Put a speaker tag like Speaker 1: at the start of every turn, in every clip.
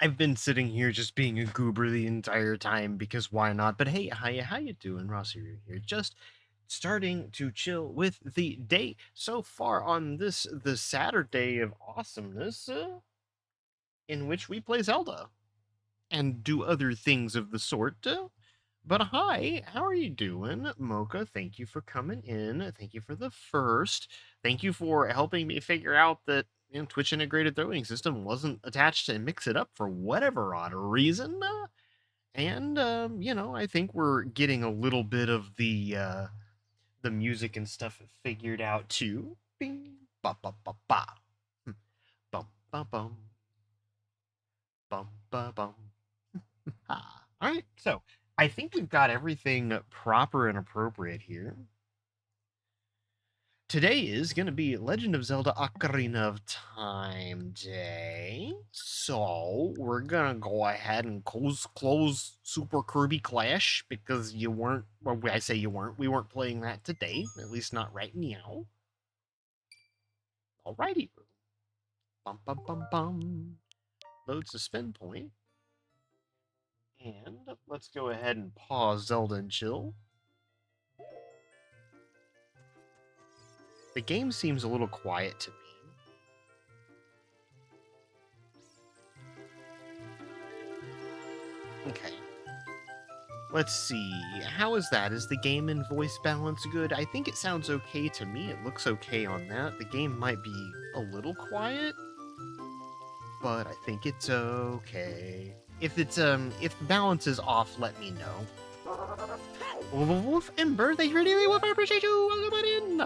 Speaker 1: I've been sitting here just being a goober the entire time because why not? But hey, how you doing, Rossi here? Just starting to chill with the day so far on the Saturday of awesomeness, in which we play Zelda and do other things of the sort. But hi, how are you doing, Mocha? Thank you for coming in. Thank you for the first. Thank you for helping me figure out that Twitch integrated throwing system wasn't attached to mix it up for whatever odd reason. And I think we're getting a little bit of the music and stuff figured out too. Bing, ba ba ba ba, bum ba bum, bum ba bum. Ah. All right, so I think we've got everything proper and appropriate here. Today is going to be Legend of Zelda Ocarina of Time Day. So we're going to go ahead and close Super Kirby Clash because you weren't, well, I say you weren't, we weren't playing that today, at least not right now. Alrighty. Bum bum bum bum. Loads the spin point. And let's go ahead and pause Zelda and chill. The game seems a little quiet to me. Okay. Let's see. How is that? Is the game and voice balance good? I think it sounds okay to me. It looks okay on that. The game might be a little quiet, but I think it's okay. If if the balance is off, let me know. Wolf Ember, thank you for dealing with. I appreciate you. Welcome in.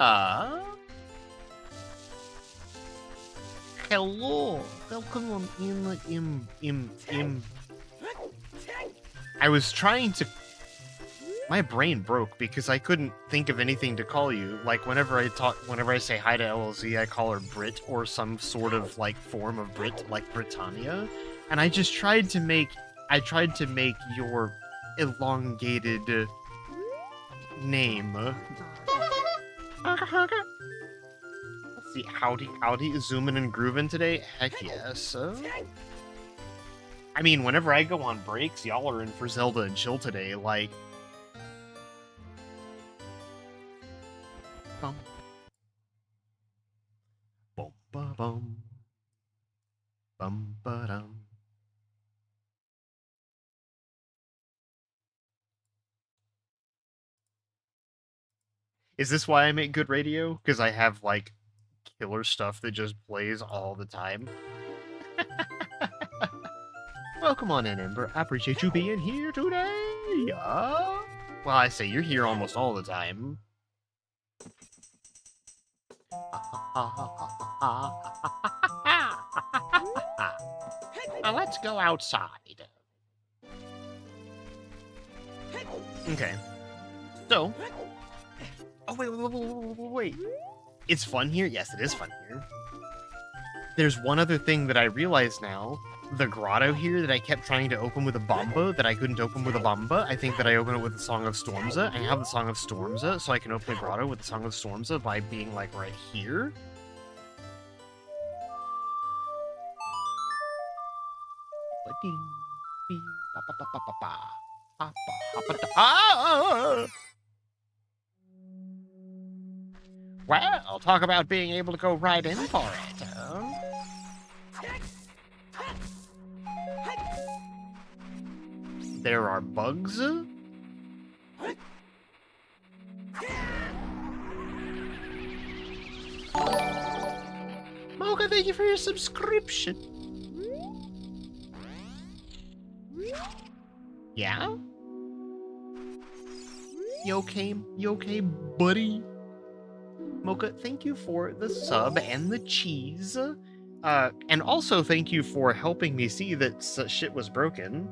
Speaker 1: Hello. Welcome on in. I was trying to. My brain broke because I couldn't think of anything to call you. Like whenever I say hi to LLZ, I call her Brit or some sort of like form of Brit, like Britannia. And I just tried to make your elongated name. Let's see, howdy, zooming and grooving today. Heck yes. I mean, whenever I go on breaks, y'all are in for Zelda and chill today. Like. Bum. Bum ba bum. Bum ba dum. Is this why I make good radio? Because I have like killer stuff that just plays all the time. Welcome on in, Ember. I appreciate you being here today. Well, I say you're here almost all the time. Let's go outside. Okay. So. Oh, wait. It's fun here? Yes, it is fun here. There's one other thing that I realize now. The grotto here that I kept trying to open with a bomba that I couldn't open with a bomba. I think that I open it with the Song of Stormza. I have the Song of Stormza, so I can open the grotto with the Song of Stormza by being like right here. Well, talk about being able to go right in for it, huh? There are bugs? Mocha, thank you for your subscription. Yeah? You okay? You okay, buddy? Mocha, thank you for the sub and the cheese. And also thank you for helping me see that shit was broken.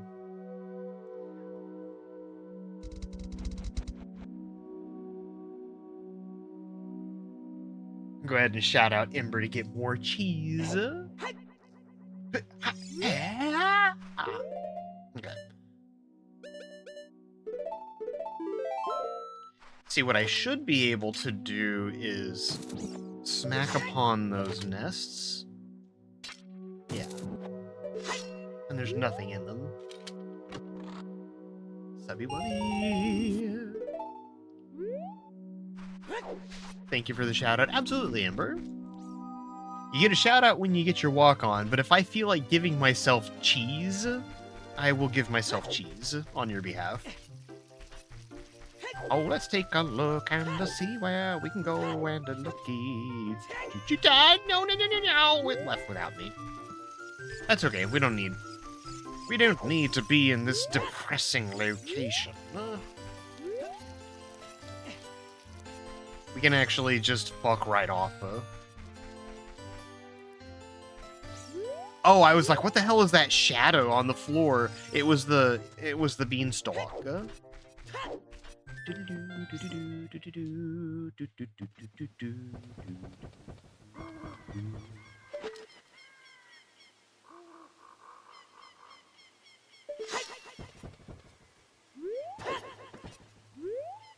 Speaker 1: Go ahead and shout out Ember to get more cheese. Okay. See, what I should be able to do is smack upon those nests. Yeah. And there's nothing in them. Subby Wubby. Thank you for the shout out. Absolutely, Amber. You get a shout out when you get your walk on, but if I feel like giving myself cheese, I will give myself cheese on your behalf. Oh, let's take a look and see where we can go and looky. You died? No. It left without me. That's okay. We don't need to be in this depressing location. We can actually just fuck right off. Oh, I was like, what the hell is that shadow on the floor? It was the beanstalk.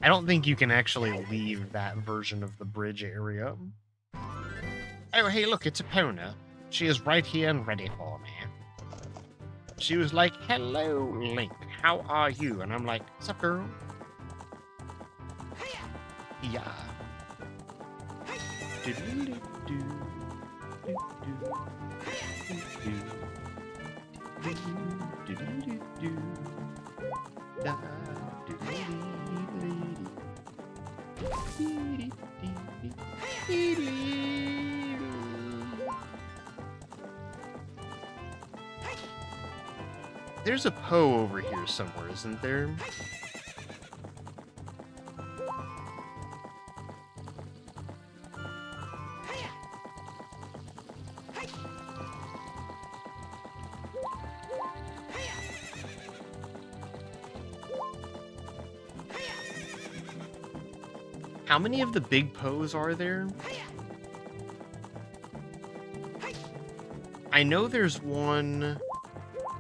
Speaker 1: I don't think you can actually leave that version of the bridge area. Oh, hey, look, it's Epona. She is right here and ready for me. She was like, hello, Link, how are you? And I'm like, what's up, girl? Yeah. There's a Poe over here somewhere, isn't there? How many of the big Poes are there? I know there's one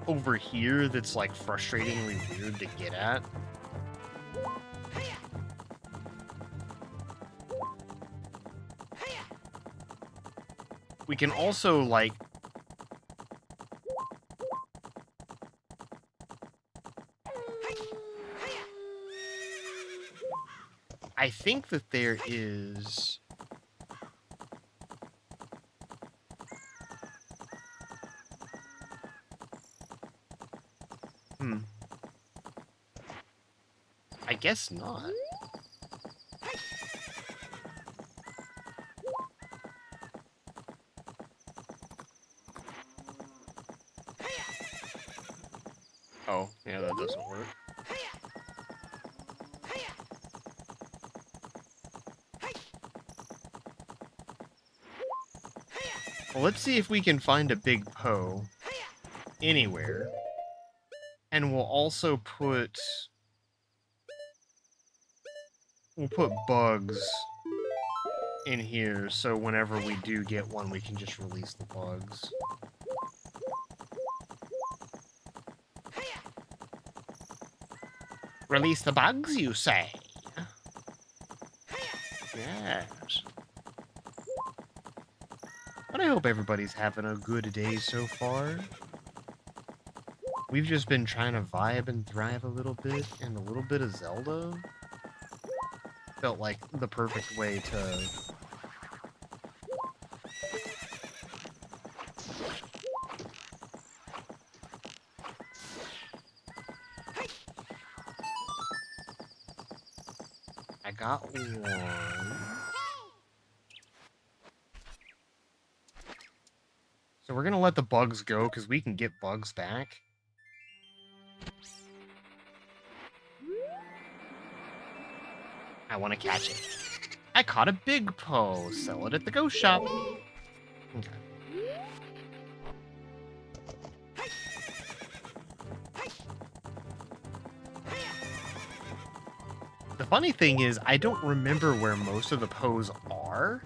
Speaker 1: over here that's like frustratingly weird to get at. We can also like I think that there is I guess not. Oh, yeah, that doesn't work. Well, let's see if we can find a big Poe anywhere. And we'll also put bugs in here, so whenever we do get one, we can just release the bugs. Release the bugs, you say? Yes. But I hope everybody's having a good day so far. We've just been trying to vibe and thrive a little bit, and a little bit of Zelda felt like the perfect way to... I got one. So we're gonna let the bugs go, because we can get bugs back. I want to catch it. I caught a big Poe. Sell it at the ghost shop. Okay. The funny thing is, I don't remember where most of the Poes are.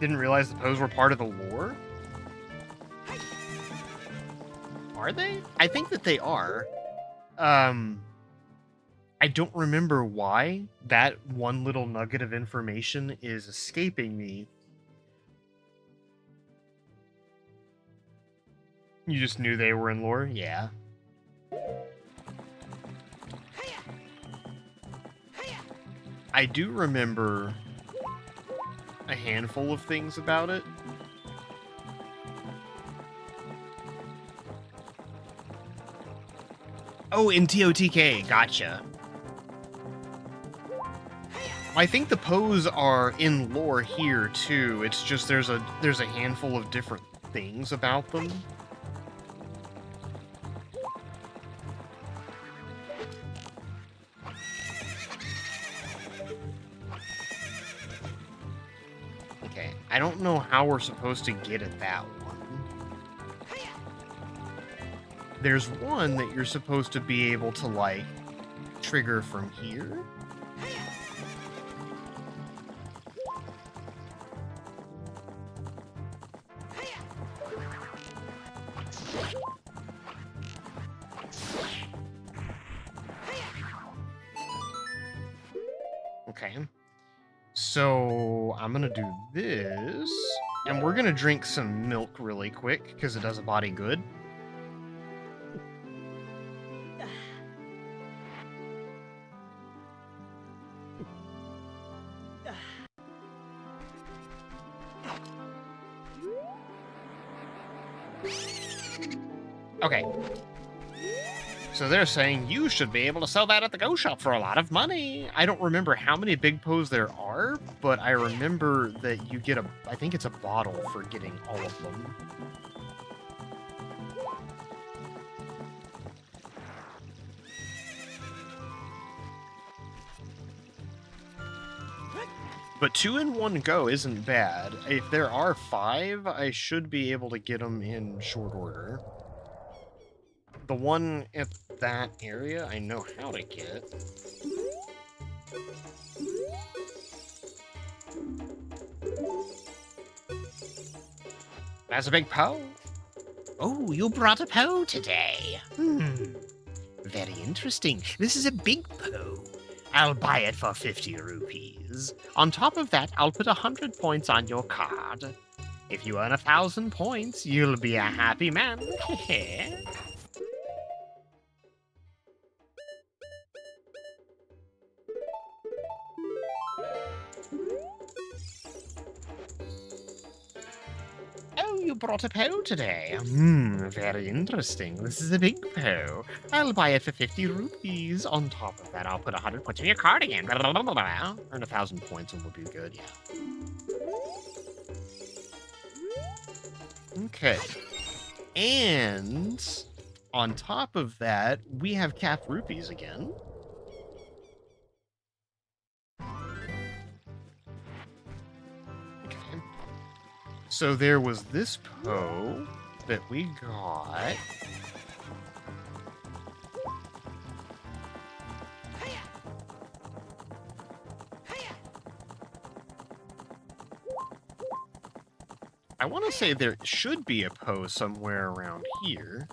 Speaker 1: Didn't realize the Poes were part of the lore. Are they? I think that they are. I don't remember why that one little nugget of information is escaping me. You just knew they were in lore? Yeah. I do remember a handful of things about it. Oh, in TOTK, gotcha. I think the Poes are in lore here too. It's just there's a handful of different things about them. Okay, I don't know how we're supposed to get at that one. There's one that you're supposed to be able to, like, trigger from here. Okay. So I'm gonna do this, and we're gonna drink some milk really quick, because it does a body good. Okay. So they're saying you should be able to sell that at the Go Shop for a lot of money. I don't remember how many big Poes there are, but I remember that you get I think it's a bottle for getting all of them. But 2 in 1 go isn't bad. If there are 5, I should be able to get them in short order. The one at that area, I know how to get. That's a big Poe. Oh, you brought a Poe today. Very interesting. This is a big Poe. I'll buy it for 50 rupees. On top of that, I'll put 100 points on your card. If you earn 1,000 points, you'll be a happy man. Oh, you brought a Poe today. Very interesting. This is a big Poe. I'll buy it for 50 rupees. On top of that, I'll put 100 points on your card again. Earn 1,000 points and we'll do good, yeah. Okay. And on top of that, we have capped rupees again. Okay. So there was this Poe that we got. I want to say there should be a Poe somewhere around here.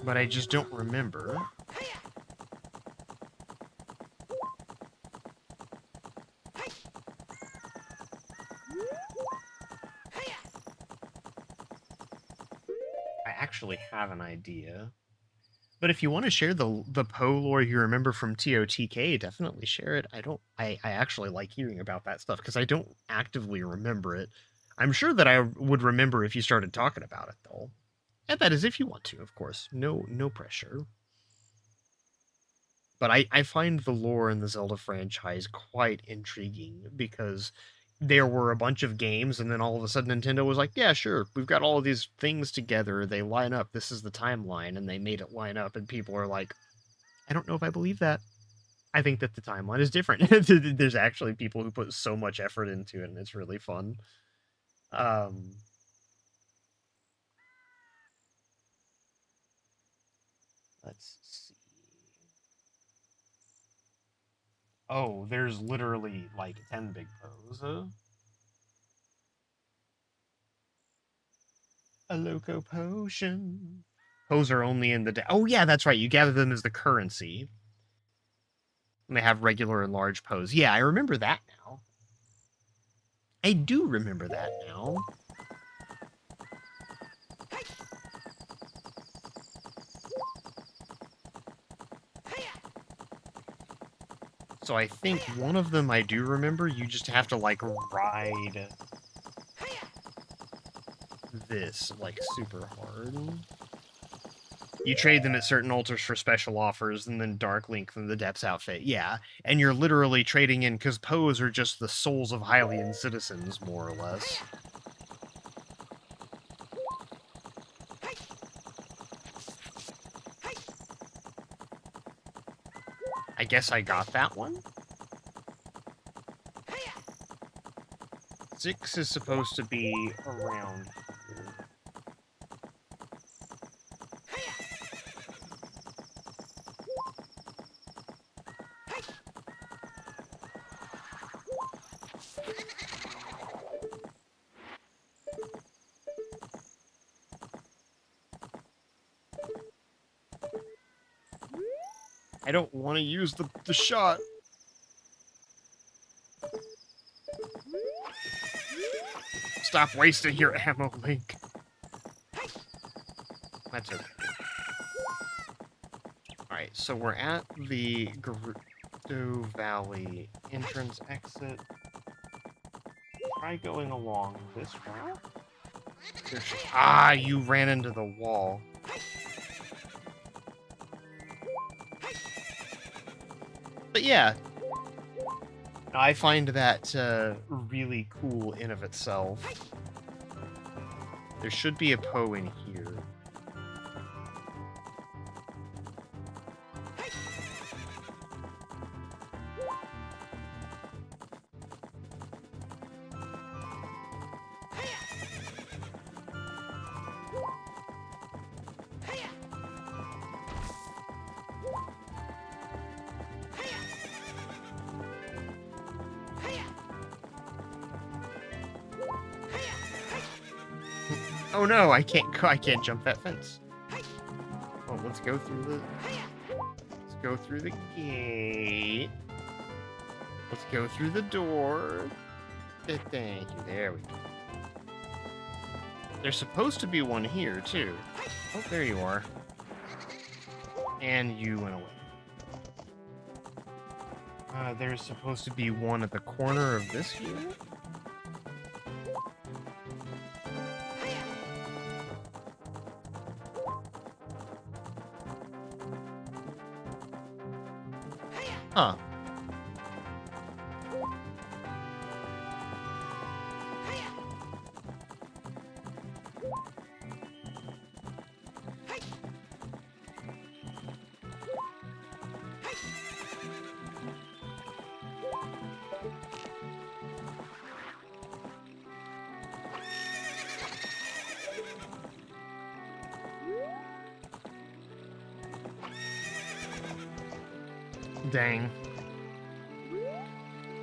Speaker 1: But I just don't remember. I actually have an idea. But if you want to share the Poe lore you remember from TOTK, definitely share it. I actually like hearing about that stuff because I don't actively remember it. I'm sure that I would remember if you started talking about it, though. And that is if you want to, of course. No pressure. But I find the lore in the Zelda franchise quite intriguing because there were a bunch of games, and then all of a sudden Nintendo was like, yeah, sure, we've got all of these things together, they line up, this is the timeline, and they made it line up, and people are like, I don't know if I believe that. I think that the timeline is different. There's actually people who put so much effort into it, and it's really fun. Let's see. Oh, there's literally like 10 big Poes. A Loco Potion. Poes are only in the... Oh, yeah, that's right. You gather them as the currency. And they have regular and large Poes. Yeah, I remember that now. I do remember that now. So I think one of them I do remember. You just have to, like, ride this, like, super hard. You trade them at certain altars for special offers, and then Dark Link from the Depths outfit. Yeah, and you're literally trading in, because Poes are just the souls of Hylian citizens, more or less. I guess I got that one? 6 is supposed to be around here. I don't want to use the shot. Stop wasting your ammo, Link. That's okay. Alright, so we're at the Gerudo Valley entrance exit. Try going along this route. Ah, you ran into the wall. But yeah, I find that really cool in of itself. There should be a Poe in here. Oh no, I can't jump that fence. Oh, let's go through the gate. Let's go through the door. Thank you. There we go. There's supposed to be one here too. Oh, there you are. And you went away. There's supposed to be one at the corner of this here. Huh. Dang.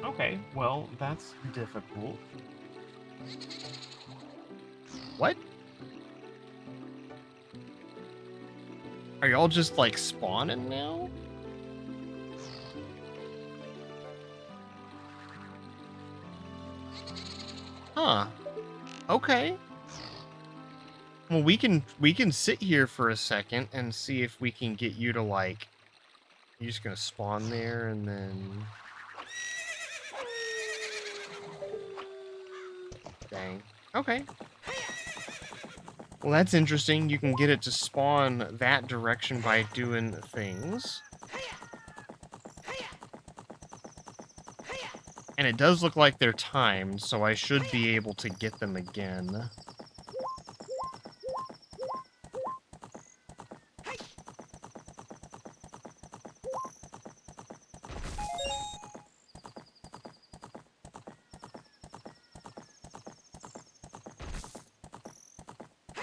Speaker 1: Okay, well, that's difficult. What? Are y'all just, like, spawning now? Huh. Okay. Well, we can sit here for a second and see if we can get you to, like... You're just gonna spawn there and then... Dang. Okay. Well, that's interesting. You can get it to spawn that direction by doing things. And it does look like they're timed, so I should be able to get them again.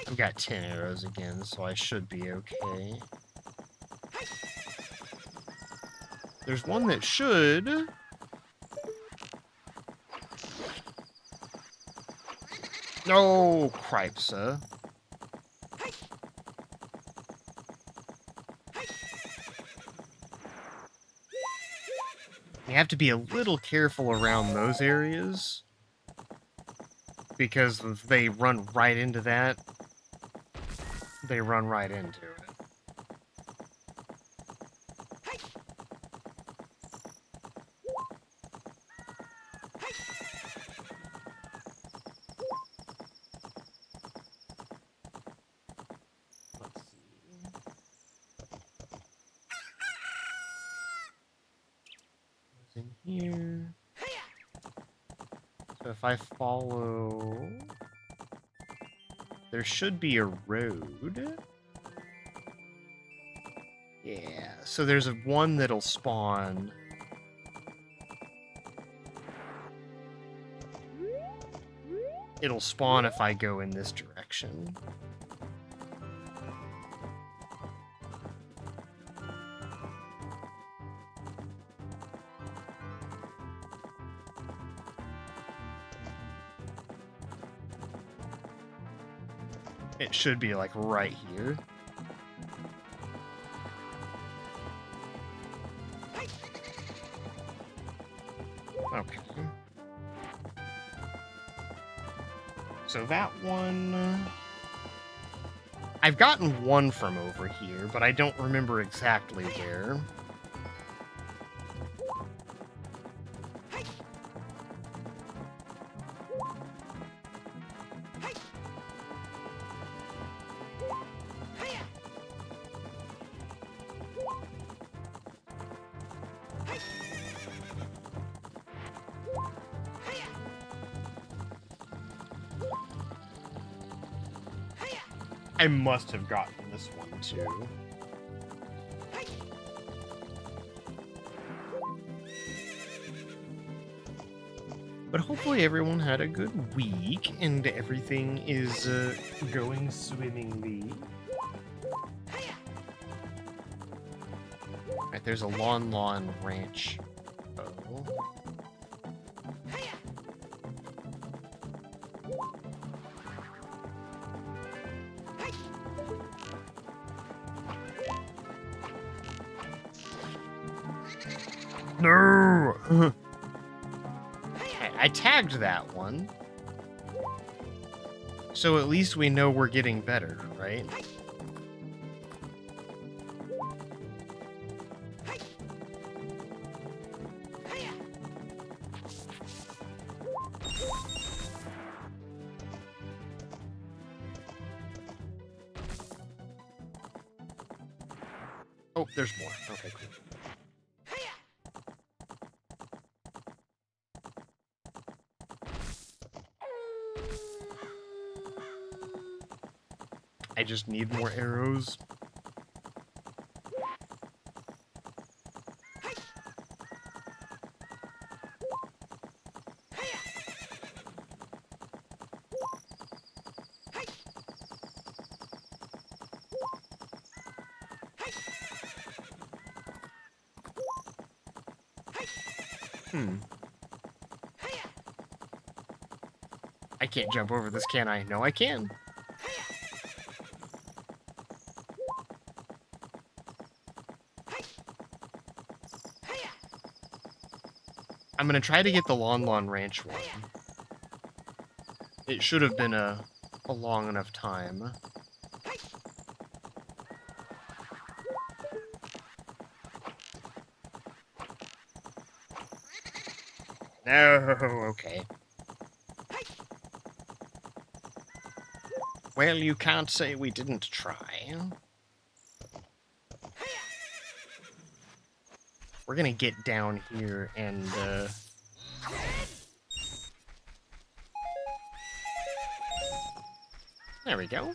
Speaker 1: I've got 10 arrows again, so I should be okay. There's one that should... Oh, cripes, You have to be a little careful around those areas, because if they run right into that, they run right into it. Let's see. What's in here? So if I follow... There should be a road. Yeah, so there's one that'll spawn. It'll spawn if I go in this direction. It should be like right here. Okay. So that one... I've gotten one from over here, but I don't remember exactly where. I must have gotten this one too. But hopefully everyone had a good week and everything is going swimmingly. Alright, there's a Lawn Ranch. Oh. No! I tagged that one. So at least we know we're getting better, right? Oh, there's more. Okay, cool. I just need more arrows. I can't jump over this, can I? No, I can. I'm gonna try to get the Lawn Ranch one. It should have been a long enough time. No, okay. Well, you can't say we didn't try. We're gonna get down here and, there we go.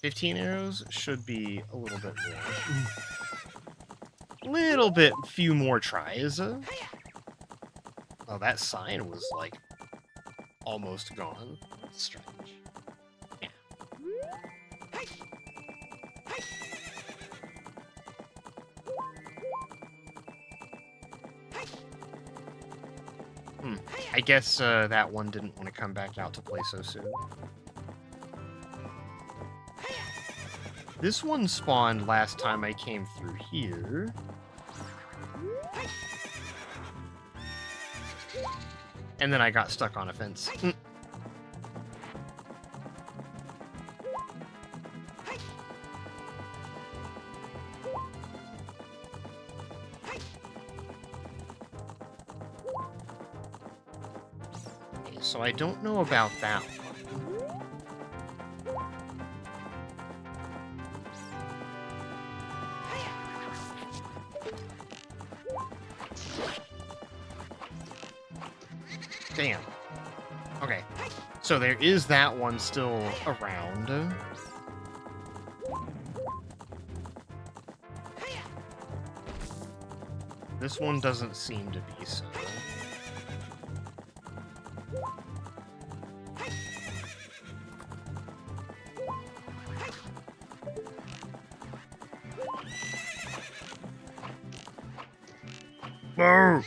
Speaker 1: $15 arrows should be a little bit more. Little bit, few more tries. Oh, that sign was, like, almost gone. That's strange. Yeah. I guess that one didn't want to come back out to play so soon. This one spawned last time I came through here. And then I got stuck on a fence. Okay, so I don't know about that one. Damn. Okay. So there is that one still around. This one doesn't seem to be so. Whoa!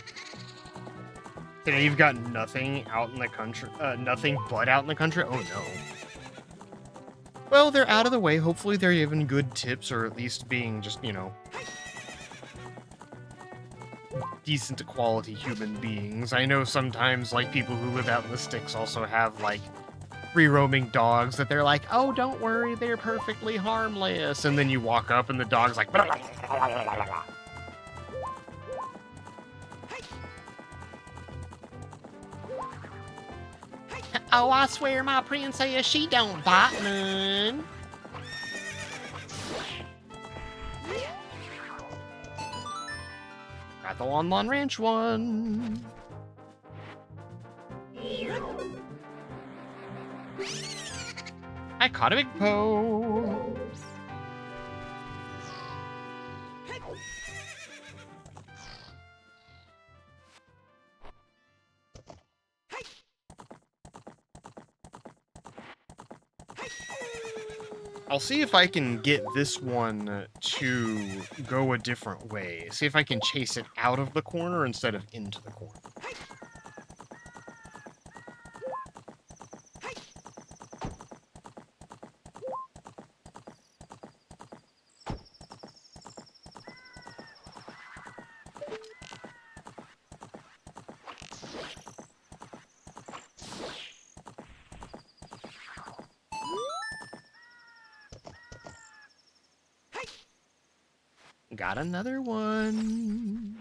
Speaker 1: Okay, you've got nothing out in the country, nothing but out in the country? Oh no. Well, they're out of the way. Hopefully they're giving good tips, or at least being just, you know, decent quality human beings. I know sometimes, like, people who live out in the sticks also have, like, free-roaming dogs that they're like, oh, don't worry, they're perfectly harmless. And then you walk up and the dog's like, blah, blah, blah, blah, blah, blah. Oh, I swear my princess, she don't bite none. Got the Lon Lon Ranch one. I caught a big po. I'll see if I can get this one to go a different way. See if I can chase it out of the corner instead of into the corner. Got another one.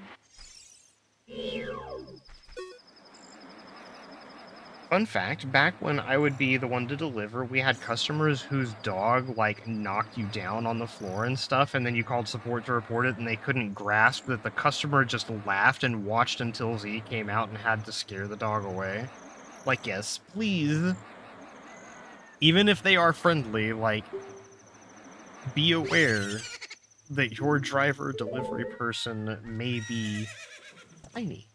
Speaker 1: Fun fact, back when I would be the one to deliver, we had customers whose dog, like, knocked you down on the floor and stuff, and then you called support to report it, and they couldn't grasp that the customer just laughed and watched until Z came out and had to scare the dog away. Like, yes, please. Even if they are friendly, like, be aware that your driver delivery person may be tiny.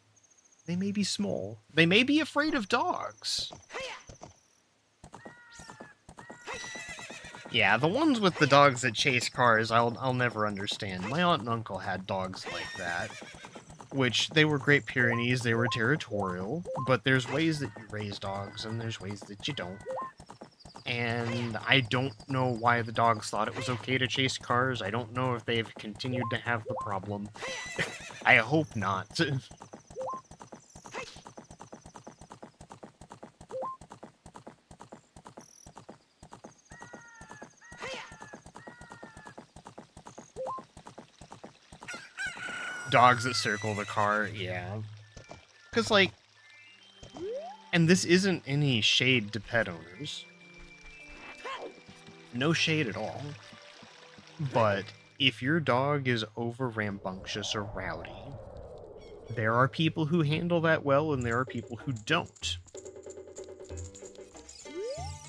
Speaker 1: They may be small. They may be afraid of dogs. Yeah, the ones with the dogs that chase cars, I'll never understand. My aunt and uncle had dogs like that, which they were Great Pyrenees, they were territorial, but there's ways that you raise dogs and there's ways that you don't. And I don't know why the dogs thought it was okay to chase cars. I don't know if they've continued to have the problem. I hope not. Dogs that circle the car, yeah. Because, like, and this isn't any shade to pet owners. No shade at all. But if your dog is over rambunctious or rowdy, there are people who handle that well and there are people who don't.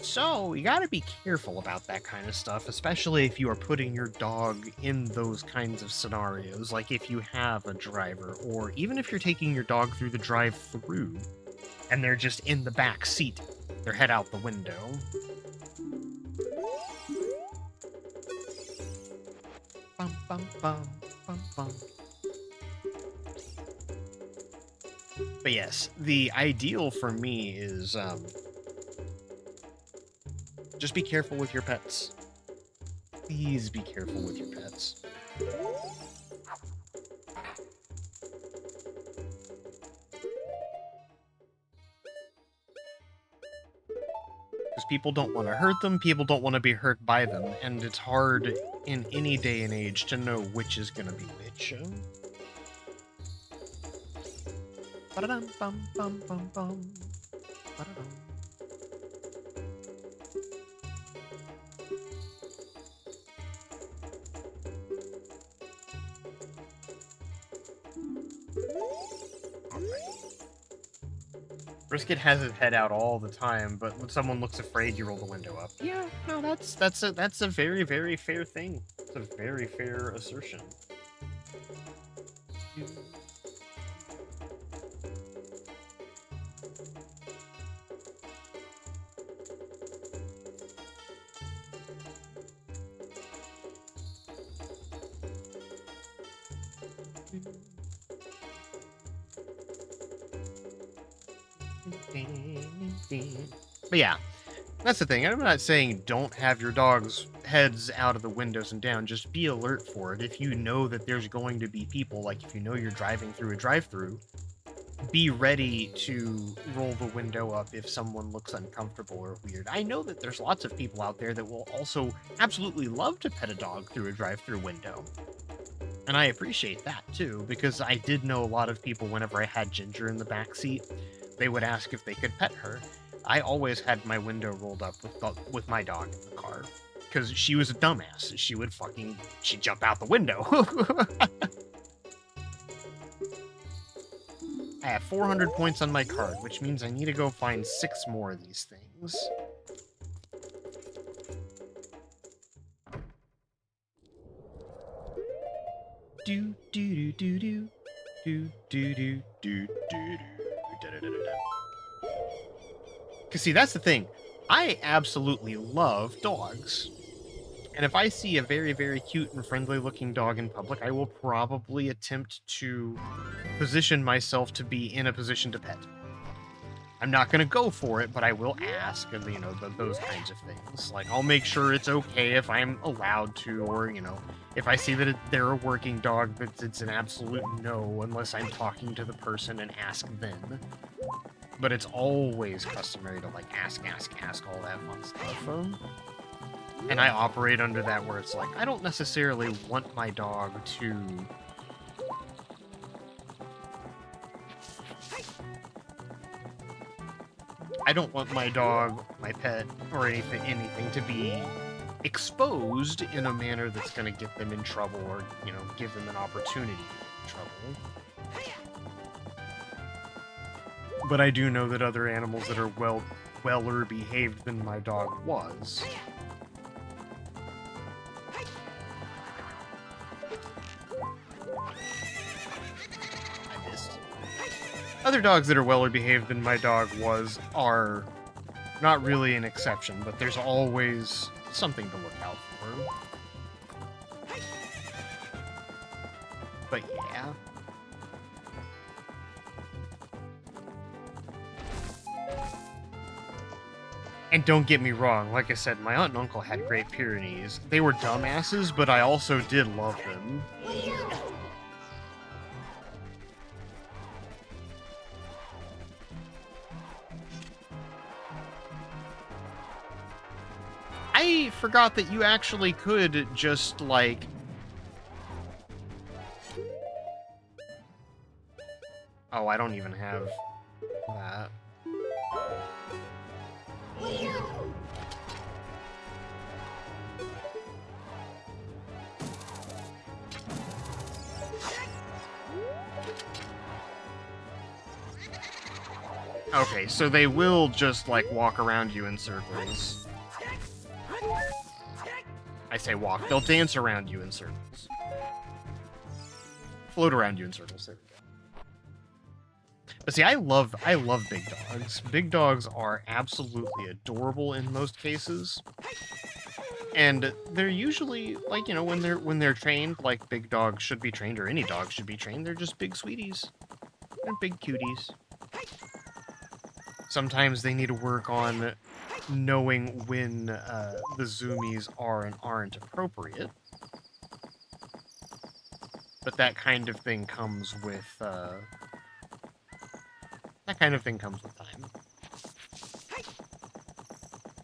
Speaker 1: So, you gotta be careful about that kind of stuff, especially if you are putting your dog in those kinds of scenarios, like if you have a driver, or even if you're taking your dog through the drive-thru, and they're just in the back seat, their head out the window. Bum, bum, bum, bum, bum. But yes, the ideal for me is, just be careful with your pets. please be careful with your pets. Because people don't want to hurt them, people don't want to be hurt by them, and it's hard in any day and age to know which is going to be which. Ba-da-dum-bum-bum-bum-bum. Ba-da-dum. Brisket has his head out all the time, but when someone looks afraid, you roll the window up. Yeah, no, that's a very, very fair thing. It's a very fair assertion. But yeah, that's the thing. I'm not saying don't have your dog's heads out of the windows and down. Just be alert for it. If you know that there's going to be people, like if you know you're driving through a drive-thru, be ready to roll the window up if someone looks uncomfortable or weird. I know that there's lots of people out there that will also absolutely love to pet a dog through a drive-thru window. And I appreciate that too, because I did know a lot of people whenever I had Ginger in the back seat, they would ask if they could pet her. I always had my window rolled up with my dog in the car, because she was a dumbass. She'd jump out the window. I have 400 points on my card, which means I need to go find 6 more of these things. Do do do do do do do do do do do. Cause see, that's the thing. I absolutely love dogs. And if I see a very, very cute and friendly looking dog in public, I will probably attempt to position myself to be in a position to pet. I'm not going to go for it, but I will ask, you know, those kinds of things. Like, I'll make sure it's okay if I'm allowed to, or, you know, if I see that they're a working dog, that it's an absolute no unless I'm talking to the person and ask then. But it's always customary to, like, ask, all that fun stuff. And I operate under that where it's like, I don't necessarily want my dog to... I don't want my dog, my pet, or anything to be exposed in a manner that's going to get them in trouble or, you know, give them an opportunity to get in trouble. But I do know that other animals that are weller behaved than my dog was. I missed. Other dogs that are weller behaved than my dog was are not really an exception, but there's always something to look out for. But yeah. And don't get me wrong, like I said, my aunt and uncle had Great Pyrenees. They were dumbasses, but I also did love them. I forgot that you actually could just, like... Oh, I don't even have that. Okay, so they will just, like, walk around you in circles. I say walk, they'll dance around you in circles. Float around you in circles, there we go. But see, I love big dogs. Big dogs are absolutely adorable in most cases. And they're usually, like, you know, when they're trained, like big dogs should be trained, or any dog should be trained, they're just big sweeties. They're big cuties. Sometimes they need to work on knowing when the zoomies are and aren't appropriate. But that kind of thing comes with time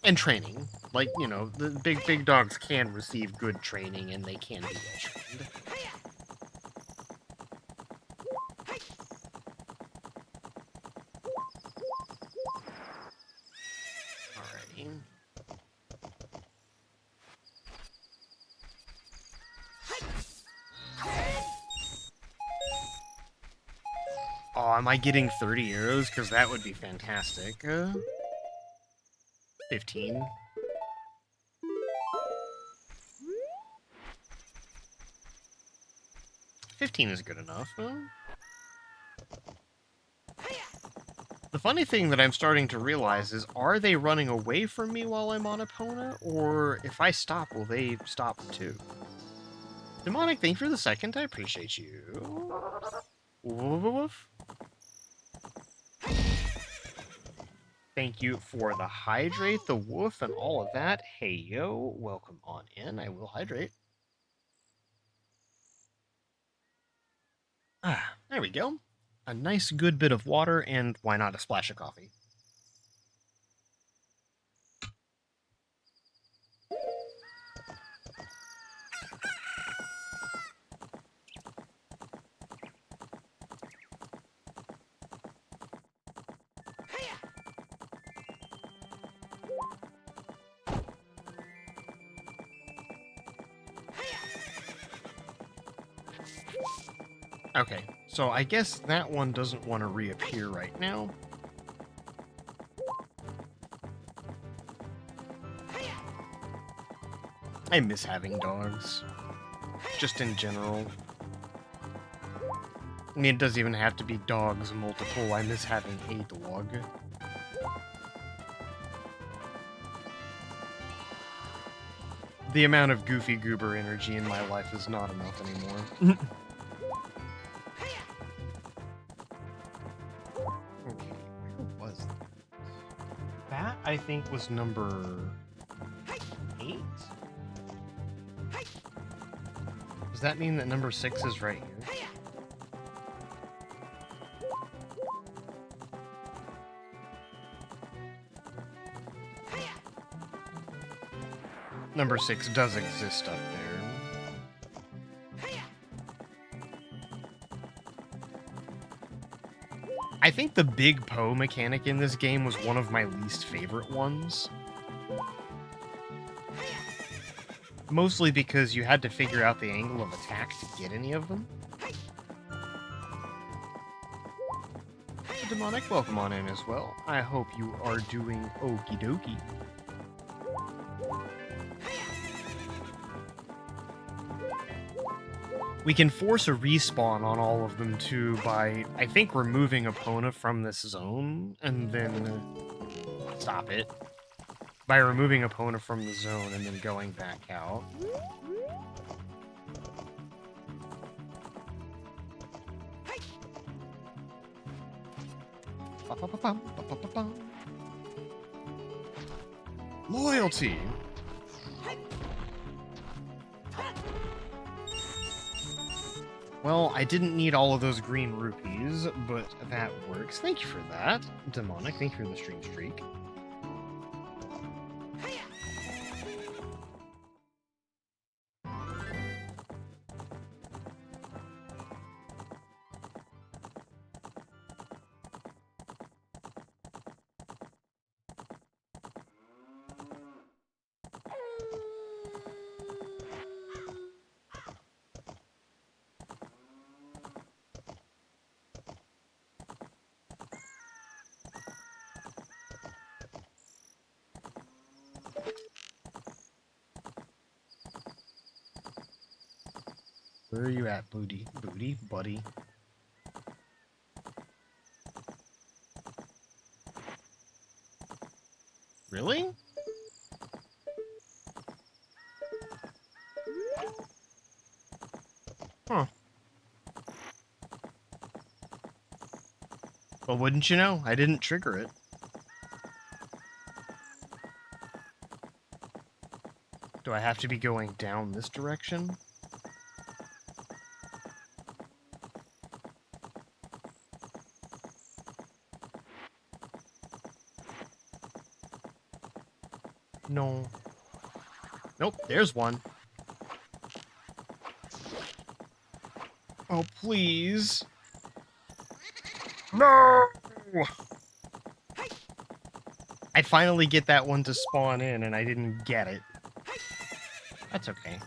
Speaker 1: and training. Like, you know, the big dogs can receive good training and they can be well trained. Alrighty. Oh, am I getting 30 arrows? Because that would be fantastic. 15. 15 is good enough. The funny thing that I'm starting to realize is, are they running away from me while I'm on Epona? Or if I stop, will they stop too? Demonic, thank you for the second. I appreciate you. Woof. Thank you for the hydrate, the woof, and all of that. Hey, yo, welcome on in. I will hydrate. Ah, there we go. A nice good bit of water, and why not a splash of coffee? Okay, so I guess that one doesn't want to reappear right now. I miss having dogs. Just in general. I mean, it doesn't even have to be dogs multiple. I miss having a dog. The amount of goofy goober energy in my life is not enough anymore. Okay, where was that? That, I think, was number 8? Does that mean that number 6 is right here? Number 6 does exist up there. I think the big Poe mechanic in this game was one of my least favorite ones. Mostly because you had to figure out the angle of attack to get any of them. Demonic, welcome on in as well. I hope you are doing okie dokie. We can force a respawn on all of them too by, I think, removing Epona from this zone and then stop it. By removing Epona from the zone and then going back out. Loyalty! Well, I didn't need all of those green rupees, but that works. Thank you for that. Demonic, thank you for the stream streak. Where are you at, booty? Booty? Buddy? Really? Huh. Well, wouldn't you know? I didn't trigger it. Do I have to be going down this direction? No. Nope, there's one. Oh, please. No! I finally get that one to spawn in, and I didn't get it. That's okay.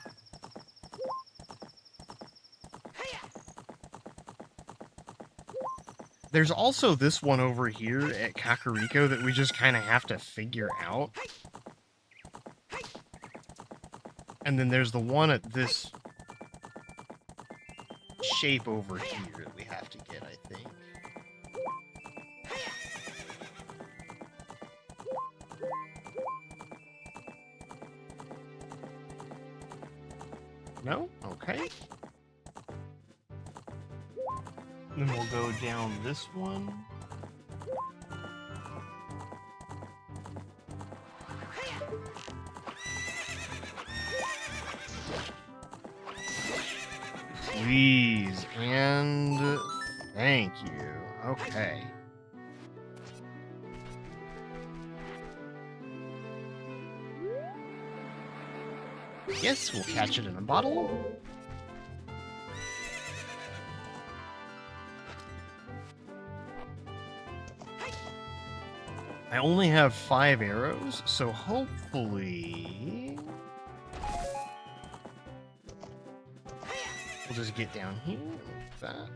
Speaker 1: There's also this one over here at Kakariko that we just kind of have to figure out. And then there's the one at this shape over here that we have to get, I think. No? Okay. Then we'll go down this one. Please, and thank you. Okay. Yes, we'll catch it in a bottle. I only have 5 arrows, so hopefully we'll just get down here with that.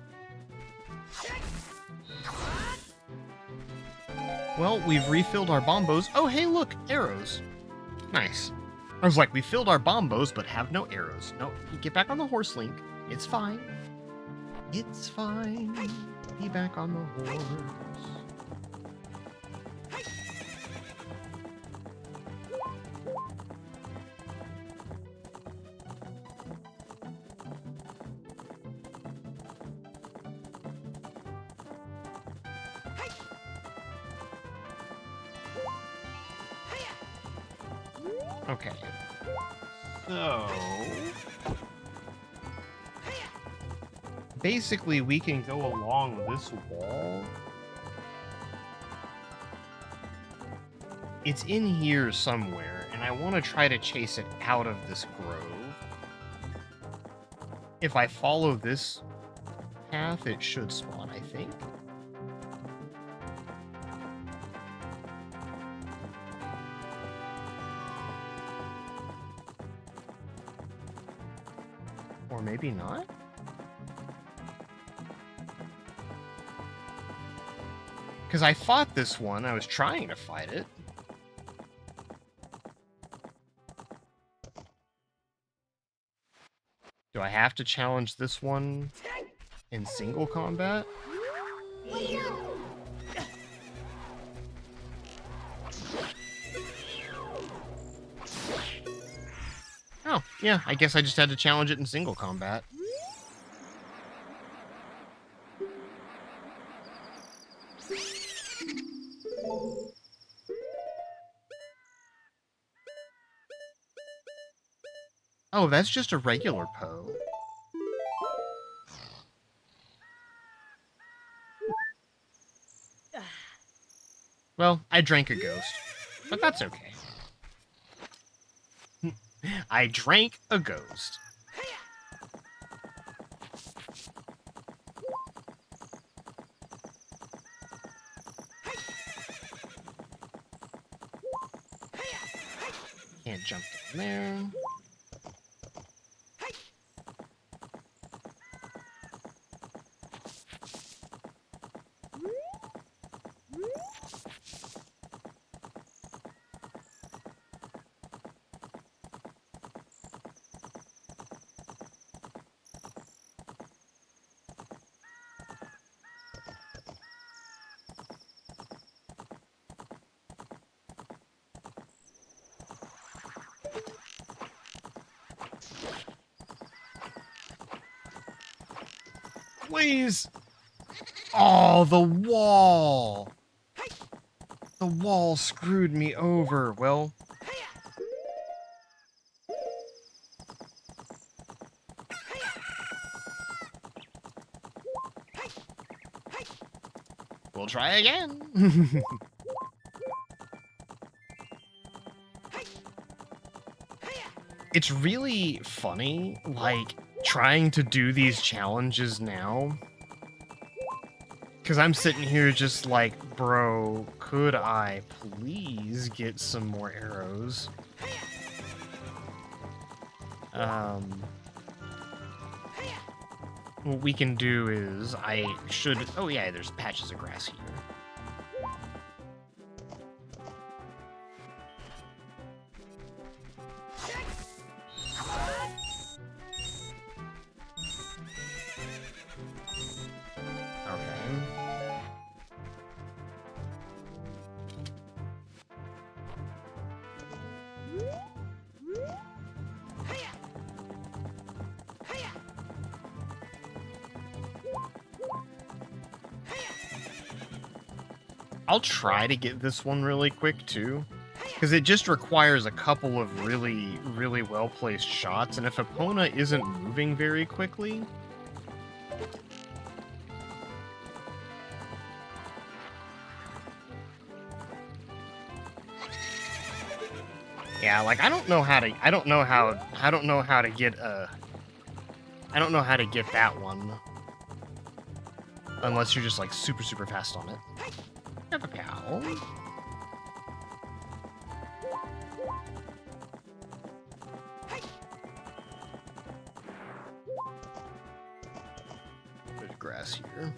Speaker 1: Well, we've refilled our bombos. Oh, hey, look, arrows. Nice. I was like, we filled our bombos, but have no arrows. No, you get back on the horse, Link. It's fine. It's fine. Be back on the horse. Okay. So basically we can go along this wall. It's in here somewhere, and I want to try to chase it out of this grove. If I follow this path, it should spawn, I think. Or maybe not? Because I fought this one. I was trying to fight it. Do I have to challenge this one in single combat? Oh, yeah, I guess I just had to challenge it in single combat. Oh, that's just a regular Poe. Well, I drank a ghost, but that's okay. I drank a ghost. Can't jump down there. Please! Oh, the wall! The wall screwed me over. Well, We'll try again. It's really funny, like, trying to do these challenges now. Because I'm sitting here just like, bro, could I please get some more arrows? What we can do is, oh yeah, there's patches of grass here. I'll try to get this one really quick, too, because it just requires a couple of really, really well-placed shots, and if Epona isn't moving very quickly... Yeah, like, I don't know how to get that one. Unless you're just, like, super, super fast on it. Pow. There's grass here.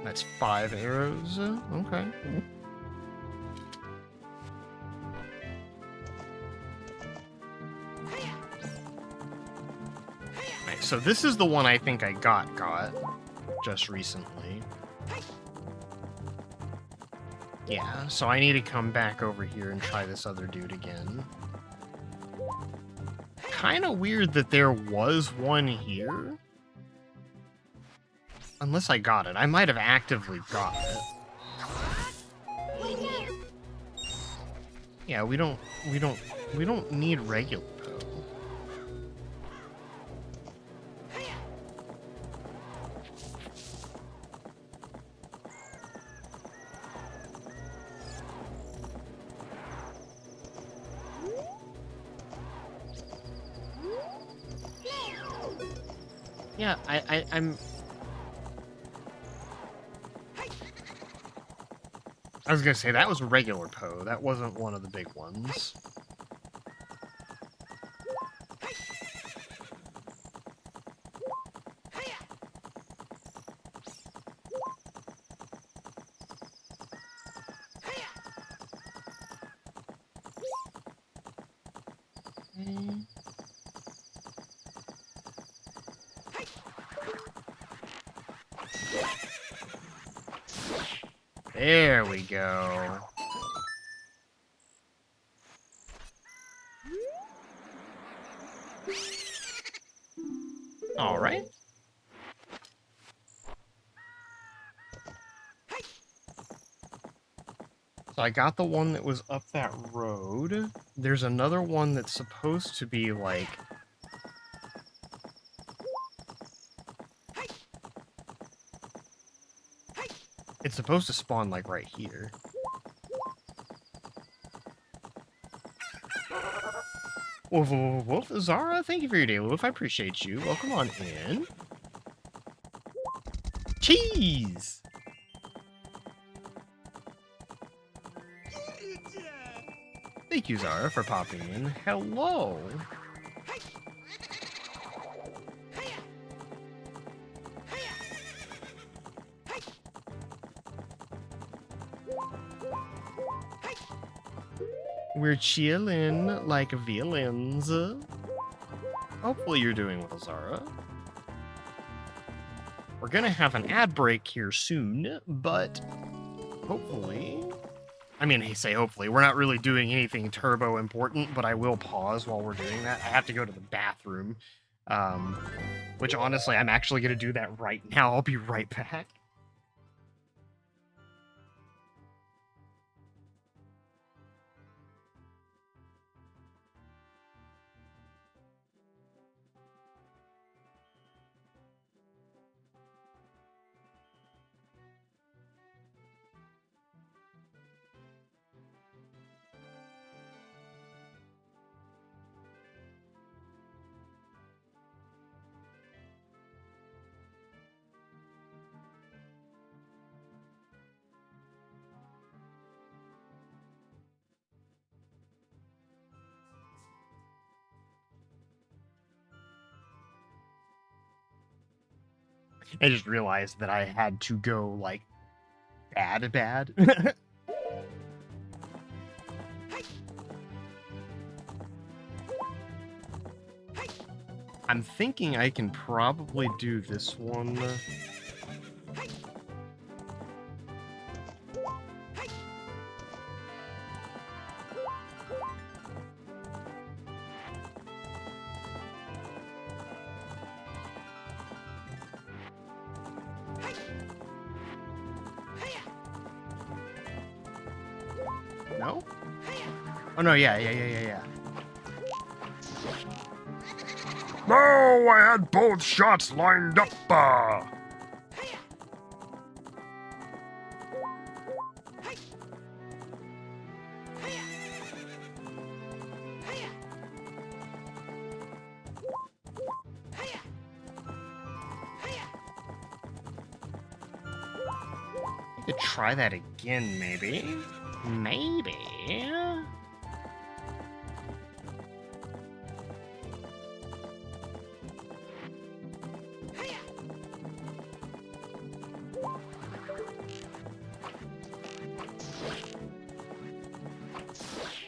Speaker 1: That's 5 arrows. Okay. Right, so this is the one I think I got just recently. Yeah, so I need to come back over here and try this other dude again. Kind of weird that there was one here. Unless I got it. I might have actively got it. Yeah, we don't need regular Poe. Yeah, I'm... I was gonna say, that was a regular Poe. That wasn't one of the big ones. There we go. All right. So I got the one that was up that road. There's another one that's supposed to be like... It's supposed to spawn like right here. Woof, woof, woof. Zara, thank you for your daily woof. I appreciate you. Welcome on in. Cheese! Thank you, Zara, for popping in. Hello! We're chillin' like villains. Hopefully you're doing well, Zara. We're gonna have an ad break here soon, but hopefully... I mean, I say hopefully. We're not really doing anything turbo important, but I will pause while we're doing that. I have to go to the bathroom Um, which honestly, I'm actually going to do that right now. I'll be right back. I just realized that I had to go, like, bad. I'm thinking I can probably do this one. No? Oh, no, yeah. No, I had both shots lined up. I could try that again, maybe. Maybe.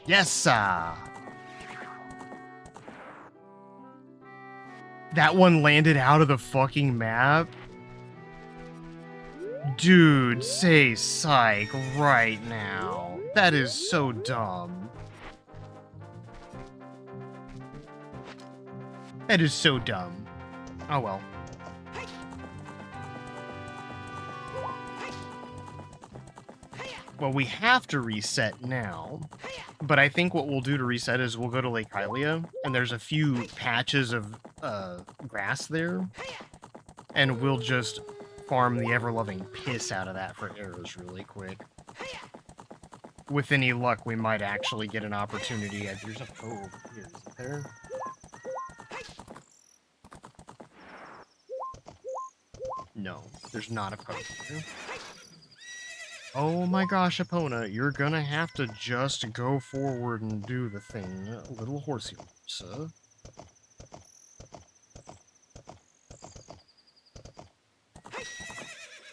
Speaker 1: Yes, sir. That one landed out of the fucking map? Dude, say psych right now. That is so dumb. That is so dumb. Oh well. Well, we have to reset now. But I think what we'll do to reset is we'll go to Lake Hylia, and there's a few patches of grass there. And we'll just farm the ever-loving piss out of that for arrows really quick. With any luck, we might actually get an opportunity. There's a Poe over here, isn't there? No, there's not a Poe here. Oh my gosh, Epona, you're gonna have to just go forward and do the thing. Little horsey horse.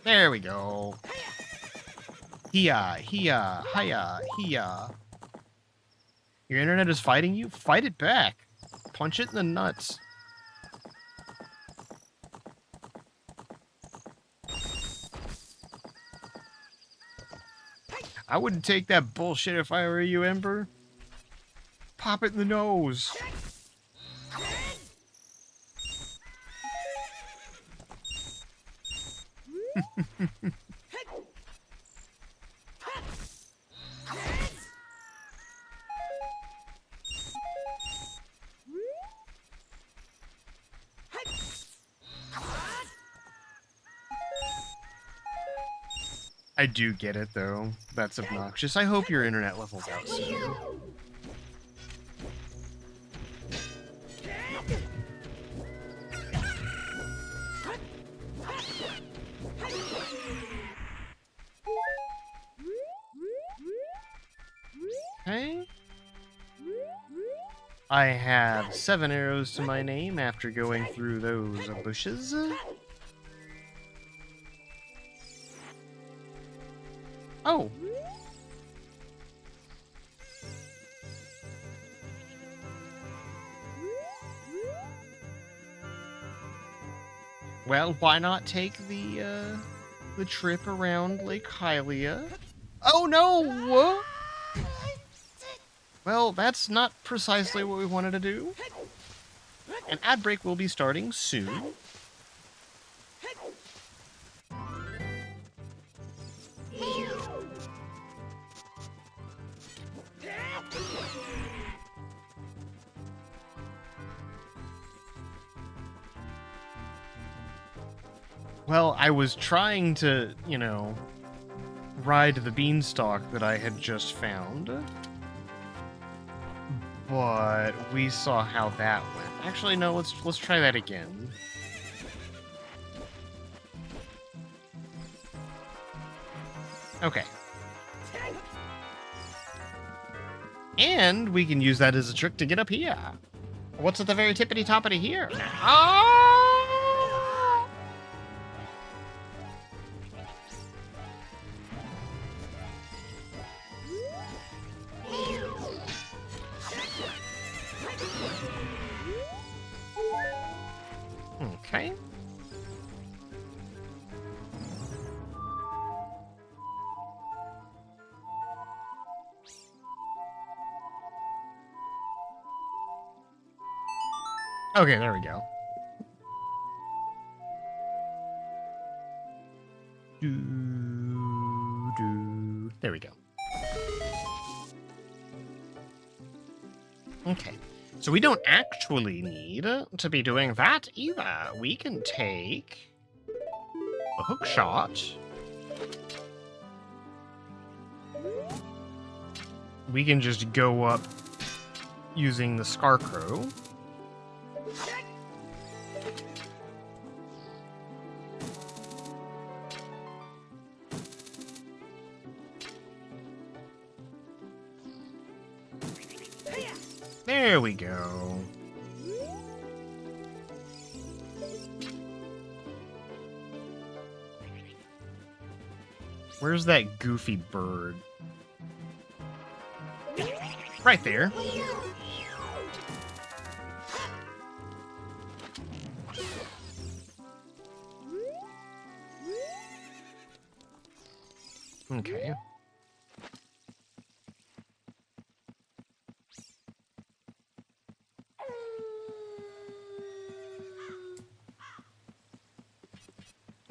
Speaker 1: There we go. Hiya, hiya, hiya, hiya. Your internet is fighting you? Fight it back. Punch it in the nuts. I wouldn't take that bullshit if I were you, Ember. Pop it in the nose. I do get it, though. That's obnoxious. I hope your internet levels out soon. Okay. I have 7 arrows to my name after going through those bushes. Oh. Well, why not take the trip around Lake Hylia? Oh no! Well, that's not precisely what we wanted to do. An ad break will be starting soon. Well, I was trying to, you know, ride the beanstalk that I had just found, but we saw how that went. Actually, no, let's try that again. Okay. And we can use that as a trick to get up here. What's at the very tippity-toppity here? Oh! Okay. Okay, there we go. There we go. Okay. So we don't actually need to be doing that either. We can take the hook shot. We can just go up using the Scarecrow. There we go. Where's that goofy bird? Right there. Okay.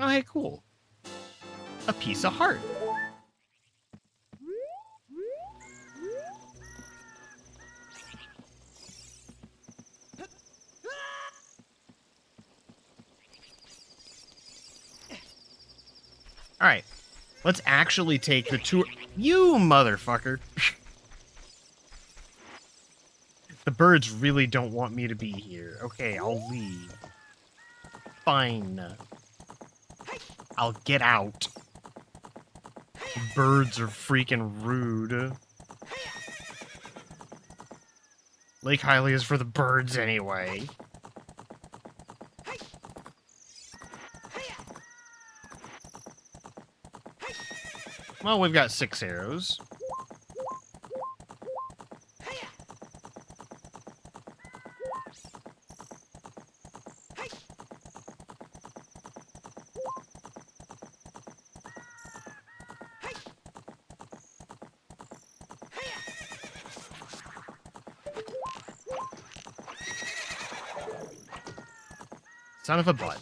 Speaker 1: Oh, hey, cool. A piece of heart. Alright. Let's actually take the tour. You motherfucker. The birds really don't want me to be here. Okay, I'll leave. Fine. I'll get out. Birds are freaking rude. Lake Hylia is for the birds anyway. Well, we've got 6 arrows. Son of a butt.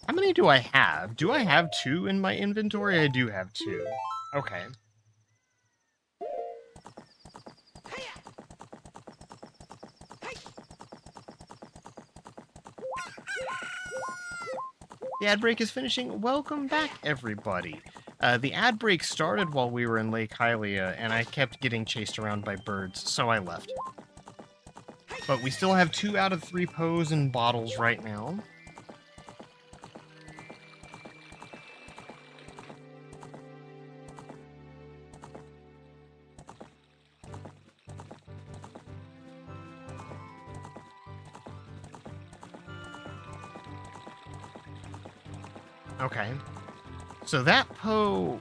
Speaker 1: How many do I have? Do I have 2 in my inventory? I do have 2. Okay. The ad break is finishing. Welcome back, everybody. The ad break started while we were in Lake Hylia, and I kept getting chased around by birds, so I left. But we still have 2 out of 3 pose and bottles right now. Okay. So that Poe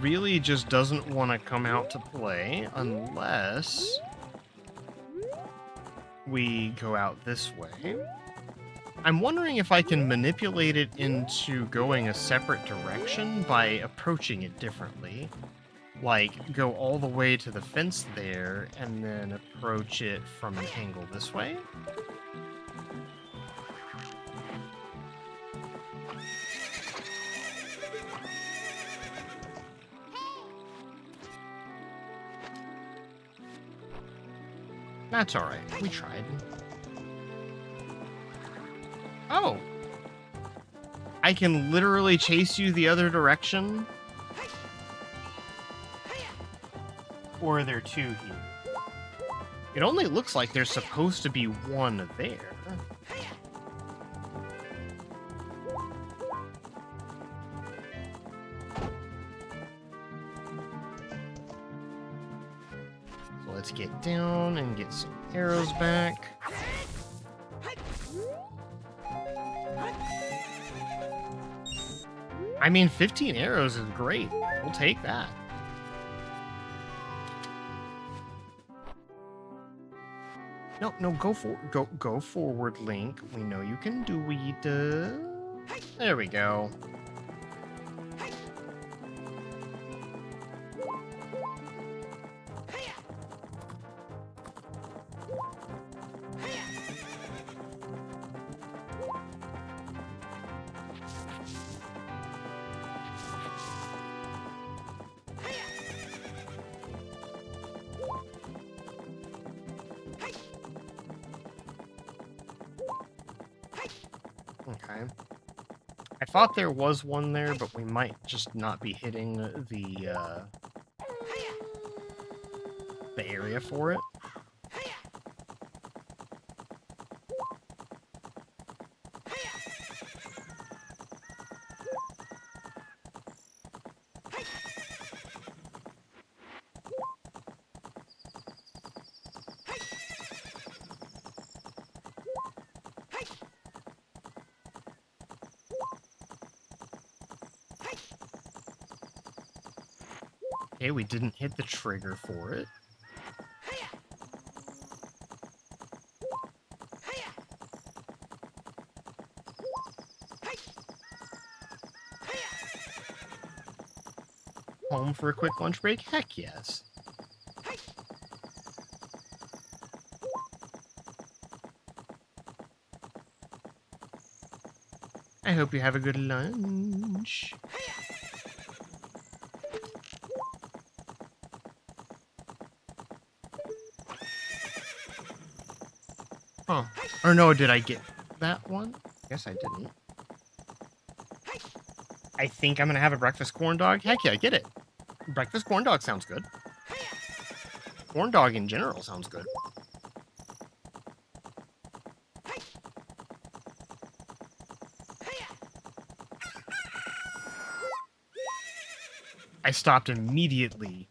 Speaker 1: really just doesn't want to come out to play unless we go out this way. I'm wondering if I can manipulate it into going a separate direction by approaching it differently. like, go all the way to the fence there and then approach it from an angle this way. That's all right. We tried. Oh! I can literally chase you the other direction? Or are there two here? It only looks like there's supposed to be one there. So let's get down and get some arrows back. I mean, 15 arrows is great. We'll take that. No, go forward, Link. We know you can do it. There we go. Okay. I thought there was one there, but we might just not be hitting the area for it. Okay, we didn't hit the trigger for it. Home for a quick lunch break? Heck yes. I hope you have a good lunch. Huh. Or no, did I get that one? Guess I didn't. I think I'm gonna have a breakfast corn dog. Heck yeah, get it. Breakfast corn dog sounds good. Corn dog in general sounds good. I stopped immediately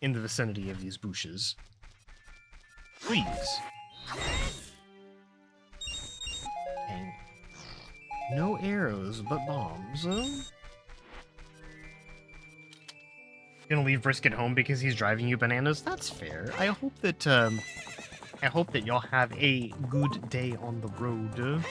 Speaker 1: in the vicinity of these bushes. Please. Dang. No arrows, but bombs. Gonna leave Brisket home because he's driving you bananas? That's fair. I hope that y'all have a good day on the road.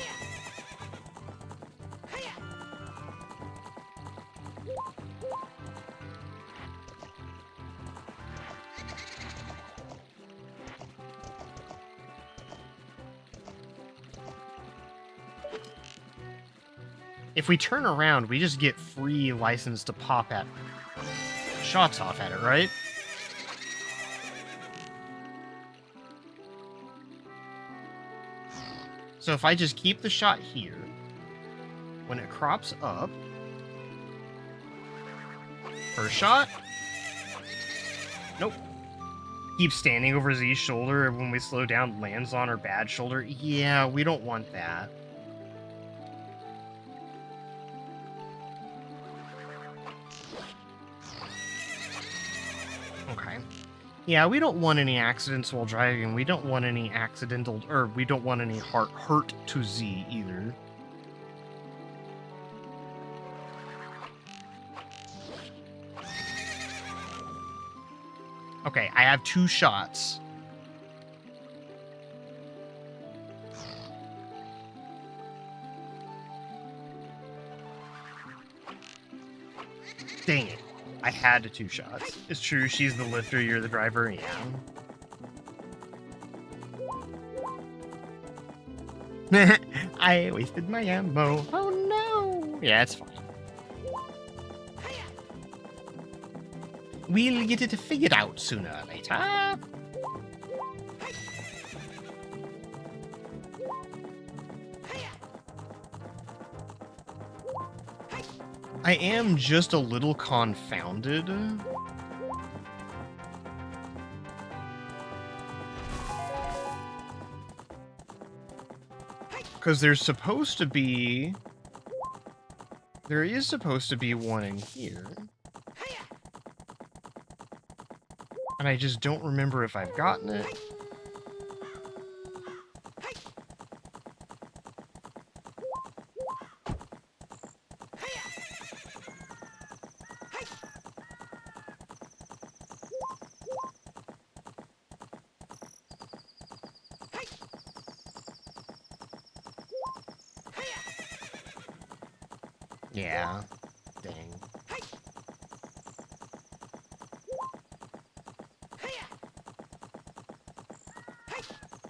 Speaker 1: If we turn around, we just get free license to pop at shots off at it, right? So if I just keep the shot here, when it crops up, first shot, nope. Keep standing over Z's shoulder, and when we slow down, lands on her bad shoulder. Yeah, we don't want that. Okay. Yeah, we don't want any accidents while driving. We don't want any we don't want any hurt to Z either. Okay, I have 2 shots. Dang it. I had 2 shots. It's true, she's the lifter, you're the driver, yeah. I wasted my ammo. Oh no! Yeah, it's fine. We'll get it figured out sooner or later. I am just a little confounded. Because there is supposed to be one in here. And I just don't remember if I've gotten it. Yeah. Dang.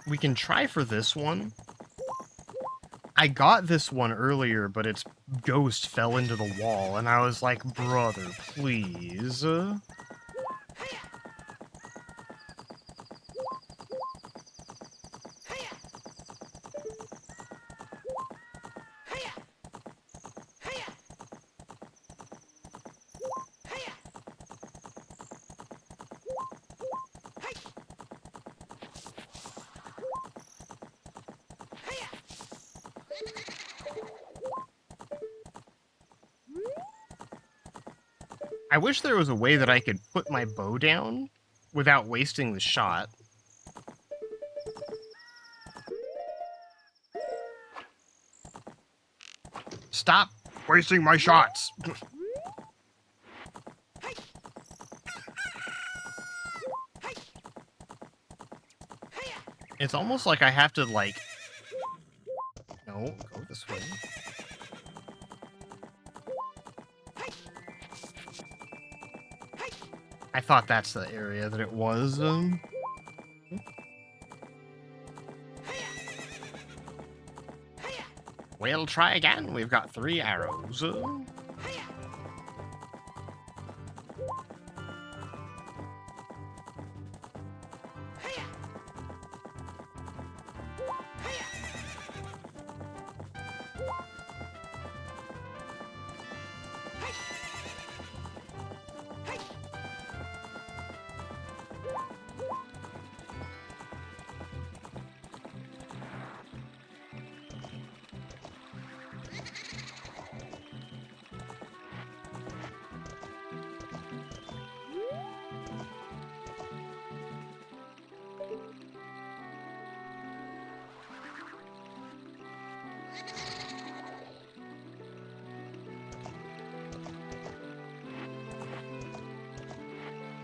Speaker 1: We can try for this one. I got this one earlier, but its ghost fell into the wall, and I was like, brother, please. I wish there was a way that I could put my bow down without wasting the shot. Stop wasting my shots! It's almost like I have to, like... No, go this way. I thought that's the area that it was. We'll try again. We've got 3 arrows.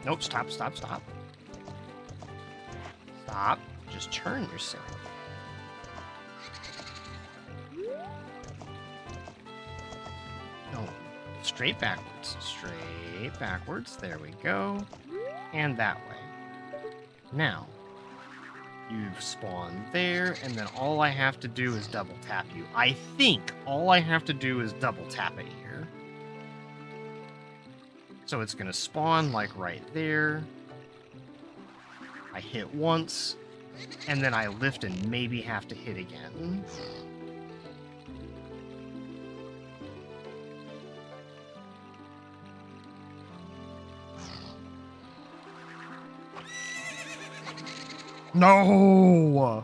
Speaker 1: Nope, stop. Stop. Just turn yourself. No, straight backwards. Straight backwards. There we go. And that way. Now, you've spawned there, and then all I have to do is double tap you. I think all I have to do is double tap it here. So it's going to spawn, like, right there. I hit once, and then I lift and maybe have to hit again. No!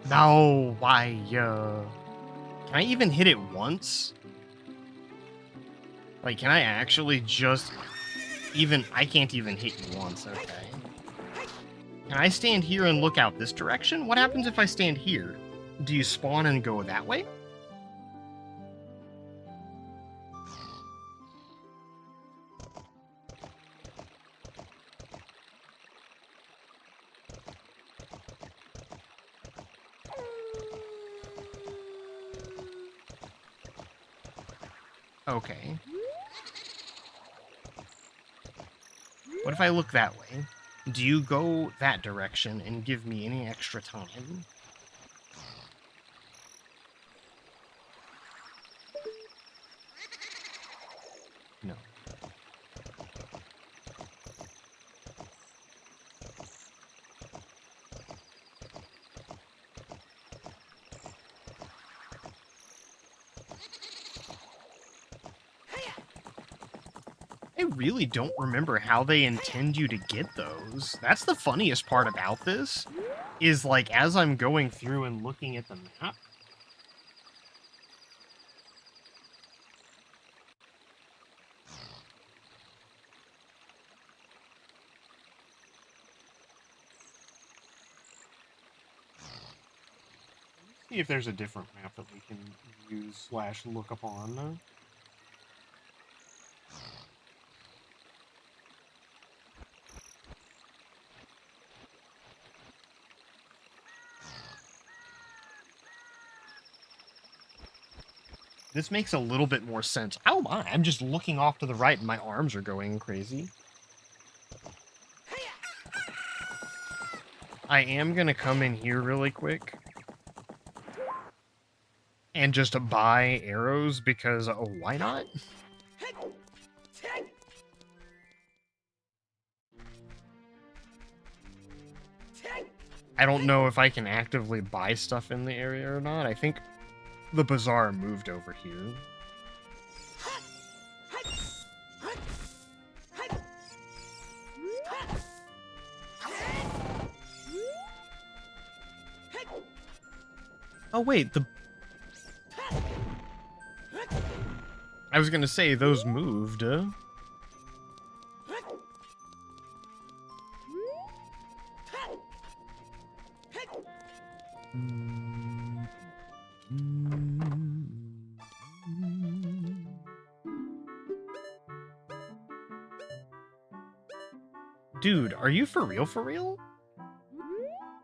Speaker 1: No, why, Can I even hit it once? Like, can I actually just I can't even hit you once, okay. Can I stand here and look out this direction? What happens if I stand here? Do you spawn and go that way? Okay. What if I look that way? Do you go that direction and give me any extra time? No. I really don't remember how they intend you to get those. That's the funniest part about this, is like as I'm going through and looking at the map, see if there's a different map that we can use / look upon. This makes a little bit more sense. Oh my, I'm just looking off to the right and my arms are going crazy. I am gonna come in here really quick and just buy arrows because, why not? I don't know if I can actively buy stuff in the area or not. I think the bazaar moved over here. Oh wait, I was gonna say, those moved. Dude, are you for real, for real?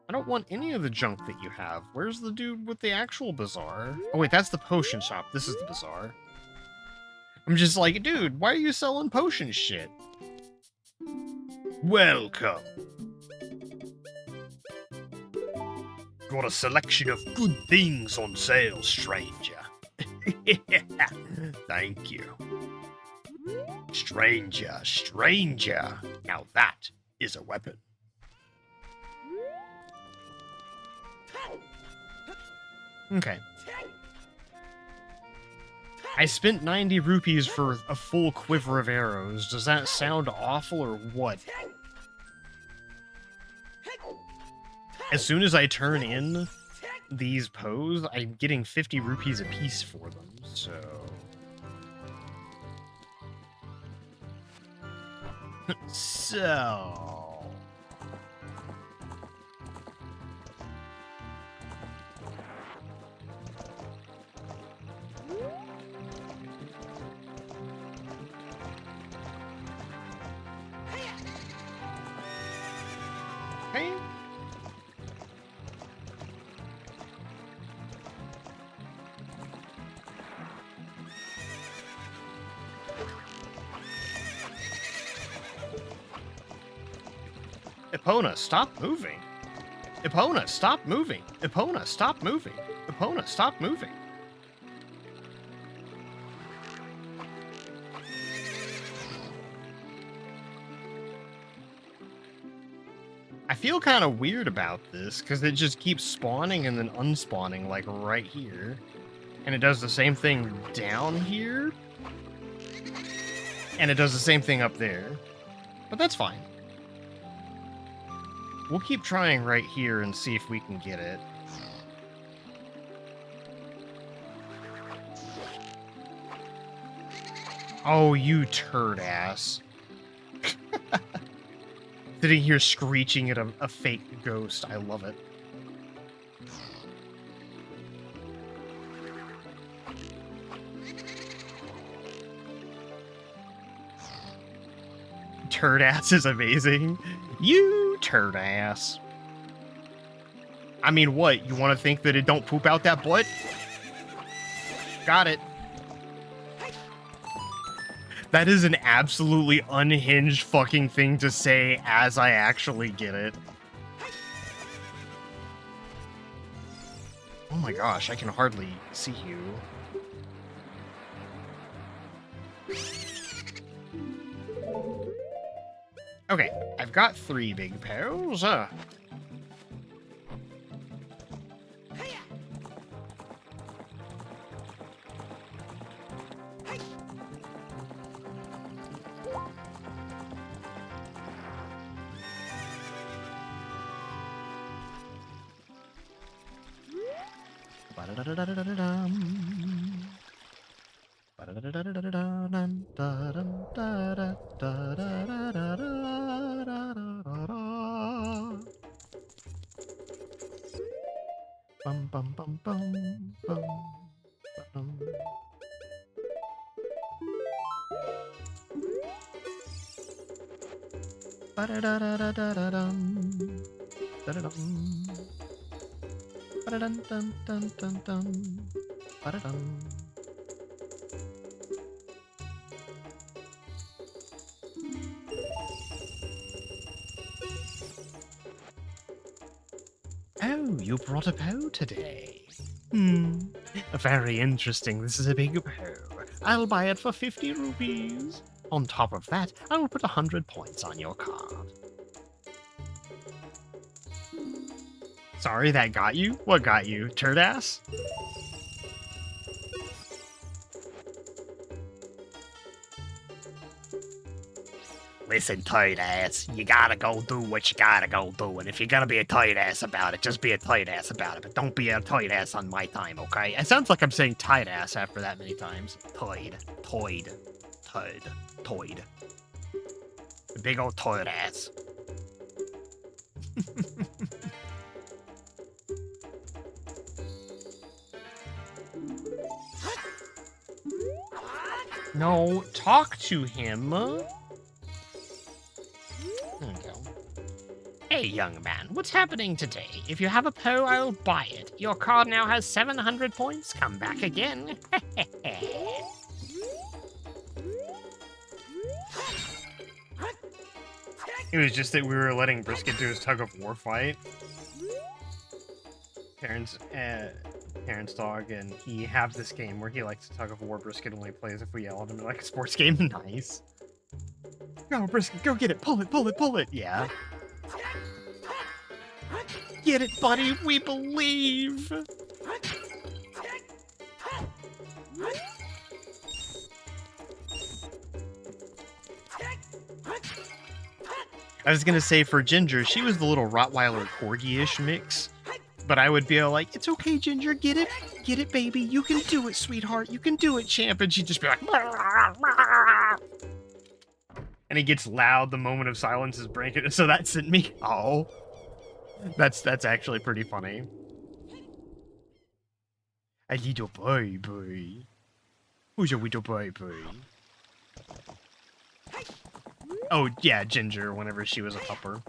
Speaker 1: I don't want any of the junk that you have. Where's the dude with the actual bazaar? Oh wait, that's the potion shop. This is the bazaar. I'm just like, dude, why are you selling potion shit? Welcome. Got a selection of good things on sale, stranger. Thank you. Stranger, stranger. Now that is a weapon. Okay. I spent 90 rupees for a full quiver of arrows. Does that sound awful or what? As soon as I turn in these pose, I'm getting 50 rupees a piece for them, so... So... Okay. Epona, stop moving. Epona, stop moving. Epona, stop moving. Epona, stop moving. I feel kind of weird about this, because it just keeps spawning and then unspawning, like, right here. And it does the same thing down here. And it does the same thing up there. But that's fine. We'll keep trying right here and see if we can get it. Oh, you turd ass. Sitting here screeching at a fake ghost. I love it. Turd ass is amazing. You turd ass. I mean, what? You want to think that it don't poop out that butt? Got it. That is an absolutely unhinged fucking thing to say as I actually get it. Oh my gosh, I can hardly see you. Okay, I've got 3 big pearls. Bum bum bum bum bum bum. Ba-da-da-da-da-da-dum. Da-da-dum. Ba-da-dum-dum-dum-dum-dum. Ba-da-dum. Oh, you brought a bow today. Very interesting. This is a big bow. I'll buy it for 50 rupees. On top of that, I will put 100 points on your card. Sorry, that got you? What got you? Turd ass? Listen, tight ass, you gotta go do what you gotta go do, and if you're gonna be a tight ass about it, just be a tight ass about it, but don't be a tight ass on my time, okay? It sounds like I'm saying tight ass after that many times. Toid, toid, toid, toid. The big old toid ass. No, talk to him. There we go. Hey, young man, what's happening today? If you have a Poe, I'll buy it. Your card now has 700 points. Come back again. It was just that we were letting Brisket do his tug-of-war fight. Parents' dog, and he have this game where he likes to tug-of-war. Brisket only plays if we yell at him like a sports game. Nice. Go, Brisket, go get it. Pull it, pull it, pull it. Yeah. Get it, buddy. We believe. I was gonna say for Ginger, she was the little Rottweiler Corgi-ish mix. But I would be like, it's okay, Ginger, get it, baby. You can do it, sweetheart. You can do it, champ. And she'd just be like, and it gets loud. The moment of silence is breaking. So that sent me. Oh, that's actually pretty funny. A little baby. Who's a little baby? Oh yeah, Ginger. Whenever she was a pupper.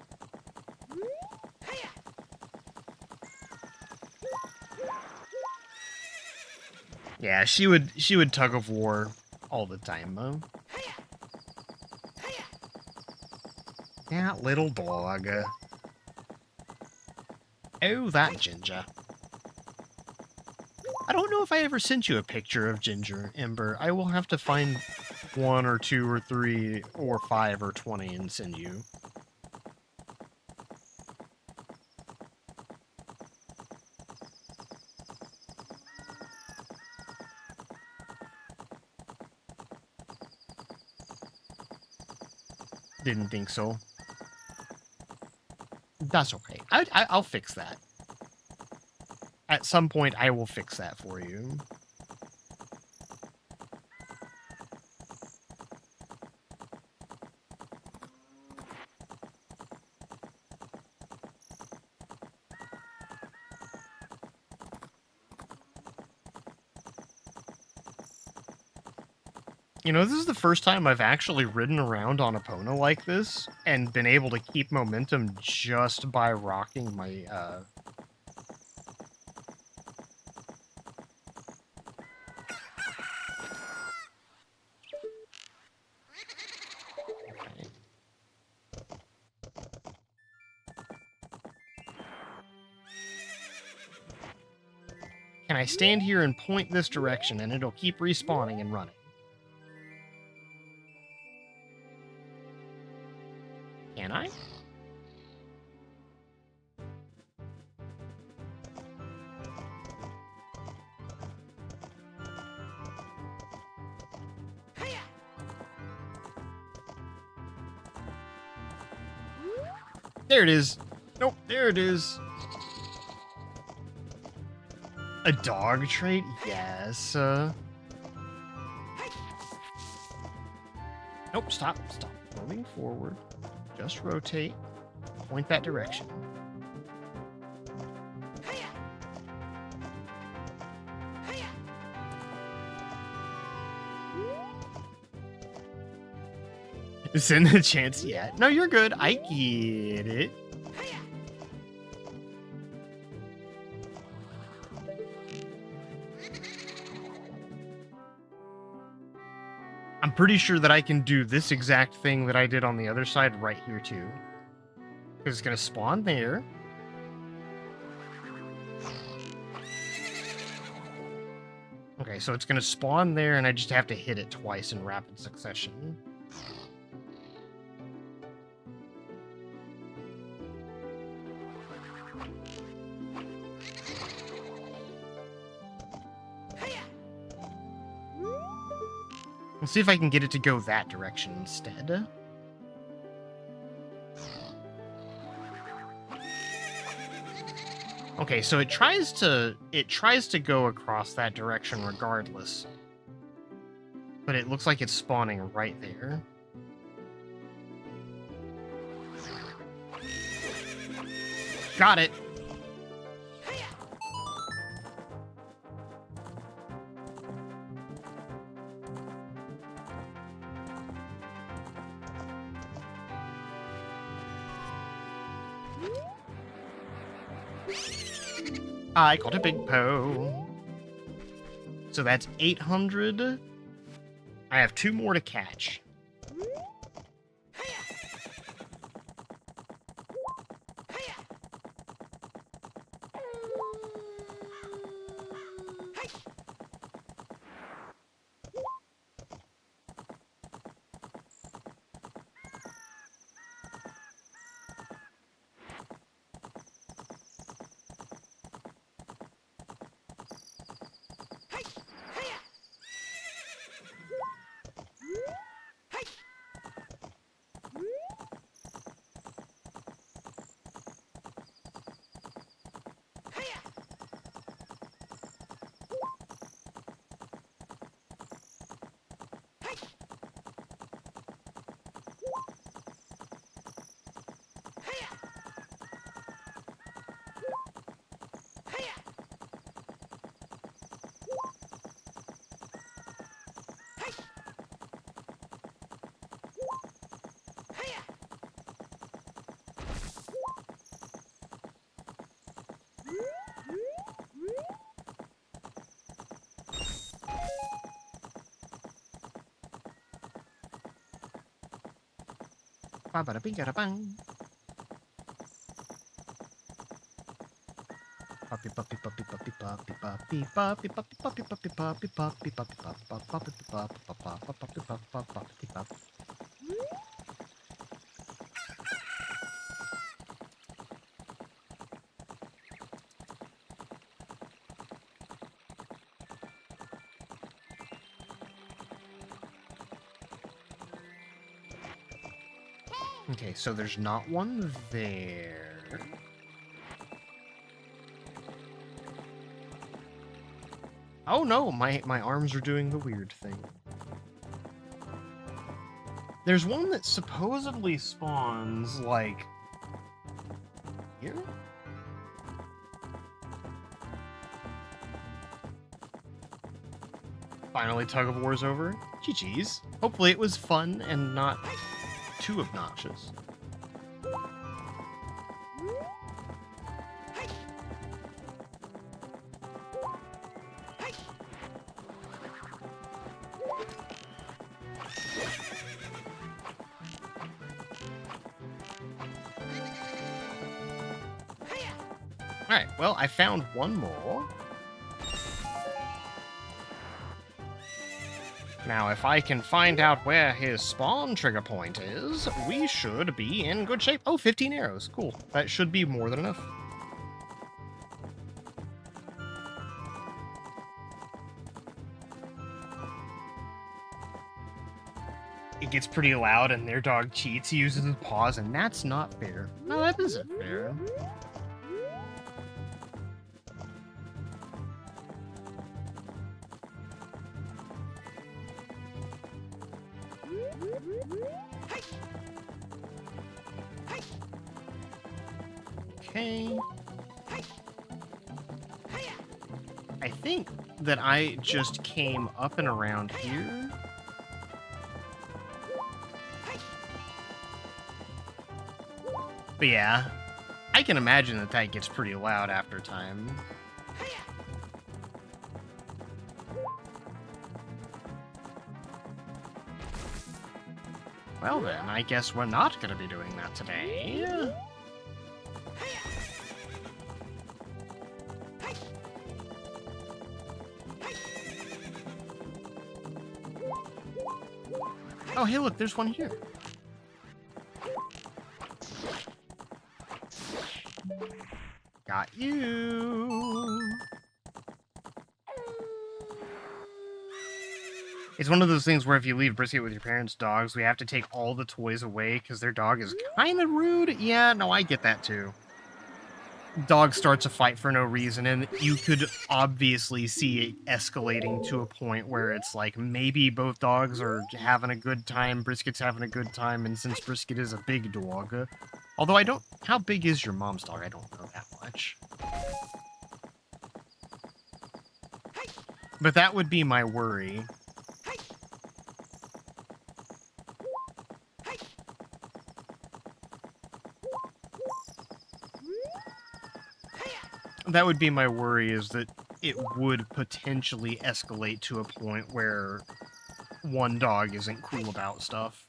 Speaker 1: Yeah, she would tug of war all the time, though. Yeah, little dog. Oh, that Ginger. I don't know if I ever sent you a picture of Ginger, Ember. I will have to find 1 or 2 or 3 or 5 or 20 and send you. Didn't think so. That's okay. I'll fix that. At some point, I will fix that for you. You know, this is the first time I've actually ridden around on Epona like this and been able to keep momentum just by rocking my, Can I stand here and point this direction and it'll keep respawning and running? Can I? There it is. Nope, there it is. A dog trait? Yes. Nope, stop. Moving forward. Just rotate. Point that direction. Send the chance yet. No, you're good. I get it. I'm pretty sure that I can do this exact thing that I did on the other side right here too. Because it's going to spawn there. Okay, so it's going to spawn there and I just have to hit it twice in rapid succession. Let's see if I can get it to go that direction instead. Okay, so it tries to go across that direction regardless. But it looks like it's spawning right there. Got it. I got a big Poe. So that's 800. I have 2 more to catch. Ba-ba-da-bing-ga-da-bang. Puppy puppy puppy puppy puppy puppy puppy puppy puppy puppy puppy puppy puppy puppy puppy puppy puppy puppy. Okay, so there's not one there. Oh no, my arms are doing the weird thing. There's one that supposedly spawns, like, here? Finally, tug of war's over. GG's. Hopefully it was fun and not too obnoxious. Alright, well, I found one more. Now, if I can find out where his spawn trigger point is, we should be in good shape. Oh, 15 arrows. Cool. That should be more than enough. It gets pretty loud and their dog cheats. He uses his paws, and that's not fair. No, that isn't fair. Okay. I think that I just came up and around here. But yeah, I can imagine that that gets pretty loud after time. Well then, I guess we're not going to be doing that today. Oh, hey, look, there's one here. Got you. It's one of those things where if you leave Brisket with your parents' dogs, we have to take all the toys away because their dog is kind of rude. Yeah, no, I get that too. Dog starts a fight for no reason, and you could obviously see it escalating to a point where it's like maybe both dogs are having a good time, Brisket's having a good time, and since Brisket is a big dog, although I don't... How big is your mom's dog? I don't know that much. But that would be my worry. That would be my worry, is that it would potentially escalate to a point where one dog isn't cool about stuff.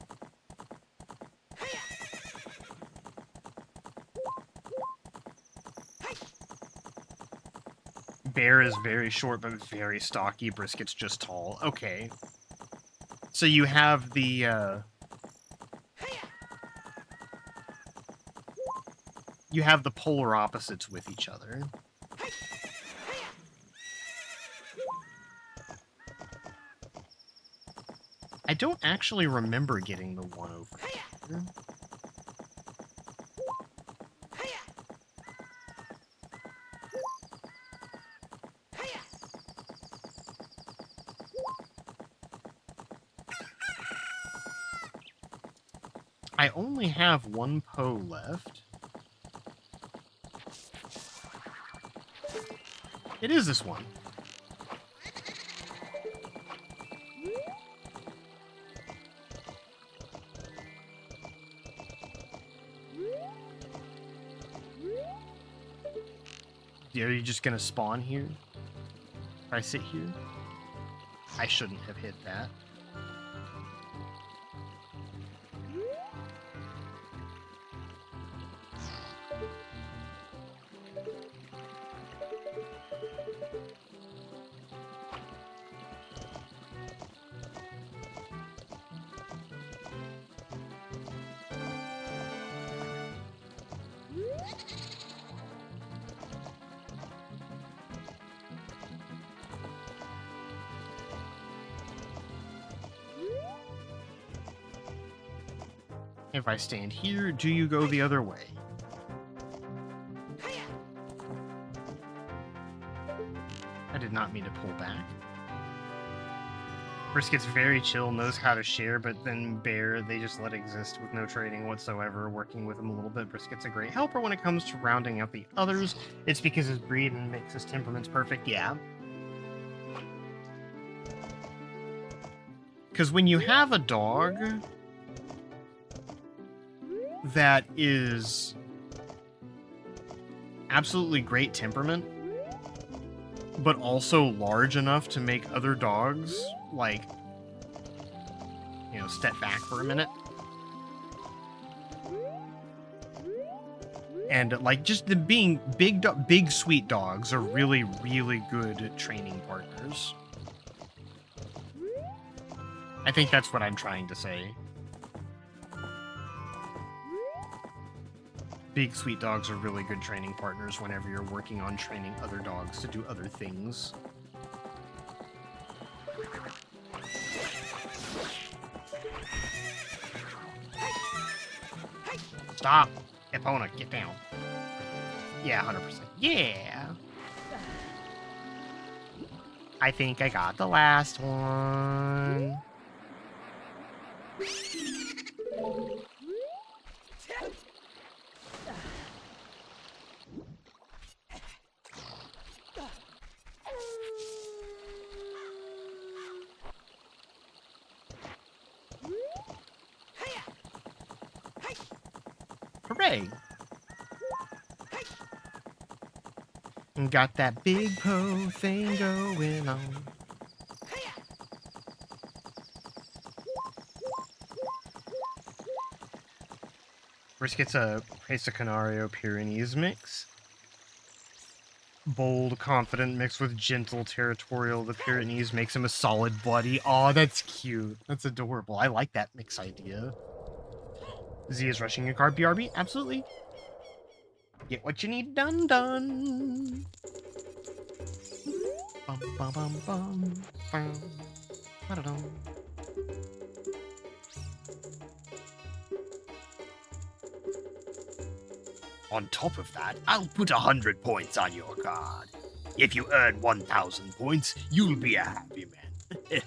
Speaker 1: Bear is very short but very stocky. Brisket's just tall. Okay. So you have the, you have the polar opposites with each other. I don't actually remember getting the one over here. I only have one Poe left. It is this one. Are you just gonna spawn here? If I sit here? I shouldn't have hit that. If I stand here, do you go the other way? I did not mean to pull back. Brisket's very chill, knows how to share, but then Bear, they just let exist with no trading whatsoever, working with him a little bit. Brisket's a great helper when it comes to rounding out the others. It's because his breed and makes his temperaments perfect, yeah. Because when you have a dog that is absolutely great temperament, but also large enough to make other dogs, like, you know, step back for a minute. And, like, just the being big sweet dogs are really, really good training partners. I think that's what I'm trying to say. Big sweet dogs are really good training partners whenever you're working on training other dogs to do other things. Stop! Epona, get down. Yeah, 100%. Yeah! I think I got the last one. Hooray! Got that big po thing going on. First gets a Presa Canario Pyrenees mix. Bold, confident mixed with gentle, territorial. The Pyrenees makes him a solid buddy. Aw, that's cute. That's adorable. I like that mix idea. Z is rushing your card. BRB? Absolutely. Get what you need done. Bum, bum, bum, bum, bum. Ba-da-dum. On top of that, I'll put 100 points on your card. If you earn 1,000 points, you'll be a happy man.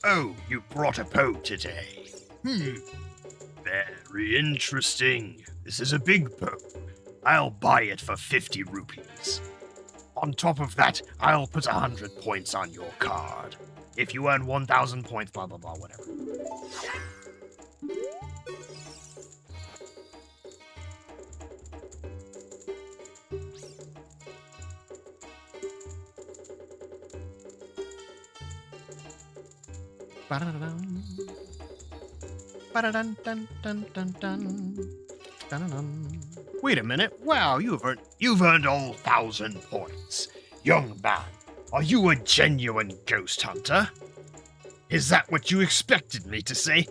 Speaker 1: Oh, you brought a Poe today. Very interesting. This is a big Poe. I'll buy it for 50 rupees. On top of that, I'll put 100 points on your card. If you earn 1,000 points, blah, blah, blah, whatever. Ba-da-da-dum. Ba-da-dun-dun-dun-dun-dun. Wait a minute. Wow, you've earned all 1,000 points. Young man, are you a genuine ghost hunter? Is that what you expected me to say?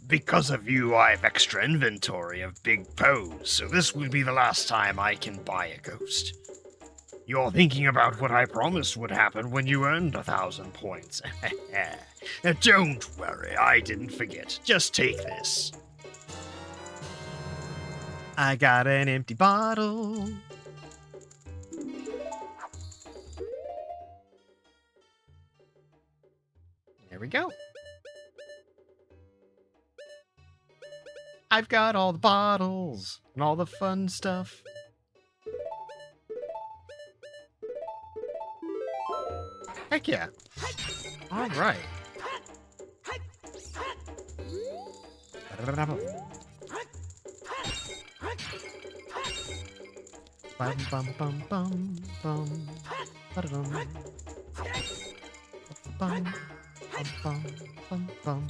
Speaker 1: Because of you, I have extra inventory of big Poes, so this will be the last time I can buy a ghost. You're thinking about what I promised would happen when you earned 1,000 points. Don't worry, I didn't forget. Just take this. I got an empty bottle. There we go. I've got all the bottles and all the fun stuff. Heck yeah. All right. Bum bum bum bum bum. Ba-da-dum. Bum bum bum bum bum.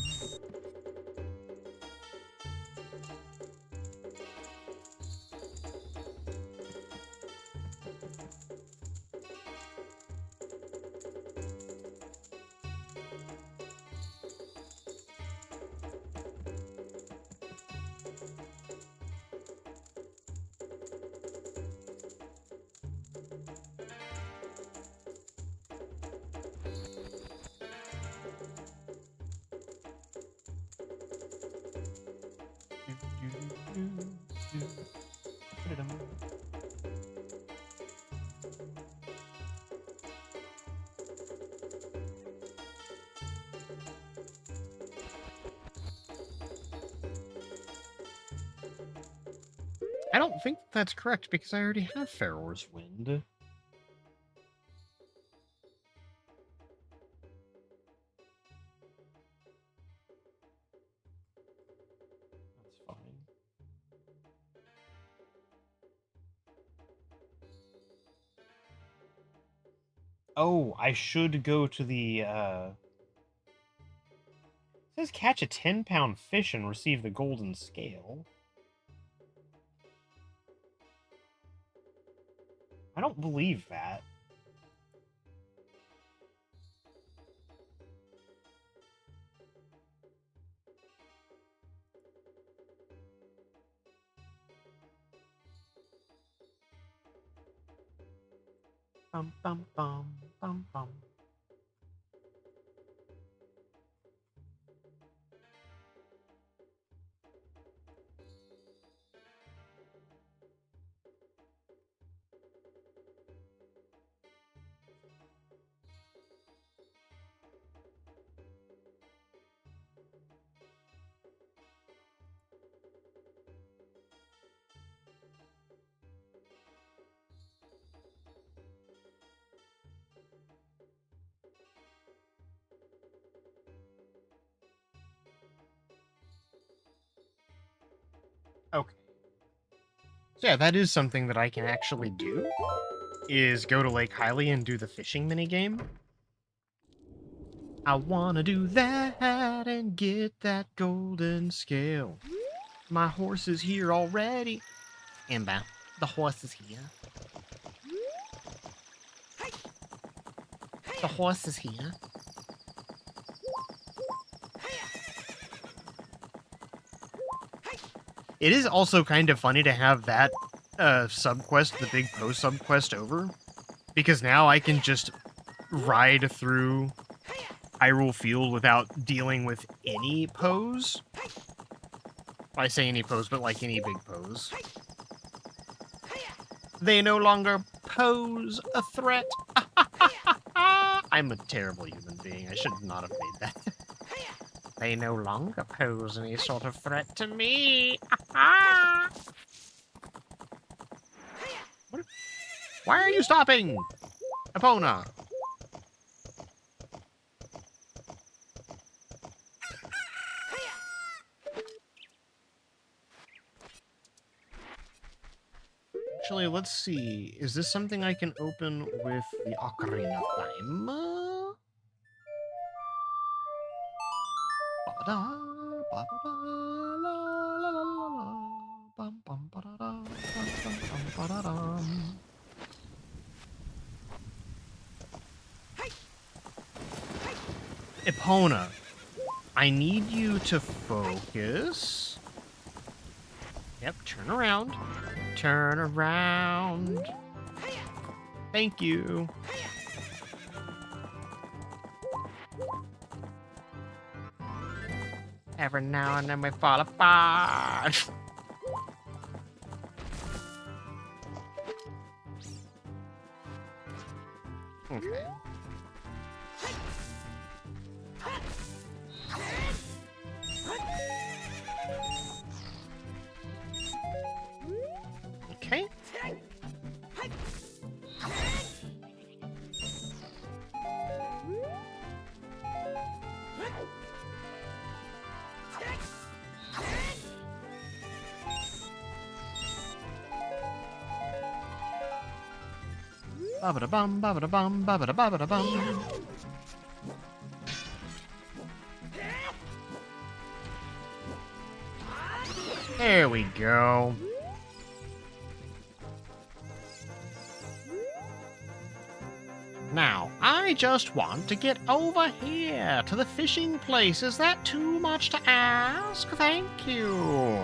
Speaker 1: I don't think that's correct because I already have Pharaoh's Wind. That's fine. Oh, I should go to the, It says catch a 10-pound fish and receive the golden scale. I don't believe that. Bum, bum, bum, bum, bum. Okay. So yeah, that is something that I can actually do, is go to Lake Hylia and do the fishing minigame. I wanna do that and get that golden scale. My horse is here already. Ember, the horse is here. The horse is here. It is also kind of funny to have that subquest, the big post subquest over, because now I can just ride through Hyrule Field without dealing with any pose. I say any pose, but like any big pose. They no longer pose a threat. I'm a terrible human being. I should not have made that. They no longer pose any sort of threat to me. What? Why are you stopping? Epona. Actually, let's see. Is this something I can open with the Ocarina of Time? Ba-da, ba-ba-ba, la, la, la, la, la, bum, bum, ba-da-da, bum, bum, bum, ba-da-dum. Epona, I need you to focus. Yep, turn around. Turn around. Thank you. Every now and then we fall apart. Okay. Okay. Ba-ba-da-bum, ba-ba-da-bum, ba-ba-da-ba-ba-da-bum. There we go. Now, I just want to get over here to the fishing place. Is that too much to ask? Thank you.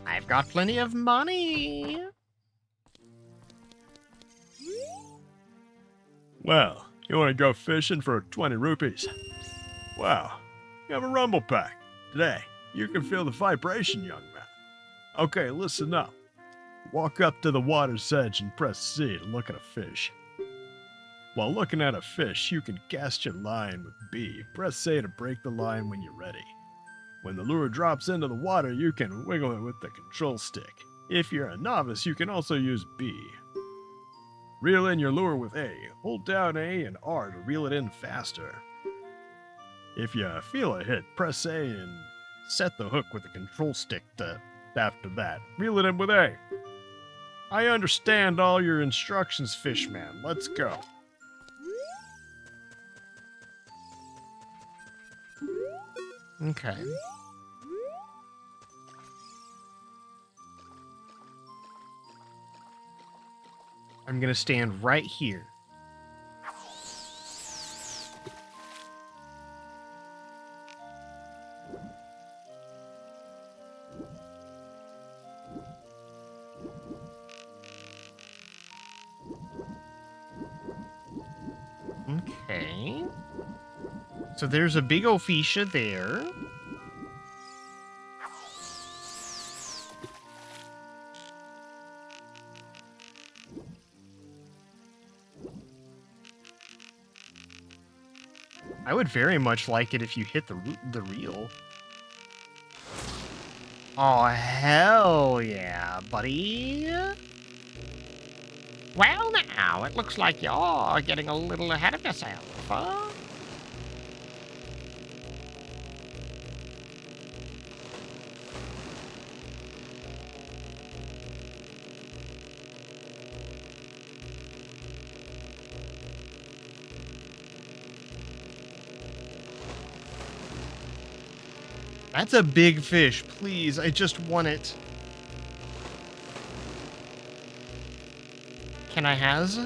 Speaker 1: I've got plenty of money.
Speaker 2: Well, you want to go fishing for 20 rupees? Wow, you have a rumble pack. Today, you can feel the vibration, young man. Okay, listen up. Walk up to the water's edge and press C to look at a fish. While looking at a fish, you can cast your line with B. Press A to break the line when you're ready. When the lure drops into the water, you can wiggle it with the control stick. If you're a novice, you can also use B. Reel in your lure with A. Hold down A and R to reel it in faster. If you feel a hit, press A and set the hook with the control stick after that. Reel it in with A. I understand all your instructions, fishman. Let's go.
Speaker 1: Okay. I'm gonna stand right here. Okay. So there's a big Ophicia there. I would very much like it if you hit the reel. Oh, hell yeah, buddy. Well, now, it looks like you're getting a little ahead of yourself, huh? That's a big fish. Please, I just want it. Can I has?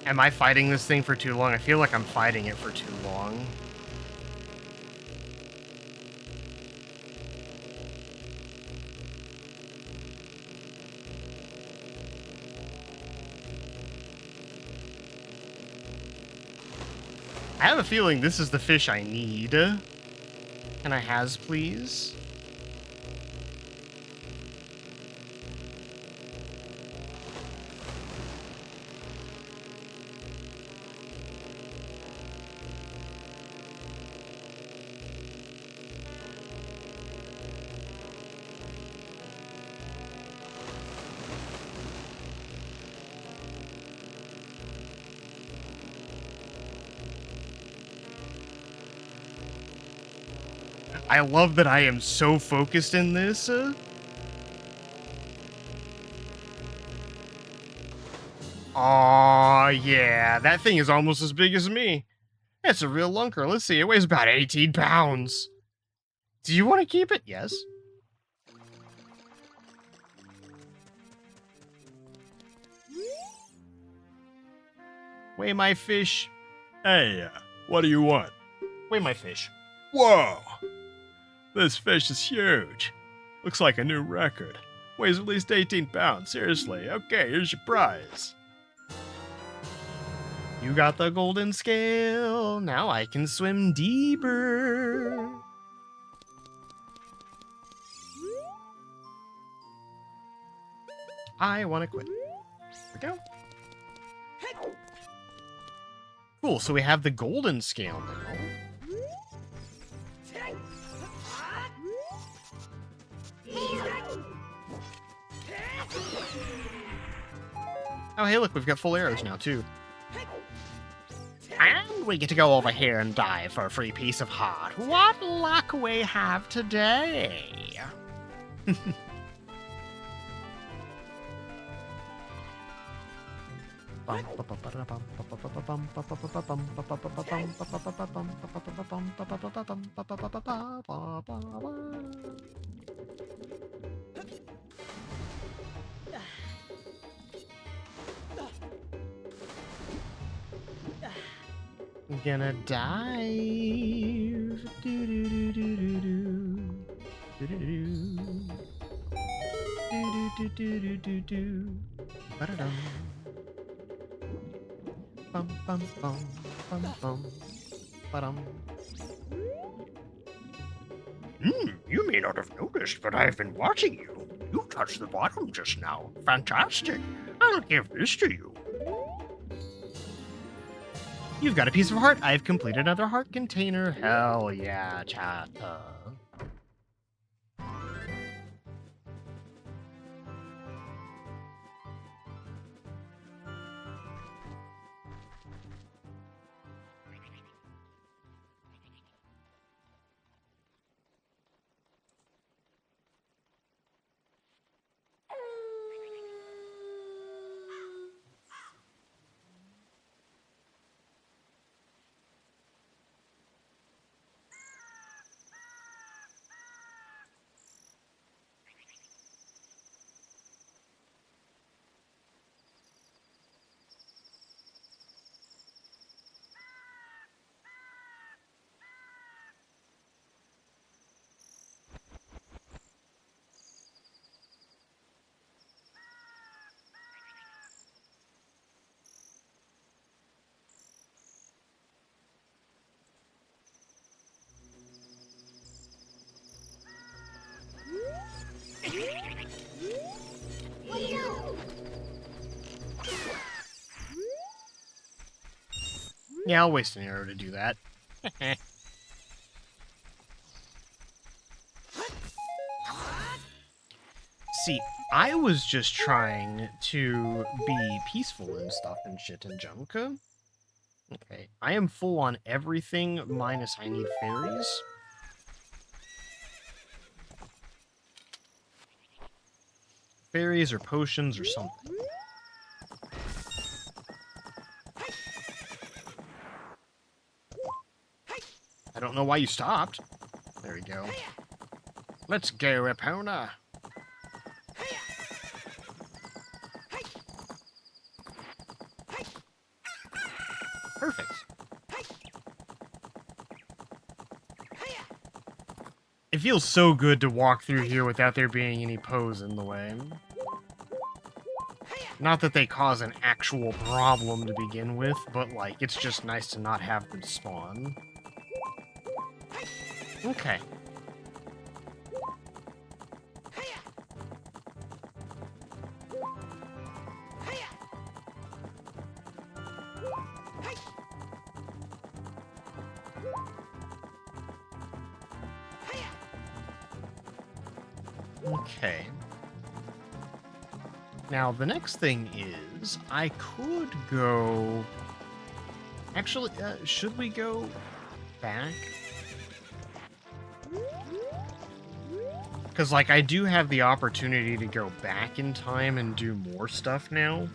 Speaker 1: Am I fighting this thing for too long? I feel like I'm fighting it for too long. I have a feeling this is the fish I need. Can I has, please? I love that I am so focused in this. Aw, yeah, that thing is almost as big as me. It's a real lunker. Let's see, it weighs about 18 pounds. Do you want to keep it? Yes. Weigh my fish.
Speaker 2: Hey, what do you want?
Speaker 1: Weigh my fish.
Speaker 2: Whoa! This fish is huge. Looks like a new record. Weighs at least 18 pounds, seriously. Okay, here's your prize.
Speaker 1: You got the golden scale. Now I can swim deeper. I want to quit. Here we go. Cool, so we have the golden scale now. Oh, hey, look, we've got full arrows now, too. And we get to go over here and dive for a free piece of heart. What luck we have today! I'm gonna dive. Do-do-do-do-do-do. Do-do-do. Do-do-do-do-do-do. Ba-da-dum. Bum bum bum bum bum ba-dum. You may not have noticed, but I've been watching you. You touched the bottom just now. Fantastic. I'll give this to you. You've got a piece of heart. I've completed another heart container. Hell yeah, chat. Yeah, I'll waste an arrow to do that. See, I was just trying to be peaceful and stuff and shit and junk. Okay, I am full on everything minus I need fairies. Fairies or potions or something. I don't know why you stopped. There we go. Let's go, Epona. Perfect. It feels so good to walk through here without there being any pose in the way. Not that they cause an actual problem to begin with, but, like, it's just nice to not have them spawn. Okay. Okay. Now, the next thing is, I could go... Actually, should we go back? Because, like, I do have the opportunity to go back in time and do more stuff now.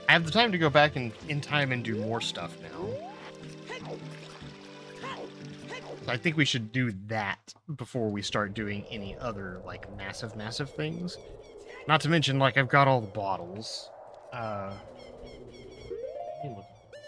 Speaker 1: I have the time to go back in time and do more stuff now. So I think we should do that before we start doing any other, like, massive things. Not to mention, like, I've got all the bottles. Let me look at this.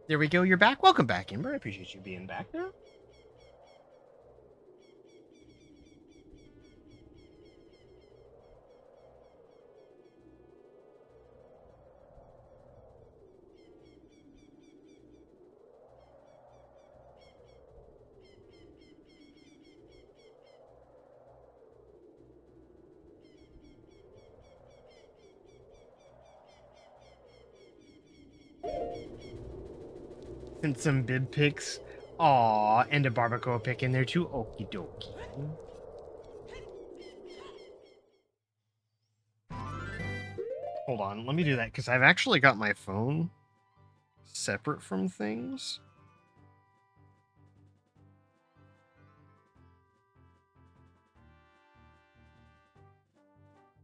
Speaker 1: There we go, you're back. Welcome back, Ember. I appreciate you being back now. And some bib picks. Aw, and a barbacoa pick in there too. Okie dokie. Hold on, let me do that, because I've actually got my phone separate from things.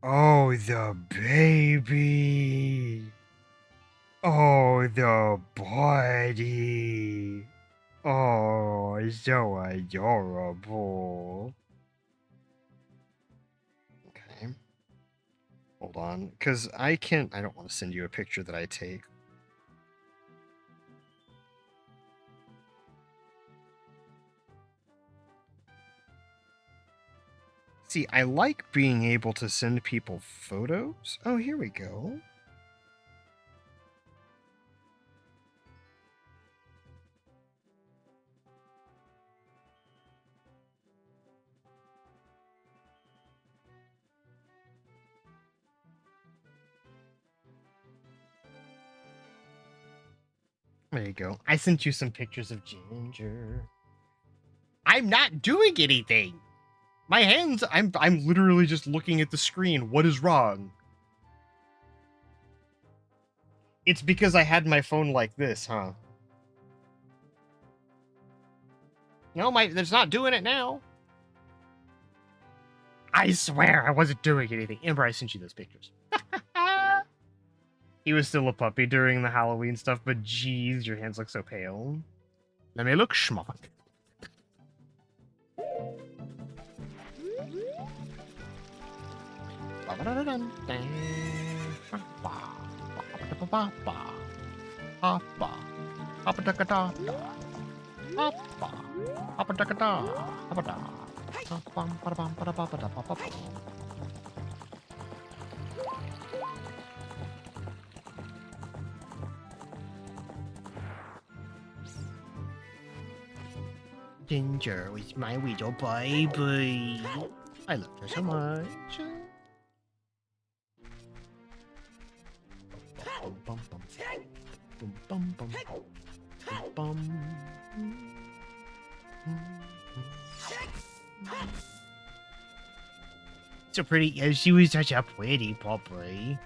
Speaker 1: Oh, the baby. Oh, the body. Oh, so adorable. Okay. Hold on, because I don't want to send you a picture that I take. See, I like being able to send people photos. Oh, here we go. There you go. I sent you some pictures of Ginger. I'm not doing anything. My hands, I'm literally just looking at the screen. What is wrong? It's because I had my phone like this, huh? No, it's not doing it now. I swear I wasn't doing anything. Amber, I sent you those pictures. He was still a puppy during the Halloween stuff, but geez, your hands look so pale. Let me look schmuck. Ba-ba-ba-ba. Hoppa. Hoppa-da-ka-da-da. Hoppa. Hoppa-da-ka-da. Hoppa-da. Hop-bum, ba-da-bum, ba-da-ba-ba-da-ba-ba-ba. Ginger was my little baby. I loved her so much. Bum, bum, bum. Bum, bum, bum. Bum, bum. So pretty. Yeah, she was such a pretty puppy.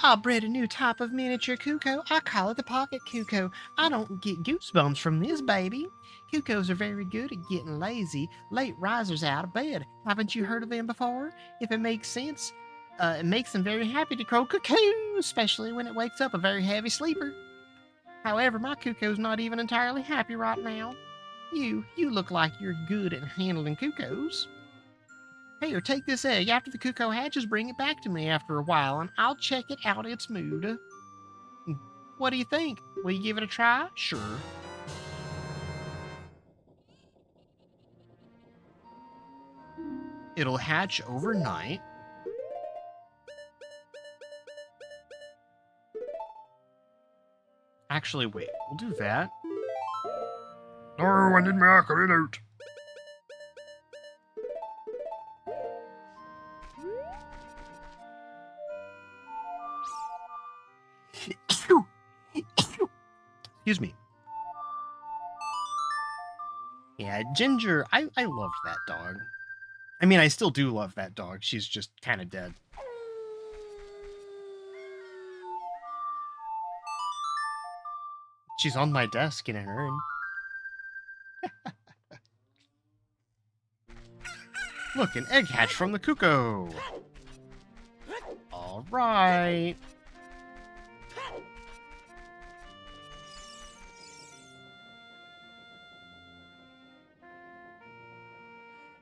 Speaker 1: I bred a new type of miniature cuckoo. I call it the pocket cuckoo. I don't get goosebumps from this baby. Cuckoos are very good at getting lazy, late risers out of bed. Haven't you heard of them before? If it makes sense, it makes them very happy to crow cuckoo, especially when it wakes up a very heavy sleeper. However, my cuckoo's not even entirely happy right now. You look like you're good at handling cuckoos. Here, take this egg. After the cuckoo hatches, bring it back to me after a while, and I'll check it out its mood. What do you think? Will you give it a try? Sure. It'll hatch overnight. Actually, wait. We'll do that.
Speaker 2: No, I need my Ocarina OOT.
Speaker 1: Excuse me. Yeah, Ginger, I loved that dog. I mean, I still do love that dog. She's just kind of dead. She's on my desk in an urn. Look, an egg hatch from the cuckoo. All right.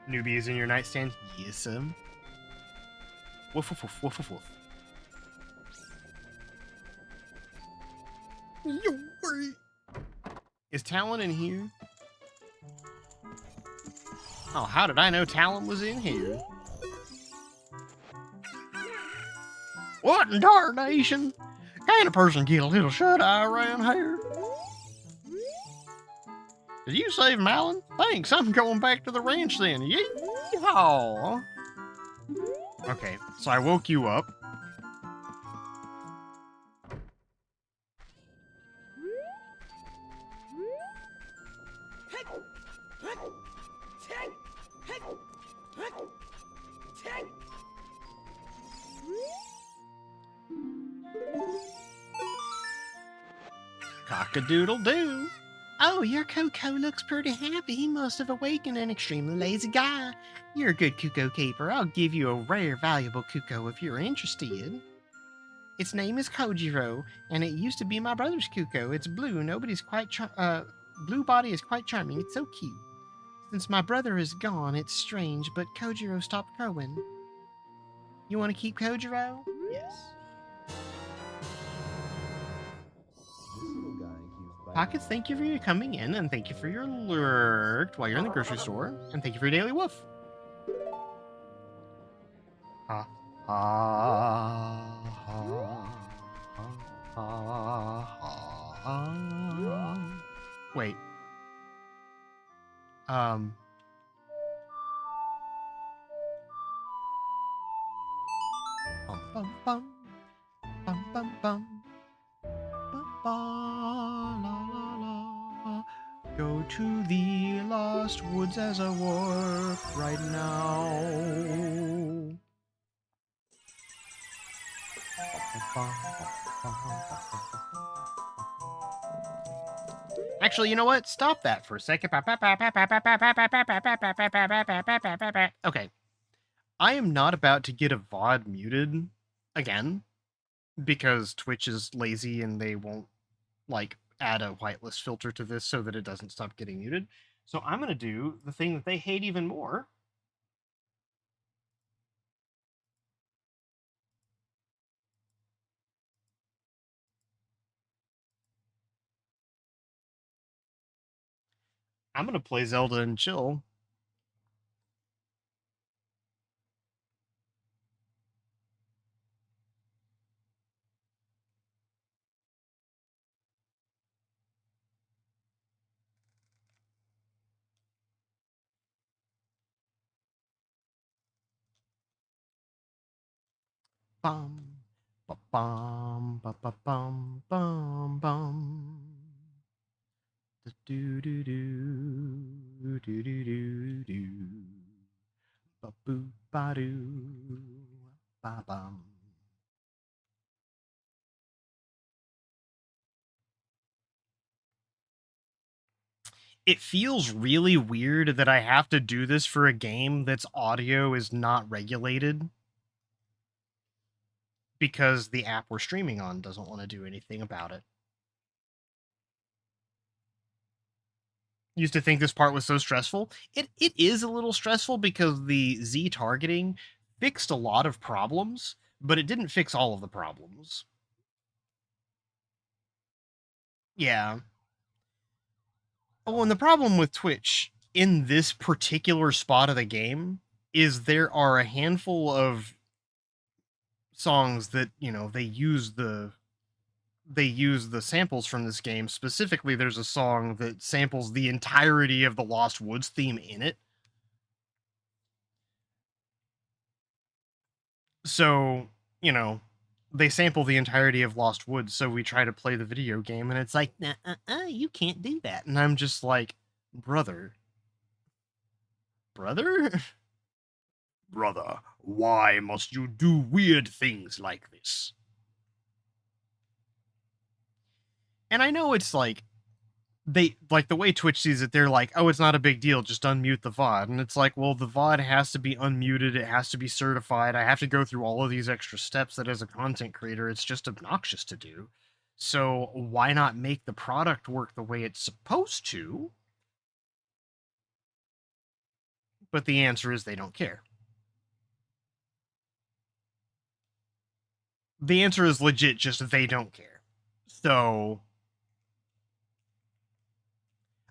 Speaker 1: Newbies in your nightstand? Yes, Woof, woof, woof, woof, woof, woof. Is Talon in here? Oh, how did I know Talon was in here? What in darnation? Can a person get a little shut-eye around here? Did you save Malin? Thanks, I'm going back to the ranch then. Yeehaw! Okay, so I woke you up. Cock-a-doodle-doo. Oh, your Coco looks pretty happy. He must have awakened an extremely lazy guy. You're a good Cuckoo keeper. I'll give you a rare, valuable Cuckoo if you're interested. Its name is Kojiro, and it used to be my brother's Cuckoo. It's blue. Blue body is quite charming. It's so cute. Since my brother is gone, it's strange, but Kojiro stopped crowing. You want to keep Kojiro? Yes. Pockets, thank you for your coming in, and thank you for your lurked while you're in the grocery store, and thank you for your daily woof. Ha ha ha ha ha. Wait. Bum bum bum bum bum bum. Ba, la, la, la. Go to the lost woods as a warp right now. Actually, you know what? Stop that for a second. Okay. I am not about to get a VOD muted again because Twitch is lazy and they won't like add a whitelist filter to this so that it doesn't stop getting muted. So I'm going to do the thing that they hate even more, I'm gonna play Zelda and chill. Bum, ba bum, ba ba bum, bum, bum. Do do do do do do do. Ba boo ba doo. Ba bum. It feels really weird that I have to do this for a game that's audio is not regulated because the app we're streaming on doesn't want to do anything about it. Used to think this part was so stressful. It is a little stressful because the Z targeting fixed a lot of problems, but it didn't fix all of the problems. Yeah. Oh, and the problem with Twitch in this particular spot of the game is there are a handful of songs that, they use the samples from this game. Specifically, there's a song that samples the entirety of the Lost Woods theme in it. So, you know, they sample the entirety of Lost Woods, so we try to play the video game, and it's like, nah, you can't do that. And I'm just like, brother, brother, brother, why must you do weird things like this? And I know it's like, they like the way Twitch sees it, they're like, oh, it's not a big deal, just unmute the VOD. And it's like, well, the VOD has to be unmuted, it has to be certified. I have to go through all of these extra steps that as a content creator, it's just obnoxious to do. So why not make the product work the way it's supposed to? But the answer is they don't care. The answer is legit just they don't care. So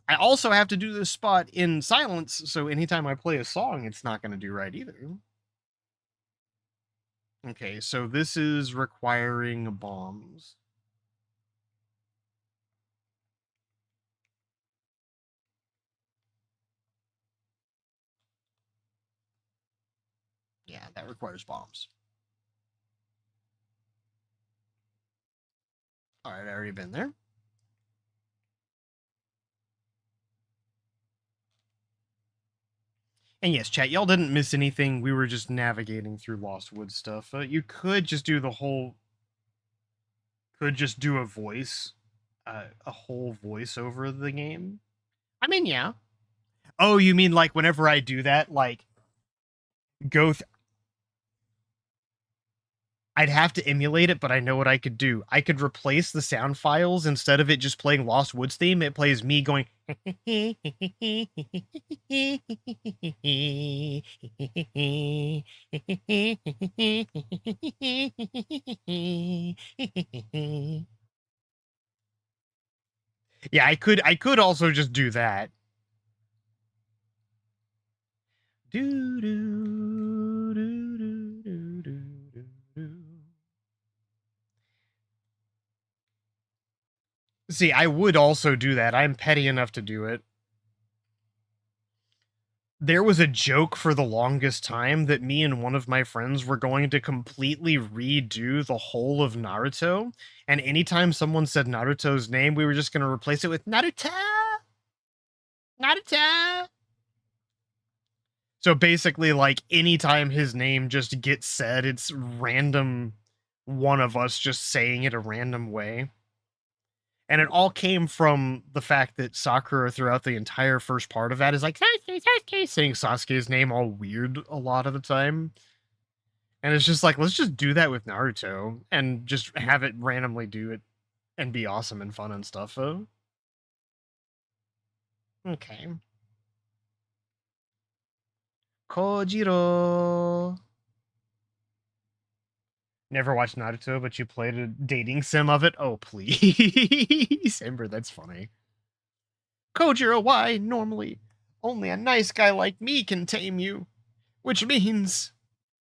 Speaker 1: I also have to do this spot in silence, so anytime I play a song, it's not going to do right either. Okay, so this is requiring bombs. Yeah, that requires bombs. All right, I already been there. And yes, chat, y'all didn't miss anything. We were just navigating through Lost Woods stuff. You could just do a whole voice over the game. I mean, yeah. Oh, you mean like whenever I do that, like go I'd have to emulate it, but I know what I could do. I could replace the sound files. Instead of it just playing Lost Woods theme, it plays me going. Yeah, I could also just do that. Do do do do do do do. See, I would also do that. I'm petty enough to do it. There was a joke for the longest time that me and one of my friends were going to completely redo the whole of Naruto. And anytime someone said Naruto's name, we were just going to replace it with Naruto! Naruto! So basically, like, anytime his name just gets said, it's random one of us just saying it a random way. And it all came from the fact that Sakura, throughout the entire first part of that, is like, Sasuke, Sasuke, saying Sasuke's name all weird a lot of the time. And it's just like, let's just do that with Naruto and just have it randomly do it and be awesome and fun and stuff. Okay. Kojiro. Never watched Naruto, but you played a dating sim of it? Oh, please. Ember, that's funny. Kojiro, why, normally, only a nice guy like me can tame you. Which means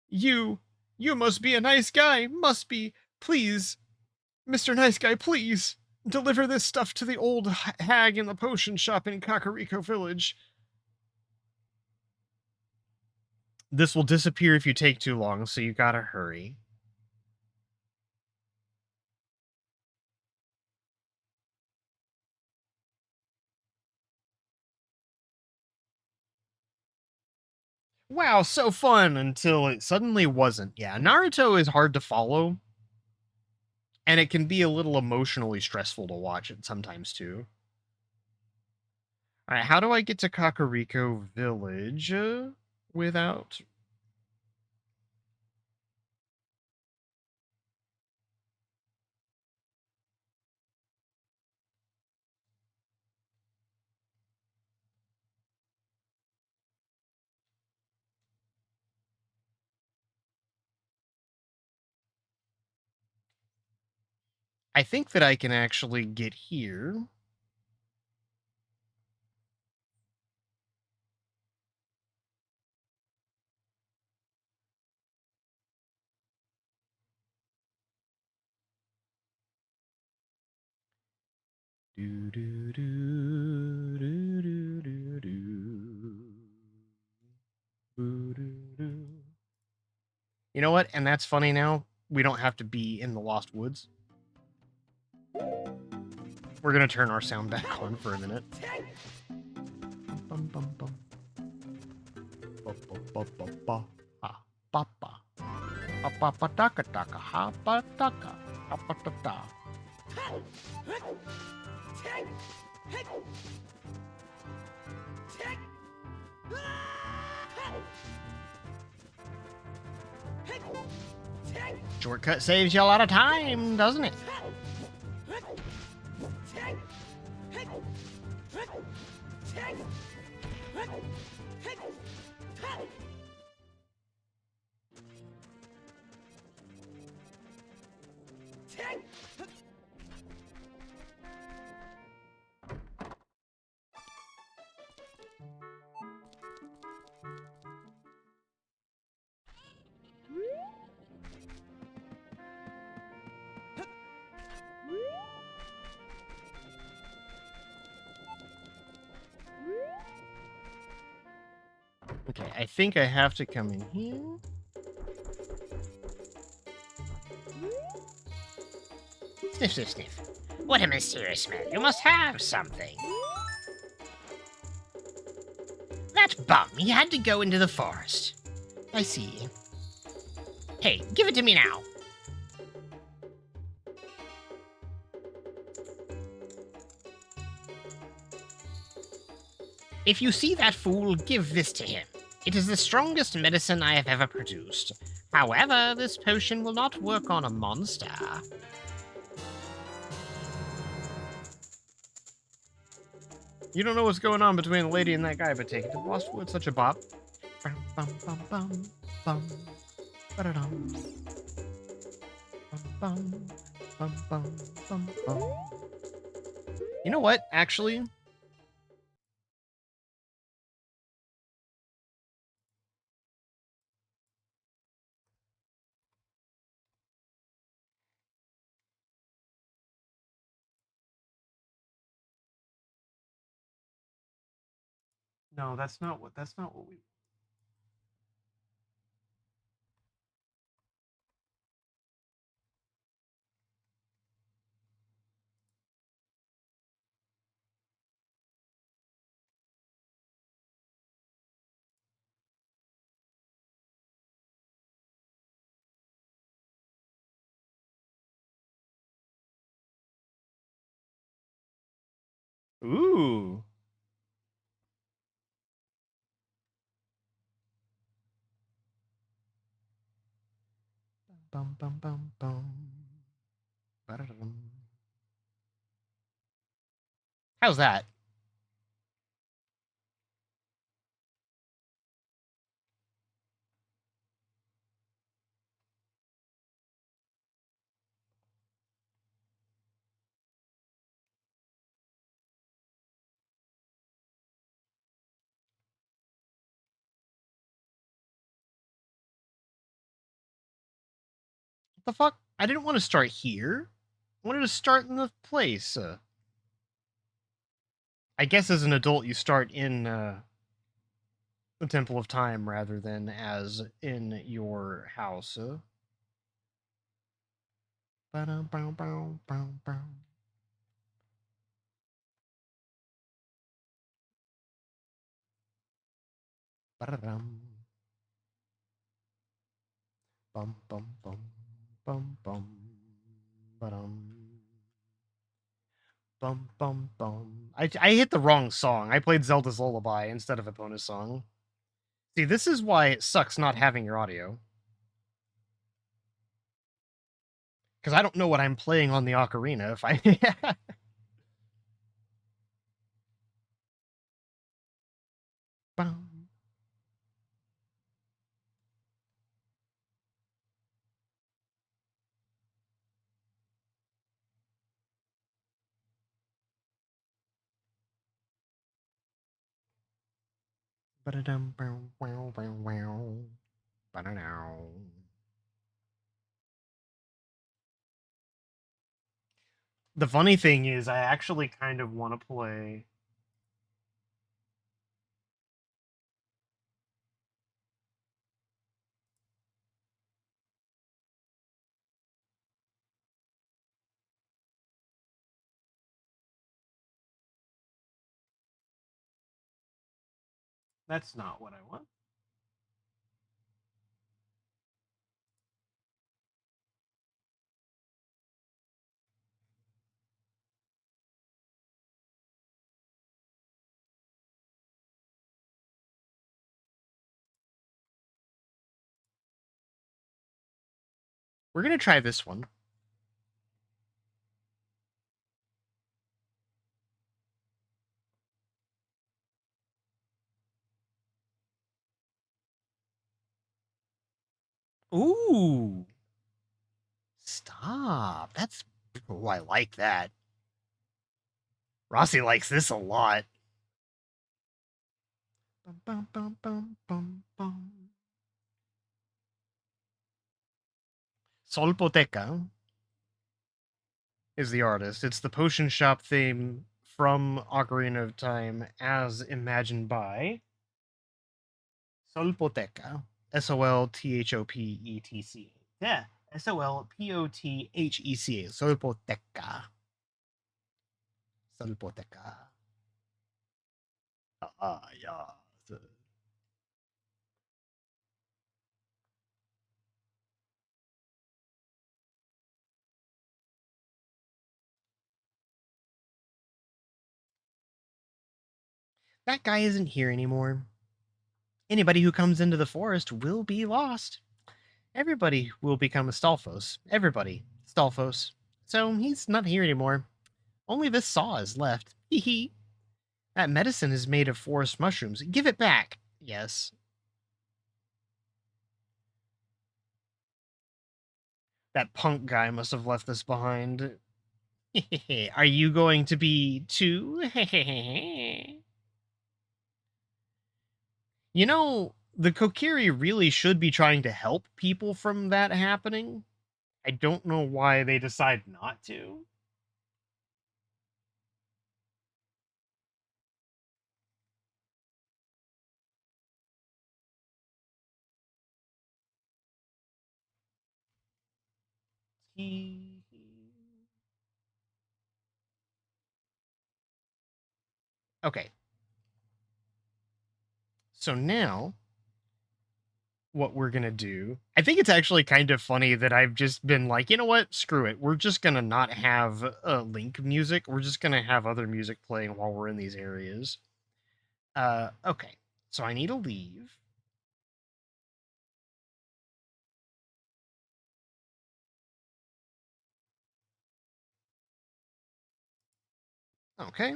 Speaker 1: you, you must be a nice guy, must be. Please, Mr. Nice Guy, please, deliver this stuff to the old hag in the potion shop in Kakariko Village. This will disappear if you take too long, so you gotta hurry. Wow, so fun until it suddenly wasn't. Yeah, Naruto is hard to follow, and it can be a little emotionally stressful to watch it sometimes too. All right, how do I get to Kakariko Village without? I think that I can actually get here. Do do do do do do do. Boo, doo, doo. You know what? And that's funny now. We don't have to be in the Lost Woods. We're gonna turn our sound back on for a minute. Bum, bum, bum. Ba, ba, ba, ba, ba. Ha, ba, ba. Ha, ba, ba, taka, taka. Ha, ba, taka. Ha, ba, ta, ta. Shortcut saves you a lot of time, doesn't it? Okay, I think I have to come in here.
Speaker 3: Sniff, sniff, sniff. What a mysterious smell. You must have something. That bum, he had to go into the forest. I see. Hey, give it to me now. If you see that fool, give this to him. It is the strongest medicine I have ever produced. However, this potion will not work on a monster.
Speaker 1: You don't know what's going on between the lady and that guy, but take it to the Lost Woods. Such a bop. Bum, bum, bum, bum, bum. Ba-da-dum. Bum, bum, bum, bum, bum. You know what? Actually, no, that's not what. That's not what we. Ooh. Bum, bum, bum, bum. Ba-da-dum. How's that? The fuck? I didn't want to start here. I wanted to start in the place. I guess as an adult, you start in the Temple of Time rather than as in your house. Ba-dum-bow-bow-bow-bow. Ba-da-dum. Bum bum bum bum bum ba-dum. Bum bum bum. I hit the wrong song. I played Zelda's Lullaby instead of Epona's song. See, this is why it sucks not having your audio. Because I don't know what I'm playing on the ocarina if I. Bum. Ba-da-dum, bow, wow, wow, wow. Ba-da-dow. The funny thing is, I actually kind of want to play. That's not what I want. We're gonna try this one. Ooh, stop. That's. Oh, I like that. Rossi likes this a lot. Bum, bum, bum, bum, bum, bum. Solpoteca is the artist. It's the potion shop theme from Ocarina of Time as imagined by Solpoteca. Solthopetca. Yeah. Solpotheca. Solpoteca. Solpoteca. Yeah. That guy isn't here anymore. Anybody who comes into the forest will be lost. Everybody will become a Stalfos. Everybody. Stalfos. So he's not here anymore. Only this saw is left. Hee hee. That medicine is made of forest mushrooms. Give it back. Yes. That punk guy must have left this behind. Are you going to be too? You know, the Kokiri really should be trying to help people from that happening. I don't know why they decide not to. Okay. So now what we're gonna do. I think it's actually kind of funny that I've just been like, you know what? Screw it. We're just gonna not have Link music. We're just gonna have other music playing while we're in these areas. Okay. So I need to leave. Okay.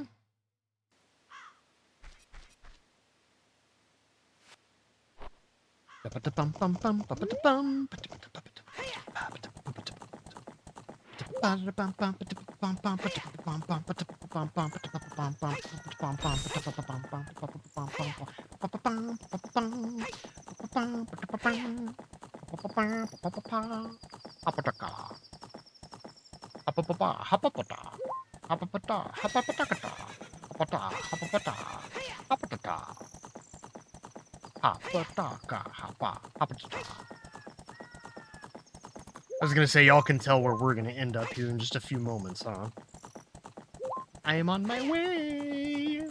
Speaker 3: Hapataka. Hapapapa. Hapapata. Hapapata. Hapapatakata. Hapata. Hapapata. Hapatata. Hapataka. Hapatata. I was gonna say, y'all can tell where we're gonna end up here in just a few moments, huh? I am on my way!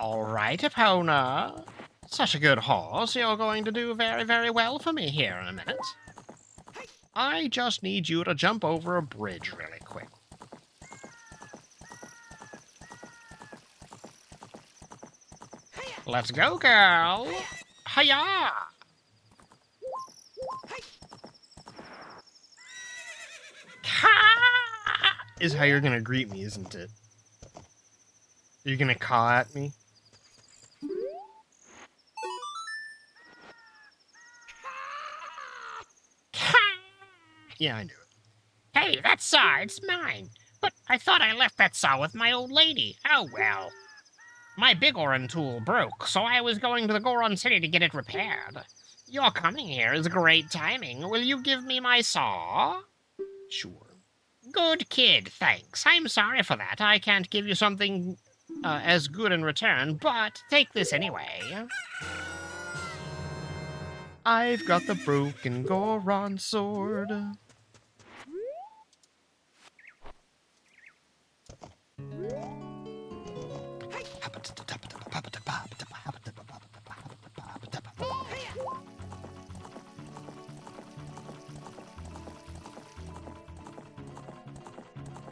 Speaker 3: Alright, Epona. Such a good horse. You're going to do very, very well for me here in a minute. I just need you to jump over a bridge really quick. Let's go, girl! Hiya! Caw! Is how you're gonna greet me, isn't it? You're gonna caw at me? Yeah, I knew it.
Speaker 4: Hey, that saw, it's mine. But I thought I left that saw with my old lady. Oh well. My big Goron tool broke, so I was going to the Goron City to get it repaired. Your coming here is great timing. Will you give me my saw?
Speaker 3: Sure.
Speaker 4: Good kid, thanks. I'm sorry for that. I can't give you something as good in return, but take this anyway.
Speaker 3: I've got the broken Goron sword.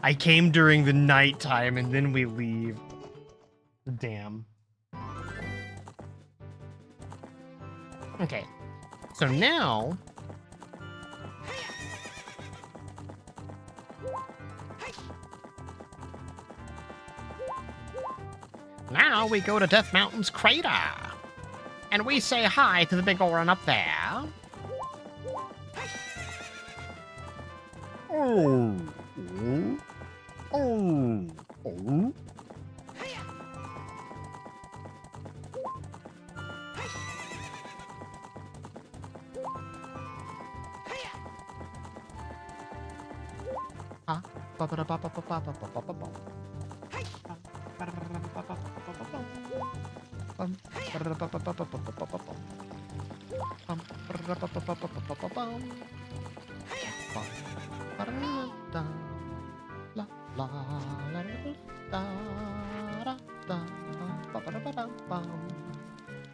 Speaker 3: I came during the nighttime and then we leave. Damn. Okay. So now...
Speaker 4: Now we go to Death Mountain's crater. And we say hi to the big Goron up there.
Speaker 3: Oh. Oh. Oh.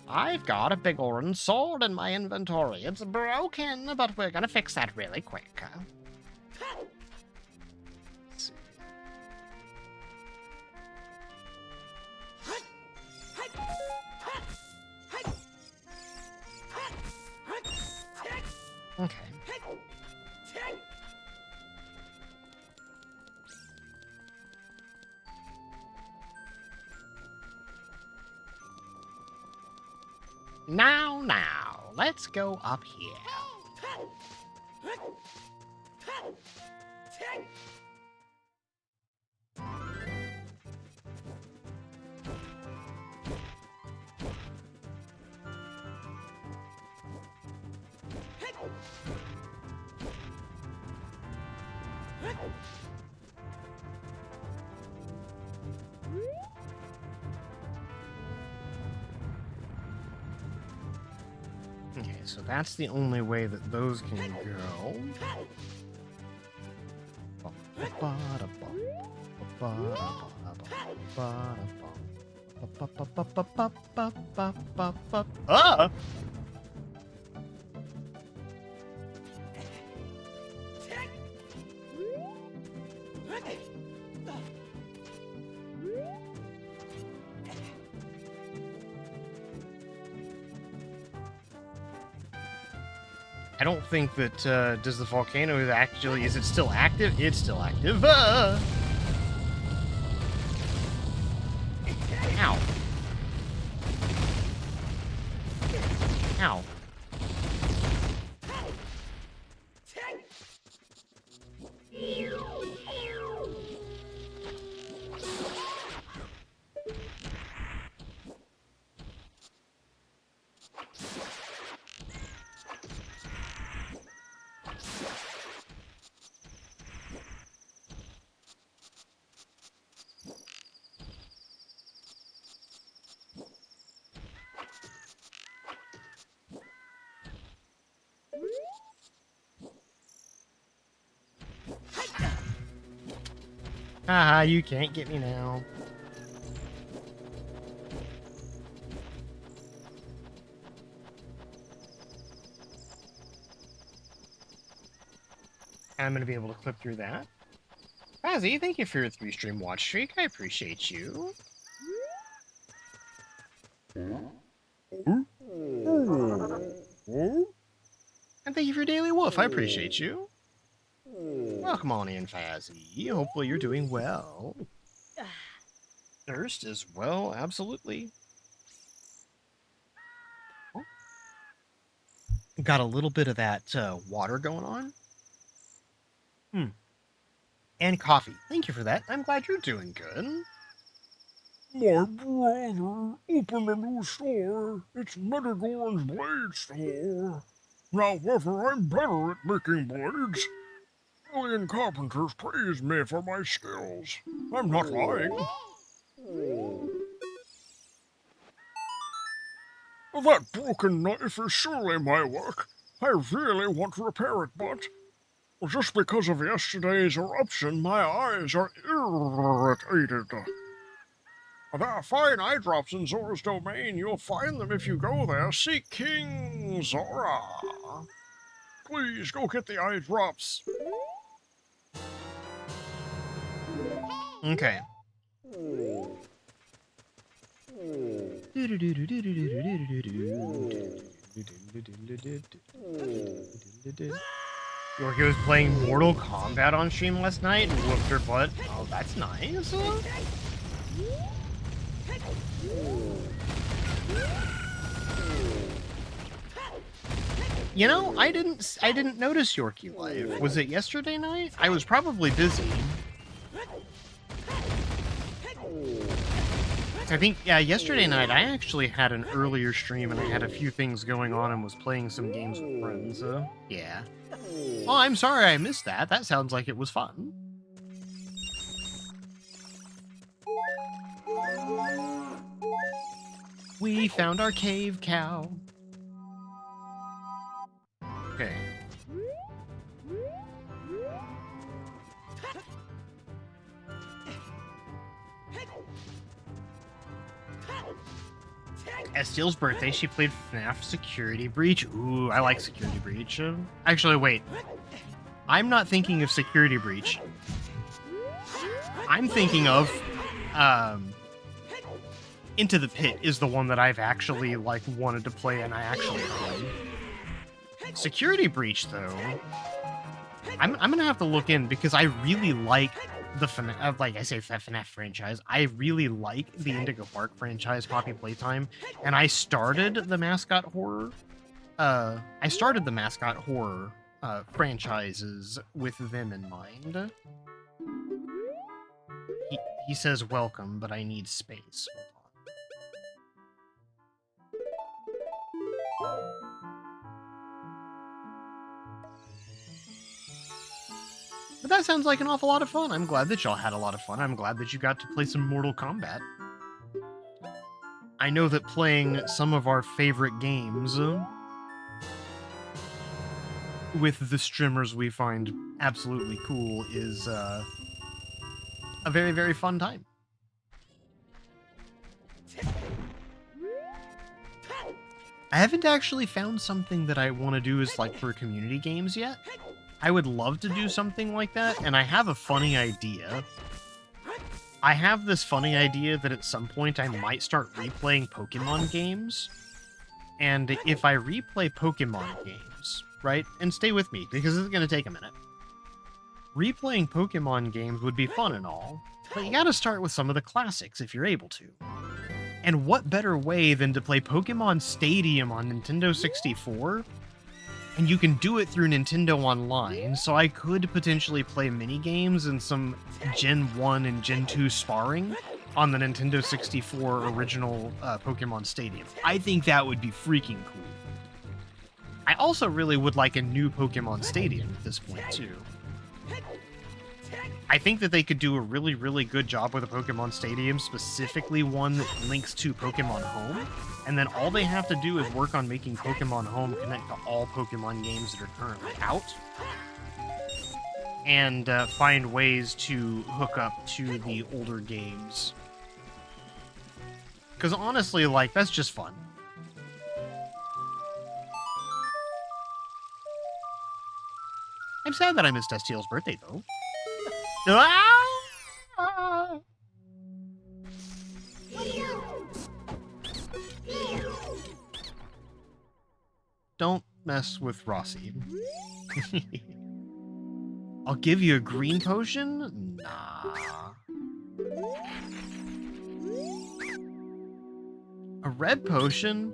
Speaker 4: I've got a big orange sword in my inventory. It's broken, but we're gonna fix that really quick.
Speaker 3: Okay.
Speaker 4: Now, let's go up here.
Speaker 3: Okay, so that's the only way that those can go. Ah! I don't think that, does the volcano actually, is it still active? It's still active. Ow. Ow. Haha, you can't get me now. I'm going to be able to clip through that. Fazzy, thank you for your 3-stream watch streak. I appreciate you. And thank you for your daily wolf. I appreciate you. Welcome on in, Fazzy. Hopefully you're doing well. Thirst as well, absolutely. Got a little bit of that water going on. And coffee. Thank you for that. I'm glad you're doing good.
Speaker 2: My brother opened a new store. It's Metagorn's Blade Store. However, I'm better at making blades. Alien carpenters praise me for my skills. I'm not lying. That broken knife is surely my work. I really want to repair it, but just because of yesterday's eruption, my eyes are irritated. There are fine eye drops in Zora's domain. You'll find them if you go there. Seek King Zora. Please go get the eye drops.
Speaker 3: Okay. Yorkie was playing Mortal Kombat on stream last night and whooped her butt. Oh, that's nice. You know, I didn't notice Yorkie live. Was it yesterday night? I was probably busy. I think, yeah, yesterday night I actually had an earlier stream and I had a few things going on and was playing some games with friends, so yeah. Oh, I'm sorry I missed that. That sounds like it was fun. We found our cave cow. Okay. Estiel's birthday, she played FNAF Security Breach. Ooh, I like Security Breach. Actually, wait. I'm not thinking of Security Breach. I'm thinking of, Into the Pit is the one that I've actually, like, wanted to play and I actually played. Security Breach, though, I'm gonna have to look in because I really like the FNAF, like I say, FNAF franchise. I really like the Indigo Park franchise, Poppy Playtime, and I started the Mascot Horror. Franchises with them in mind. He says welcome, but I need space. Hold on. But that sounds like an awful lot of fun. I'm glad that y'all had a lot of fun. I'm glad that you got to play some Mortal Kombat. I know that playing some of our favorite games with the streamers we find absolutely cool is a very, very fun time. I haven't actually found something that I want to do as like for community games yet. I would love to do something like that, and I have a funny idea. I have this funny idea that at some point I might start replaying Pokemon games. And if I replay Pokemon games, right? And stay with me, because it's going to take a minute. Replaying Pokemon games would be fun and all, but you gotta start with some of the classics if you're able to. And what better way than to play Pokemon Stadium on Nintendo 64? And you can do it through Nintendo Online, so I could potentially play mini-games and some Gen 1 and Gen 2 sparring on the Nintendo 64 original Pokemon Stadium. I think that would be freaking cool. I also really would like a new Pokemon Stadium at this point, too. I think that they could do a really, really good job with a Pokemon Stadium, specifically one that links to Pokemon Home, and then all they have to do is work on making Pokemon Home connect to all Pokemon games that are currently out.
Speaker 1: and find ways to hook up to the older games. Because honestly, like, that's just fun. I'm sad that I missed Estiel's birthday, though. Ah! Don't mess with Rossi. I'll give you a green potion? Nah. A red potion?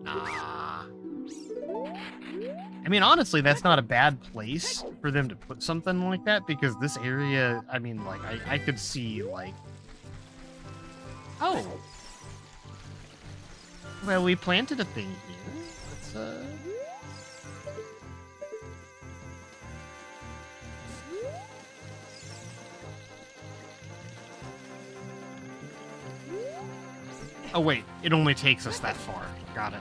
Speaker 1: Nah. I mean, honestly, that's not a bad place for them to put something like that, because this area, I mean, like, I could see, like... Oh! Well, we planted a thing here. Let's, Oh, wait. It only takes us that far. Got it.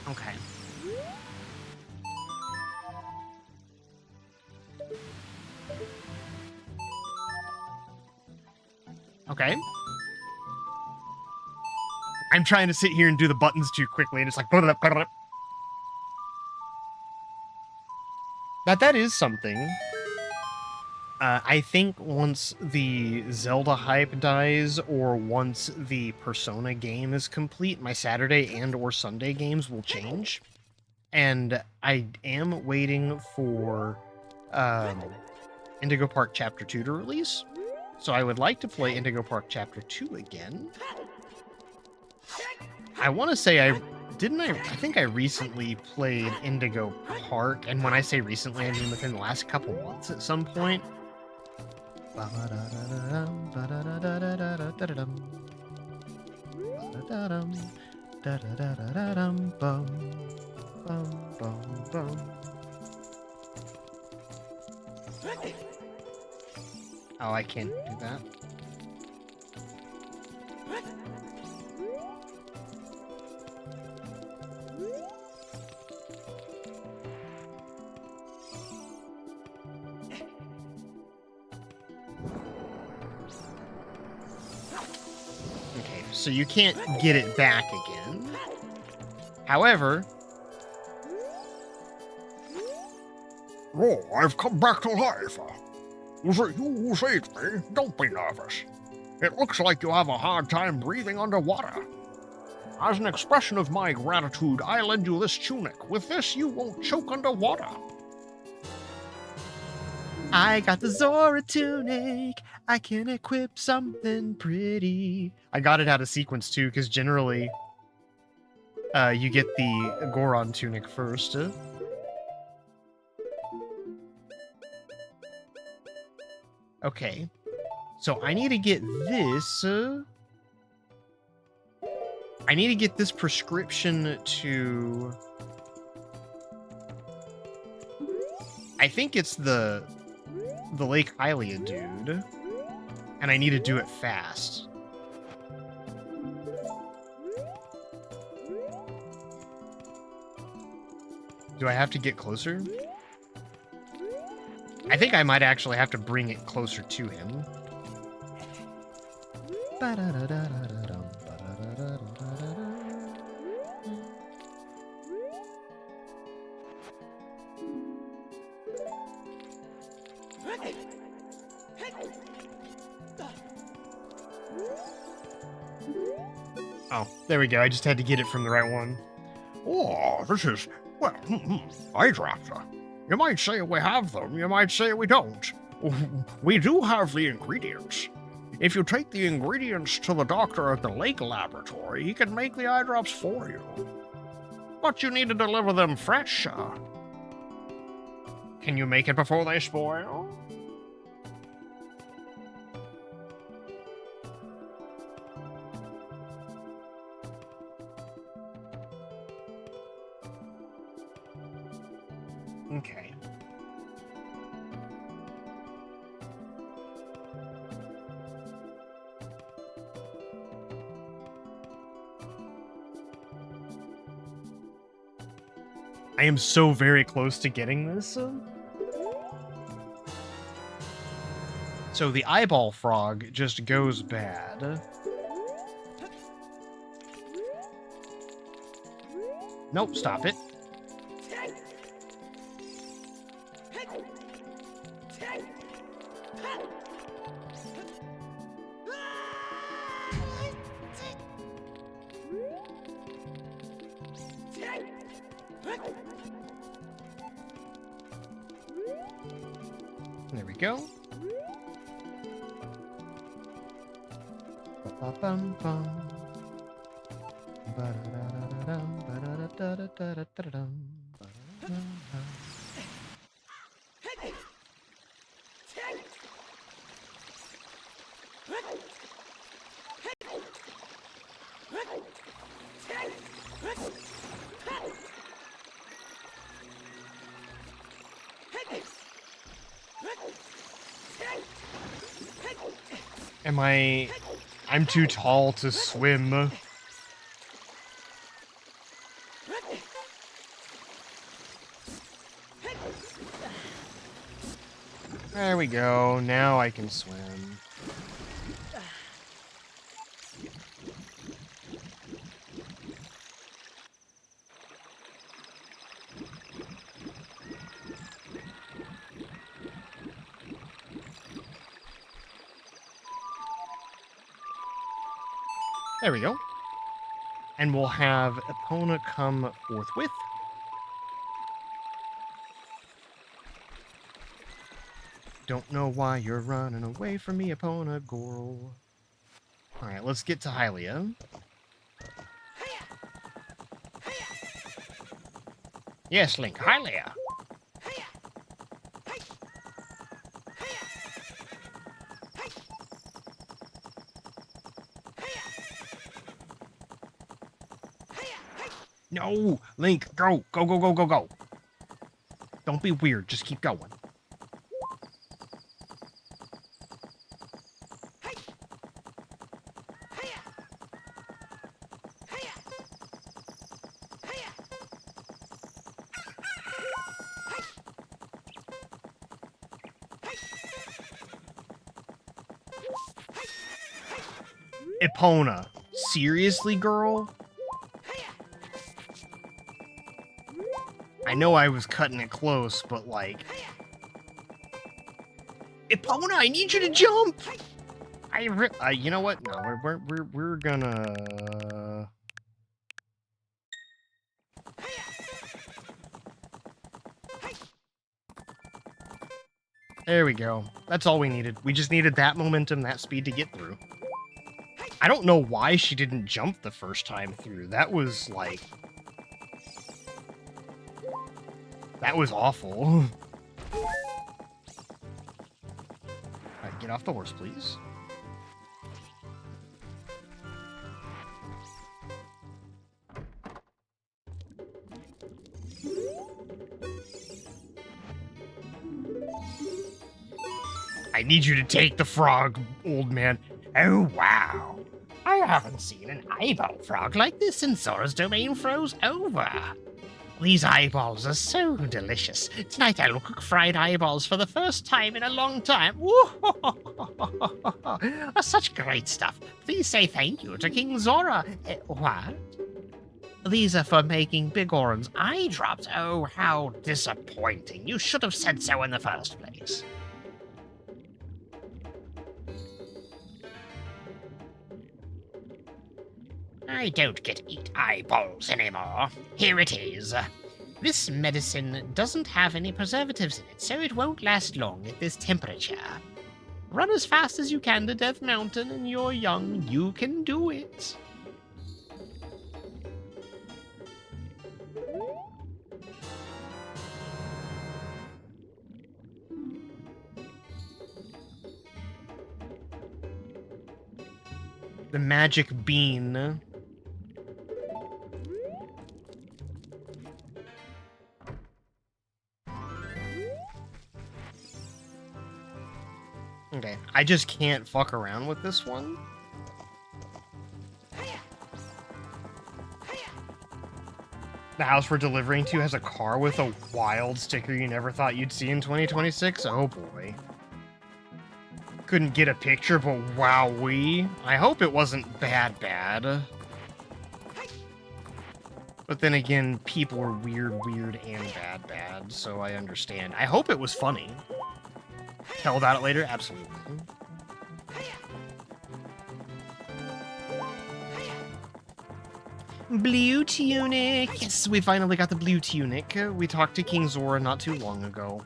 Speaker 1: Okay. Okay. I'm trying to sit here and do the buttons too quickly, and it's like... That is something. I think once the Zelda hype dies, or once the Persona game is complete, my Saturday and or Sunday games will change. And I am waiting for Indigo Park Chapter 2 to release. So I would like to play Indigo Park Chapter 2 again. I want to say I think I recently played Indigo Park, and when I say recently, I mean within the last couple months at some point. Oh, I can't do that. Okay, so you can't get it back again. However...
Speaker 2: Oh, I've come back to life. Was it you who saved me? Don't be nervous. It looks like you have a hard time breathing underwater. As an expression of my gratitude, I lend you this tunic. With this, you won't choke underwater.
Speaker 1: I got the Zora tunic. I can equip something pretty. I got it out of sequence too, because generally, you get the Goron tunic first. Okay, so I need to get this. I need to get this prescription to... I think it's the Lake Hylia dude. And I need to do it fast. Do I have to get closer? I think I might actually have to bring it closer to him. Oh, there we go. I just had to get it from the right one.
Speaker 2: Oh, this is, well, eye drops. You might say we have them, you might say we don't. We do have the ingredients. If you take the ingredients to the doctor at the lake laboratory, he can make the eye drops for you. But you need to deliver them fresh. Can you make it before they spoil?
Speaker 1: Okay. I am so very close to getting this. So the eyeball frog just goes bad. Nope, stop it. There we go. Ba-ba-bum-bum. Ba-da-da-da-da-dum, ba-da-da-da-da-da-da-dum, ba-da-da-da. I'm too tall to swim. There we go. Now I can swim. There we go. And we'll have Epona come forthwith. Don't know why you're running away from me, Epona girl. Alright, let's get to Hylia.
Speaker 4: Yes, Link, Hylia.
Speaker 1: No! Link, go! Go, go, go, go, go! Don't be weird, just keep going. Epona, seriously, girl? I know I was cutting it close, but like... Epona, I need you to jump! You know what? No, we're gonna... There we go. That's all we needed. We just needed that momentum, that speed to get through. I don't know why she didn't jump the first time through. That was, like... That was awful. Alright, get off the horse, please. I need you to take the frog, old man.
Speaker 4: Oh, wow. I haven't seen an eyeball frog like this since Zora's domain froze over. These eyeballs are so delicious. Tonight I'll cook fried eyeballs for the first time in a long time. Such great stuff. Please say thank you to King Zora. What? These are for making Bigorn's eye drops. Oh, how disappointing. You should have said so in the first place. I don't get to eat eyeballs anymore. Here it is. This medicine doesn't have any preservatives in it, so it won't last long at this temperature. Run as fast as you can to Death Mountain, and you're young. You can do it. The magic bean. Okay, I just can't fuck around with this one.
Speaker 1: The house we're delivering to has a car with a wild sticker you never thought you'd see in 2026? Oh boy. Couldn't get a picture, but wowee. I hope it wasn't bad. But then again, people are weird, and bad, so I understand. I hope it was funny. Tell about it later? Absolutely. Blue tunic! Yes, we finally got the blue tunic. We talked to King Zora not too long ago.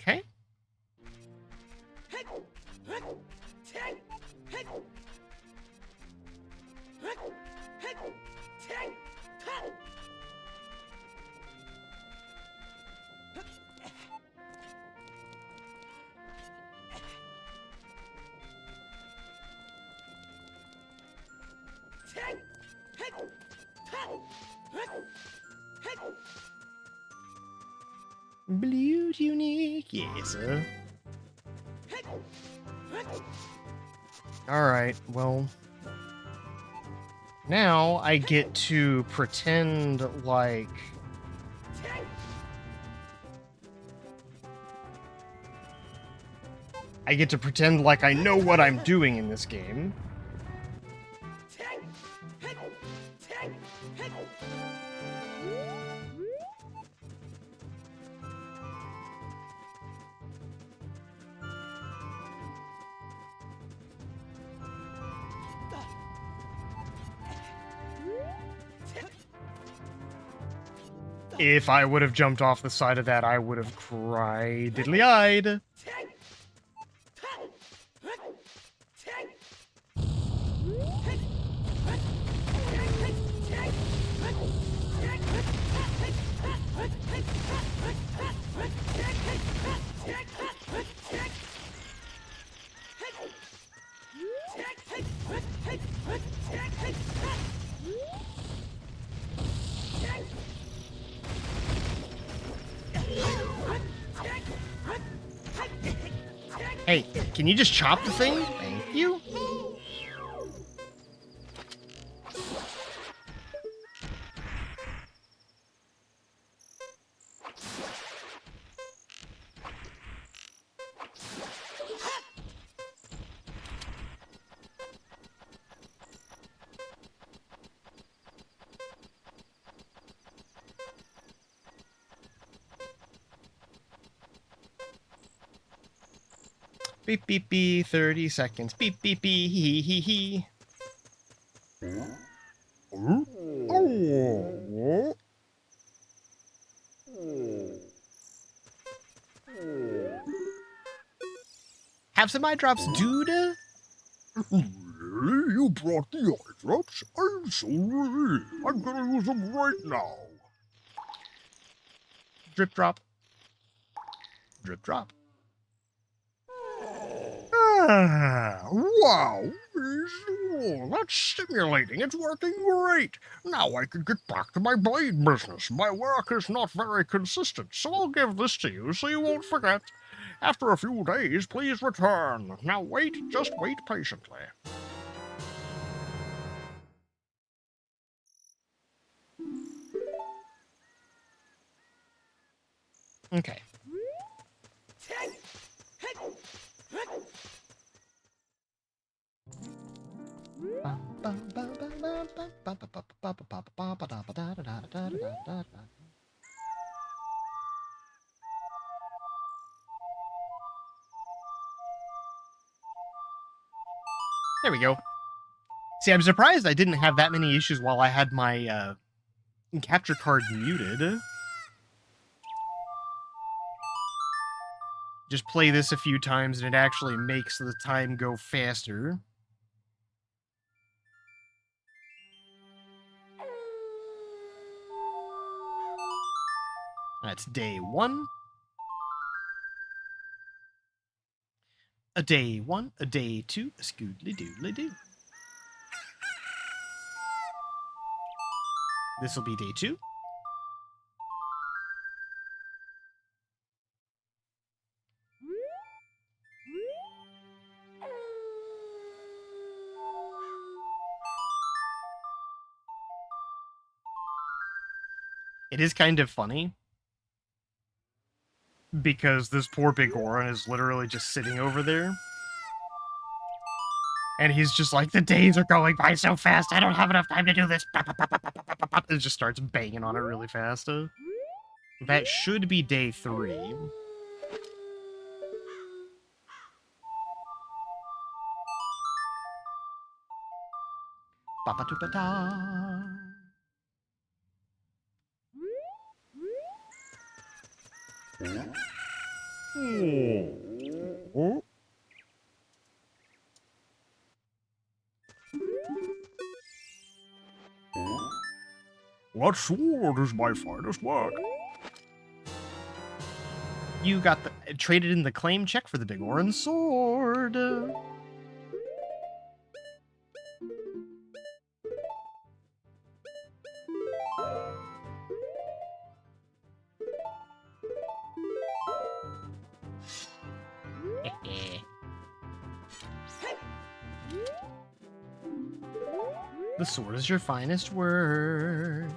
Speaker 1: Okay. Blue tunic, yes. Alright, well. Now I get to pretend like... I get to pretend like I know what I'm doing in this game. If I would have jumped off the side of that, I would have cried diddly-eyed. Hey, can you just chop the thing? Thank you. Beep, beep, beep, 30 seconds. Beep, beep, beep, hee, hee, hee. Have some eye drops, dude.
Speaker 2: Really? You brought the eye drops? I'm so relieved. I'm gonna use them right now.
Speaker 1: Drip drop. Drip drop.
Speaker 2: Wow. That's stimulating. It's working great. Now I can get back to my blade business. My work is not very consistent, so I'll give this to you so you won't forget. After a few days, please return. Now wait, just wait patiently.
Speaker 1: Okay. There we go. See, I'm surprised I didn't have that many issues while I had my capture card muted. Just play this a few times and it actually makes the time go faster. That's day 1. A day 1, a day 2, a scoodly doodly doo. This will be day 2. It is kind of funny because this poor big Goron is literally just sitting over there. And he's just like, the days are going by so fast, I don't have enough time to do this. It just starts banging on it really fast. That should be day 3. Ba-ba-da-ba-da.
Speaker 2: Oh. What sword is my finest work?
Speaker 1: You got the traded in the claim check for the big orange sword. The sword is your finest word.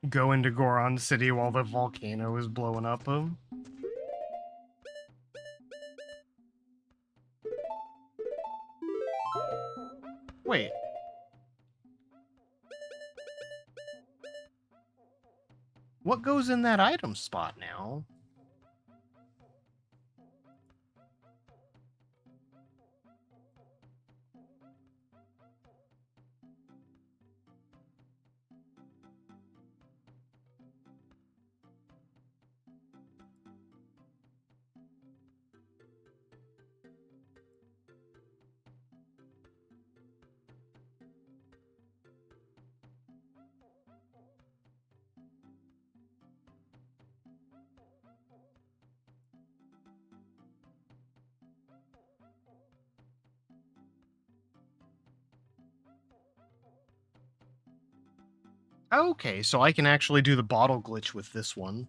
Speaker 1: Go into Goron City while the volcano is blowing up. Wait. What goes in that item spot now? Okay, so I can actually do the bottle glitch with this one.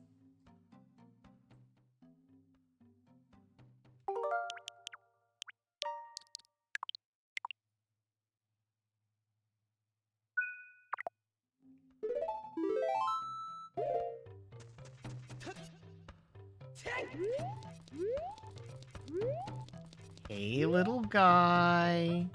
Speaker 1: Hey, little guy.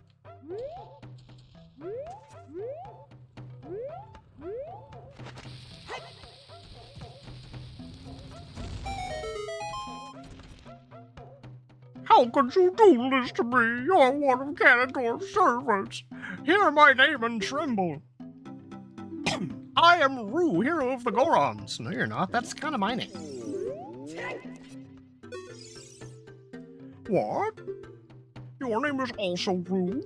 Speaker 2: How could you do this to me? You're one of Ganondorf's servants. Hear my name and tremble.
Speaker 1: I am Rue, hero of the Gorons. No, you're not. That's kind of my name.
Speaker 2: What? Your name is also Rue?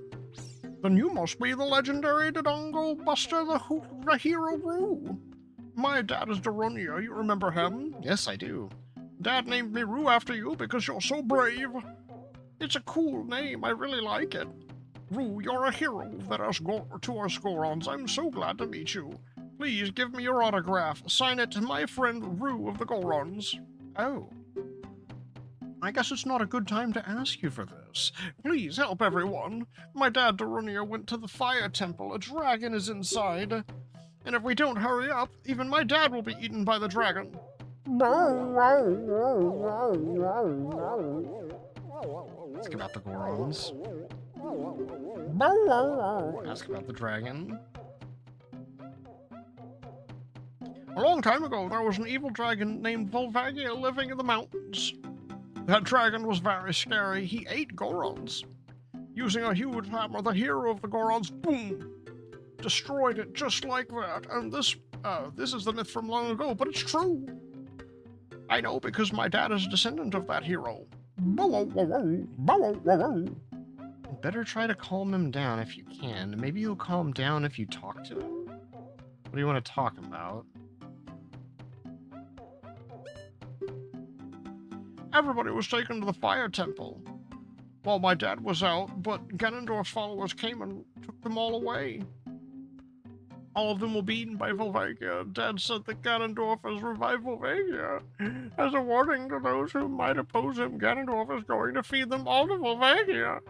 Speaker 2: Then you must be the legendary Dodongo Buster, the hero Rue. My dad is Darunia, you remember him?
Speaker 1: Yes, I do.
Speaker 2: Dad named me Rue after you because you're so brave. It's a cool name, I really like it. Rue, you're a hero to us Gorons. I'm so glad to meet you. Please give me your autograph. Sign it to my friend Rue of the Gorons.
Speaker 1: Oh.
Speaker 2: I guess it's not a good time to ask you for this. Please help everyone. My dad Darunia went to the fire temple. A dragon is inside. And if we don't hurry up, even my dad will be eaten by the dragon.
Speaker 1: Ask about the Gorons. Ask about the dragon.
Speaker 3: A long time ago, there was an evil dragon named Volvagia living in the mountains. That dragon was very scary. He ate Gorons. Using a huge hammer, the hero of the Gorons, boom, destroyed it just like that. And this is the myth from long ago, but it's true. I know because my dad is a descendant of that hero. Better try to calm him down if you can. Maybe you'll calm down if you talk to him? What do you want to talk about? Everybody was taken to the fire temple while my dad was out, but Ganondorf's followers came and took them all away. All of them will be eaten by Volvagia. Dad said that Ganondorf has revived Volvagia. As a warning to those who might oppose him, Ganondorf is going to feed them all to Volvagia.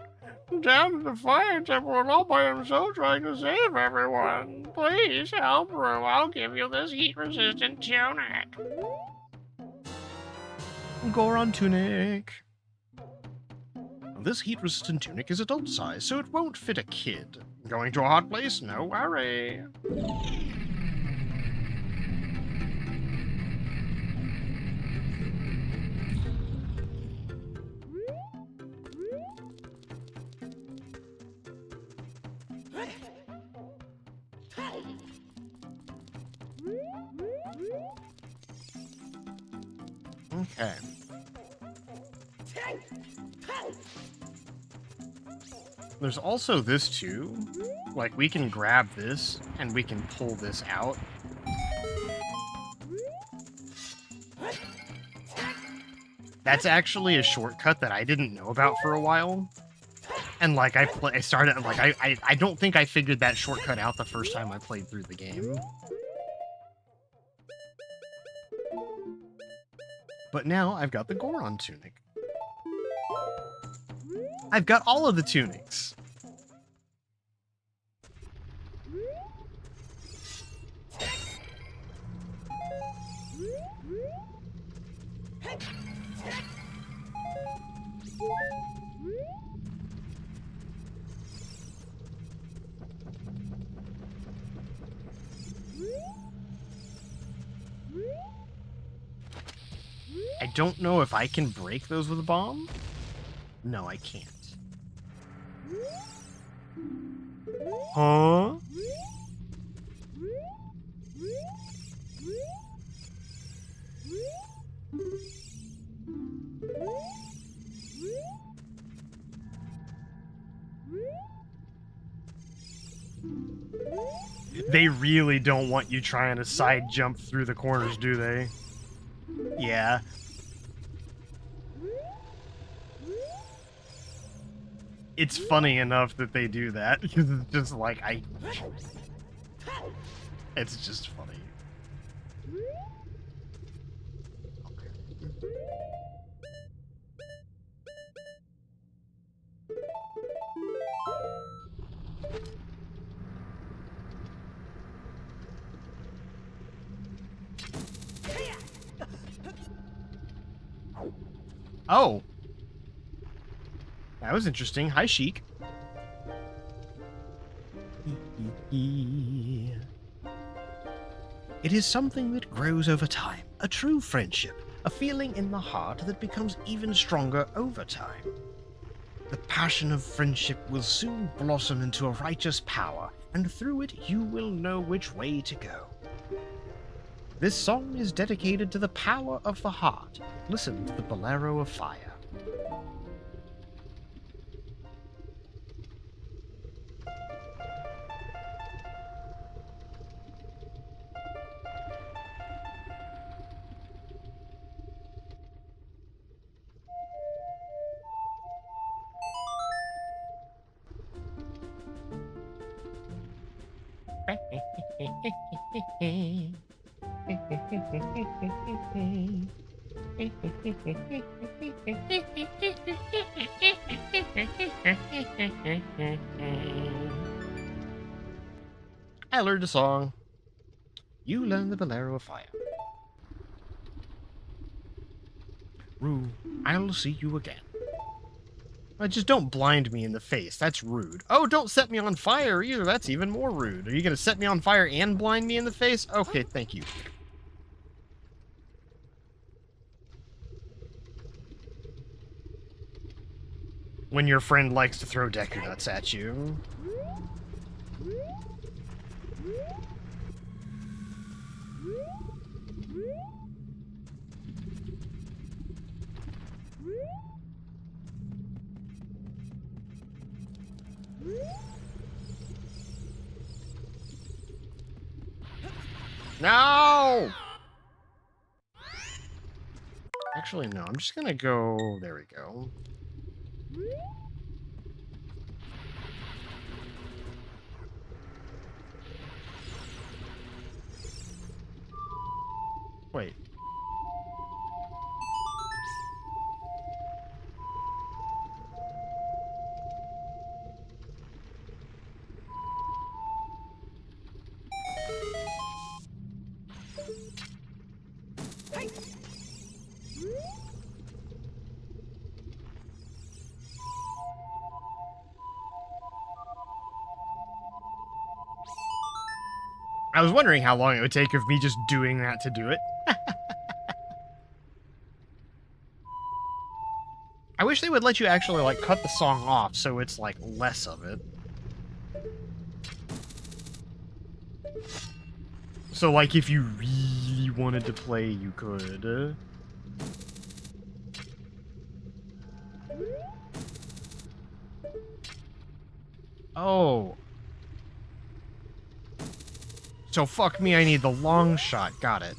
Speaker 3: Down in the fire temple and all by himself trying to save everyone. Please help, Rue. I'll give you this heat-resistant tunic.
Speaker 1: Goron tunic. This heat-resistant tunic is adult size, so it won't fit a kid.
Speaker 3: Going to a hot place? No worry.
Speaker 1: Okay. There's also this too. Like, we can grab this and we can pull this out. That's actually a shortcut that I didn't know about for a while. And like I started like I don't think I figured that shortcut out the first time I played through the game. But now I've got the Goron tunic. I've got all of the tunics. I don't know if I can break those with a bomb. No, I can't. Huh? They really don't want you trying to side jump through the corners, do they? Yeah. It's funny enough that they do that, because it's just like, it's just funny. Oh! That was interesting. Hi, Sheik. It is something that grows over time. A true friendship. A feeling in the heart that becomes even stronger over time. The passion of friendship will soon blossom into a righteous power, and through it you will know which way to go. This song is dedicated to the power of the heart. Listen to the Bolero of Fire. I learned a song. You learn the Bolero of Fire. Rue, I'll see you again. Just don't blind me in the face. That's rude. Oh, don't set me on fire either. That's even more rude. Are you going to set me on fire and blind me in the face? Okay, thank you. When your friend likes to throw Deku Nuts at you. No! Actually, no. I'm just gonna go... There we go. Wait. I was wondering how long it would take of me just doing that to do it. I wish they would let you actually, like, cut the song off so it's, like, less of it. So, like, if you really wanted to play, you could. Oh. So, fuck me, I need the long shot. Got it.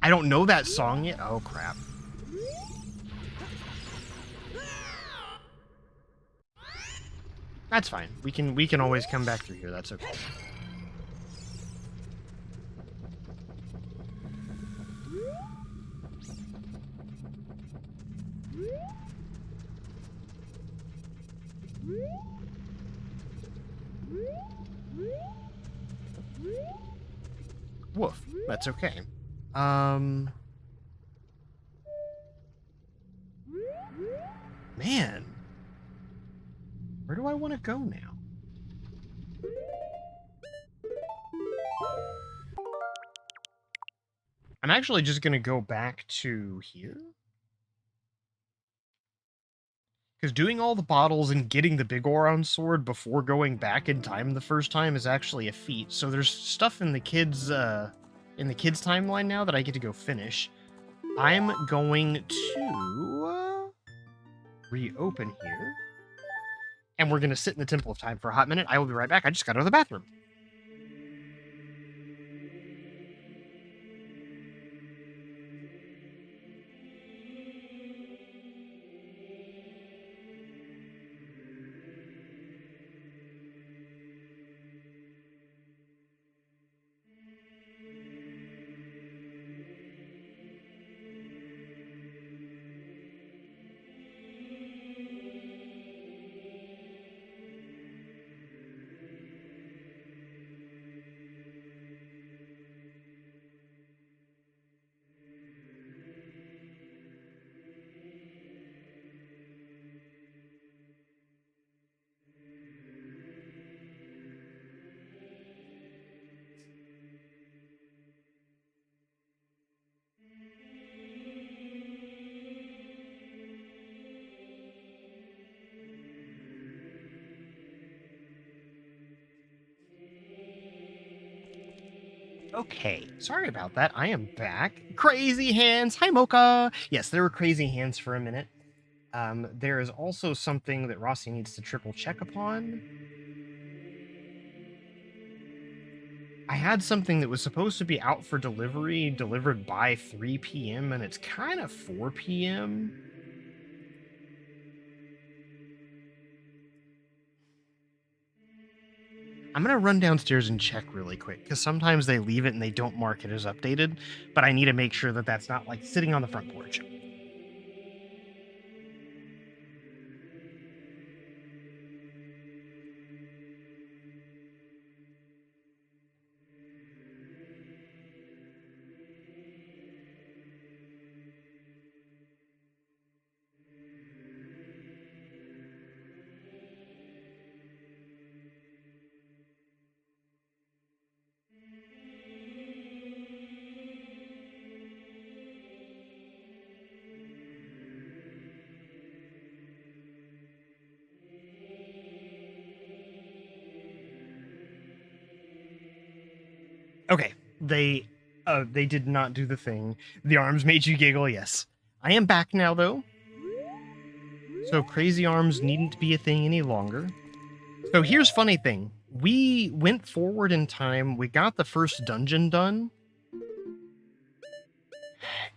Speaker 1: I don't know that song yet. Oh, crap. That's fine. We can always come back through here. That's okay. Woof. That's okay. Man. Where do I want to go now? I'm actually just going to go back to here. Because doing all the bottles and getting the big Oron sword before going back in time the first time is actually a feat. So there's stuff in the kids' timeline now that I get to go finish. I'm going to reopen here. And we're going to sit in the Temple of Time for a hot minute. I will be right back. I just got to go to the bathroom. Okay, sorry about that. I am back. Crazy hands. Hi, Mocha. Yes, there were crazy hands for a minute. There is also something that Rossi needs to triple check upon. I had something that was supposed to be out for delivery, delivered by 3 p.m., and it's kind of 4 p.m. I'm going to run downstairs and check really quick, because sometimes they leave it and they don't mark it as updated, but I need to make sure that that's not, like, sitting on the front porch. They did not do the thing. The arms made you giggle, yes. I am back now, though. So crazy arms needn't be a thing any longer. So here's funny thing. We went forward in time, we got the first dungeon done,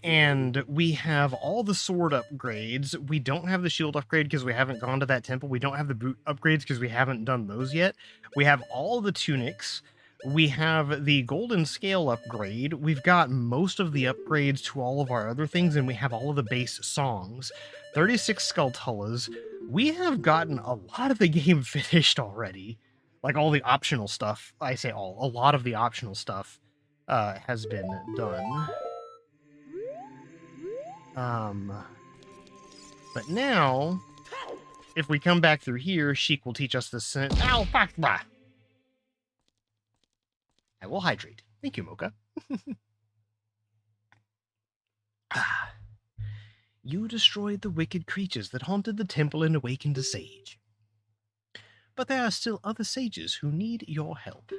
Speaker 1: and we have all the sword upgrades. We don't have the shield upgrade because we haven't gone to that temple. We don't have the boot upgrades because we haven't done those yet. We have all the tunics. We have the golden scale upgrade. We've got most of the upgrades to all of our other things, and we have all of the base songs. 36 Skulltulas. We have gotten a lot of the game finished already. Like all the optional stuff. I say all. A lot of the optional stuff has been done. But now, if we come back through here, Sheik will teach us the
Speaker 4: Ow, fuck, bah.
Speaker 1: I will hydrate. Thank you, Mocha. You destroyed the wicked creatures that haunted the temple and awakened a sage. But there are still other sages who need your help.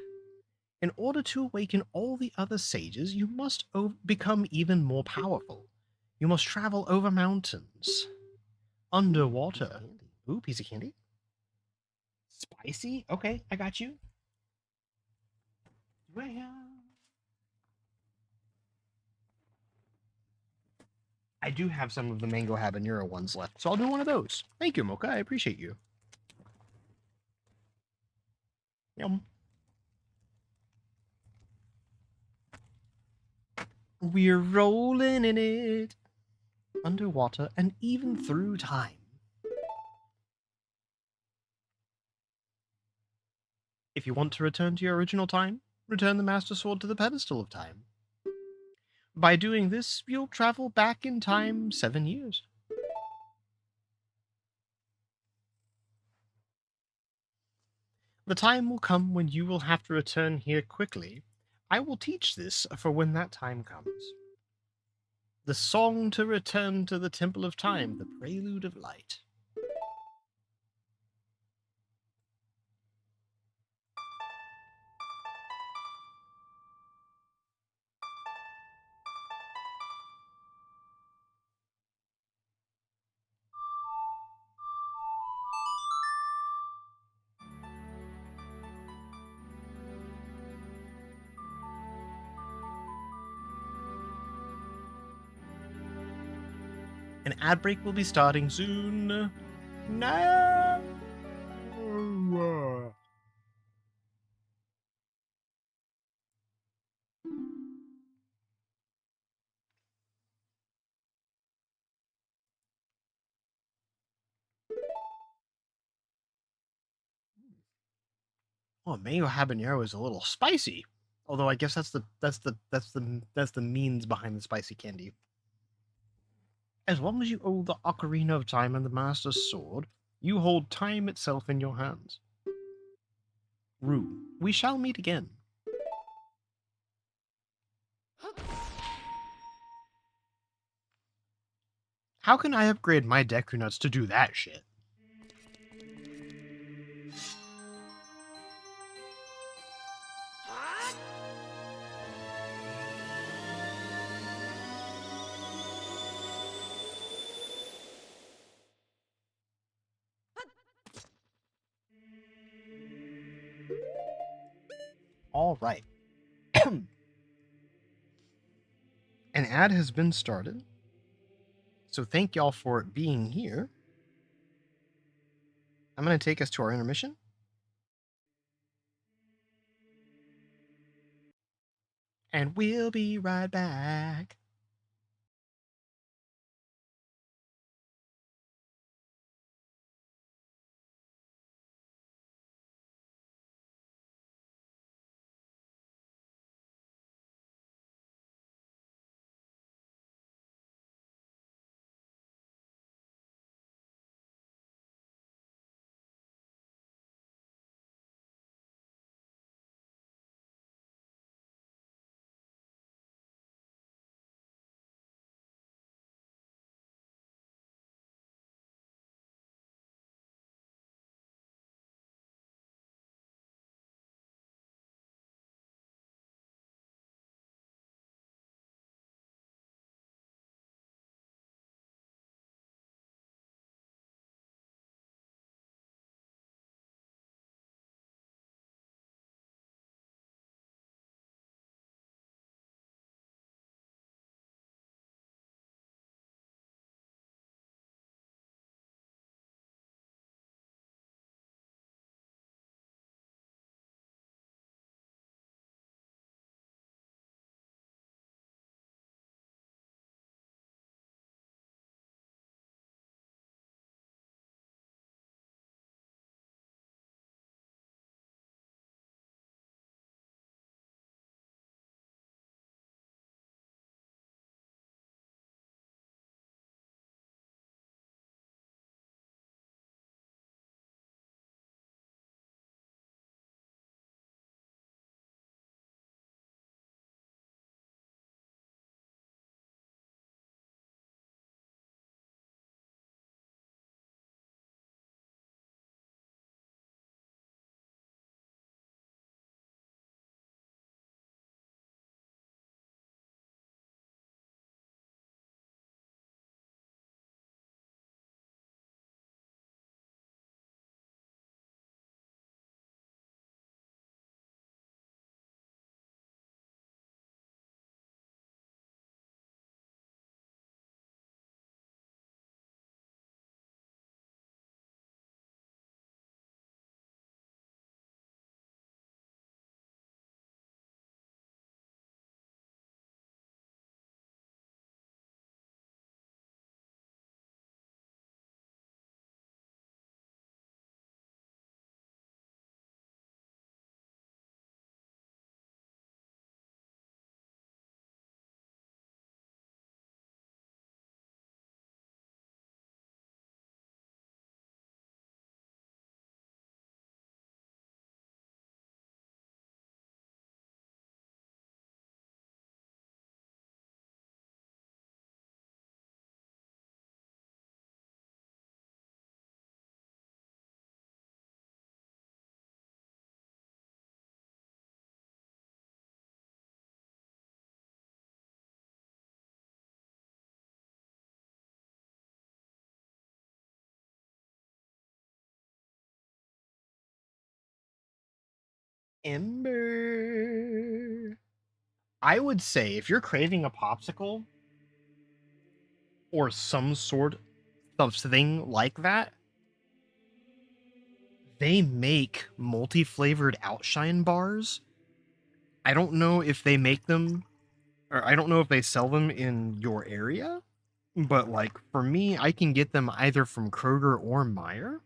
Speaker 1: In order to awaken all the other sages, you must become even more powerful. You must travel over mountains, underwater. Ooh, piece of candy. Spicy? Okay, I got you. I do have some of the mango habanero ones left, so I'll do one of those. Thank you, Mocha. I appreciate you. Yum. We're rolling in it. Underwater and even through time. If you want to return to your original time, return the Master Sword to the pedestal of time. By doing this, you'll travel back in time 7 years. The time will come when you will have to return here quickly. I will teach this for when that time comes. The song to return to the Temple of Time, the Prelude of Light. An ad break will be starting soon. No! Oh, mango habanero is a little spicy. Although I guess that's the means behind the spicy candy. As long as you own the Ocarina of Time and the Master's Sword, you hold time itself in your hands. Rue, we shall meet again. How can I upgrade my Deku Nuts to do that shit? All right. An ad has been started. So thank y'all for being here. I'm going to take us to our intermission. And we'll be right back. Ember. I would say if you're craving a popsicle or some sort of thing like that, they make multi-flavored Outshine bars. I don't know if they make them, or I don't know if they sell them in your area, but like for me, I can get them either from Kroger or Meijer.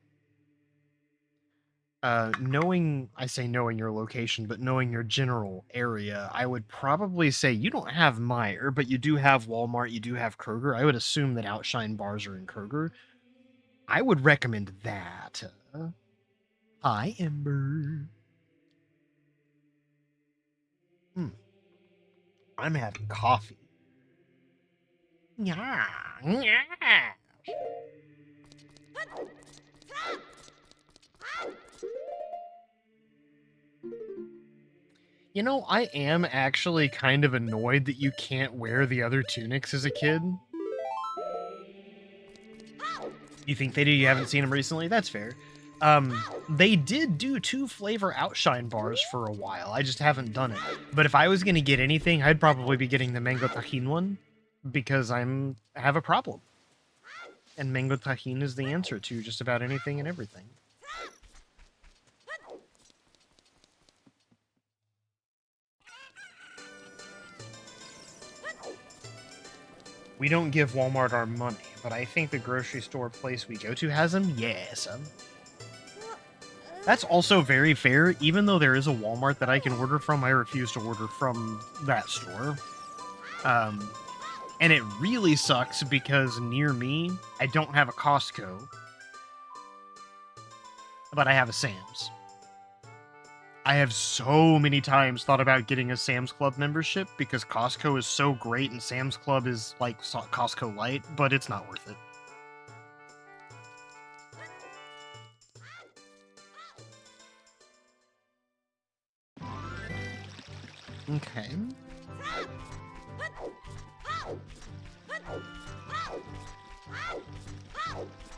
Speaker 1: I say knowing your location, but knowing your general area, I would probably say you don't have Meijer, but you do have Walmart, you do have Kroger. I would assume that Outshine bars are in Kroger. I would recommend that. Hi, Ember. Hmm. I'm having coffee.
Speaker 4: Yeah, yeah.
Speaker 1: You know, I am actually kind of annoyed that you can't wear the other tunics as a kid. You think they do? You haven't seen them recently? That's fair. They did do 2 flavor Outshine bars for a while. I just haven't done it. But if I was going to get anything, I'd probably be getting the mango tajin one because I have a problem. And mango tajin is the answer to just about anything and everything. We don't give Walmart our money, but I think the grocery store place we go to has them. Yes. That's also very fair. Even though there is a Walmart that I can order from, I refuse to order from that store. And it really sucks because near me, I don't have a Costco, but I have a Sam's. I have so many times thought about getting a Sam's Club membership because Costco is so great and Sam's Club is like Costco Light, but it's not worth it. Okay.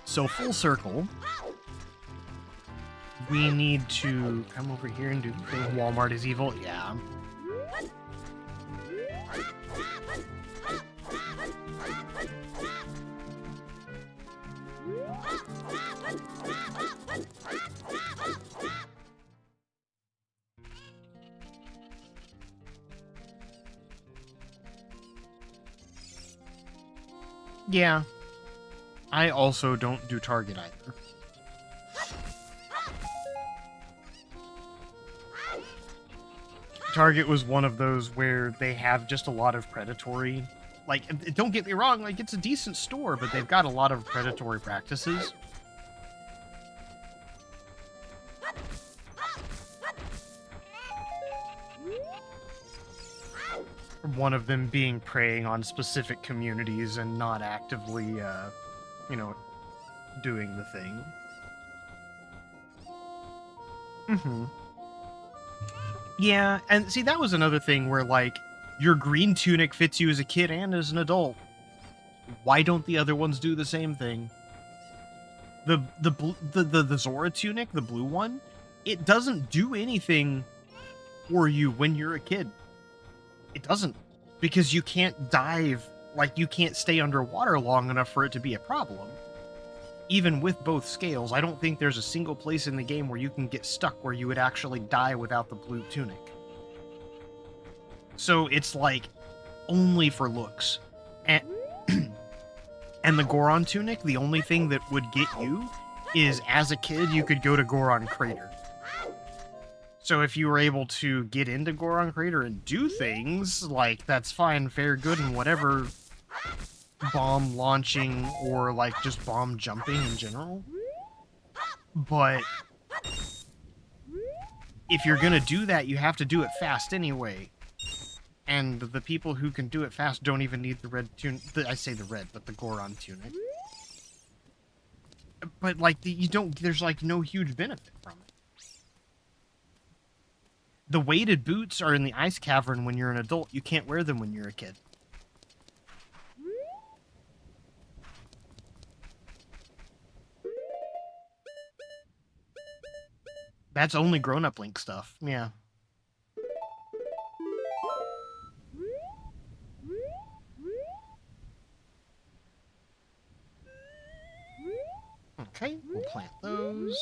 Speaker 1: So full circle. We need to come over here and do the thing. Walmart is evil. Yeah. Yeah. I also don't do Target either. Target was one of those where they have just a lot of predatory... Like, don't get me wrong, like, it's a decent store, but they've got a lot of predatory practices. One of them being preying on specific communities and not actively, you know, doing the thing. Mm-hmm. Yeah, and see, that was another thing where, like, your green tunic fits you as a kid and as an adult. Why don't the other ones do the same thing? The Zora tunic, the blue one, it doesn't do anything for you when you're a kid. It doesn't. Because you can't dive, like, you can't stay underwater long enough for it to be a problem. Even with both scales, I don't think there's a single place in the game where you can get stuck where you would actually die without the blue tunic. So it's like only for looks. And, and the Goron tunic, the only thing that would get you is as a kid you could go to Goron Crater. So if you were able to get into Goron Crater and do things, like, that's fine, fair, good, and whatever, bomb launching or, like, just bomb jumping in general. But if you're gonna do that, you have to do it fast anyway. And the people who can do it fast don't even need the red tunic. I say the red, but the Goron tunic. But, like, there's, like, no huge benefit from it. The weighted boots are in the ice cavern when you're an adult. You can't wear them when you're a kid. That's only grown-up Link stuff. Yeah.
Speaker 3: Okay, we'll plant those.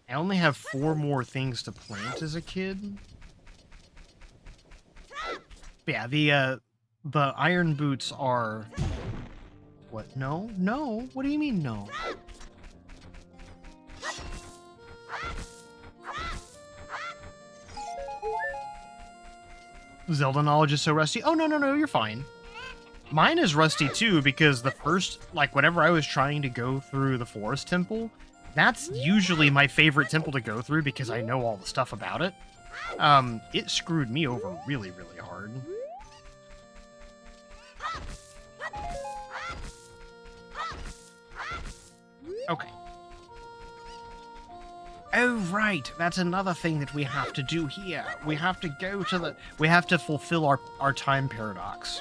Speaker 3: I only have 4 more things to plant as a kid. But yeah, the iron boots are... What? No? No? What do you mean no? Zelda knowledge is so rusty. Oh, no, no, no, you're fine. Mine is rusty too, because the first, like, whenever I was trying to go through the forest temple, that's usually my favorite temple to go through because I know all the stuff about it. It screwed me over really, really hard. Okay. Oh, right. That's another thing that we have to do here. We have to go to the... We have to fulfill our time paradox.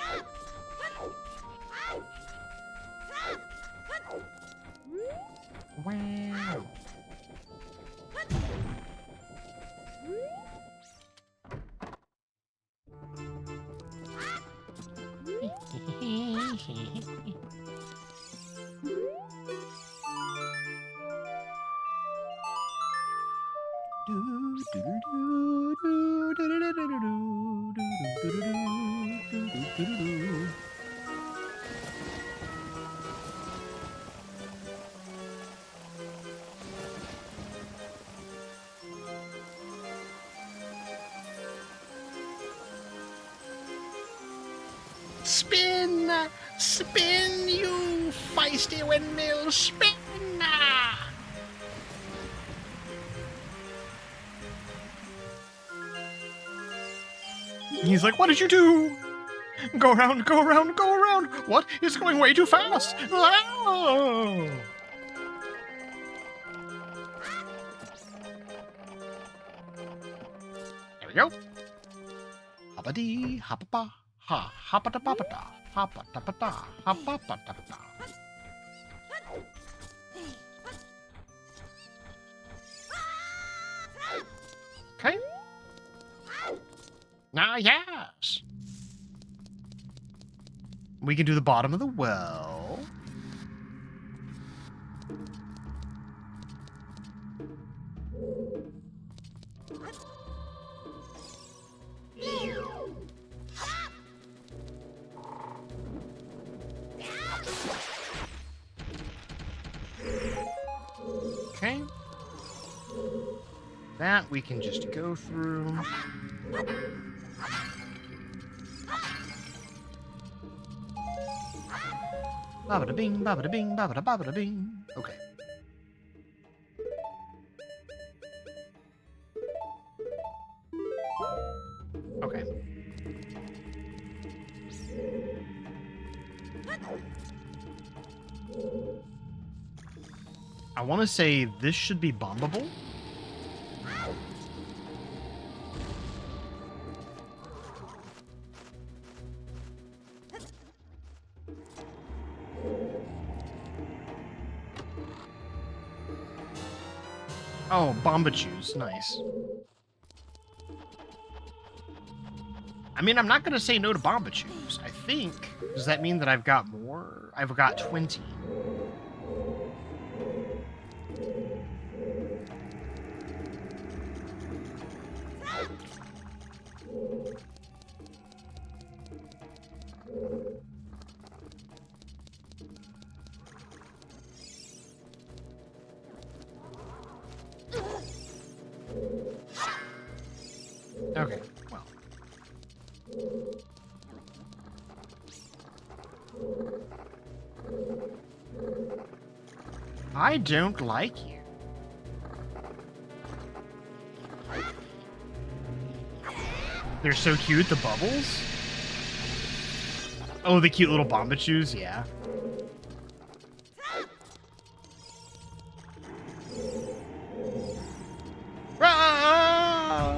Speaker 3: Wow. Spin! Spin, you feisty windmill, spin! He's like, what did you do? Go around, go around, go around! What? It's going way too fast! Oh! There we go. Hoppity, hoppapa, ha, hoppata-poppata, hoppata-pata, hoppata-pata. Okay. Now, yes. We can do the bottom of the well. Okay. That we can just go through. Babada bing, babada bing, babada babada bing. Okay. Okay. I want to say this should be bombable. Oh, Bomba Juice. Nice. I mean, I'm not going to say no to Bomba Juice. I think... Does that mean that I've got more? I've got 20. Okay, well. I don't like you. They're so cute, the bubbles. Oh, the cute little Bomba Chews, yeah. Ah!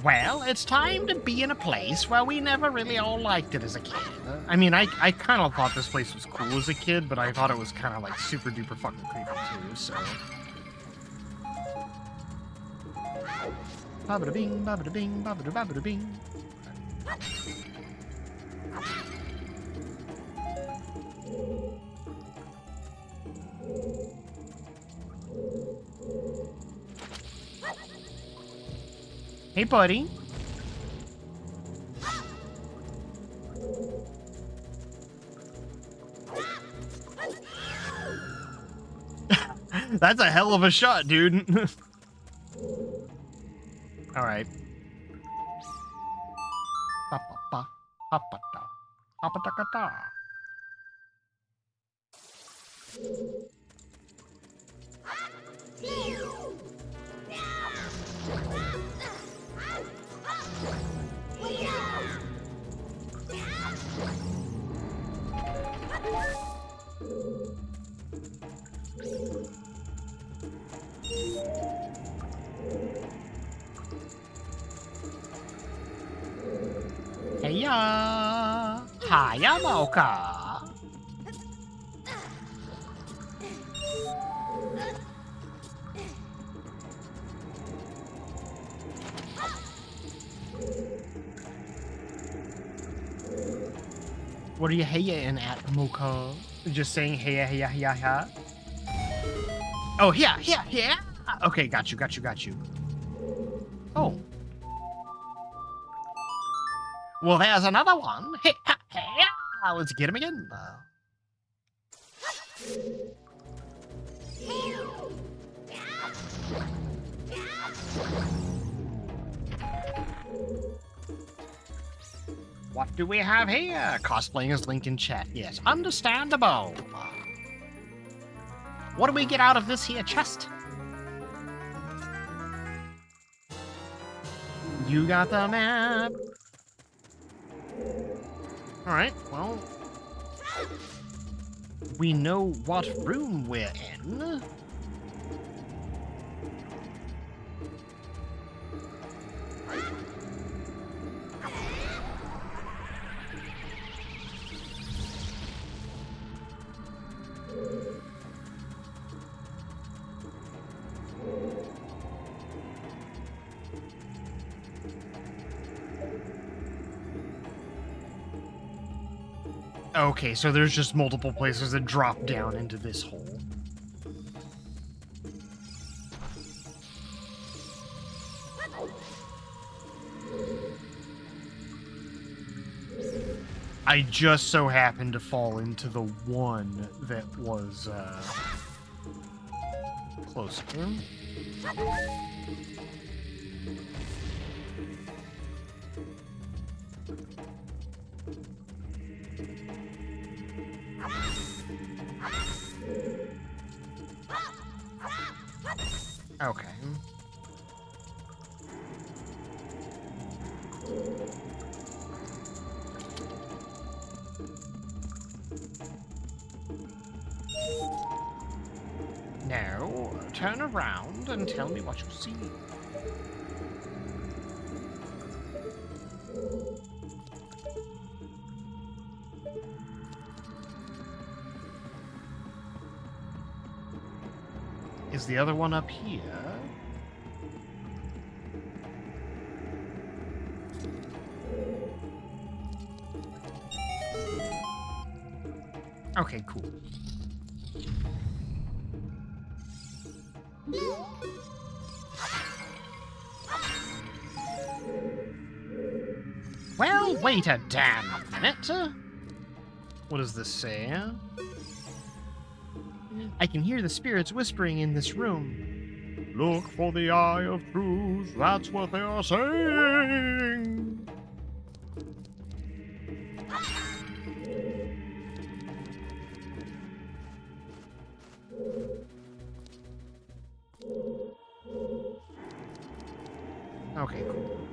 Speaker 3: Well, it's time to be in a place where we never really all liked it as a kid. I mean, I kind of thought this place was cool as a kid, but I thought it was kind of like super duper fucking creepy too, so...
Speaker 1: Babada bing, babada bing, babada babada bing. Hey, buddy. That's a hell of a shot, dude. All right. Ba-ba-ba, ba-ba-da, ba-ba-da-ga-da. Heya! Hiya, Mocha! What are you heyaing at, Mocha? Just saying heya, heya, heya, heya? Oh, yeah, yeah, yeah! Okay, got you, got you, got you. Oh. Well, there's another one. Hey, ha, hey, ah, let's get him again. What do we have here? Cosplaying as Link in chat. Yes, understandable. What do we get out of this here chest? You got the map. Alright, well, we know what room we're in. Okay, so there's just multiple places that drop down into this hole. I just so happened to fall into the one that was, closer. Okay. Now, turn around and tell me what you see. Is the other one up here? Okay, cool. Well, wait a damn minute. What does this say? I can hear the spirits whispering in this room. Look for the eye of truth, that's what they are saying. Okay, cool.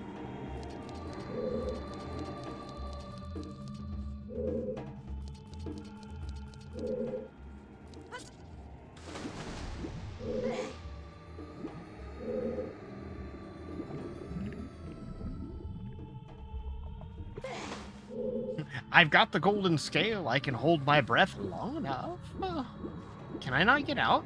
Speaker 1: I've got the golden scale. I can hold my breath long enough. Can I not get out?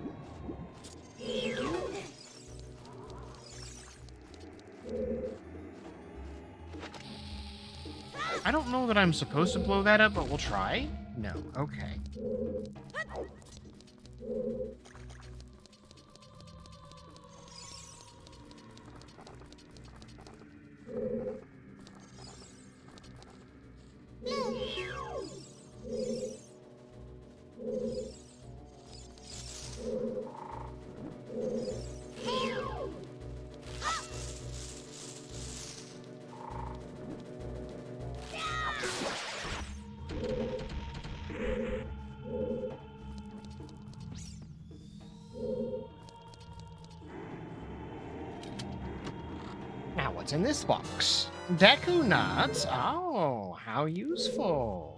Speaker 3: I don't know that I'm supposed to blow that up, but we'll try. No, okay. Now what's in this box? Deku nuts? Oh, how useful.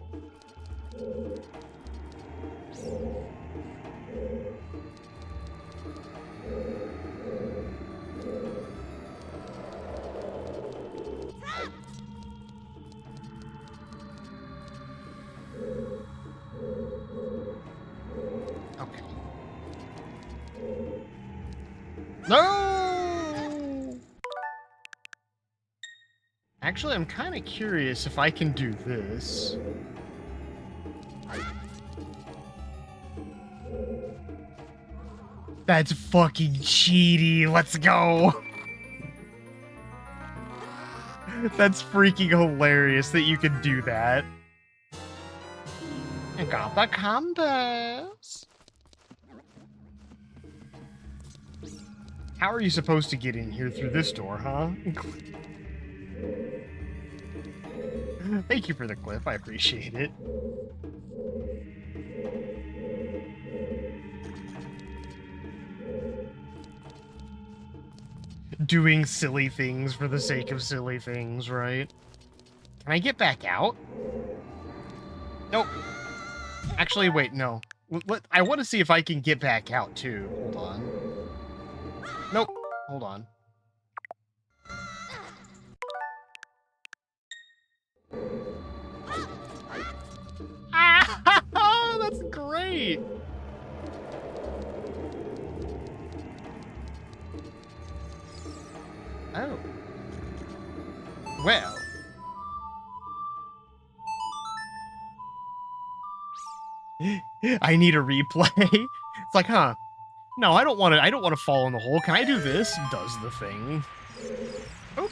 Speaker 3: Okay. No! Actually, I'm kind of curious if I can do this. That's fucking cheaty. Let's go. That's freaking hilarious that you can do that. I got the compass. How are you supposed to get in here through this door, huh? Thank you for the clip. I appreciate it. Doing silly things for the sake of silly things, right? Can I get back out? Nope. Actually, wait, no. I want to see if I can get back out, too. Hold on. Nope. Hold on. Ah, that's great! Oh. Well. I need a replay. It's like, huh? No, I don't want to. I don't want to fall in the hole. Can I do this? Does the thing? Oh.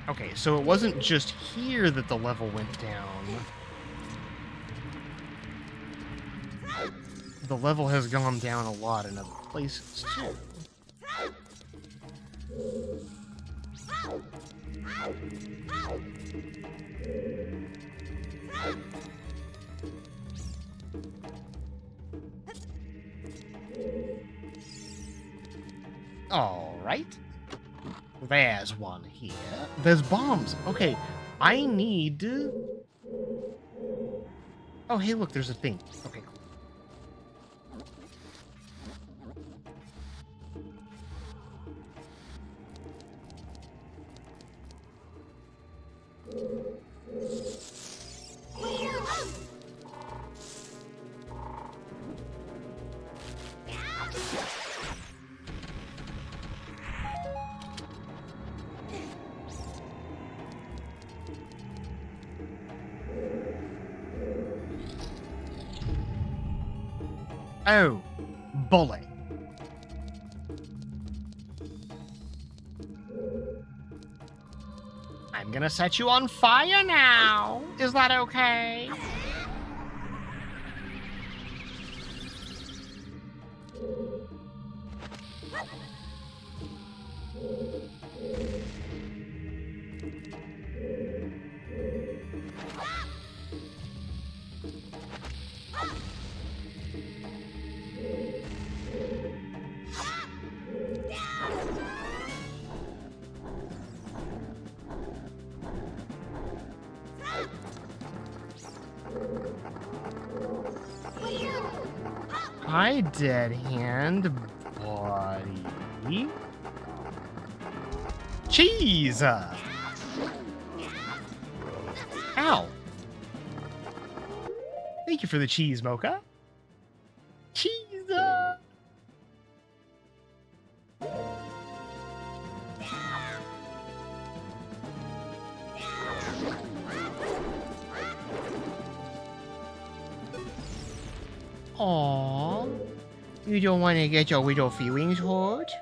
Speaker 3: Okay, so it wasn't just here that the level went down. The level has gone down a lot in other places, too. All right. There's one here. There's bombs. Okay, I need to... Oh, hey, look, there's a thing. Okay, cool. Oh, bullet. I'm gonna set you on fire now. Is that okay? Hi, dead hand buddy. Cheese! Ow.
Speaker 1: Thank you for the cheese, Mocha. Cheese!
Speaker 3: Aww. You don't want to get your little feelings hurt?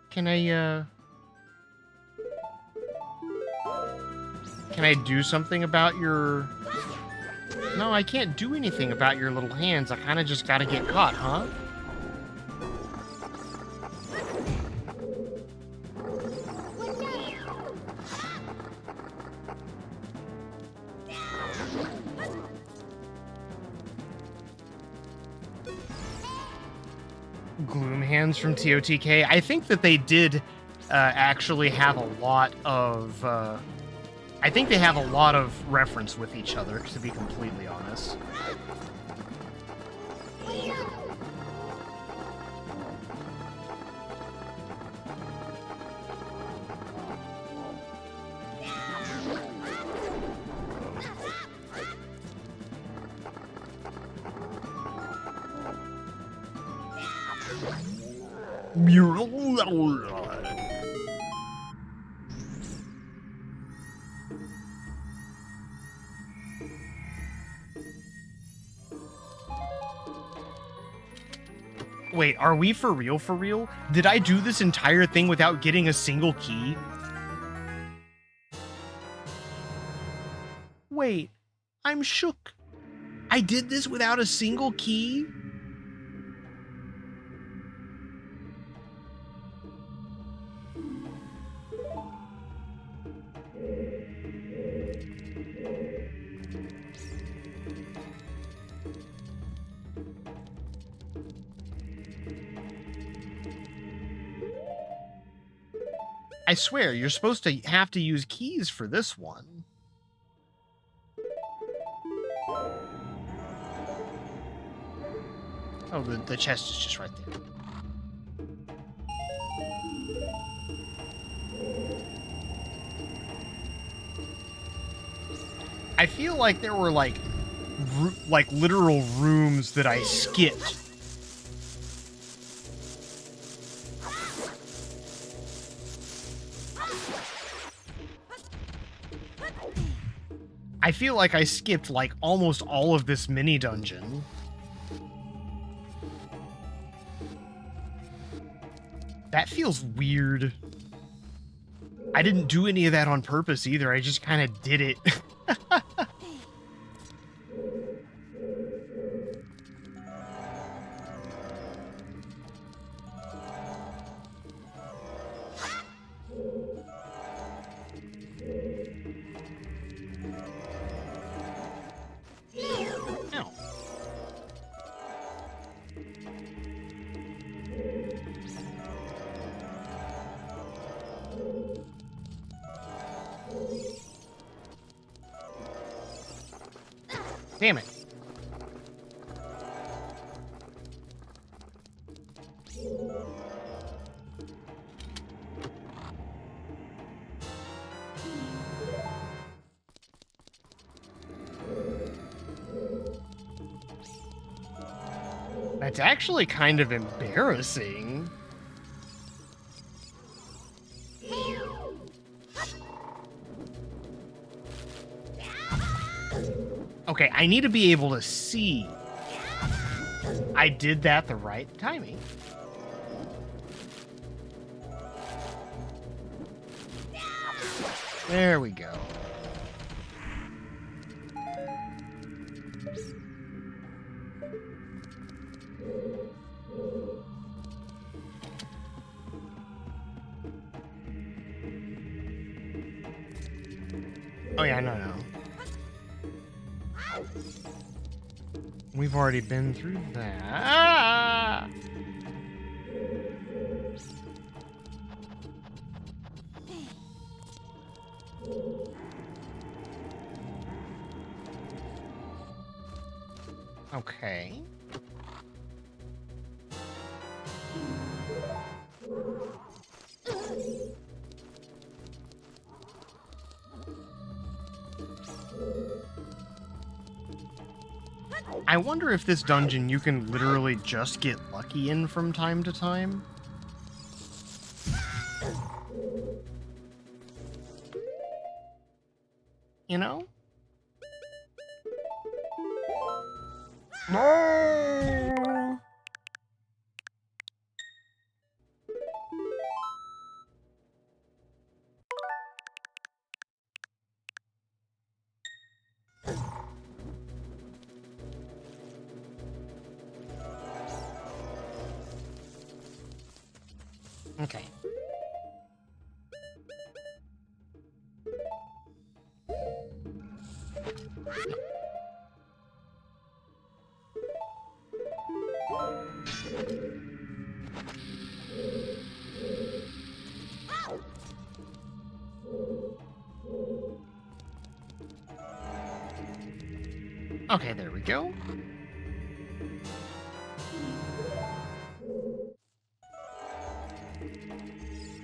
Speaker 3: Can I do something about your... No, I can't do anything about your little hands. I kind of just gotta get caught, huh? Gloom hands from TOTK. I think that they did actually have a lot of... I think they have a lot of reference with each other, to be completely honest. Wait, are we for real for real? Did I do this entire thing without getting a single key? Wait, I'm shook. I did this without a single key? I swear, you're supposed to have to use keys for this one. Oh, the chest is just right there. I feel like there were like literal rooms that I skipped. I feel like I skipped like almost all of this mini dungeon. That feels weird. I didn't do any of that on purpose either. I just kind of did it. Ow. Damn it. That's actually kind of embarrassing. Okay, I need to be able to see. I did that the right timing. There we go. Oh yeah, no. We've already been through that. Ah! Okay.
Speaker 1: I wonder if this dungeon you can literally just get lucky in from time to time. You know? No!
Speaker 3: Okay. Okay, there we go.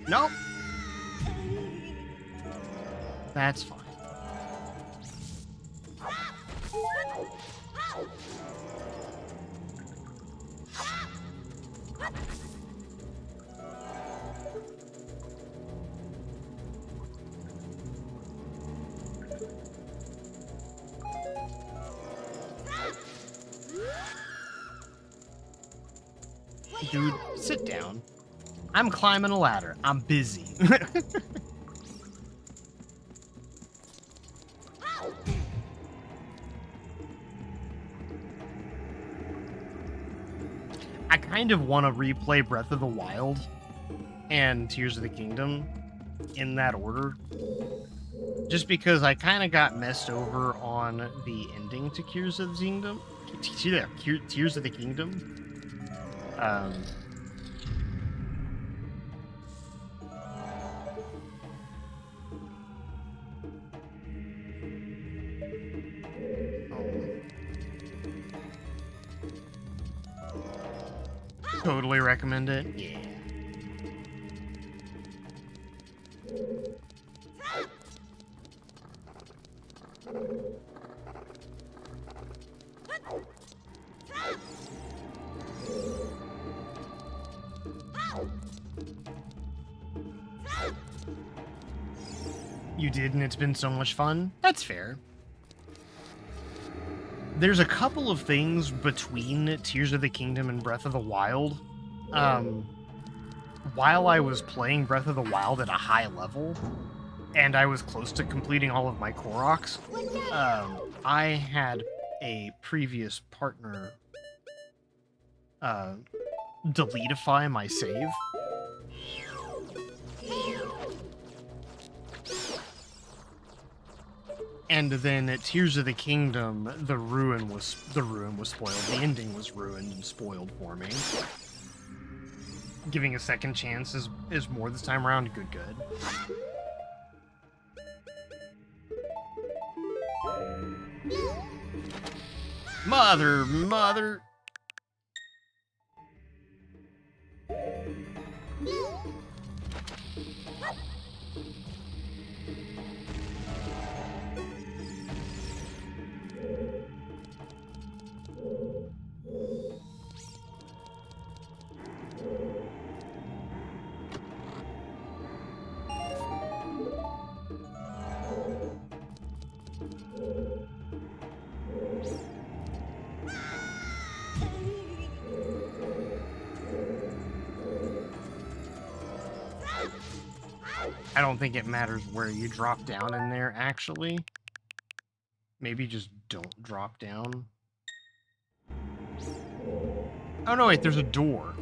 Speaker 3: Nope. That's fine. Dude, sit down. I'm climbing a ladder. I'm busy. I kind of want to replay Breath of the Wild and Tears of the Kingdom in that order. Just because I kind of got messed over on the ending to Tears of the Kingdom. Tears of the Kingdom. Totally recommend it. Yeah. You did, and it's been so much fun. That's fair. There's a couple of things between Tears of the Kingdom and Breath of the Wild. While I was playing Breath of the Wild at a high level, and I was close to completing all of my Koroks, I had a previous partner deletify my save. And then at Tears of the Kingdom, the ruin was spoiled. The ending was ruined and spoiled for me. Giving a second chance is more this time around. Good. Mother. I don't think it matters where you drop down in there, actually. Maybe just don't drop down. Oh, no, wait, there's a door.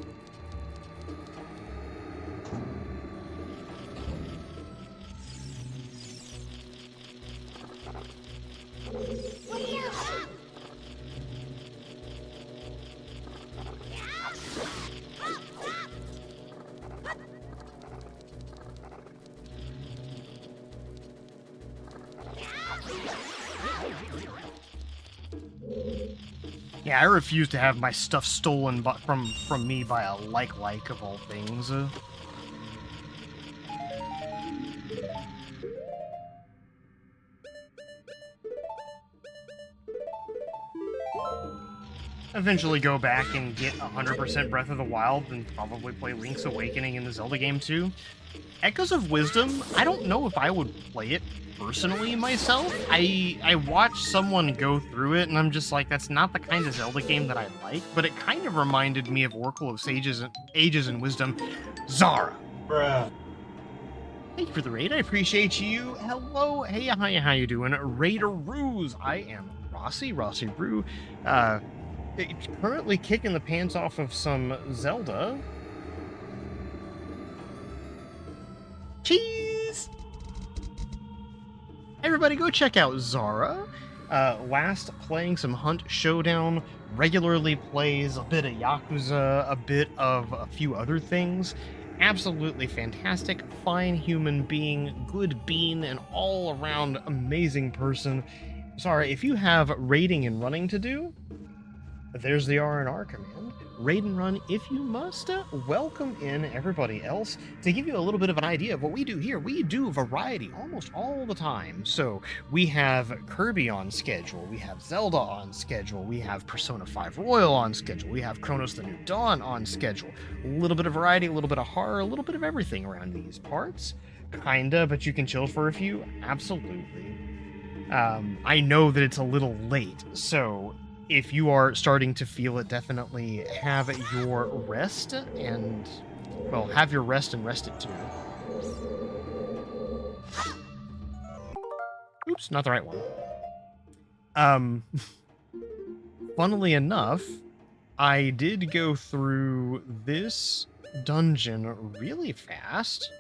Speaker 3: Yeah, I refuse to have my stuff stolen from me by a like of all things.
Speaker 1: eventually go back and get 100% Breath of the Wild and probably play Link's Awakening in the Zelda game too. Echoes of Wisdom, I don't know if I would play it personally myself. I watched someone go through it and I'm just like, that's not the kind of Zelda game that I like, but it kind of reminded me of Oracle of Ages and Wisdom. Zara.
Speaker 5: Bruh.
Speaker 1: Thank you for the raid. I appreciate you. Hello. Hey, how you doing? Raider Ruse. I am Rossi Roo. Currently kicking the pants off of some Zelda. Cheese! Everybody go check out Zara. Last playing some Hunt Showdown, regularly plays a bit of Yakuza, a bit of a few other things. Absolutely fantastic, fine human being, good bean, an all-around amazing person. Zara, if you have raiding and running to do, there's the R&R command. Raid and run if you must. Welcome in everybody else. To give you a little bit of an idea of what we do here, we do variety almost all the time. So we have Kirby on schedule, we have Zelda on schedule, we have Persona 5 Royal on schedule, we have Chronos the New Dawn on schedule. A little bit of variety, a little bit of horror, a little bit of everything around these parts. Kinda, but you can chill for a few? Absolutely. I know that it's a little late, so if you are starting to feel it, definitely have your rest and, well, have your rest and rest it too. Oops, not the right one. Funnily enough, I did go through this dungeon really fast.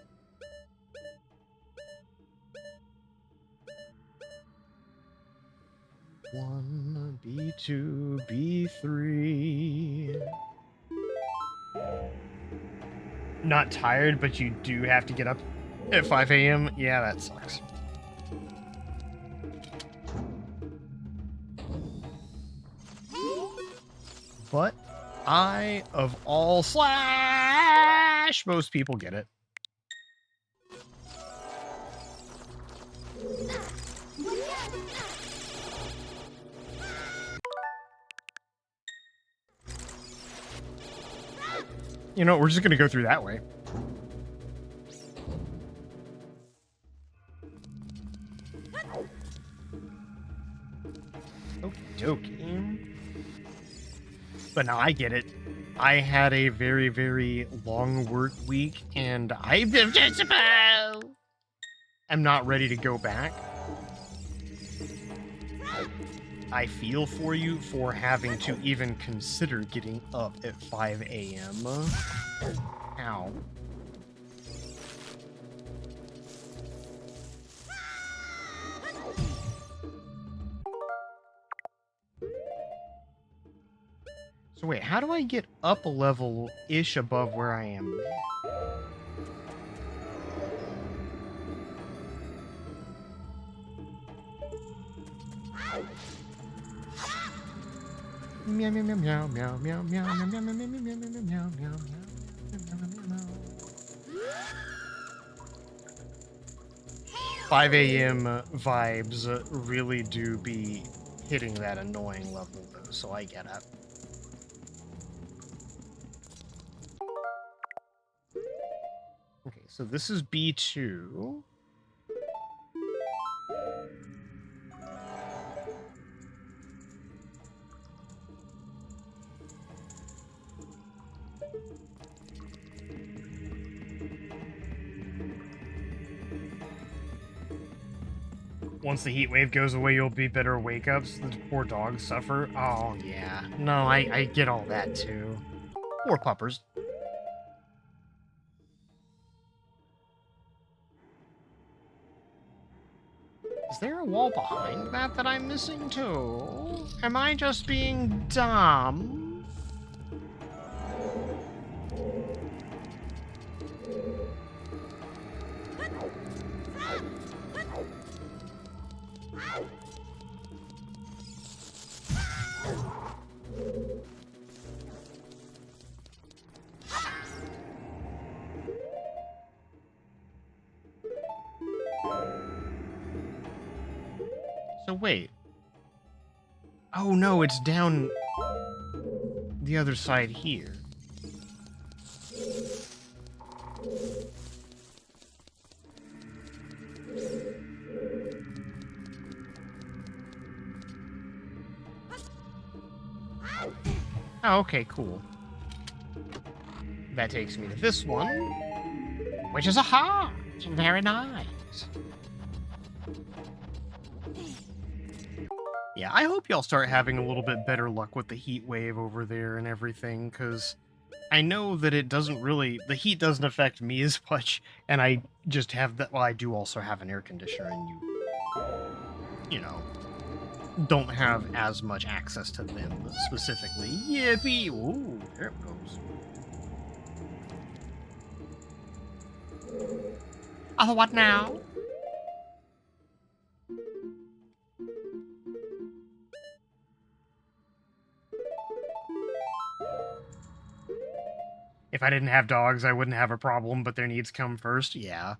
Speaker 1: One, B2, B3. Not tired, but you do have to get up at 5 a.m. Yeah, that sucks. But I, of all slash, most people get it. You know, we're just going to go through that way. Okie dokie. But now I get it. I had a very, very long work week, and I'm not ready to go back. I feel for you for having to even consider getting up at 5 a.m. Ow. So wait, how do I get up a level-ish above where I am? Meow meow meow meow meow meow meow meow meow meow meow meow meow meow meow. 5 a.m. vibes really do be hitting that annoying level though, so I get it. Okay, so this is B2. Once the heat wave goes away, you'll be better wake-ups. The poor dogs suffer. Oh, yeah. No, I get all that, too. Poor puppers. Is there a wall behind that I'm missing, too? Am I just being dumb? So wait. Oh no, it's down. the other side here. Oh, okay, cool. That takes me to this one, which is a heart. Very nice. Yeah, I hope y'all start having a little bit better luck with the heat wave over there and everything, because I know that it doesn't really... the heat doesn't affect me as much, and I just have that... well, I do also have an air conditioner, and you know, don't have as much access to them specifically. Yippee! Ooh, there it goes.
Speaker 4: What now?
Speaker 1: If I didn't have dogs, I wouldn't have a problem, but their needs come first. Yeah.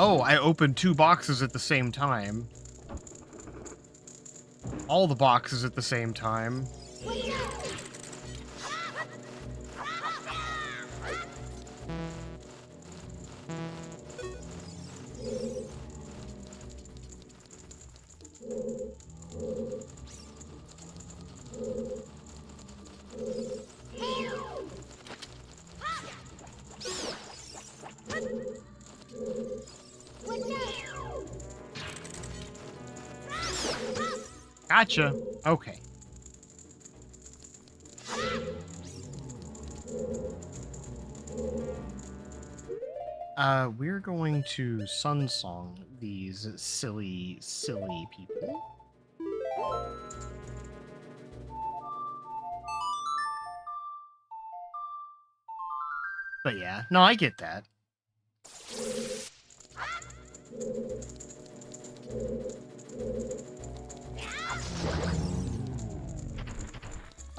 Speaker 1: Oh, I opened 2 boxes at the same time. All the boxes at the same time. Gotcha. Okay. We're going to Sunsong these silly, silly people. But yeah, no, I get that.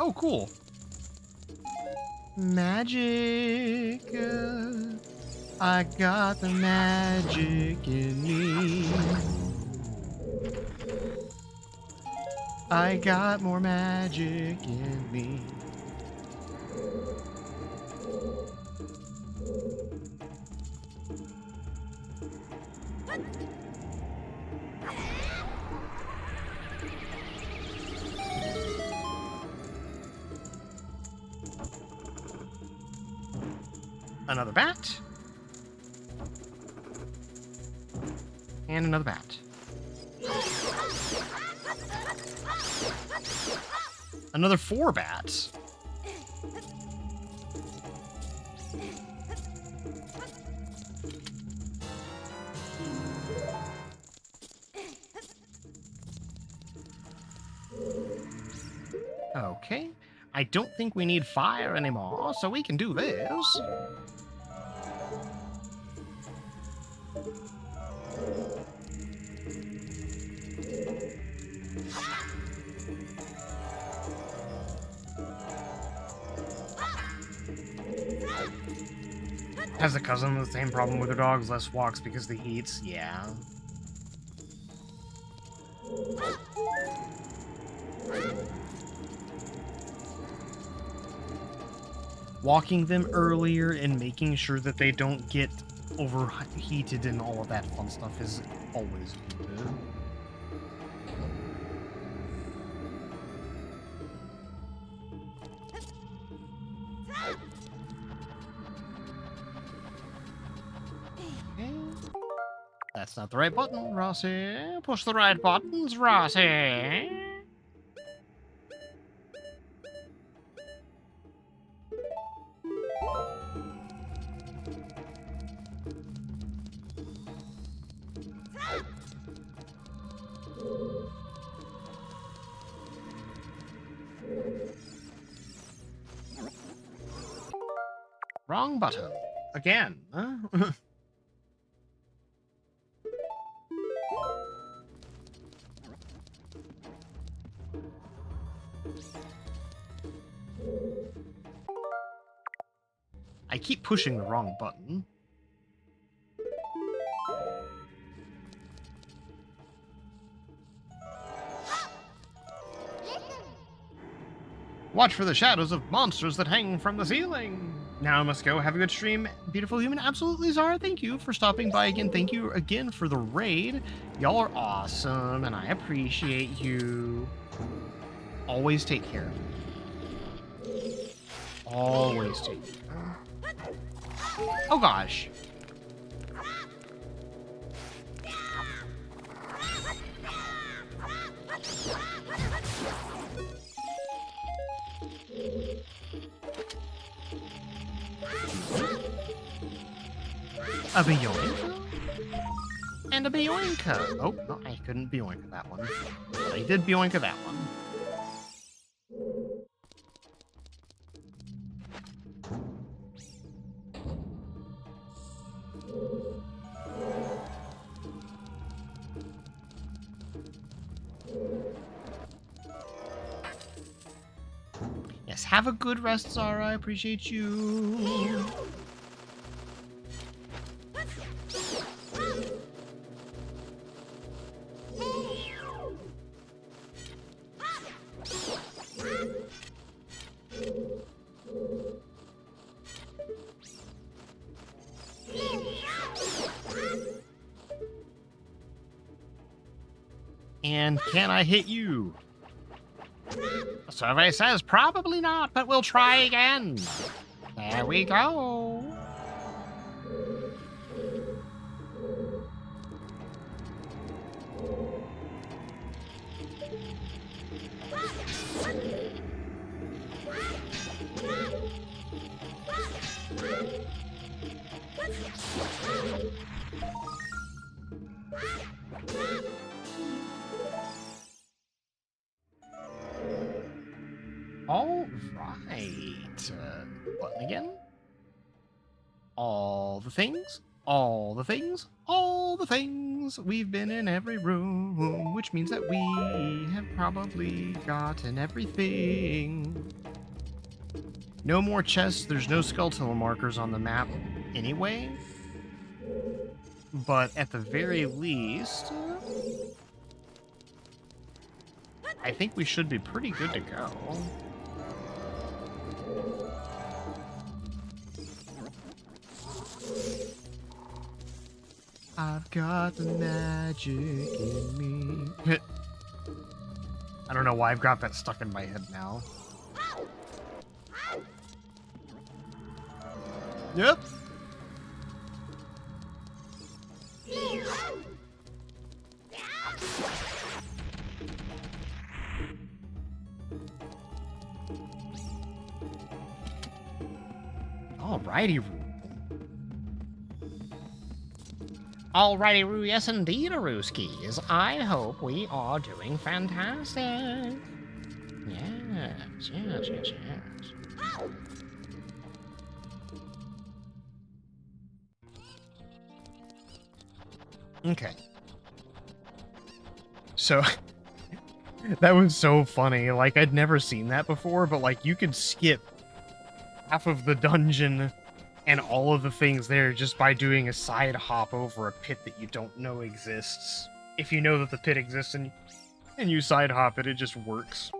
Speaker 1: Oh, cool. Magic. I got the magic in me. I got more magic in me. Another bat. And another bat. Another 4 bats. Okay. I don't think we need fire anymore, so we can do this. Has a cousin with the same problem with her dogs, less walks because the heats? Yeah. Walking them earlier and making sure that they don't get overheated and all of that fun stuff is always good. Okay. That's not the right button, Rossi. Push the right buttons, Rossi.
Speaker 3: Wrong button. Again. Huh? I keep pushing the wrong button. Watch for the shadows of monsters that hang from the ceiling. Now I must go. Have a good stream, beautiful human. Absolutely, Zara. Thank you for stopping by again. Thank you again for the raid. Y'all are awesome, and I appreciate you. Always take care of me. Always take care. Oh gosh. A Bioinka? And a Bioinka. Oh, no, I couldn't Bioinka that one. But I did Bioinka that one. Yes, have a good rest, Zara. I appreciate you. And can I hit you? The survey says probably not, but we'll try again. There we go. All right. Button again. All the things. All the things. All the things. We've been in every room, which means that we have probably gotten everything. No more chests. There's no skeletal markers on the map anyway. But at the very least, I think we should be pretty good to go. I've got the magic in me. I don't know why I've got that stuck in my head now. Yep. Alrighty, Roo.
Speaker 4: Alrighty, Roo, yes indeed, Rooskies. I hope we are doing fantastic. Yes.
Speaker 3: Okay. So, that was so funny. Like, I'd never seen that before, but, like, you could skip half of the dungeon and all of the things there just by doing a side hop over a pit that you don't know exists. If you know that the pit exists and you side hop it, it just works.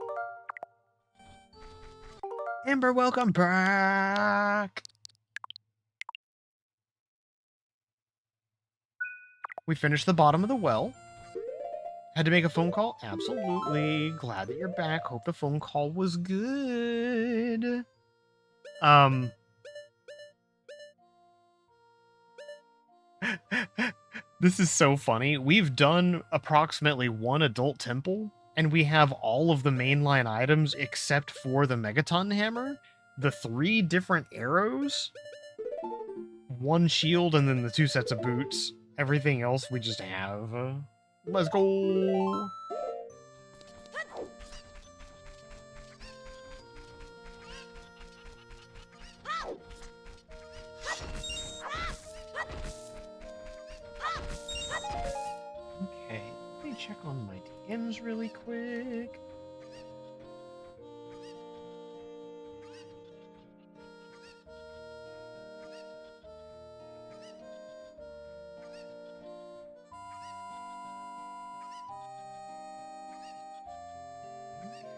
Speaker 3: Ember, welcome back! We finished the bottom of the well. Had to make a phone call? Absolutely. Glad that you're back. Hope the phone call was good. This is so funny. We've done approximately one adult temple, and we have all of the mainline items except for the Megaton Hammer, the 3 different arrows, 1 shield, and then the 2 sets of boots. Everything else we just have. Let's go!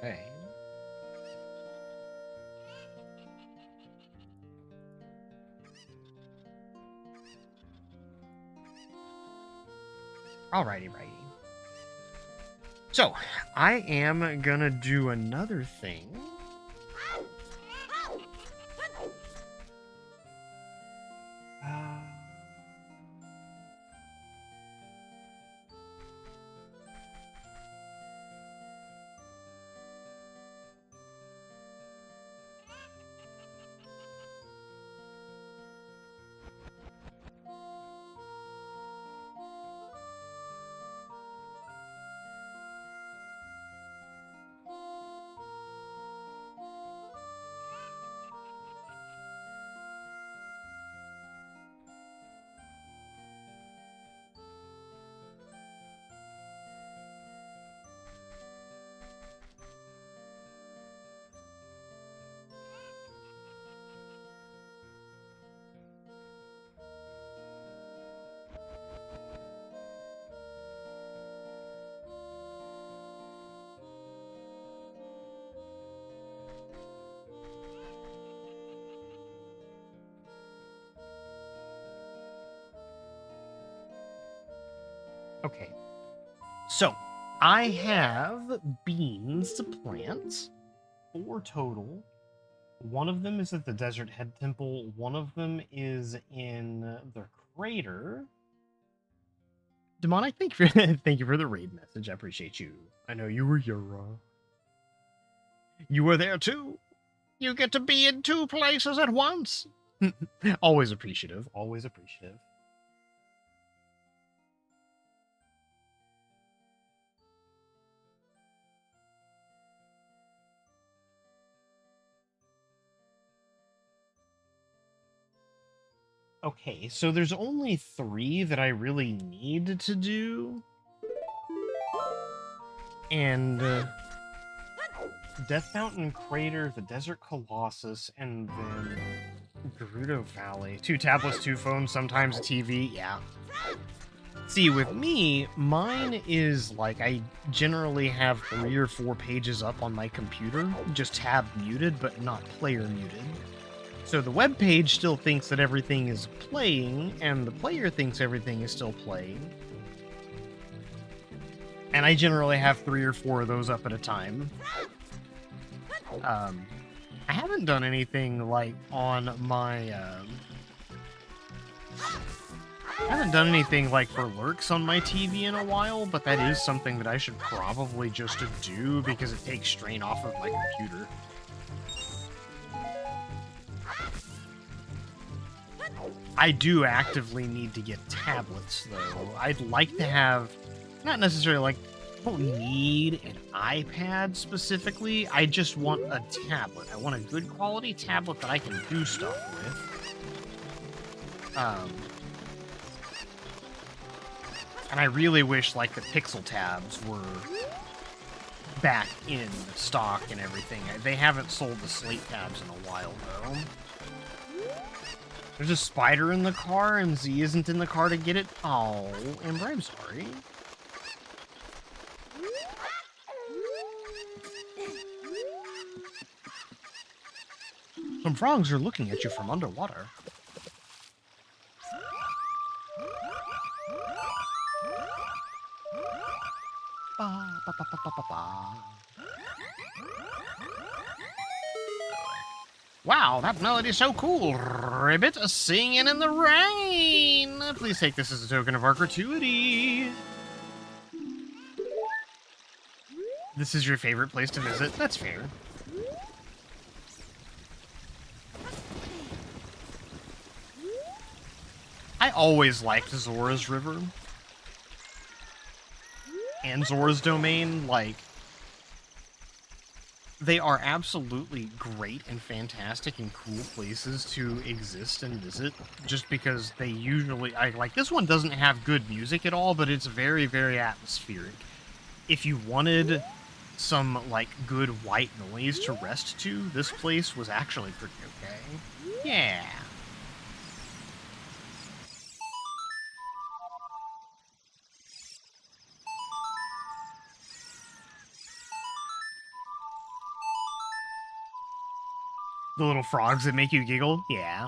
Speaker 3: Okay. Alrighty, righty. So, I am gonna do another thing. Uh, okay. So, I have beans to plant. 4 total. One of them is at the Desert Head Temple. One of them is in the crater. Demonic, thank you for, thank you for the raid message. I appreciate you. I know you were here. You were there too.
Speaker 4: You get to be in 2 places at once.
Speaker 3: Always appreciative. Always appreciative. Okay, so there's only 3 that I really need to do. And Death Mountain Crater, the Desert Colossus, and then Gerudo Valley. 2 tablets, 2 phones, sometimes a TV. Yeah. See, with me, mine is like I generally have 3 or 4 pages up on my computer, just tab muted, but not player muted. So the web page still thinks that everything is playing, and the player thinks everything is still playing. And I generally have 3 or 4 of those up at a time. I haven't done anything like on my I haven't done anything like for lurks on my TV in a while, but that is something that I should probably just do because it takes strain off of my computer. I do actively need to get tablets, though. I'd like to have, not necessarily like, I don't need an iPad specifically. I just want a tablet. I want a good quality tablet that I can do stuff with. And I really wish, like, the Pixel tabs were back in stock and everything. They haven't sold the Slate tabs in a while, though. There's a spider in the car, and Z isn't in the car to get it. Oh, Amber, I'm sorry. Some frogs are looking at you from underwater. Ba, ba, ba, ba, ba, ba, ba.
Speaker 4: Wow, that melody's so cool, Ribbit, singing in the rain.
Speaker 3: Please take this as a token of our gratuity. This is your favorite place to visit? That's fair. I always liked Zora's River and Zora's Domain. Like, they are absolutely great and fantastic and cool places to exist and visit, just because they usually, like, this one doesn't have good music at all, but it's very, very atmospheric. If you wanted some, like, good white noise to rest to, this place was actually pretty okay. Yeah.
Speaker 1: The little frogs that make you giggle? Yeah.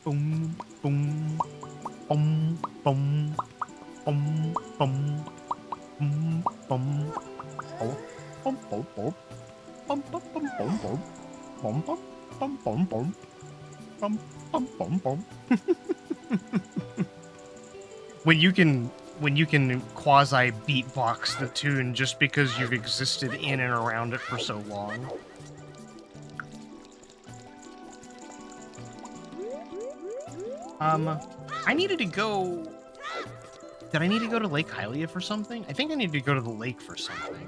Speaker 1: Boom, boom, boom, boom, boom, boom, boom, boom. Oh, boom, boom, boom, boom, boom, boom, boom, boom, boom, boom, boom, boom, boom, boom, boom, boom, boom. When you can quasi beatbox the tune just because you've existed in and around it for so long. I needed to go. Did I need to go to Lake Hylia for something? I think I need to go to the lake for something.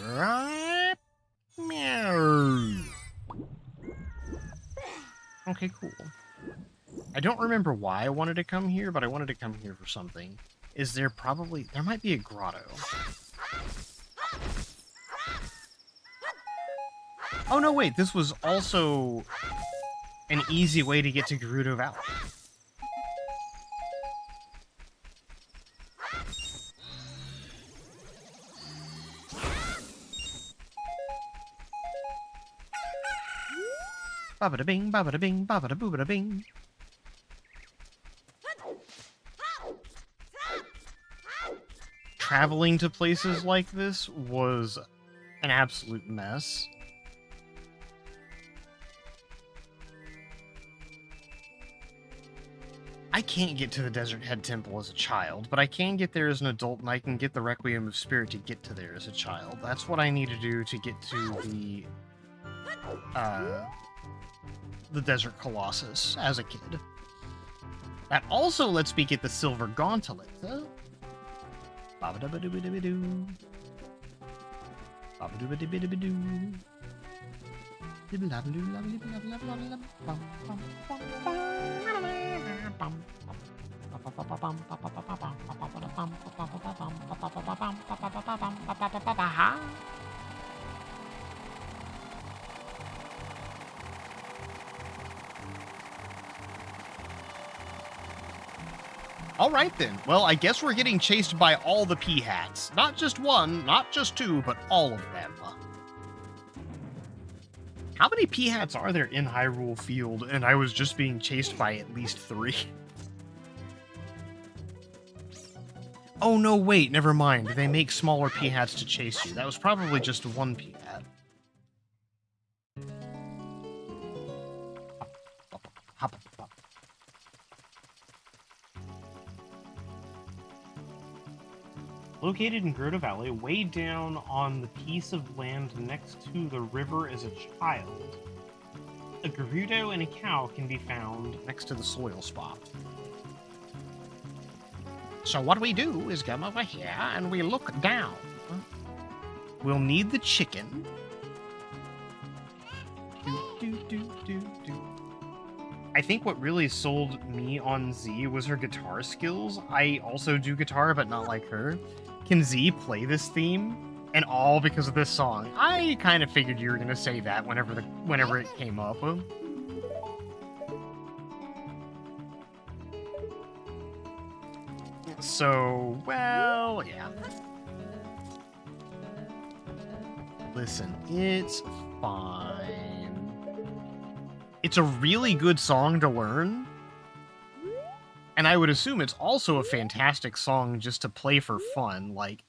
Speaker 1: Right. Meow. Okay, cool. I don't remember why I wanted to come here, but I wanted to come here for something. Is there probably... There might be a grotto. Oh, no, wait. This was also an easy way to get to Gerudo Valley. Babada bing, babada bing, babada boobada bing. Traveling to places like this was an absolute mess. I can't get to the Desert Head Temple as a child, but I can get there as an adult, and I can get the Requiem of Spirit to get to there as a child. That's what I need to do to get to the Desert Colossus as a kid. That also lets me get the Silver Gauntlet. Babadabadoo. Babadoo. Alright then, well I guess we're getting chased by all the P-Hats. Not just one, not just two, but all of them. How many P-Hats are there in Hyrule Field, and I was just being chased by at least 3? Oh no, wait, never mind. They make smaller P-Hats to chase you. That was probably just one P-Hat. Located in Gerudo Valley, way down on the piece of land next to the river as a child, a Gerudo and a cow can be found next to the soil spot.
Speaker 4: So what we do is come over here and we look down.
Speaker 1: We'll need the chicken. I think what really sold me on Z was her guitar skills. I also do guitar, but not like her. Can Z play this theme? And all because of this song. I kind of figured you were gonna say that whenever it came up. So, well, yeah. Listen, it's fine. It's a really good song to learn. And I would assume it's also a fantastic song just to play for fun. Like,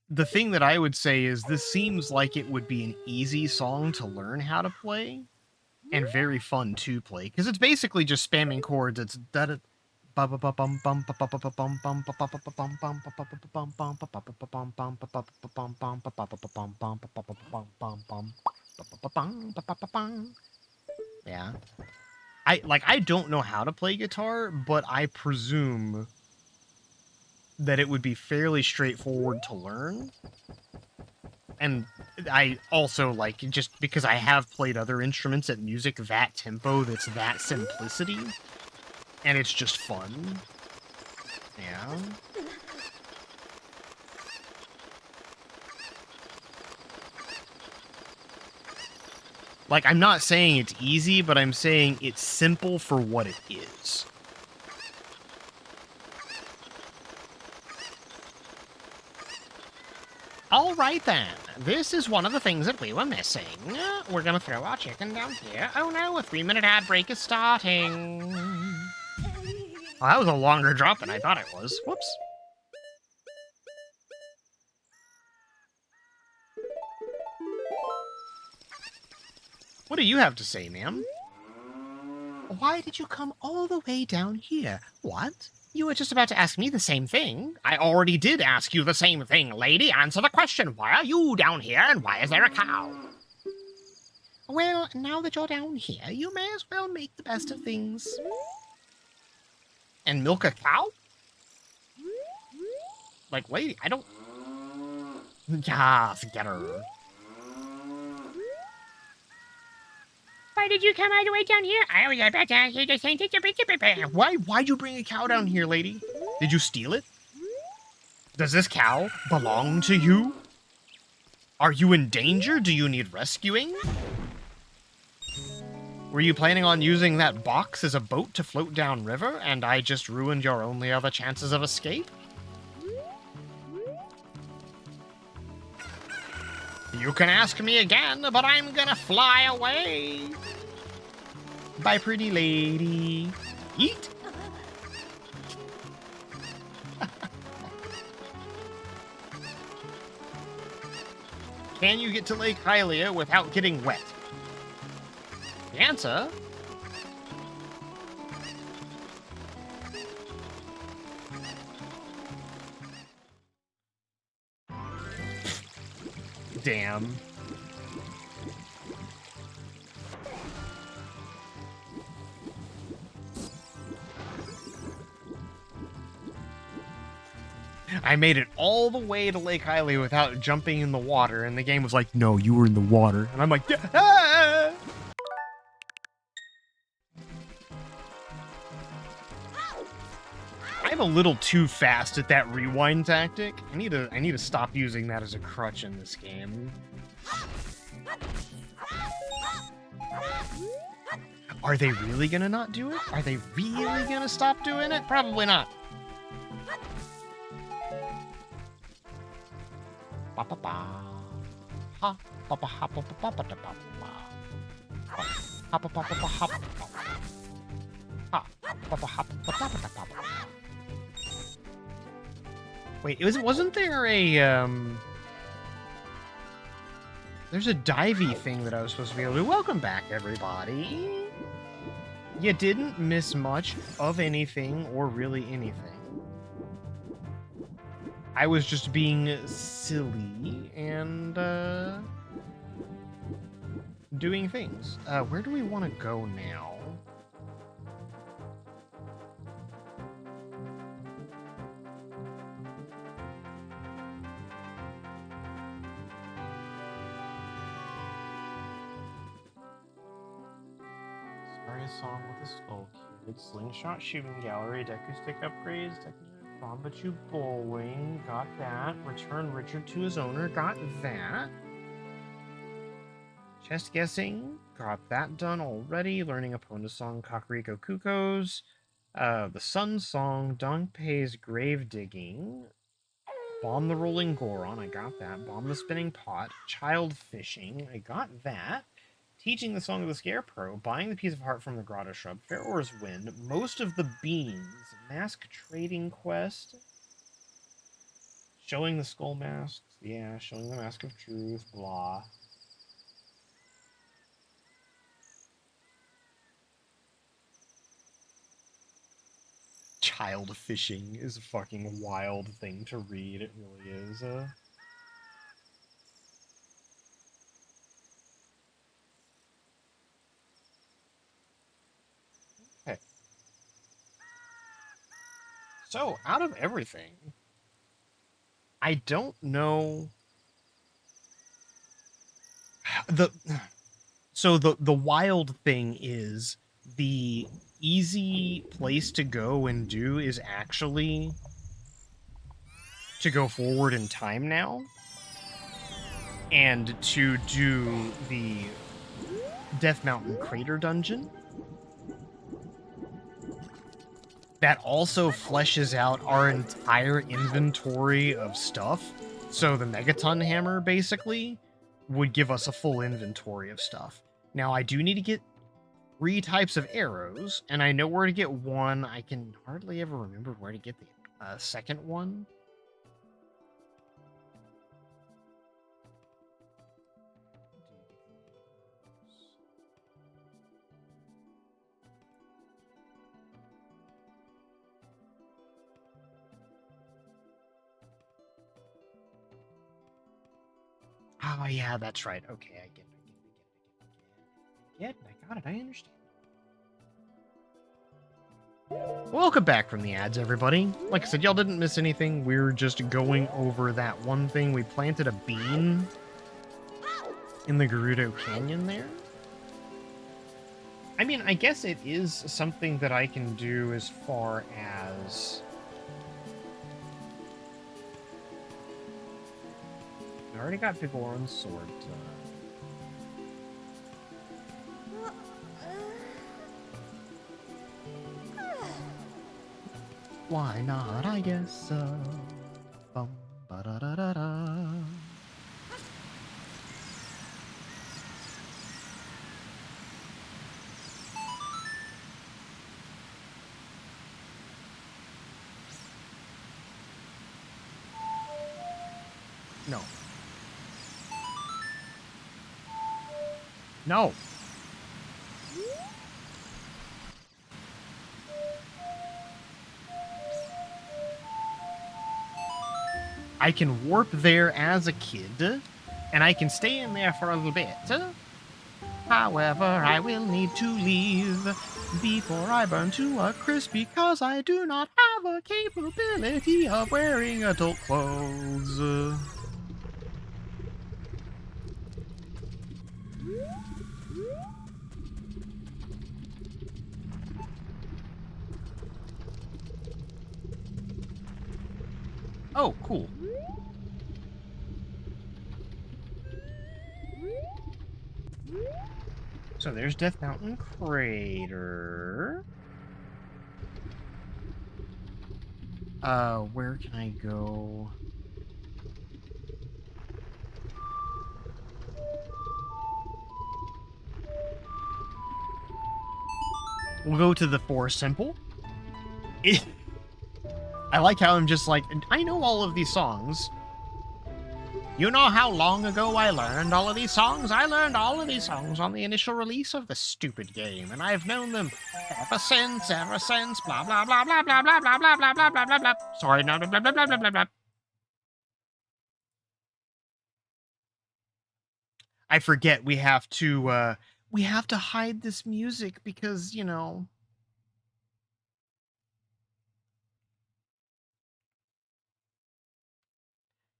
Speaker 1: the thing that I would say is this seems like it would be an easy song to learn how to play and very fun to play, because it's basically just spamming chords. It's da yeah. I don't know how to play guitar, but I presume that it would be fairly straightforward to learn. And I also like, just because I have played other instruments at music that tempo, that's that simplicity, and it's just fun. Yeah. Like, I'm not saying it's easy, but I'm saying it's simple for what it is.
Speaker 4: All right then. This is one of the things that we were missing. We're gonna throw our chicken down here. Oh no, a 3-minute ad break is starting.
Speaker 1: Well, that was a longer drop than I thought it was. Whoops. What do you have to say, ma'am?
Speaker 4: Why did you come all the way down here? What? You were just about to ask me the same thing. I already did ask you the same thing, lady. Answer the question. Why are you down here and why is there a cow? Well, now that you're down here, you may as well make the best of things.
Speaker 1: And milk a cow? Like, lady, I don't... Yes, get her.
Speaker 4: Why did you come all the way down here? I was about to ask you the same thing.
Speaker 1: Why'd you bring a cow down here, lady? Did you steal it? Does this cow belong to you? Are you in danger? Do you need rescuing? Were you planning on using that box as a boat to float downriver, and I just ruined your only other chances of escape?
Speaker 4: You can ask me again, but I'm gonna fly away.
Speaker 1: Bye, pretty lady. Eat. Can you get to Lake Hylia without getting wet? The answer... Damn. I made it all the way to Lake Hylia without jumping in the water, and the game was like, no, you were in the water. And I'm like, ah! I'm a little too fast at that rewind tactic. I need to stop using that as a crutch in this game. Are they really gonna not do it? Are they really gonna stop doing it? Probably not. Wait, wasn't there a there's a divey thing that I was supposed to be able to do. Welcome back, everybody. You didn't miss much of anything or really anything. I was just being silly and doing things. Where do we want to go now? Sorry, a song with a skull cube, slingshot shooting gallery, deku stick upgrades, Bombachu bowling, got that. Return Richard to his owner, got that. Chest guessing, got that done already. Learning Epona song, Kakariko Kuko's. The Sun song, Dongpei's grave digging. Bomb the rolling Goron, I got that. Bomb the spinning pot. Child fishing, I got that. Teaching the Song of the Scarecrow, buying the piece of heart from the grotto shrub, Pharaoh's Wind, most of the beans, mask trading quest, showing the skull masks, yeah, showing the mask of truth, blah. Child fishing is a fucking wild thing to read, it really is. So, out of everything, I don't know the the wild thing is the easy place to go and do is actually to go forward in time now and to do the Death Mountain Crater Dungeon. That also fleshes out our entire inventory of stuff. So the Megaton Hammer, basically, would give us a full inventory of stuff. Now, I do need to get 3 types of arrows, and I know where to get one. I can hardly ever remember where to get the second one. Oh, yeah, that's right. Okay, I get it. I got it. I understand. Welcome back from the ads, everybody. Like I said, y'all didn't miss anything. We're just going over that one thing. We planted a bean in the Gerudo Canyon there. I mean, I guess it is something that I can do as far as... I already got Bigoron's sword done. Why not? I guess so. Bum, ba-da-da-da-da. No. No. I can warp there as a kid, and I can stay in there for a little bit. However, I will need to leave before I burn to a crisp because I do not have a capability of wearing adult clothes. Oh, cool. So there's Death Mountain Crater. Where can I go? We'll go to the Forest Temple. I like how I'm just like, I know all of these songs. You know how long ago I learned all of these songs? I learned all of these songs on the initial release of the stupid game, and I've known them ever since, blah, blah, blah, blah, blah, blah, blah, blah, blah, blah, blah, blah, blah. Sorry, no, blah, blah, blah, blah, blah, blah. I forget we have to hide this music because, you know...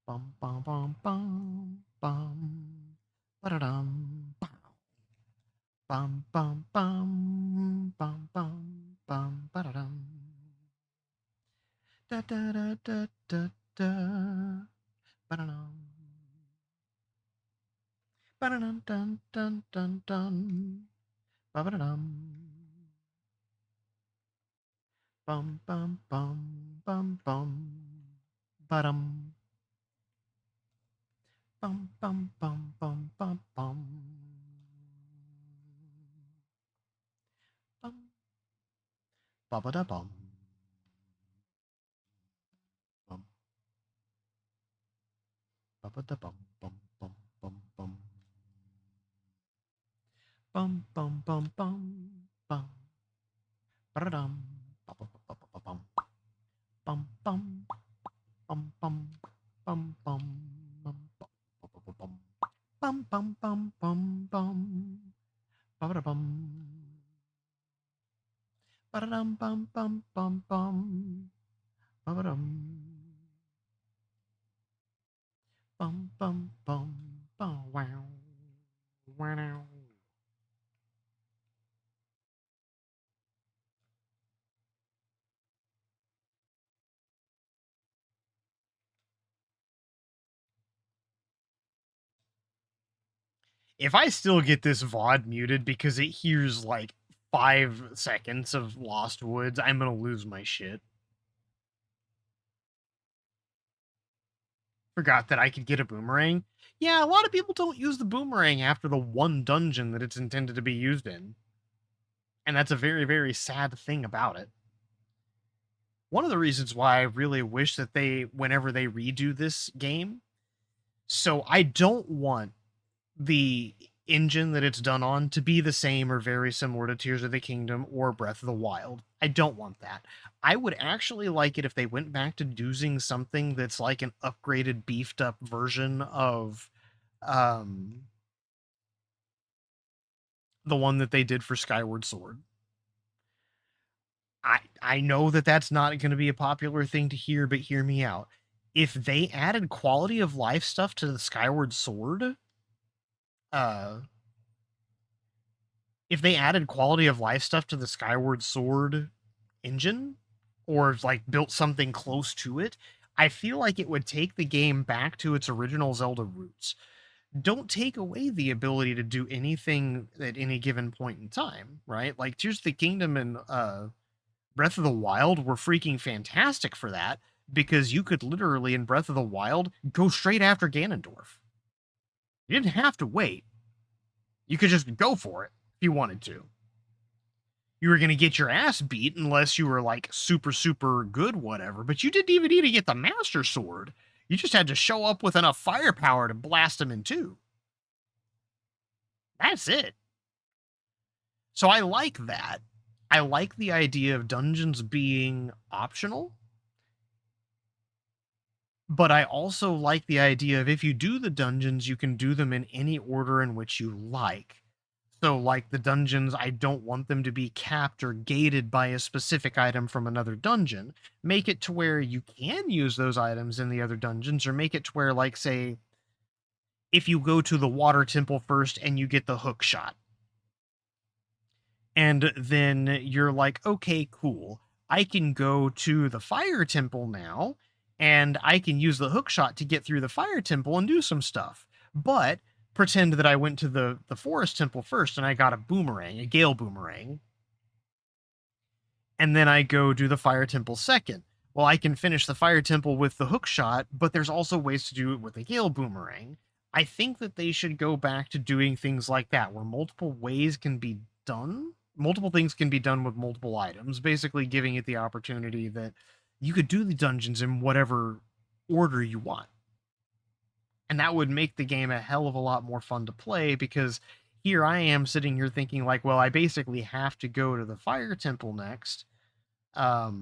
Speaker 1: Bum, bum, bum, bum, bum, ba-da-dum, bum. Bum bum bum bum bum bum ba-da-dum. Da da da da da da ba-da-dum. Ba-da-dum dun dun dun dun ba-ba-da-dum. Bum bum bum bum bum ba-dum. Bum bum bum bum bum bum bum ba-ba-da-bum. Bum ba-ba-da-bum bum bum bum bum bum bum bum bum bum ba-da-dum. Ba-ba-ba-ba-ba-bum. Bum bum bum bum bum bum bum bum bum bum bum bum bum ba-ba-da-bum. Ba-da-dum bum bum bum bum Ba-ba-dum. Bum bum bum bum wow. Wow. If I still get this VOD muted because it hears like 5 seconds of Lost Woods, I'm gonna lose my shit. Forgot that I could get a boomerang. Yeah, a lot of people don't use the boomerang after the one dungeon that it's intended to be used in. And that's a very, very sad thing about it. One of the reasons why I really wish that whenever they redo this game, so I don't want the engine that it's done on to be the same or very similar to Tears of the Kingdom or Breath of the Wild. I don't want that. I would actually like it if they went back to using something that's like an upgraded, beefed up version of um, the one that they did for Skyward Sword. I know that that's not going to be a popular thing to hear, but hear me out. If they added quality of life stuff to the Skyward Sword, uh, if they added quality of life stuff to the Skyward Sword engine, or like built something close to it, I feel like it would take the game back to its original Zelda roots. Don't take away the ability to do anything at any given point in time, right? Like Tears of the Kingdom and Breath of the Wild were freaking fantastic for that, because you could literally in Breath of the Wild go straight after Ganondorf. You didn't have to wait. You could just go for it if you wanted to. You were going to get your ass beat unless you were like super, super good, whatever. But you didn't even need to get the Master Sword. You just had to show up with enough firepower to blast them in two. That's it. So I like that. I like the idea of dungeons being optional. But I also like the idea of if you do the dungeons, you can do them in any order in which you like. So, like the dungeons, I don't want them to be capped or gated by a specific item from another dungeon. Make it to where you can use those items in the other dungeons, or make it to where, like, say, if you go to the water temple first and you get the hook shot, and then you're like, okay, cool. I can go to the fire temple now, and I can use the hook shot to get through the fire temple and do some stuff. But pretend that I went to the forest temple first and I got a boomerang, a gale boomerang. And then I go do the fire temple second. Well, I can finish the fire temple with the hook shot, but there's also ways to do it with a gale boomerang. I think that they should go back to doing things like that, where multiple ways can be done. Multiple things can be done with multiple items, basically giving it the opportunity that you could do the dungeons in whatever order you want. And that would make the game a hell of a lot more fun to play, because here I am sitting here thinking like, well, I basically have to go to the fire temple next. There's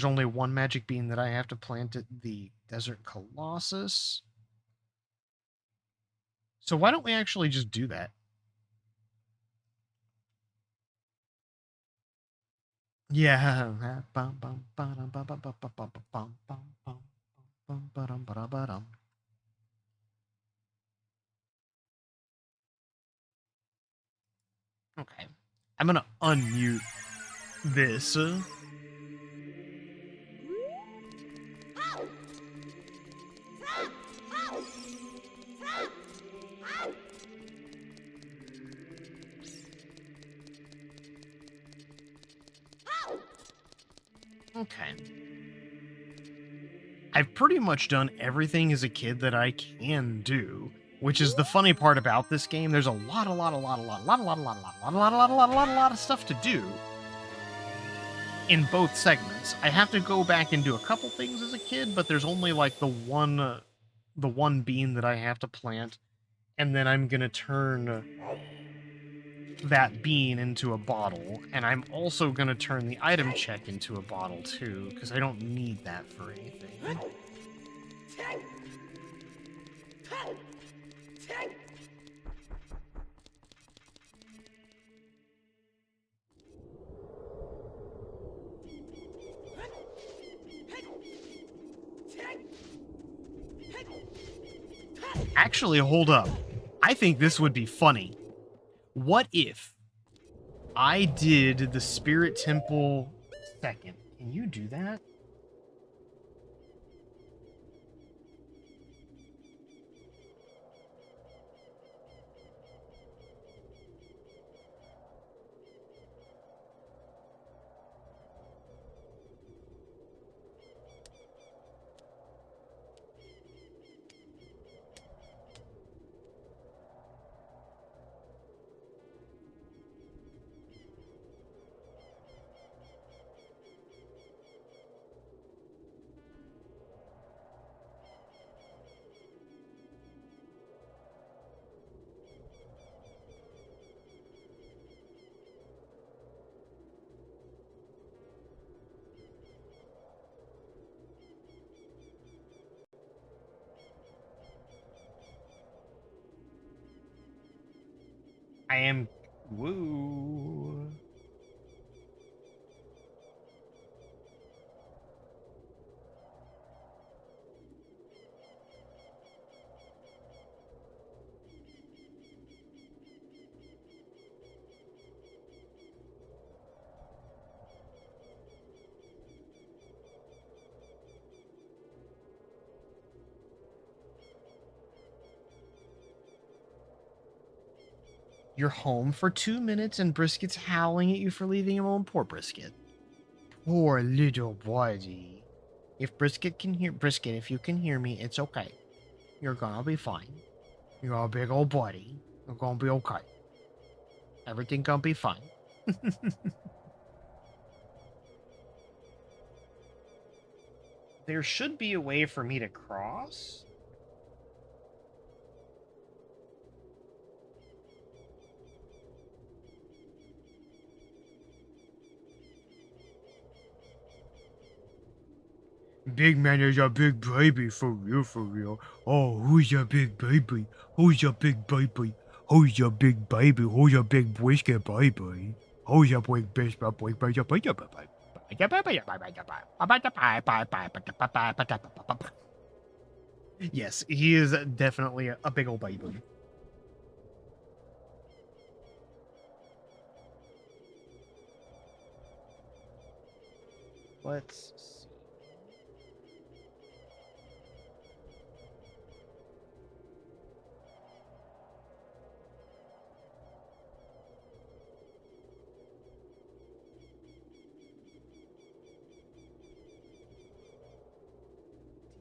Speaker 1: only one magic bean that I have to plant at the Desert Colossus. So why don't we actually just do that? Yeah. Okay. I'm gonna unmute this. Okay. I've pretty much done everything as a kid that I can do, which is the funny part about this game. There's a lot of stuff to do in both segments. I have to go back and do a couple things as a kid, but there's only like the one bean that I have to plant, and then I'm gonna turn that bean into a bottle, and I'm also gonna turn the item check into a bottle too, because I don't need that for anything. Actually, hold up. I think this would be funny. What if I did the Spirit Temple second? Can you do that? I am. Woo. You're home for 2 minutes and Brisket's howling at you for leaving him alone. Poor Brisket. Poor little buddy. If Brisket can hear Brisket, if you can hear me, it's okay. You're gonna be fine. You're a big old buddy. You're gonna be okay. Everything gonna be fine. There should be a way for me to cross. Big man is a big baby, for real, for real. Oh, who's your big baby? Who's your big baby? Who's your big baby? Who's your big whiskey baby? Who's your big best boy? Yes, he is definitely a big old baby. Let's see.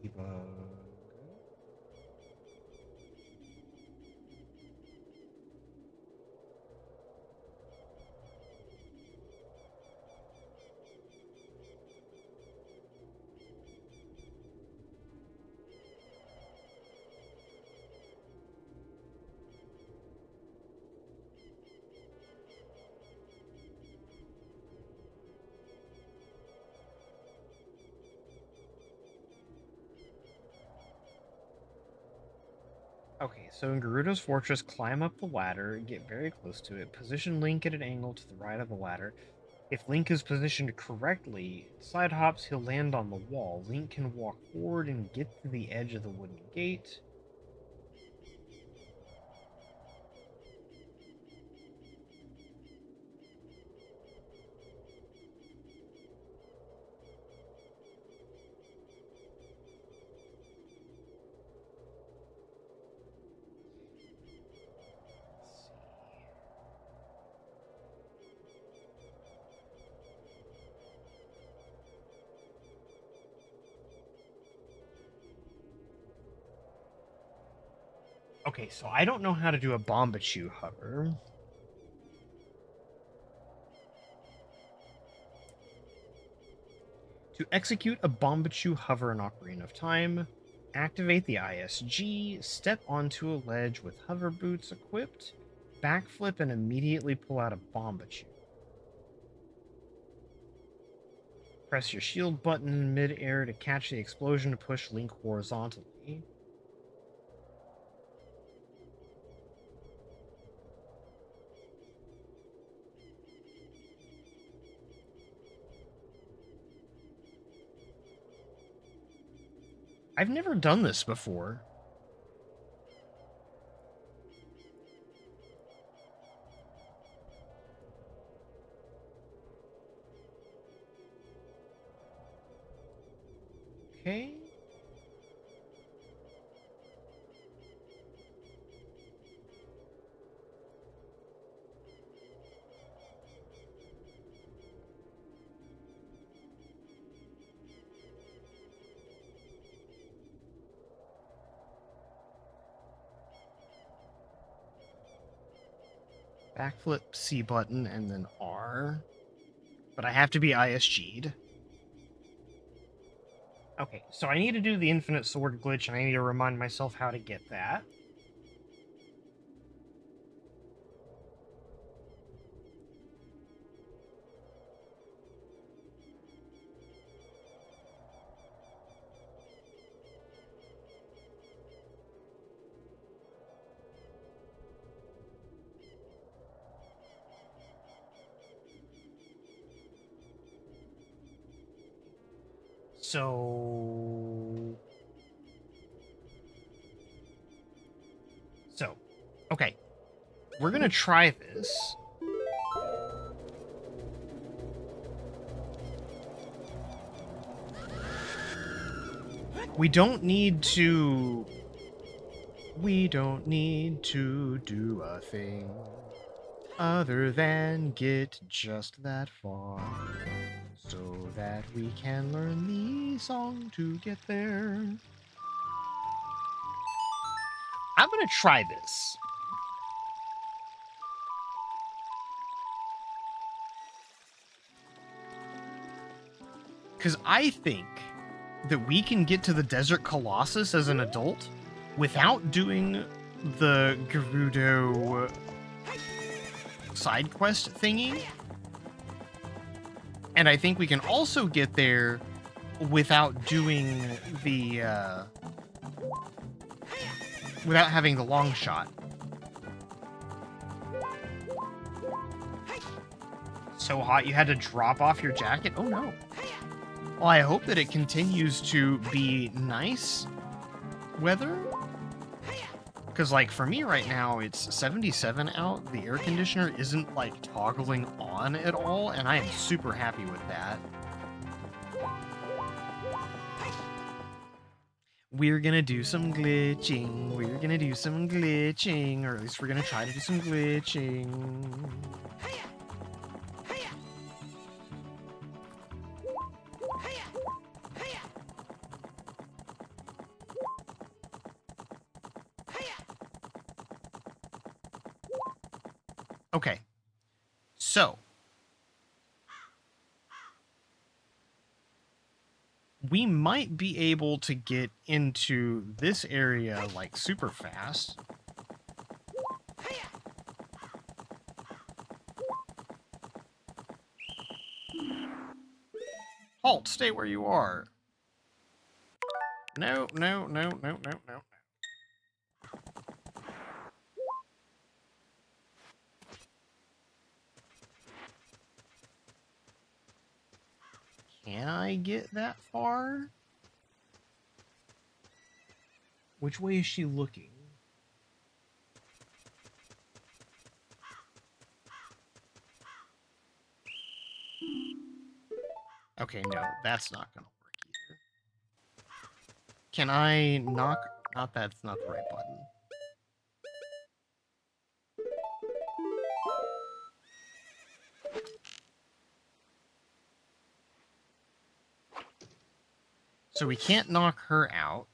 Speaker 1: Debug. Okay, so in Gerudo's Fortress, climb up the ladder, get very close to it, position Link at an angle to the right of the ladder. If Link is positioned correctly, side hops, he'll land on the wall. Link can walk forward and get to the edge of the wooden gate. Okay, so I don't know how to do a Bombachu hover. To execute a Bombachu hover in Ocarina of Time, activate the ISG, step onto a ledge with hover boots equipped, backflip and immediately pull out a Bombachu. Press your shield button in mid-air to catch the explosion to push Link horizontally. I've never done this before. Okay. Backflip C button and then R. But I have to be ISG'd. Okay, so I need to do the infinite sword glitch, and I need to remind myself how to get that. So... Okay. We're gonna try this. We don't need to... We don't need to do a thing other than get just that far, so that we can learn the song to get there. I'm gonna try this. Because I think that we can get to the Desert Colossus as an adult without doing the Gerudo side quest thingy. And I think we can also get there without doing the, without having the long shot. So hot you had to drop off your jacket? Oh no. Well, I hope that it continues to be nice weather. Because, like, for me right now, it's 77 out. The air conditioner isn't, like, toggling on at all, and I am super happy with that. We're gonna do some glitching. We're gonna do some glitching. Or at least we're gonna try to do some glitching. Okay. So. We might be able to get into this area, like, super fast. Halt! Stay where you are. No, no, no, no, no, no. Can I get that far? Which way is she looking? Okay, no, that's not gonna work either. Can I knock? Not that's not the right button. So we can't knock her out.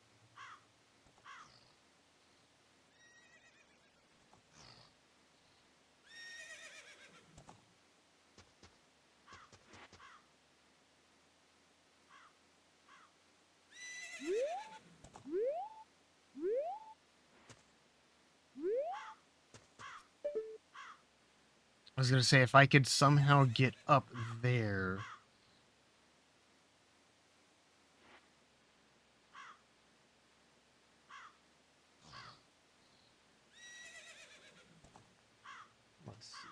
Speaker 1: I was gonna say, if I could somehow get up there. Let's see.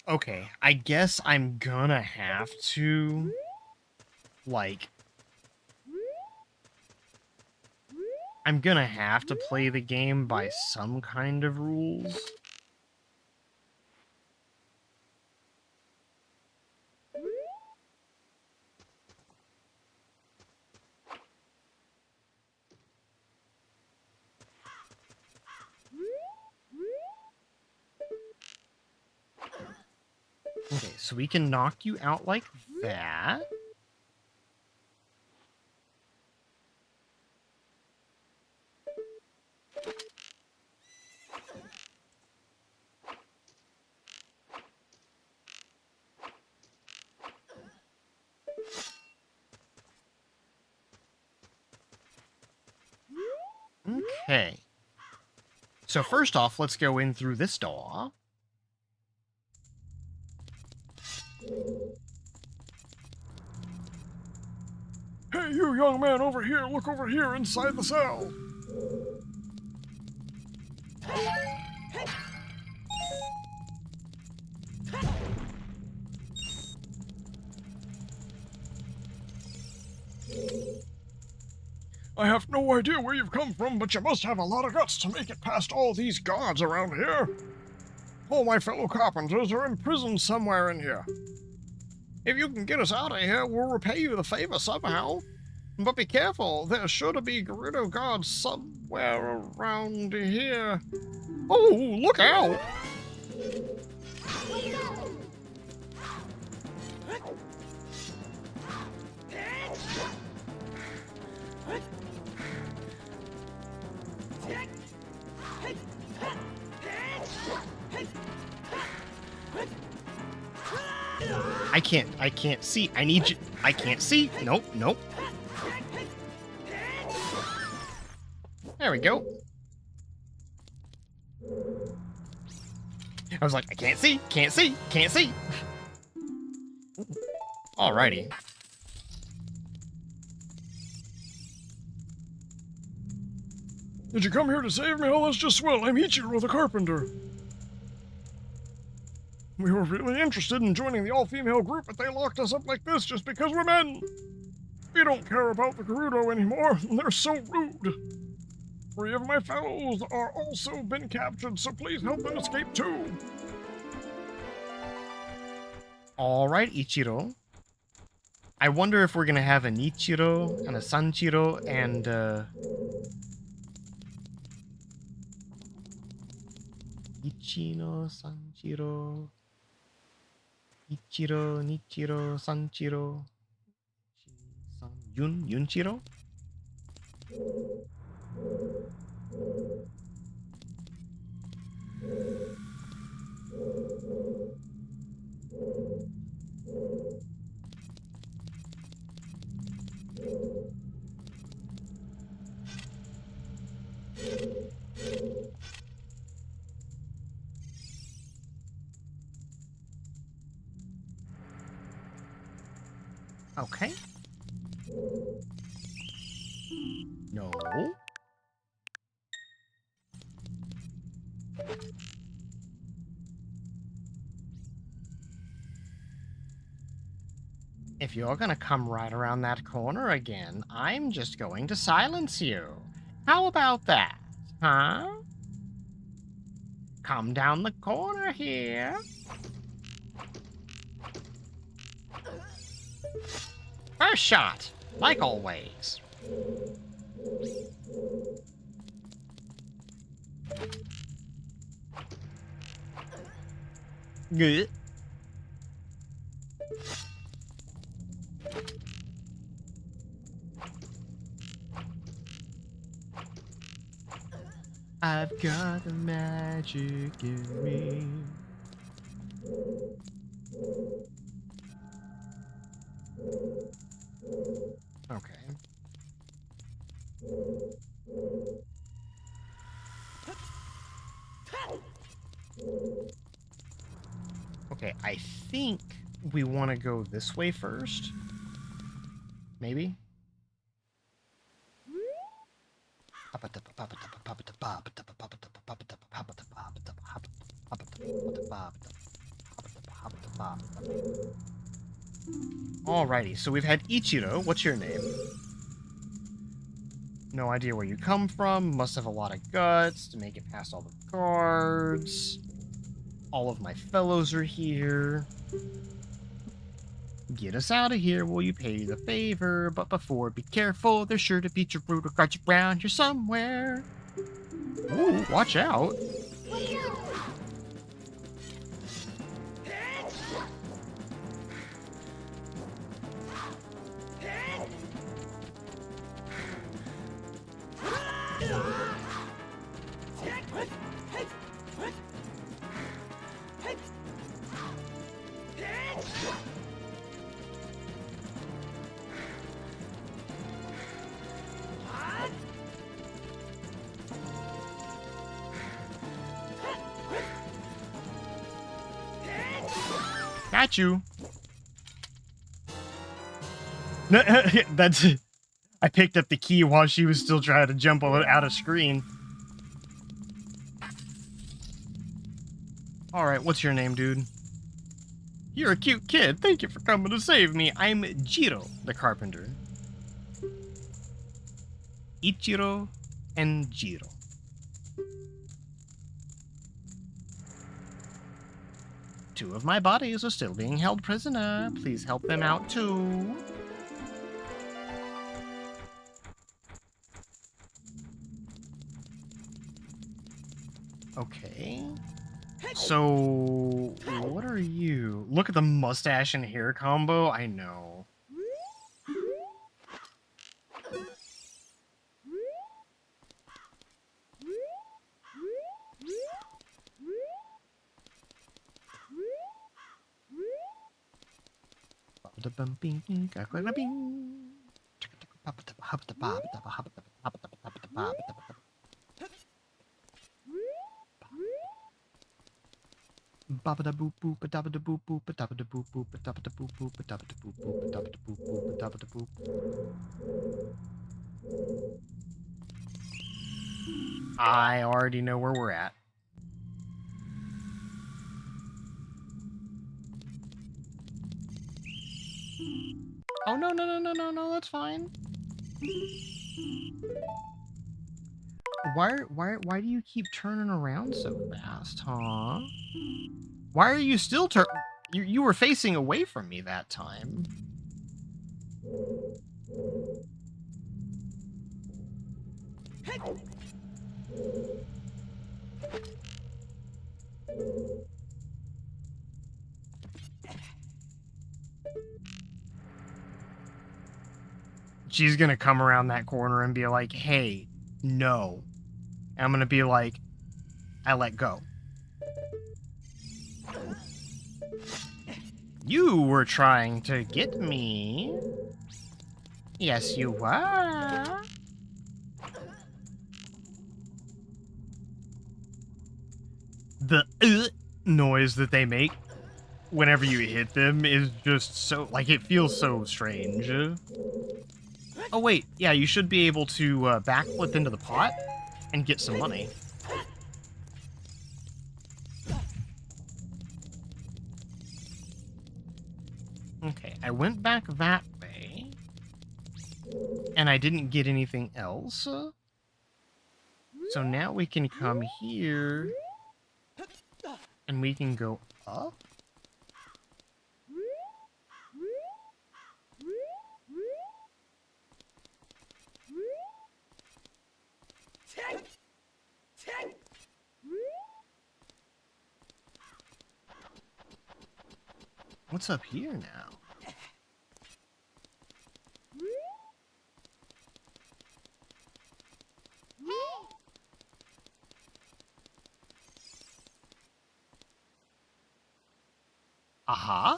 Speaker 1: Okay, I guess I'm gonna have to, like, I'm gonna have to play the game by some kind of rules. Okay, so we can knock you out like that. Okay. So first off, let's go in through this door.
Speaker 2: Hey, you young man over here, look over here inside the cell. I have no idea where you've come from, but you must have a lot of guts to make it past all these guards around here. All my fellow carpenters are imprisoned somewhere in here. If you can get us out of here, we'll repay you the favor somehow. But be careful, there's sure to be Gerudo guards somewhere around here. Oh, look out!
Speaker 1: I can't see. I need you. I can't see. Nope, nope. There we go. I was like, I can't see, can't see, can't see. Alrighty.
Speaker 2: Did you come here to save me? Oh, that's just swell. I'm Ichiro the carpenter. We were really interested in joining the all-female group, but they locked us up like this just because we're men. We don't care about the Gerudo anymore, and they're so rude. 3 of my fellows are also been captured, so please help them escape too.
Speaker 1: Alright, Ichiro. I wonder if we're gonna have an Ichiro and a Sanchiro and Ichino, Sanchiro, Ichiro, Nichiro, Sanchiro, Yunchiro? Okay. No. If you're gonna come right around that corner again, I'm just going to silence you. How about that, huh? Come down the corner here. First shot, like always. Good. I've got the magic in me. Okay. Okay, I think we want to go this way first. Maybe? Alrighty, so we've had Ichiro. What's your name? No idea where you come from. Must have a lot of guts to make it past all the guards. All of my fellows are here. Get us out of here, will you pay the favor? But before, be careful, there's sure to be Gerudo guards around here somewhere. Ooh, watch out. Got you. That's. I picked up the key while she was still trying to jump out of screen. Alright, what's your name, dude? You're a cute kid. Thank you for coming to save me. I'm Jiro, the carpenter. Ichiro and Jiro. Two of my bodies are still being held prisoner. Please help them out too. Okay. So, what are you? Look at the mustache and hair combo. I know. I already know where we're at. Oh, no, that's fine. Why do you keep turning around so fast, huh? Why are you still you were facing away from me that time. She's gonna come around that corner and be like, hey, no. And I'm gonna be like, I let go. You were trying to get me. Yes, you were. The noise that they make whenever you hit them is just so, like, it feels so strange. Oh, wait, yeah, you should be able to backflip into the pot and get some money. Okay, I went back that way, and I didn't get anything else. So now we can come here, and we can go up. What's up here now? Aha.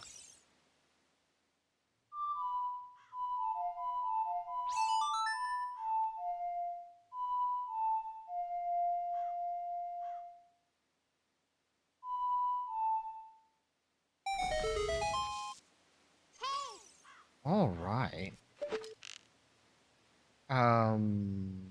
Speaker 1: All right. Um.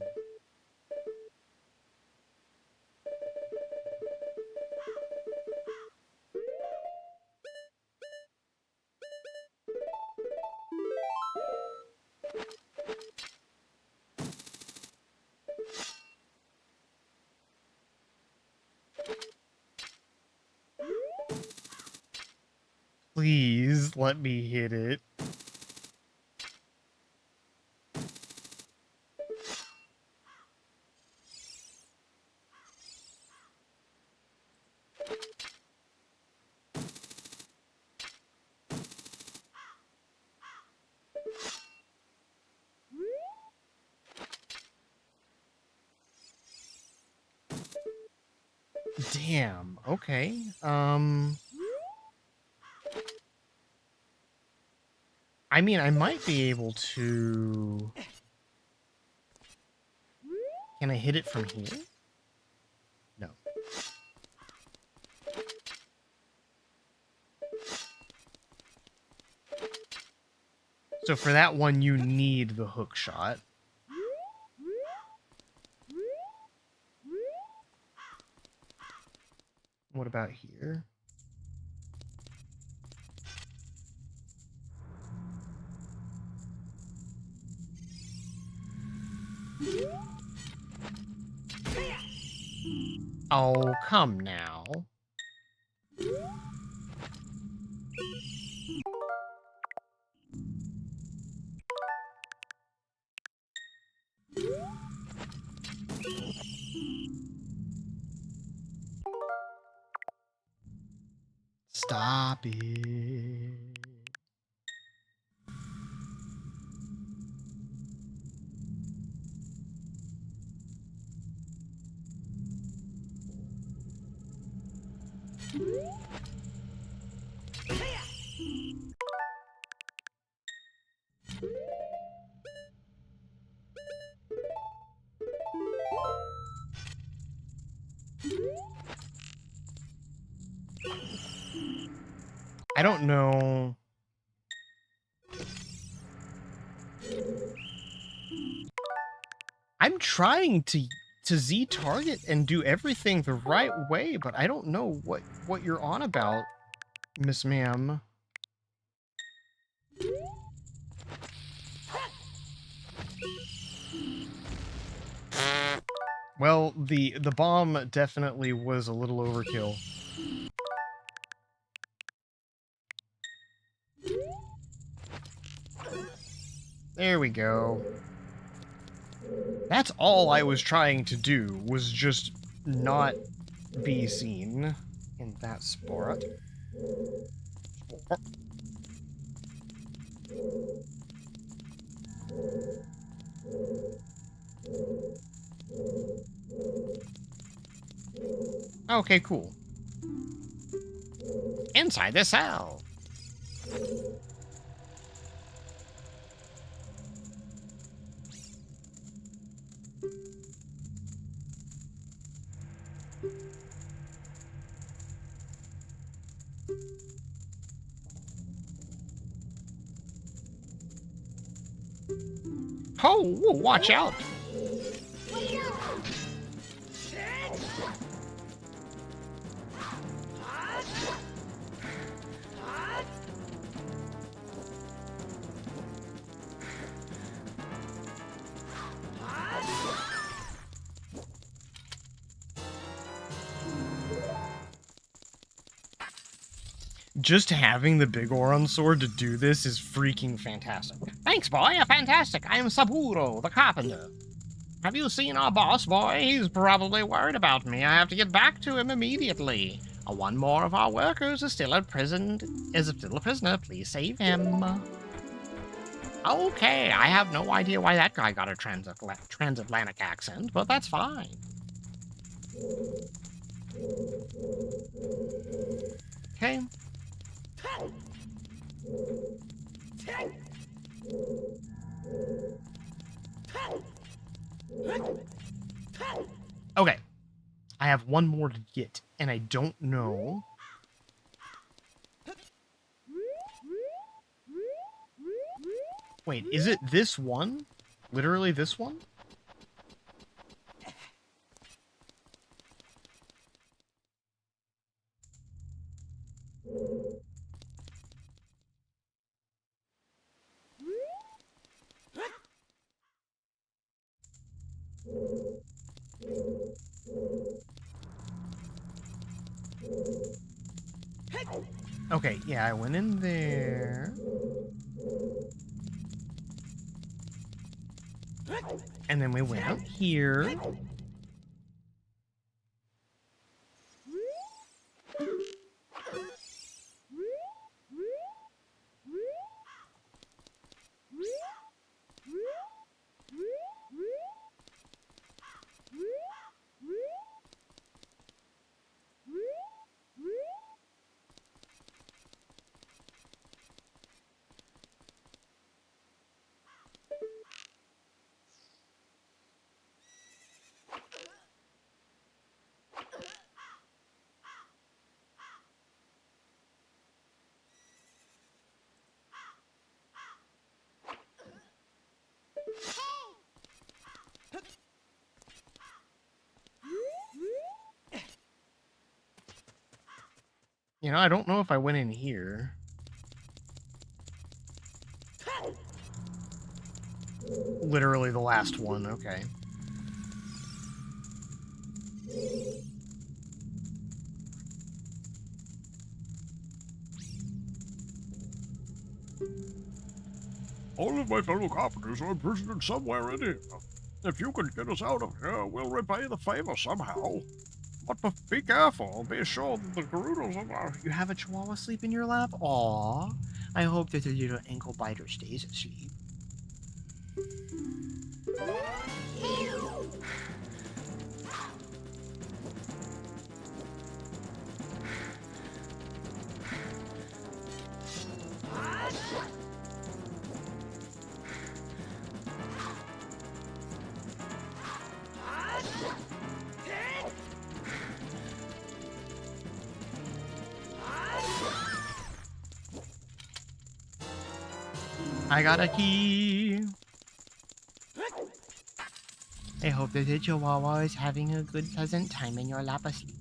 Speaker 1: Just let me hit it. Damn. Okay. I mean, I might be able to... Can I hit it from here? No. So for that one, you need the hook shot. What about here? Oh, come now. Stop it. I don't know. I'm trying to Z target and do everything the right way, but I don't know what you're on about, Miss Ma'am. Well, the bomb definitely was a little overkill. There we go. That's all I was trying to do, was just not be seen in that spot. Okay, cool.
Speaker 4: Inside the cell. Oh, watch out.
Speaker 1: Just having the big Oron sword to do this is freaking fantastic.
Speaker 4: Thanks, boy. Fantastic. I am Saburo, the carpenter. Have you seen our boss, boy? He's probably worried about me. I have to get back to him immediately. One more of our workers is still a prisoner. Please save him. Okay, I have no idea why that guy got a transatlantic accent, but that's fine.
Speaker 1: Okay. Okay. I have one more to get, and I don't know. Wait, is it this one? Literally this one? Okay, yeah, I went in there. And then we went out here. You know, I don't know if I went in here. Literally the last one, okay.
Speaker 2: All of my fellow carpenters are imprisoned somewhere in here. If you can get us out of here, we'll repay the favor somehow. But be careful. Be sure that the Gerudos are...
Speaker 1: You have a chihuahua sleep in your lap? Aw. I hope that the little ankle biter stays asleep. I got a key. I hope that the chihuahua is having a good, pleasant time in your lap asleep.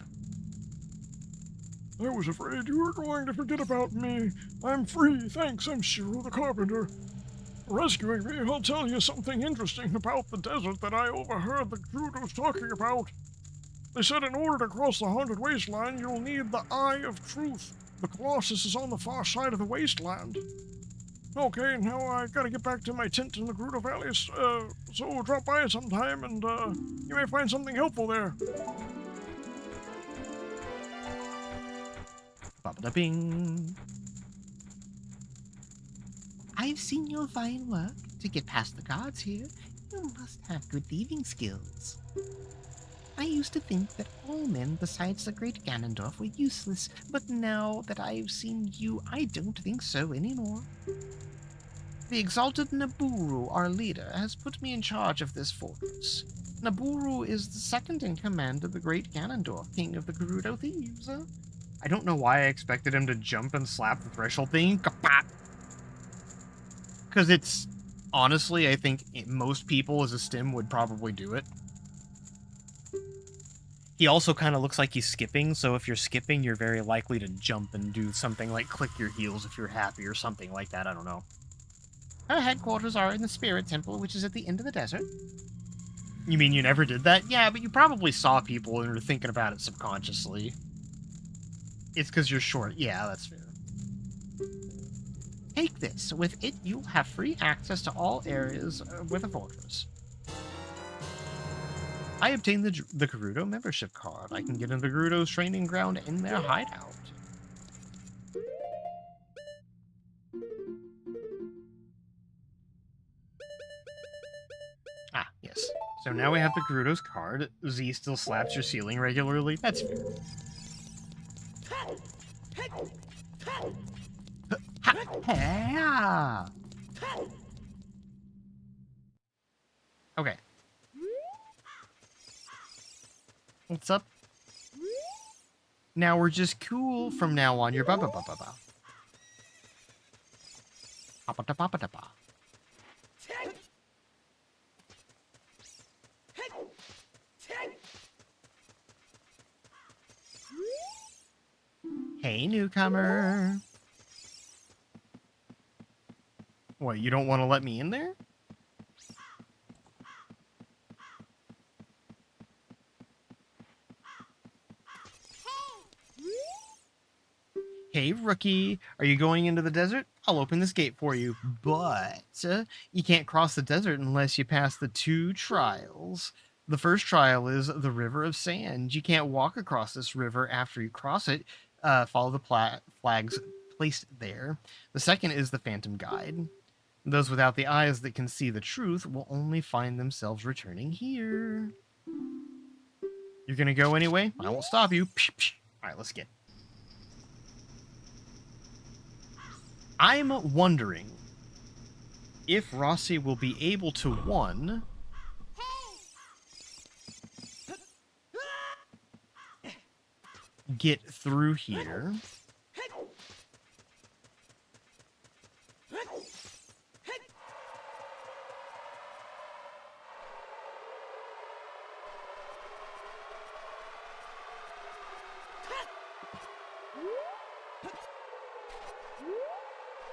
Speaker 2: I was afraid you were going to forget about me. I'm free, thanks. I'm Shiro the Carpenter. For rescuing me, I'll tell you something interesting about the desert that I overheard the Gerudos talking about. They said in order to cross the haunted wasteland, you'll need the Eye of Truth. The Colossus is on the far side of the wasteland. Okay, now I gotta get back to my tent in the Gerudo Valley, so drop by sometime and, you may find something helpful there.
Speaker 1: Ba-ba-da-bing. I've seen your fine work. To get past the guards here, you must have good thieving skills. I used to think that all men besides the great Ganondorf were useless, but now that I've seen you, I don't think so anymore. The exalted Naburu, our leader, has put me in charge of this fortress. Naburu is the second in command of the great Ganondorf, king of the Gerudo thieves. I don't know why I expected him to jump and slap the threshold thing. Because it's, honestly, I think most people as a stim would probably do it. He also kind of looks like he's skipping, so if you're skipping, you're very likely to jump and do something like click your heels if you're happy or something like that, I don't know. Our headquarters are in the Spirit Temple, which is at the end of the desert. You mean you never did that? Yeah, but you probably saw people and were thinking about it subconsciously. It's because you're short. Yeah, that's fair. Take this. With it, you'll have free access to all areas with the fortress. I obtained the Gerudo membership card. I can get into Gerudo's training ground in their hideout. Ah, yes. So now we have the Gerudo's card. Z still slaps your ceiling regularly. That's fair. Ha! Okay. What's up? Now we're just cool from now on. You're ba-ba-ba-ba-ba. Ba-ba-da-ba-ba-da-ba. Hey, newcomer. What, you don't want to let me in there? Hey, rookie. Are you going into the desert? I'll open this gate for you. But you can't cross the desert unless you pass the 2 trials. The first trial is the River of Sand. You can't walk across this river after you cross it. Follow the flags placed there. The second is the Phantom Guide. Those without the eyes that can see the truth will only find themselves returning here. You're gonna go anyway? I won't stop you. Psh, psh. All right, let's get. I'm wondering if Rossi will be able to, one, get through here.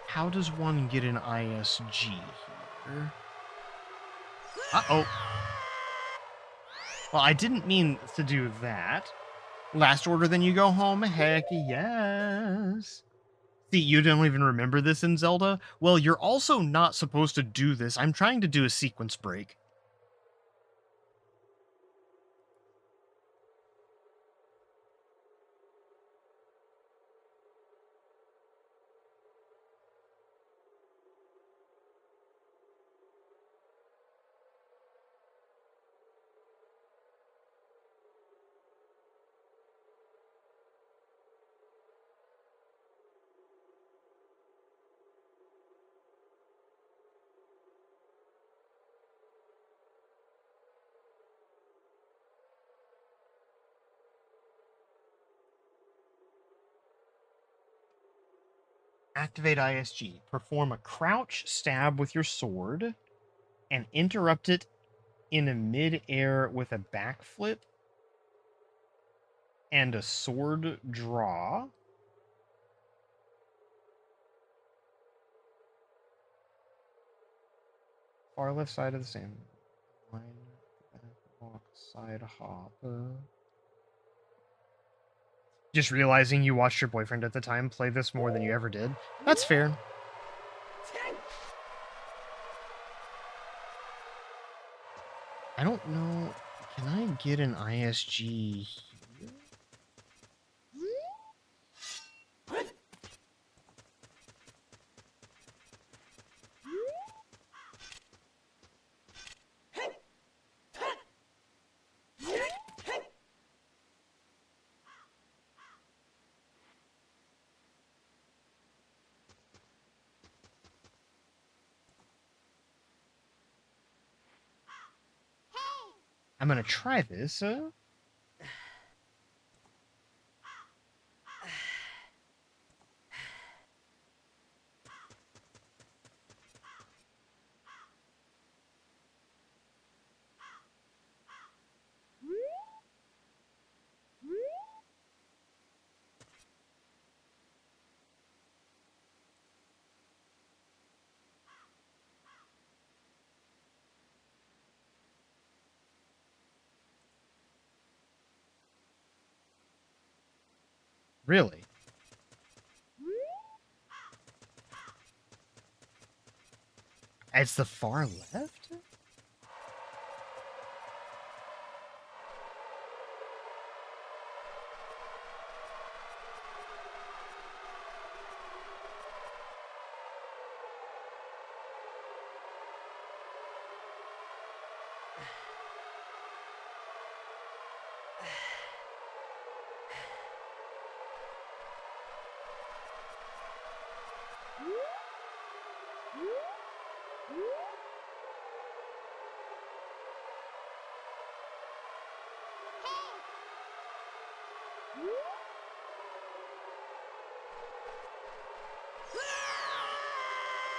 Speaker 1: How does one get an ISG here? Uh-oh. Well, I didn't mean to do that. Last order, then you go home? Heck yes. See, you don't even remember this in Zelda? Well, you're also not supposed to do this. I'm trying to do a sequence break. Activate ISG. Perform a crouch stab with your sword and interrupt it in a mid-air with a backflip and a sword draw. Far left side of the same line. Walk, side hop. Just realizing you watched your boyfriend at the time play this more than you ever did. That's fair. I don't know. Can I get an ISG here? I'm gonna try this. Really? It's the far left?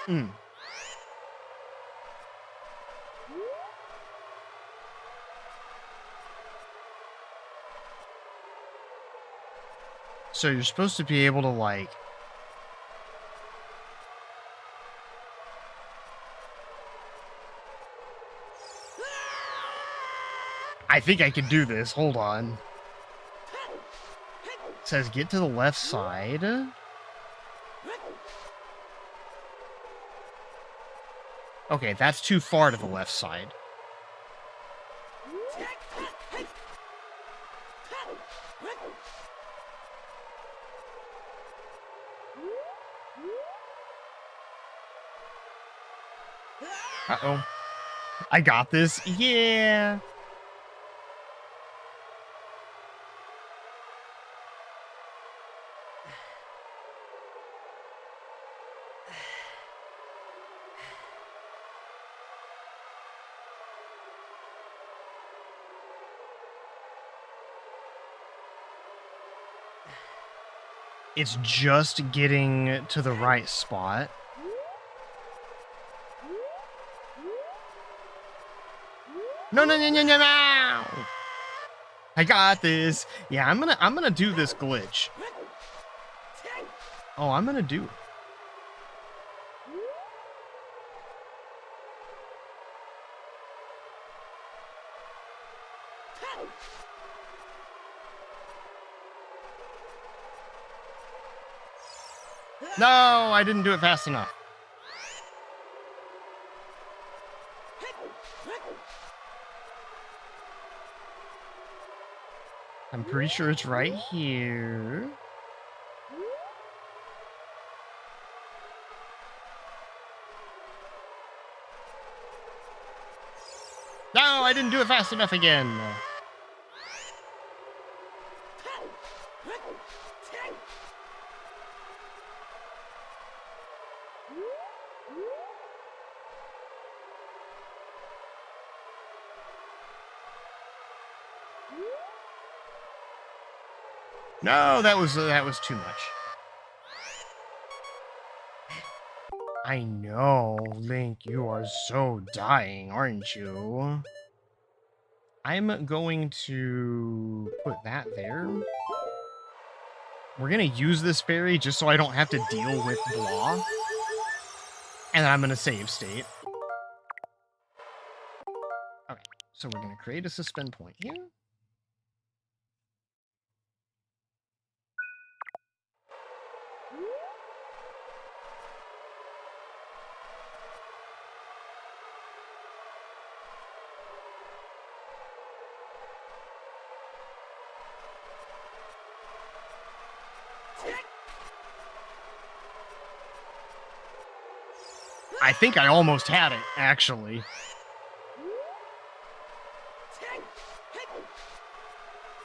Speaker 1: Hmm. So you're supposed to be able to, like... I think I can do this. Hold on. It says get to the left side.
Speaker 3: Okay, that's too far to the left side. Uh-oh. I got this. Yeah. It's just getting to the right spot. No, no, no, no, no, no! I got this. Yeah, I'm gonna do this glitch. Oh, I'm gonna do it. No, I didn't do it fast enough. I'm pretty sure it's right here. No, I didn't do it fast enough again. No, that was too much. I know, Link, you are so dying, aren't you? I'm going to put that there. We're gonna use this fairy just so I don't have to deal with blah. And then I'm gonna save state. Okay, so we're gonna create a suspend point here. I think I almost had it, actually.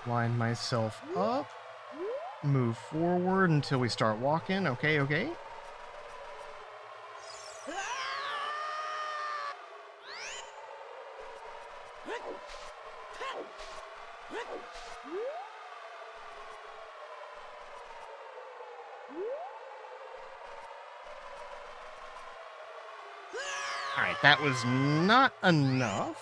Speaker 3: Line myself up. Move forward until we start walking. Okay, okay. Alright, that was not enough.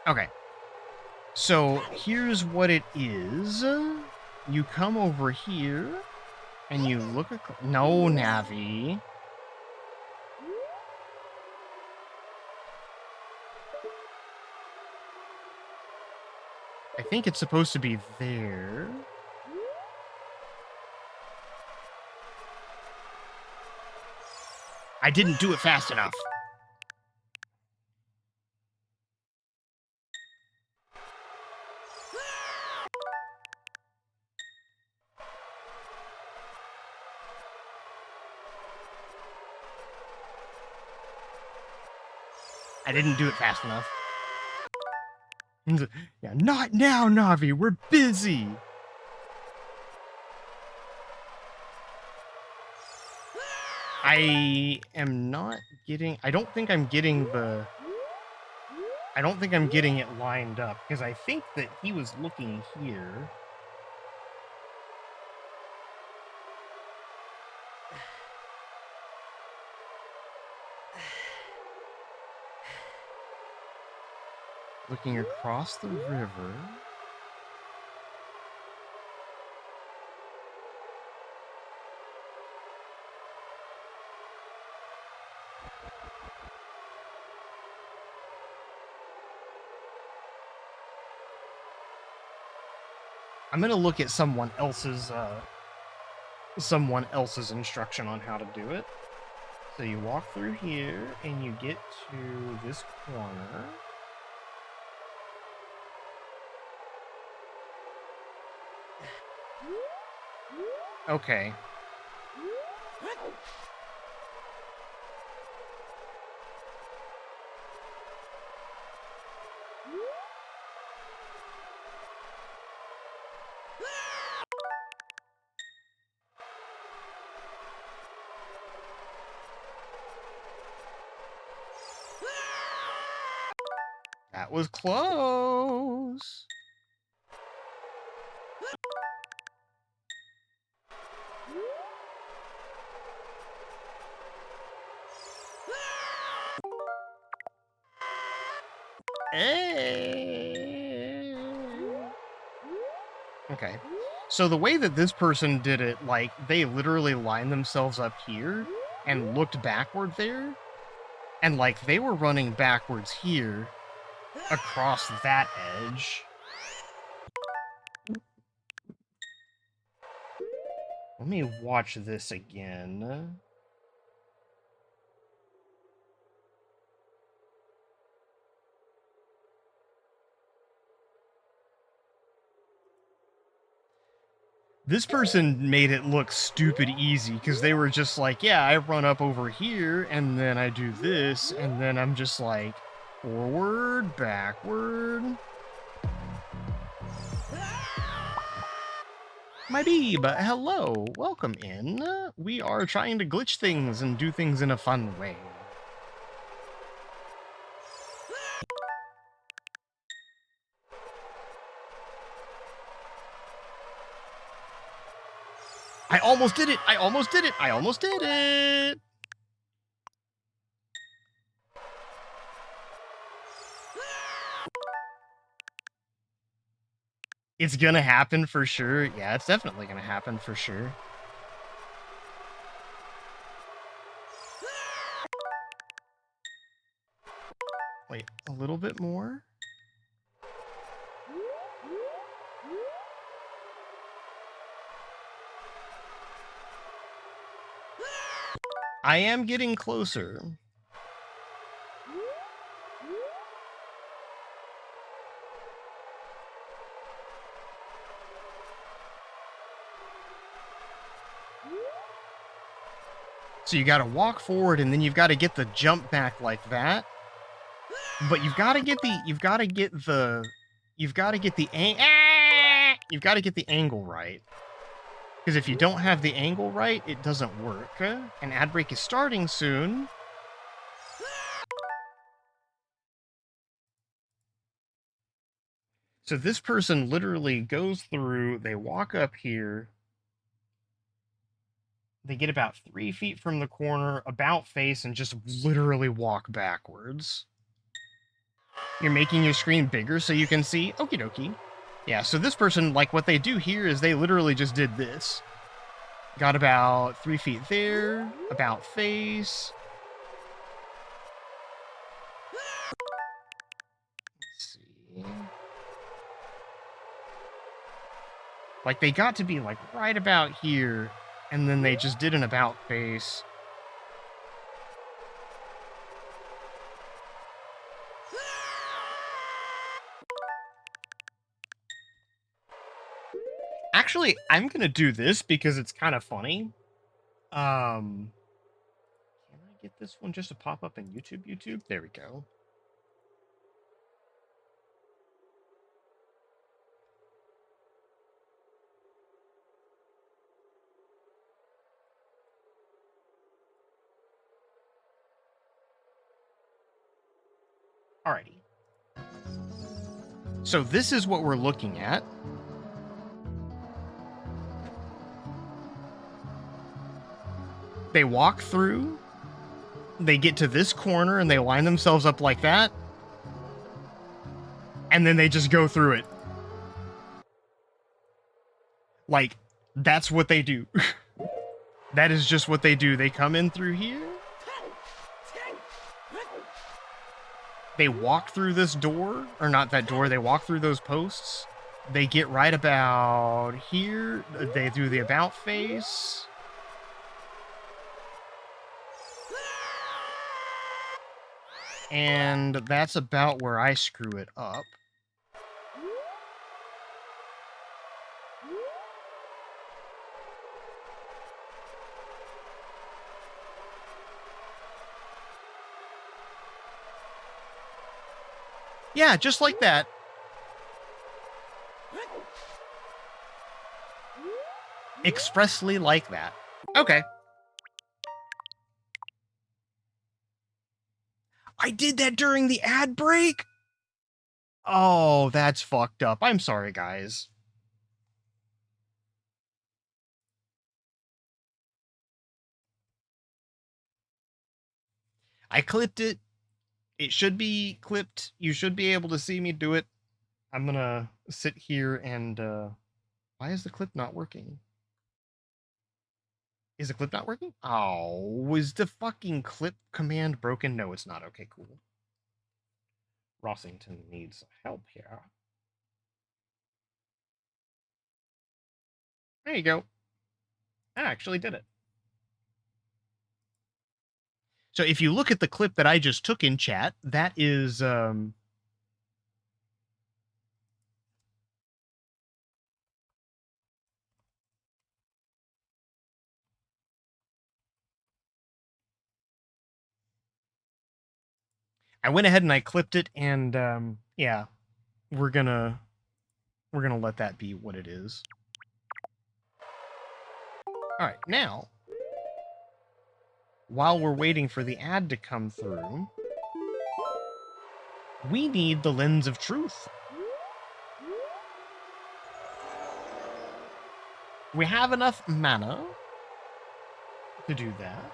Speaker 3: Okay. So here's what it is. You come over here and you look at... No, Navi. I think it's supposed to be there. I didn't do it fast enough. I didn't do it fast enough. Yeah, not now, Navi. We're busy. I am not getting... I don't think I'm getting the... I don't think I'm getting it lined up, because I think that he was looking here.
Speaker 1: Looking across the river. I'm gonna look at someone else's instruction on how to do it. So you walk through here and you get to this corner. Okay. That was close. Okay. So the way that this person did it, like, they literally lined themselves up here and looked backward there. And, like, they were running backwards here across that edge. Let me watch this again. This person made it look stupid easy because they were just like, yeah, I run up over here and then I do this and then I'm just like forward, backward. My Beeb, hello, welcome in. We are trying to glitch things and do things in a fun way. I almost did it! I almost did it! I almost did it! It's gonna happen for sure. Yeah, it's definitely gonna happen for sure. Wait, a little bit more? I am getting closer. So you gotta walk forward and then you've gotta get the jump back like that. But you've gotta get the angle right. Because if you don't have the angle right, it doesn't work. And ad break is starting soon. So this person literally goes through, they walk up here, they get about 3 feet from the corner, about face, and just literally walk backwards. You're making your screen bigger so you can see? Okie dokie. Yeah, so this person, like, what they do here is they literally just did this. Got about 3 feet there, about face. Let's see. Like, they got to be, like, right about here, and then they just did an about face. Actually, I'm gonna do this because it's kind of funny. Can I get this one just to pop up in YouTube? There we go. Alrighty. So this is what we're looking at. They walk through, they get to this corner, and they line themselves up like that. and then they just go through it. Like, that's what they do. That is just what they do. They come in through here. They walk through this door, or not that door, they walk through those posts. They get right about here. They do the about face. And that's about where I screw it up. Yeah, just like that. Expressly like that. Okay. I did that during the ad break? Oh, that's fucked up. I'm sorry, guys. I clipped it. It should be clipped. You should be able to see me do it. I'm gonna sit here and, why is the clip not working? Is the clip not working? Oh, was the fucking clip command broken? No, it's not. Okay, cool. Rossington needs help here. There you go. I actually did it. So if you look at the clip that I just took in chat, that is, I went ahead and I clipped it, and yeah, we're gonna let that be what it is. All right, now, while we're waiting for the ad to come through, we need the Lens of Truth. We have enough mana to do that.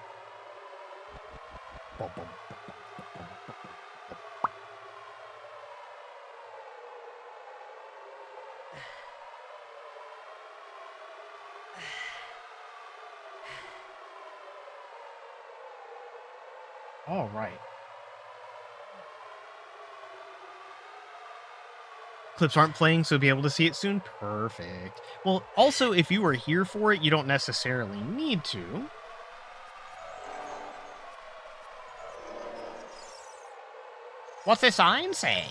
Speaker 1: All right. Clips aren't playing, so be able to see it soon? Perfect. Well, also, if you were here for it, you don't necessarily need to.
Speaker 4: What's the sign say?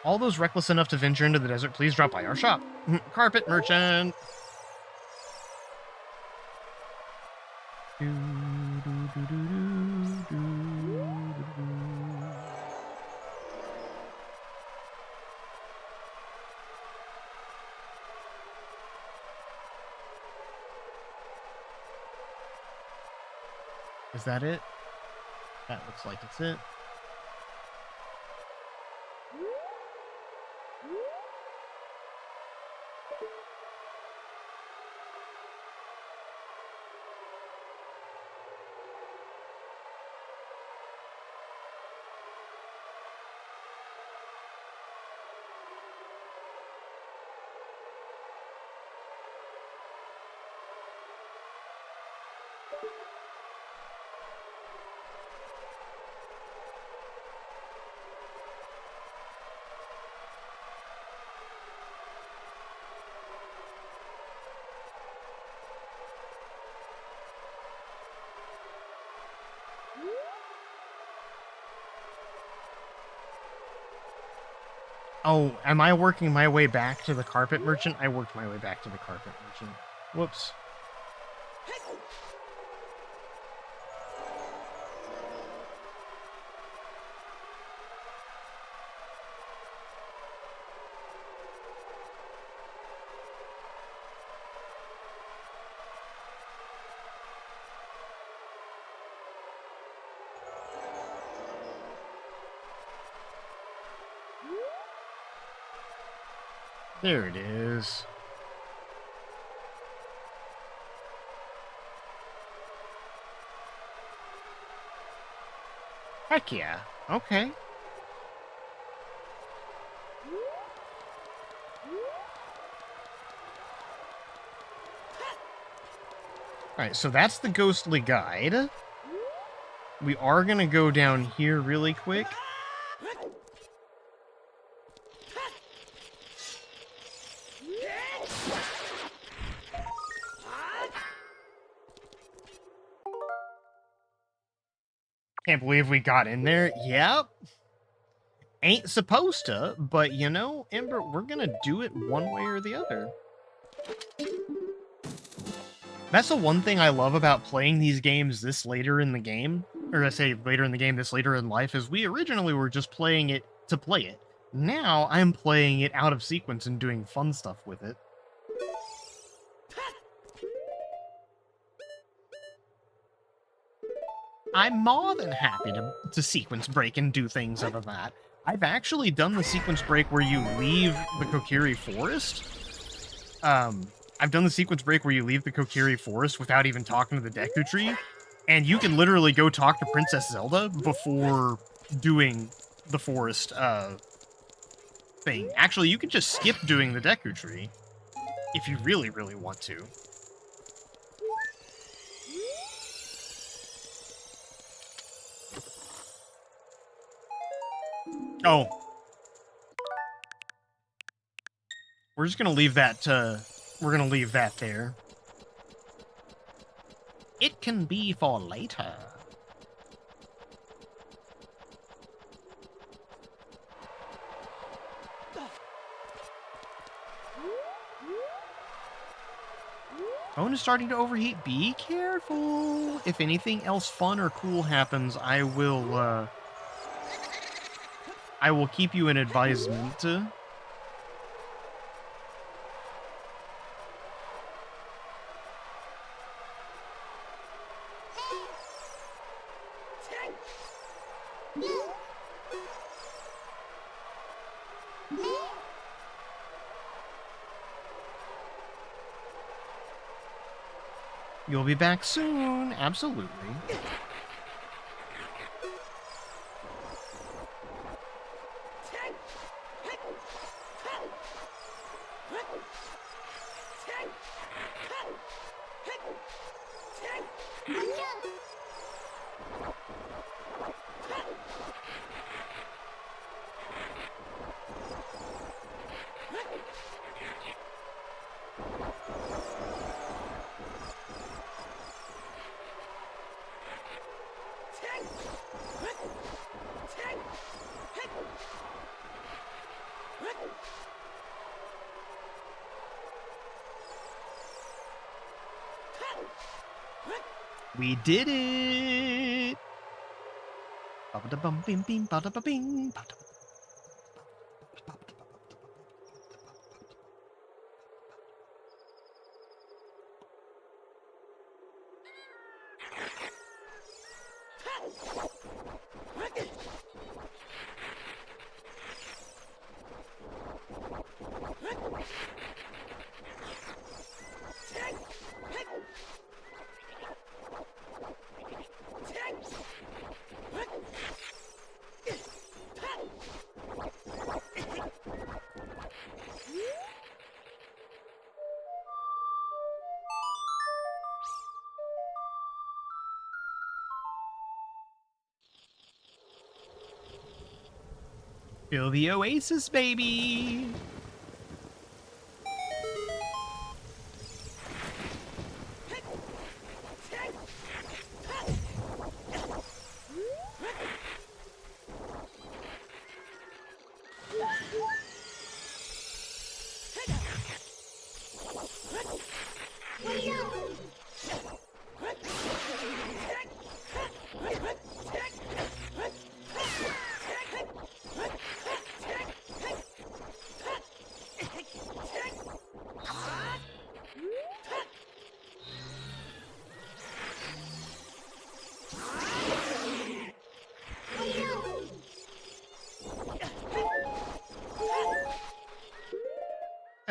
Speaker 1: All those reckless enough to venture into the desert, please drop by our shop. Carpet merchant. Is that it? That looks like it's it. Oh, am I working my way back to the carpet merchant? I worked my way back to the carpet merchant. Whoops. There it is. Heck yeah. Okay. Alright, so that's the ghostly guide. We are gonna go down here really quick. Can't believe we got in there. Yep. Ain't supposed to, but you know, Ember, we're gonna do it one way or the other. That's the one thing I love about playing these games this later in the game, or I say later in the game, this later in life, is we originally were just playing it to play it. Now I'm playing it out of sequence and doing fun stuff with it. I'm more than happy to sequence break and do things out of that. I've actually done the sequence break where you leave the Kokiri Forest. I've done the sequence break where you leave the Kokiri Forest without even talking to the Deku Tree, and you can literally go talk to Princess Zelda before doing the forest thing. Actually, you can just skip doing the Deku Tree if you really, really want to. Oh. We're just gonna leave that, we're gonna leave that there. It can be for later. Phone is starting to overheat. Be careful. If anything else fun or cool happens, I will keep you in advisement. You'll be back soon. Absolutely. We did it! Ba-ba-da-bum-bim-bim, ba-da-ba-bing, ba-da- Feel the oasis, baby!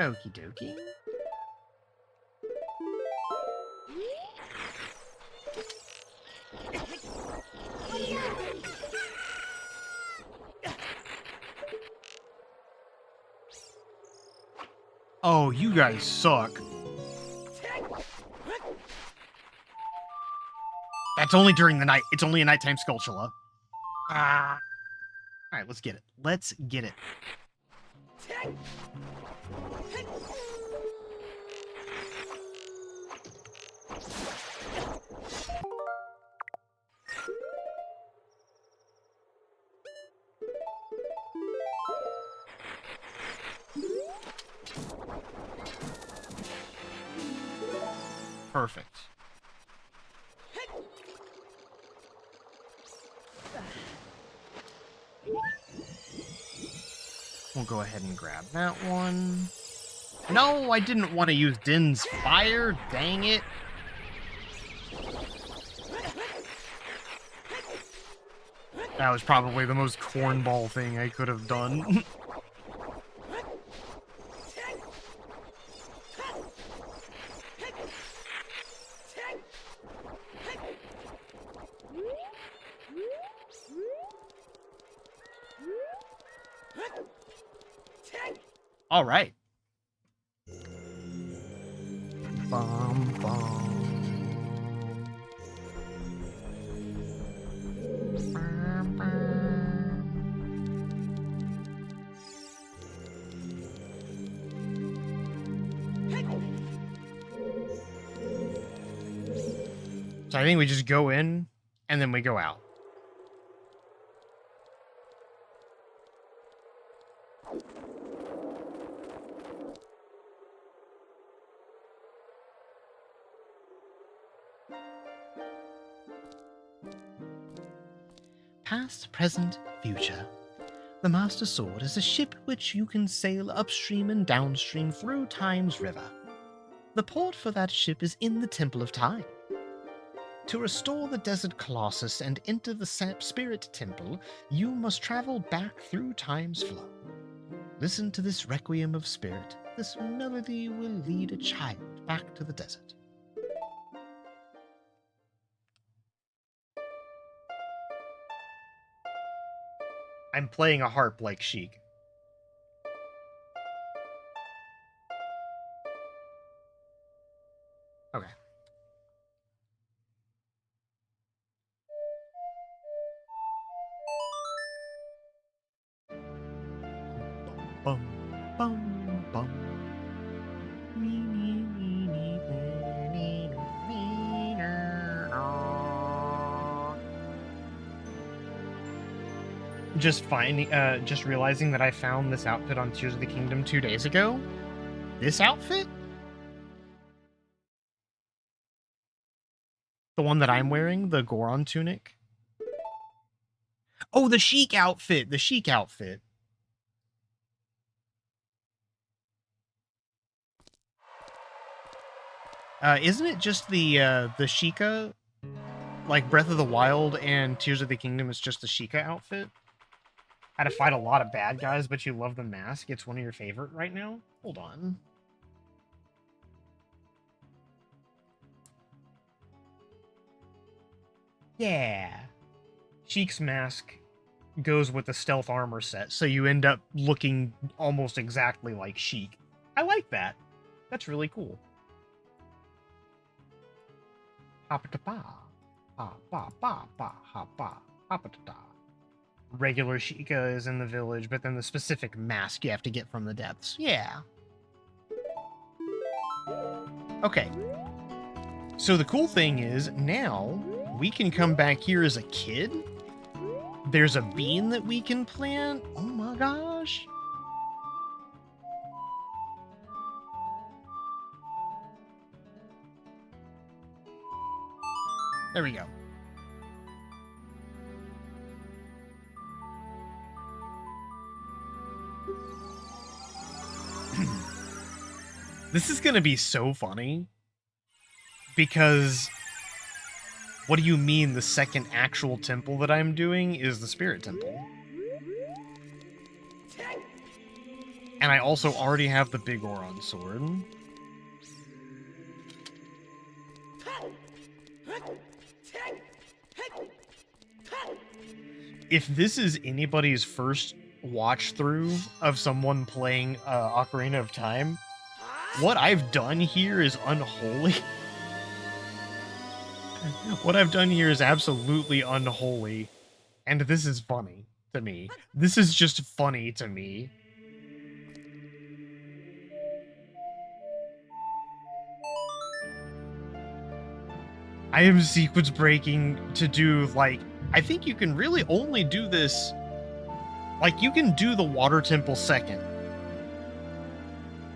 Speaker 1: Okie dokie. Oh, you guys suck. it's only during the night. It's only a nighttime Skulltula.
Speaker 4: Ah.
Speaker 1: All right, let's get it. Let's get it. Perfect. We'll go ahead and grab that one. No, I didn't want to use Din's fire. Dang it. That was probably the most cornball thing I could have done. All right. Bum, bum. Bum, bum. So I think we just go in and then we go out. Past, present, future. The Master Sword is a ship which you can sail upstream and downstream through Time's river. The port for that ship is in the Temple of Time. To restore the Desert Colossus and enter the Spirit Temple, you must travel back through Time's flow. Listen to this requiem of spirit. This melody will lead a child back to the desert. I'm playing a harp like Sheik. Okay. Bum, bum, bum. Just realizing that I found this outfit on Tears of the Kingdom 2 days ago. This outfit? The one that I'm wearing, the Goron tunic. Oh, the Sheik outfit! The Sheik outfit. Isn't it just the Sheikah? Like Breath of the Wild and Tears of the Kingdom is just the Sheikah outfit? Had to fight a lot of bad guys, but you love the mask. It's one of your favorite right now? Hold on. Yeah. Sheik's mask goes with the stealth armor set, so you end up looking almost exactly like Sheik. I like that. That's really cool. Hop-a-da-ba. Ba-ba-ba-ba. Hop-ba. Hop-a-da-da. Regular Sheikah is in the village, but then the specific mask you have to get from the depths. Yeah. Okay. So the cool thing is, now, we can come back here as a kid. There's a bean that we can plant. Oh my gosh. There we go. This is gonna be so funny. Because what do you mean the second actual temple that I'm doing is the Spirit Temple? And I also already have the Big Oron sword. If this is anybody's first watch through of someone playing Ocarina of Time, what I've done here is unholy. What I've done here is absolutely unholy, and this is funny to me. This is just funny to me. I am sequence breaking to do, like, I think you can really only do this, like, you can do the water temple second.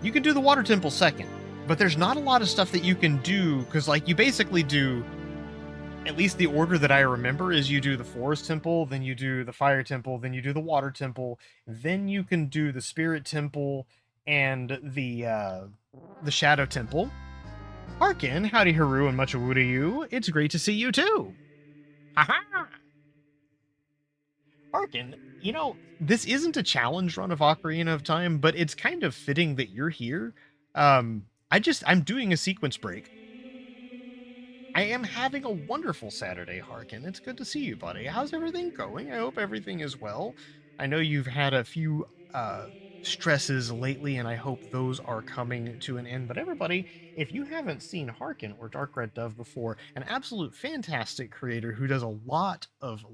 Speaker 1: You can do the water temple second, but there's not a lot of stuff that you can do, because, like, you basically do, at least the order that I remember is you do the forest temple, then you do the fire temple, then you do the water temple, then you can do the spirit temple and the shadow temple. Harkin, howdy Haru and much woo to you. It's great to see you too.
Speaker 4: Haha!
Speaker 1: Harkin, you know, this isn't a challenge run of Ocarina of Time, but it's kind of fitting that you're here. I'm doing a sequence break. I am having a wonderful Saturday, Harkin. It's good to see you, buddy. How's everything going? I hope everything is well. I know you've had a few stresses lately, and I hope those are coming to an end. But everybody, if you haven't seen Harkin or Dark Red Dove before, an absolute fantastic creator who does a lot of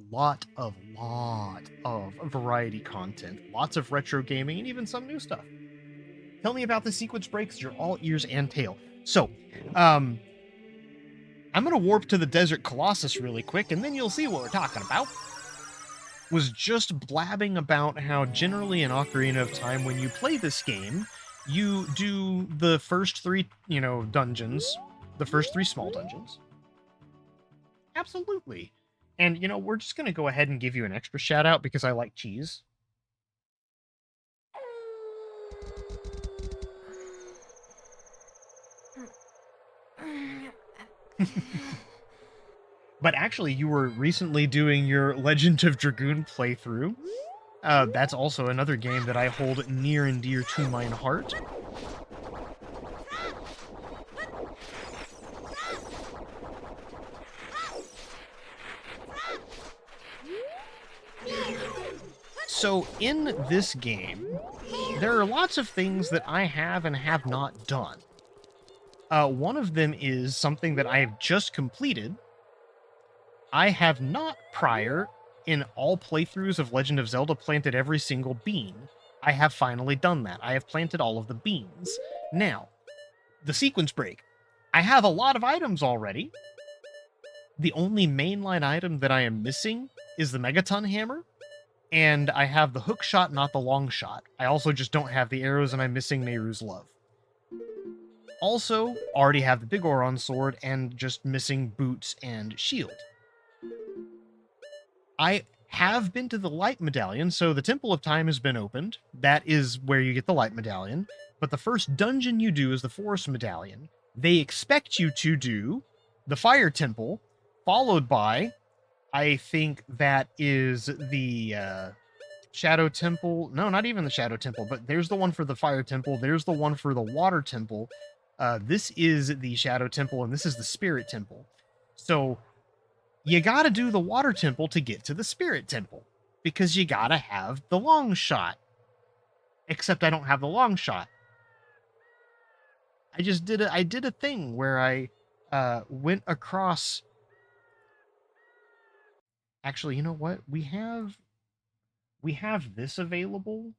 Speaker 1: variety content, lots of retro gaming, and even some new stuff. Tell me about the sequence breaks. You're all ears and tail. So, I'm going to warp to the Desert Colossus really quick, and then you'll see what we're talking about. Was just blabbing about how generally in Ocarina of Time, when you play this game, you do the first three, dungeons, the first three small dungeons. Absolutely. And, we're just going to go ahead and give you an extra shout out because I like cheese. But actually, you were recently doing your Legend of Dragoon playthrough. That's also another game that I hold near and dear to mine heart. So in this game, there are lots of things that I have and have not done. One of them is something that I have just completed. I have not prior, in all playthroughs of Legend of Zelda, planted every single bean. I have finally done that. I have planted all of the beans. Now, the sequence break. I have a lot of items already. The only mainline item that I am missing is the Megaton Hammer, and I have the hook shot, not the long shot. I also just don't have the arrows, and I'm missing Nehru's Love. Also, already have the Big Oron Sword, and just missing boots and shield. I have been to the Light Medallion, so the Temple of Time has been opened. That is where you get the Light Medallion. But the first dungeon you do is the Forest Medallion. They expect you to do the Fire Temple, followed by, I think that is the Shadow Temple. No, not even the Shadow Temple, but there's the one for the Fire Temple. There's the one for the Water Temple. This is the Shadow Temple, and this is the Spirit Temple. So you gotta do the Water Temple to get to the Spirit Temple, because you gotta have the long shot. Except I don't have the long shot. I did a thing where I went across. Actually, you know what? We have this available.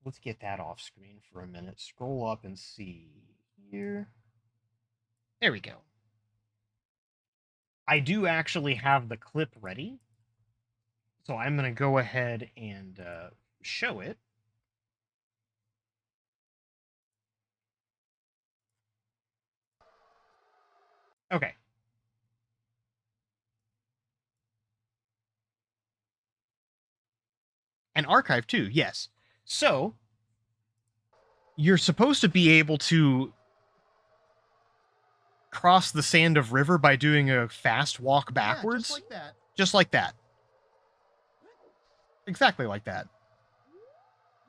Speaker 1: Let's get that off screen for a minute. Scroll up and see here. There we go. I do actually have the clip ready. So I'm going to go ahead and show it. Okay. And archive too, yes. So you're supposed to be able to cross the sand of river by doing a fast walk backwards.
Speaker 2: Yeah, just like that.
Speaker 1: Just like that. Exactly like that.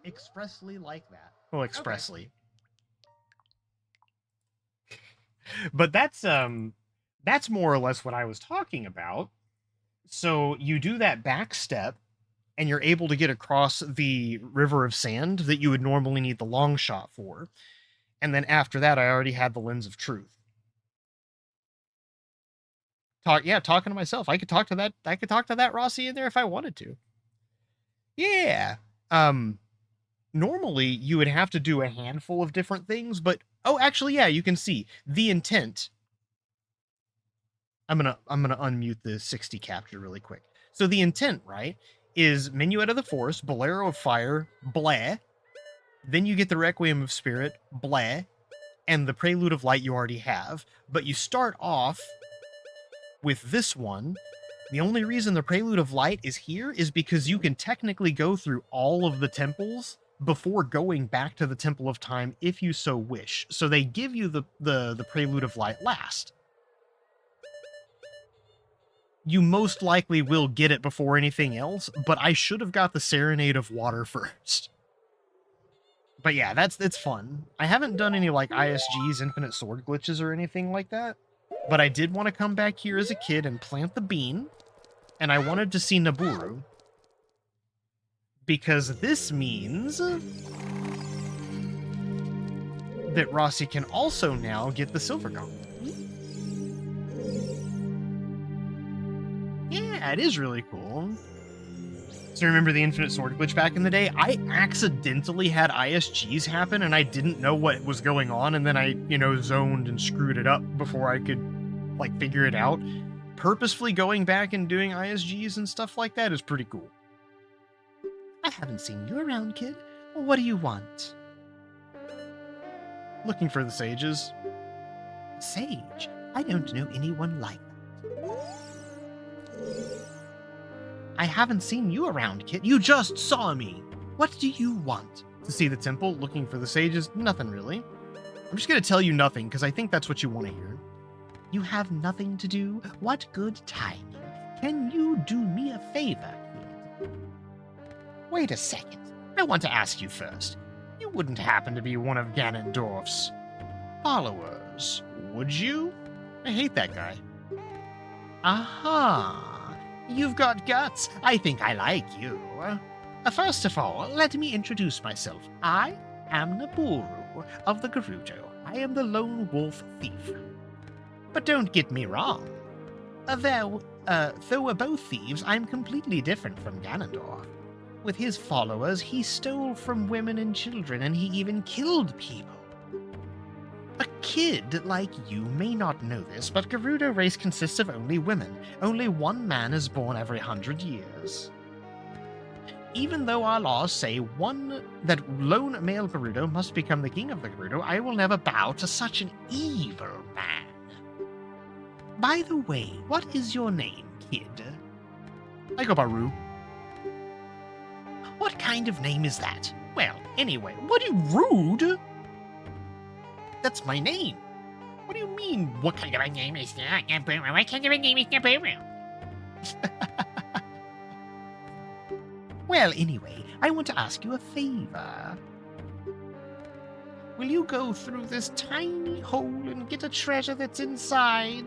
Speaker 2: Expressly like that.
Speaker 1: Well, expressly. Okay. But that's more or less what I was talking about. So you do that back step, and you're able to get across the river of sand that you would normally need the long shot for. And then after that, I already had the lens of truth. Talking to myself. I could talk to that Rossi in there if I wanted to. Yeah. Normally you would have to do a handful of different things, but actually, yeah, you can see the intent. I'm gonna unmute the 60 capture really quick. So the intent, right, is Minuet of the Forest, Bolero of Fire, blah. Then you get the Requiem of Spirit, blah, and the Prelude of Light you already have. But you start off with this one. The only reason the Prelude of Light is here is because you can technically go through all of the temples before going back to the Temple of Time if you so wish. So they give you the Prelude of Light last. You most likely will get it before anything else, but I should have got the Serenade of Water first. But yeah, it's fun. I haven't done any like ISGs, Infinite Sword glitches or anything like that, but I did want to come back here as a kid and plant the bean, and I wanted to see Naburu, because this means that Rossi can also now get the Silver Gauntlet. Yeah, it is really cool. So remember the Infinite Sword glitch back in the day? I accidentally had ISGs happen and I didn't know what was going on, and then I, zoned and screwed it up before I could, figure it out. Purposefully going back and doing ISGs and stuff like that is pretty cool. I haven't seen you around, kid. What do you want? Looking for the sages. Sage? I don't know anyone like that. I haven't seen you around, kid. You just saw me. What do you want? To see the temple, looking for the sages? Nothing really. I'm just going to tell you nothing, because I think that's what you want to hear. You have nothing to do? What good timing. Can you do me a favor, kid? Wait a second. I want to ask you first. You wouldn't happen to be one of Ganondorf's followers, would you? I hate that guy. Aha. You've got guts. I think I like you. First of all, let me introduce myself. I am Naburu of the Gerudo. I am the lone wolf thief. But don't get me wrong. Though we're both thieves, I'm completely different from Ganondorf. With his followers, he stole from women and children, and he even killed people. A kid like you may not know this, but Gerudo race consists of only women. Only one man is born every 100 years. Even though our laws say that lone male Gerudo must become the king of the Gerudo, I will never bow to such an evil man. By the way, what is your name, kid? I go by Rue. What kind of name is that? Well, anyway, what are you rude? That's my name. What do you mean, what kind of a name is that?
Speaker 4: What kind of a name is Naburu?
Speaker 1: Well, anyway, I want to ask you a favor. Will you go through this tiny hole and get a treasure that's inside?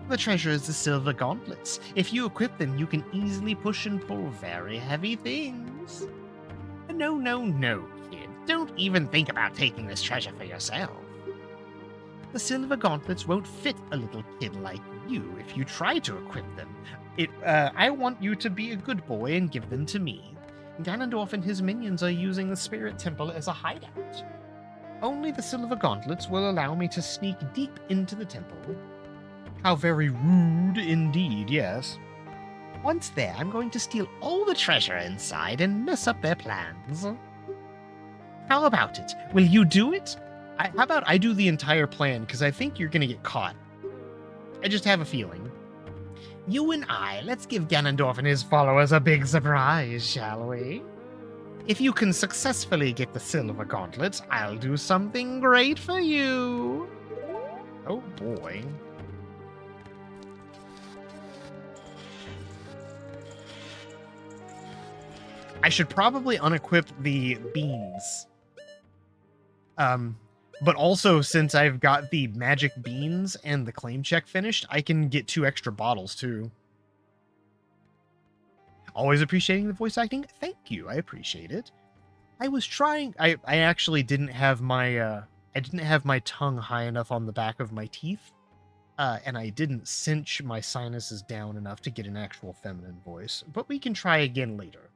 Speaker 1: The treasure is the silver gauntlets. If you equip them, you can easily push and pull very heavy things. No, kid. Don't even think about taking this treasure for yourself. The silver gauntlets won't fit a little kid like you if you try to equip them. I want you to be a good boy and give them to me. Ganondorf and his minions are using the Spirit Temple as a hideout. Only the silver gauntlets will allow me to sneak deep into the temple. How very rude indeed, yes. Once there, I'm going to steal all the treasure inside and mess up their plans. How about it? Will you do it? How about I do the entire plan, because I think you're going to get caught. I just have a feeling. You and I, let's give Ganondorf and his followers a big surprise, shall we? If you can successfully get the silver gauntlets, I'll do something great for you. Oh boy. I should probably unequip the beans. But also, since I've got the magic beans and the claim check finished, I can get 2 extra bottles, too. Always appreciating the voice acting. Thank you. I appreciate it. I was trying. I actually didn't have my I didn't have my tongue high enough on the back of my teeth, and I didn't cinch my sinuses down enough to get an actual feminine voice. But we can try again later.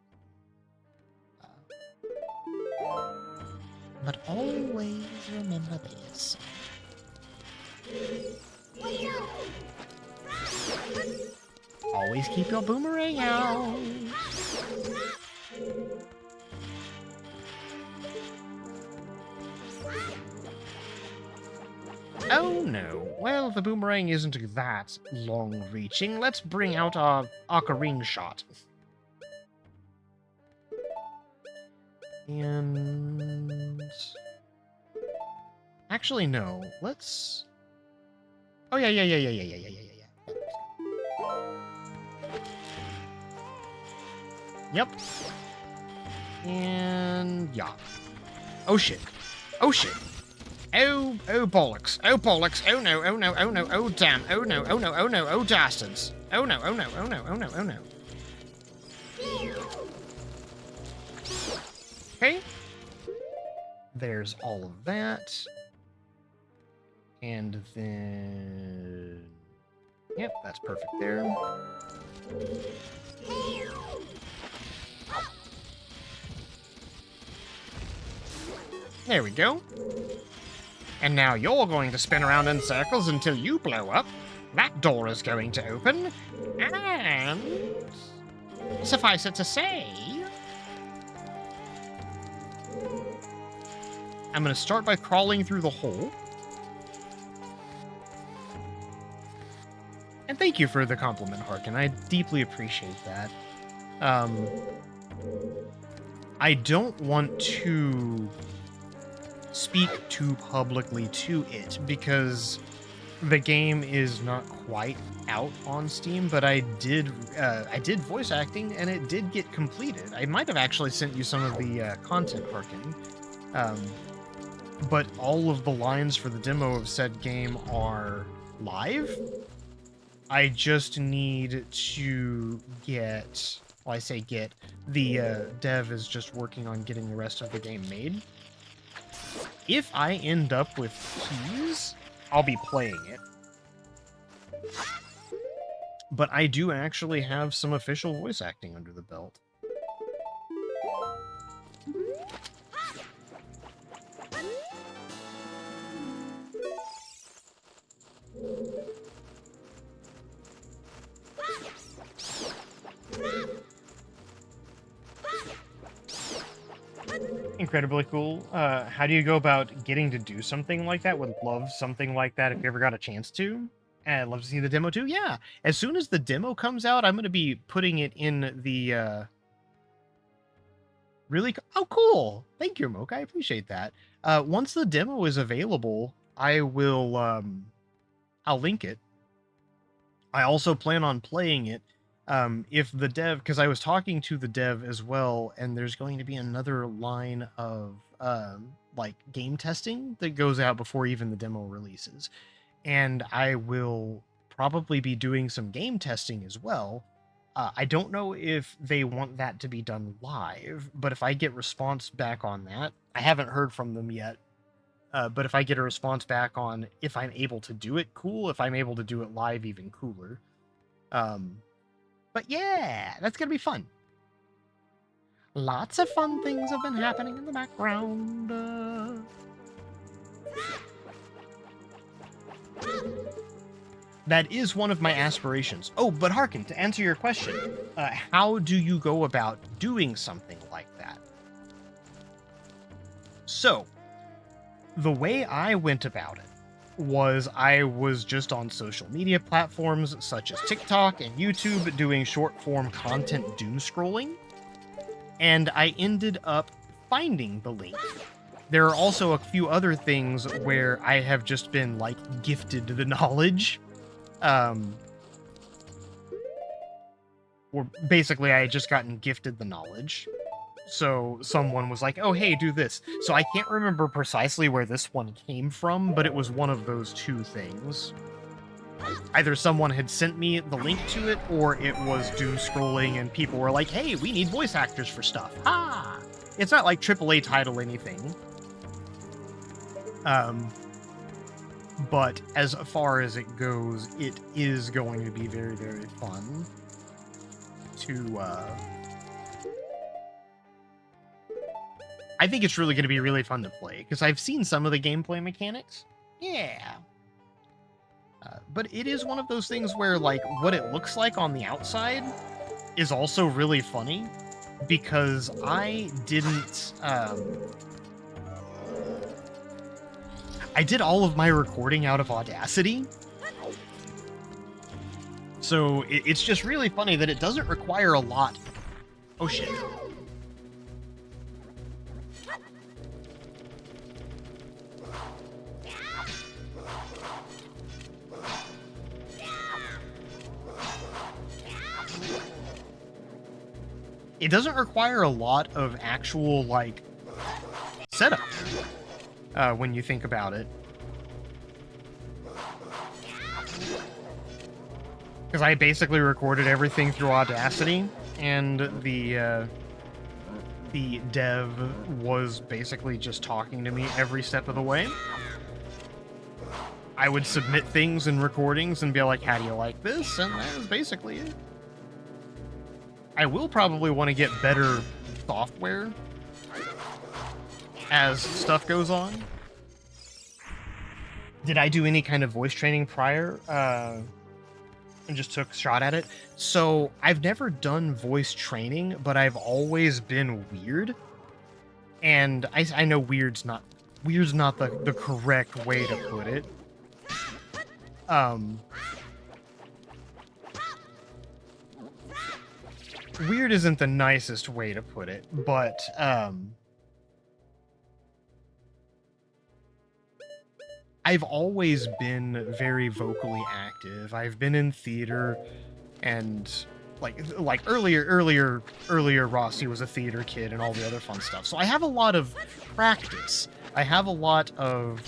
Speaker 4: But always remember this. Always keep your boomerang out.
Speaker 3: Oh no. Well, the boomerang isn't that long-reaching. Let's bring out our ocarina shot. And... Actually, no. Let's... Oh, yeah. Yep. And... yeah. Oh, shit. Oh, shit. Oh bollocks. Oh bollocks. Oh no, oh no, oh no, oh damn. Oh no, oh no, oh no, oh dastards. Oh no, oh no, oh no, oh no, oh no. Okay. There's all of that. And then... Yep, that's perfect there. There we go. And now you're going to spin around in circles until you blow up. That door is going to open. And... suffice it to say... I'm going to start by crawling through the hole. And thank you for the compliment, Harkin. I deeply appreciate that. I don't want to speak too publicly to it because the game is not quite out on Steam, but I did voice acting and it did get completed. I might have actually sent you some of the content, Harkin. But all of the lines for the demo of said game are live. I just need to get, well, I say get, the dev is just working on getting the rest of the game made. If I end up with keys, I'll be playing it. But I do actually have some official voice acting under the belt. Incredibly cool. How do you go about getting to do something like that? Would love something like that if you ever got a chance to. And I'd love to see the demo too. Yeah, as soon as the demo comes out, I'm going to be putting it in the... Oh, cool! Thank you, Moke. I appreciate that. Once the demo is available, I will... I'll link it. I also plan on playing it. If the dev, because I was talking to the dev as well, and there's going to be another line of like game testing that goes out before even the demo releases, and I will probably be doing some game testing as well. I don't know if they want that to be done live, but if I get response back on that, I haven't heard from them yet. But if I get a response back on if I'm able to do it, cool. If I'm able to do it live, even cooler. But yeah, that's going to be fun. Lots of fun things have been happening in the background. That is one of my aspirations. Oh, but Harkin, to answer your question, how do you go about doing something like that? So, the way I went about it was I was just on social media platforms such as TikTok and YouTube doing short-form content doom scrolling, and I ended up finding the link. There are also a few other things where I have just been, like, gifted the knowledge. Or basically I had just gotten gifted the knowledge. So someone was like, oh, hey, do this. So I can't remember precisely where this one came from, but it was one of those two things.
Speaker 1: either someone had sent me the link to it, or it was doom scrolling and people were like, hey, we need voice actors for stuff. Ah! It's not like AAA title anything. But as far as it goes, it is going to be very, very fun to, I think it's really going to be really fun to play, because I've seen some of the gameplay mechanics. Yeah. But it is one of those things where, like, what it looks like on the outside is also really funny, because I didn't, I did all of my recording out of Audacity. So it's just really funny that it doesn't require a lot. Oh shit. It doesn't require a lot of actual, like, setup when you think about it. Because I basically recorded everything through Audacity, and the dev was basically just talking to me every step of the way. I would submit things and recordings and be like, how do you like this? And that was basically it. I will probably want to get better software as stuff goes on. Did I do any kind of voice training prior? And just took a shot at it. So I've never done voice training, but I've always been weird. And I know weird's not the correct way to put it. Weird isn't the nicest way to put it, but I've always been very vocally active. I've been in theater, and like earlier Rossi was a theater kid and all the other fun stuff. So I have a lot of practice. I have a lot of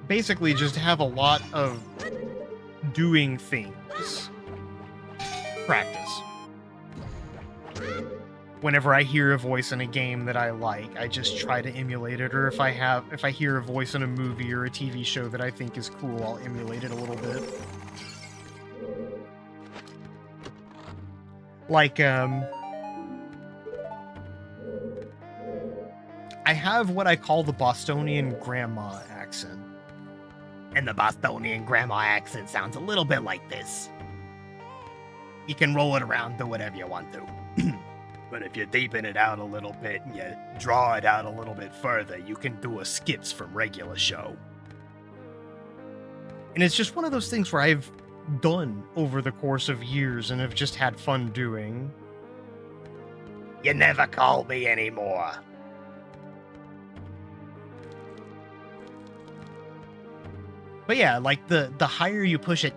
Speaker 1: basically just have a lot of doing things. Practice. Whenever I hear a voice in a game that I like, I just try to emulate it, or if I hear a voice in a movie or a TV show that I think is cool, I'll emulate it a little bit. Like, I have what I call the Bostonian grandma accent.
Speaker 4: And the Bostonian grandma accent sounds a little bit like this. You can roll it around, do whatever you want to. But if you deepen it out a little bit and you draw it out a little bit further, you can do a skits from regular show.
Speaker 1: And it's just one of those things where I've done over the course of years and have just had fun doing.
Speaker 4: You never call me anymore.
Speaker 1: But yeah, like the higher you push it,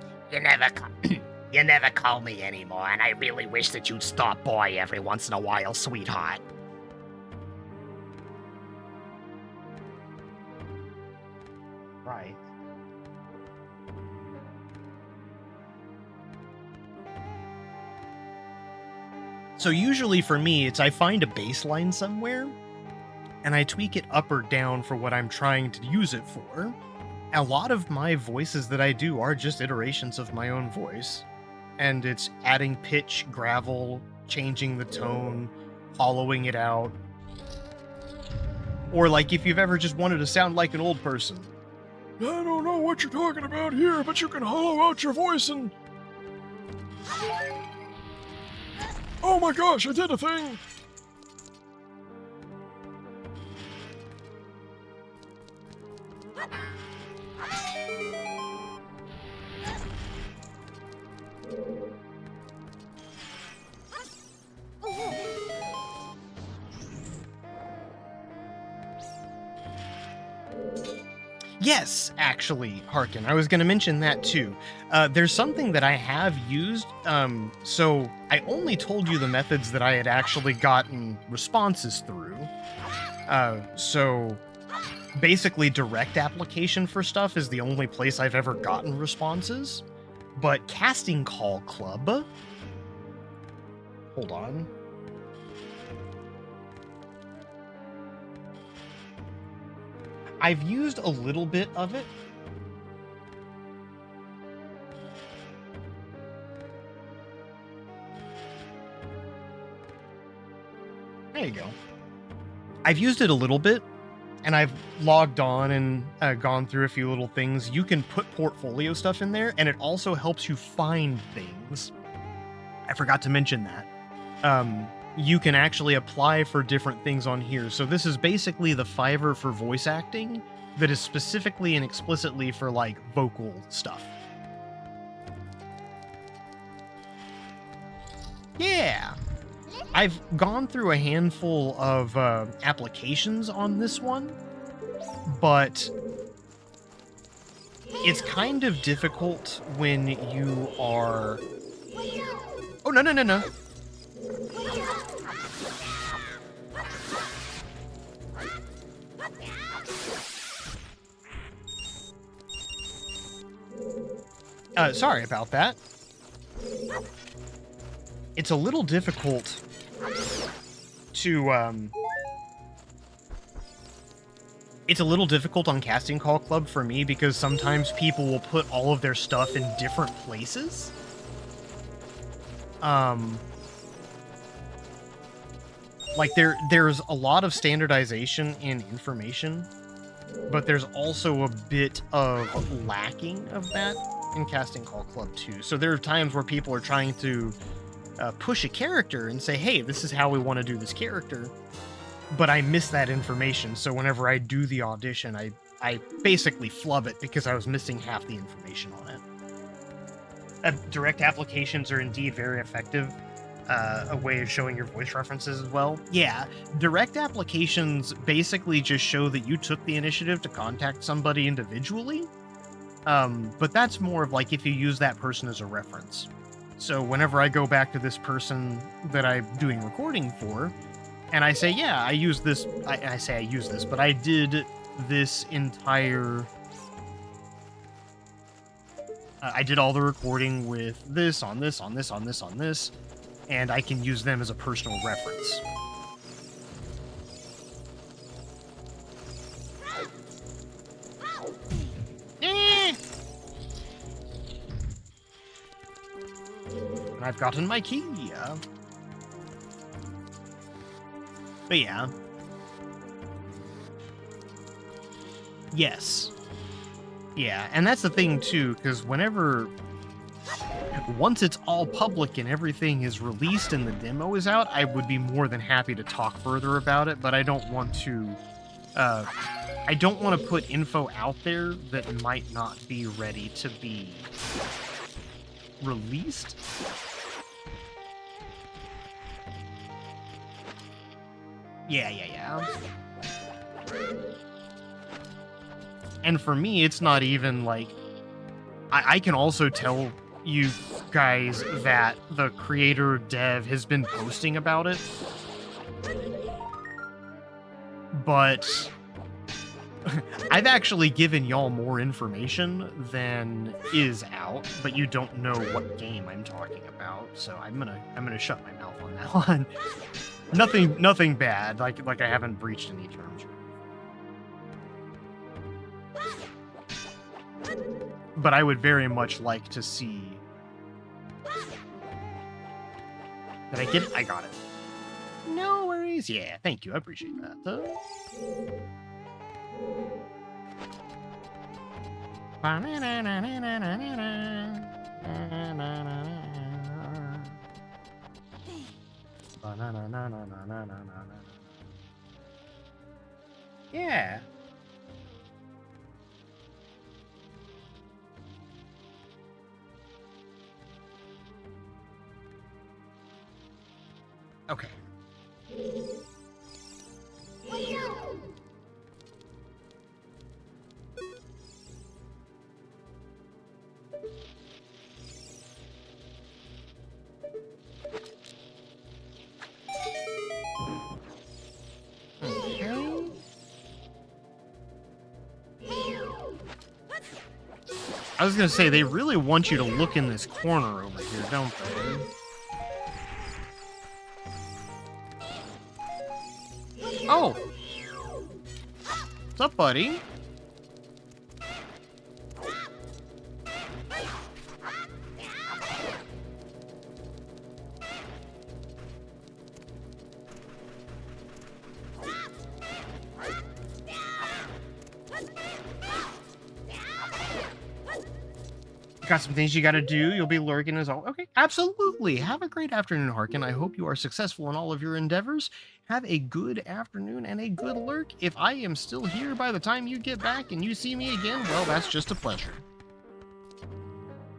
Speaker 4: You never call me anymore, and I really wish that you'd stop by every once in a while, sweetheart.
Speaker 1: right. So usually for me, it's I find a bass line somewhere, and I tweak it up or down for what I'm trying to use it for. A lot of my voices that I do are just iterations of my own voice. And it's adding pitch, gravel, changing the tone, hollowing it out. Or like if you've ever just wanted to sound like an old person.
Speaker 2: I don't know what you're talking about here, but you can hollow out your voice and... Oh my gosh, I did a thing!
Speaker 1: Yes, actually, Harkin, I was going to mention that too. There's something that I have used. So I only told you the methods that I had actually gotten responses through. So basically direct application for stuff is the only place I've ever gotten responses. But Casting Call Club... Hold on. I've used a little bit of it. There you go. I've used it a little bit, and I've logged on and gone through a few little things. You can put portfolio stuff in there, and it also helps you find things. I forgot to mention that. You can actually apply for different things on here. So this is basically the Fiverr for voice acting that is specifically and explicitly for, like, vocal stuff. Yeah. I've gone through a handful of applications on this one, but it's kind of difficult when you are... Oh, no, no, no, no. Sorry about that. It's a little difficult to, It's a little difficult on Casting Call Club for me because sometimes people will put all of their stuff in different places. Like, there's a lot of standardization in information, but there's also a bit of lacking of that in Casting Call Club too. So there are times where people are trying to push a character and say, hey, this is how we want to do this character, but I miss that information. So whenever I do the audition, I basically flub it because I was missing half the information on it. Direct applications are indeed very effective. A way of showing your voice references as well. Yeah, direct applications basically just show that you took the initiative to contact somebody individually. But that's more of like if you use that person as a reference. So whenever I go back to this person that I'm doing recording for, and I say, yeah, I use this, I say I use this, but I did this entire... I did all the recording with this, on this, on this, on this, on this, and I can use them as a personal reference. And I've gotten my key. But yeah. Yes. Yeah, and that's the thing too, because once it's all public and everything is released and the demo is out, I would be more than happy to talk further about it, but I don't want to put info out there that might not be ready to be released. Yeah. And for me, it's not even like... I can also tell you guys that the creator dev has been posting about it. But I've actually given y'all more information than is out, but you don't know what game I'm talking about, so I'm gonna shut my mouth on that one. Nothing bad, like I haven't breached any terms. But I would very much like to see... Did I get it? I got it. No worries. Yeah, thank you. I appreciate that. Yeah. Okay. I was gonna say, they really want you to look in this corner over here, don't they? Oh! What's up, buddy? Got some things you gotta do. You'll be lurking as all. Okay, absolutely. Have a great afternoon, Harkin. I hope you are successful in all of your endeavors. Have a good afternoon and a good lurk. If I am still here by the time you get back and you see me again, well, that's just a pleasure.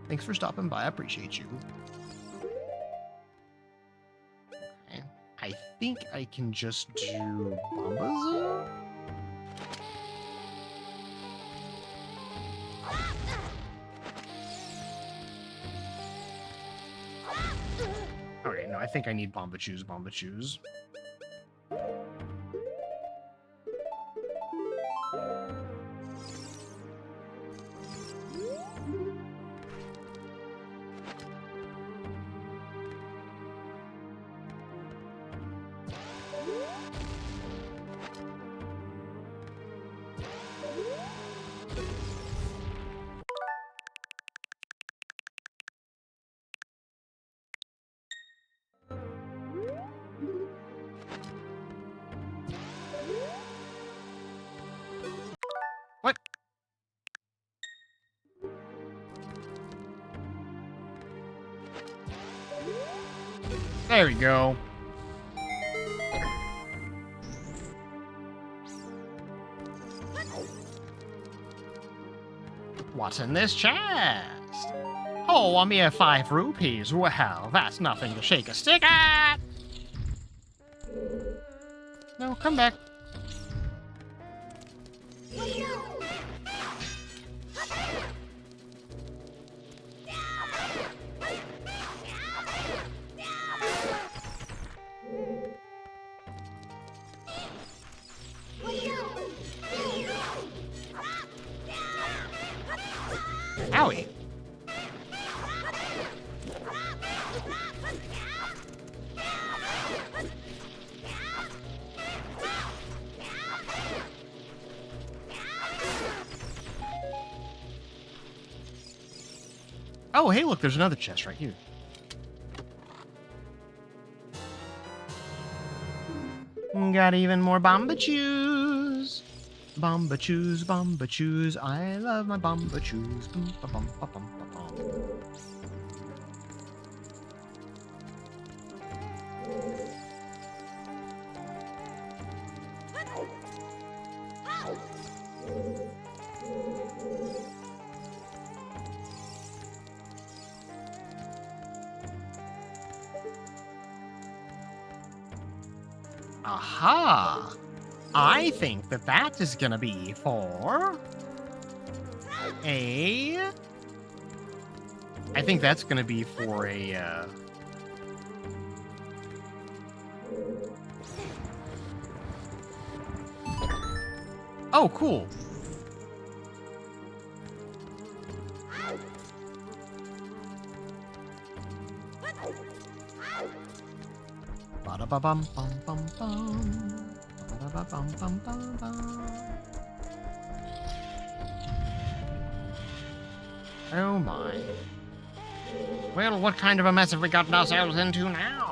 Speaker 1: Thanks for stopping by. I appreciate you. Okay. I think I can just do Bombas. Okay, no, I think I need Bomba Chews, Bomba Chews. What? There we go. What's in this chest? Oh, a mere 5 rupees. Well, that's nothing to shake a stick at. No, come back. Owie. Oh, hey, look, there's another chest right here. Got even more Bomba Chews. Bomba Chews, Bomba Chews. I love my Bomba Chews. Bum, ba, bum, ba, bum, ba, bum. Aha! I think that that is gonna be for a... I think that's gonna be for a, Oh, cool. Ba-da-ba-bum-bum-bum-bum. Ba-da-ba-bum-bum-bum-bum. Oh my. Well, what kind of a mess have we gotten ourselves into now?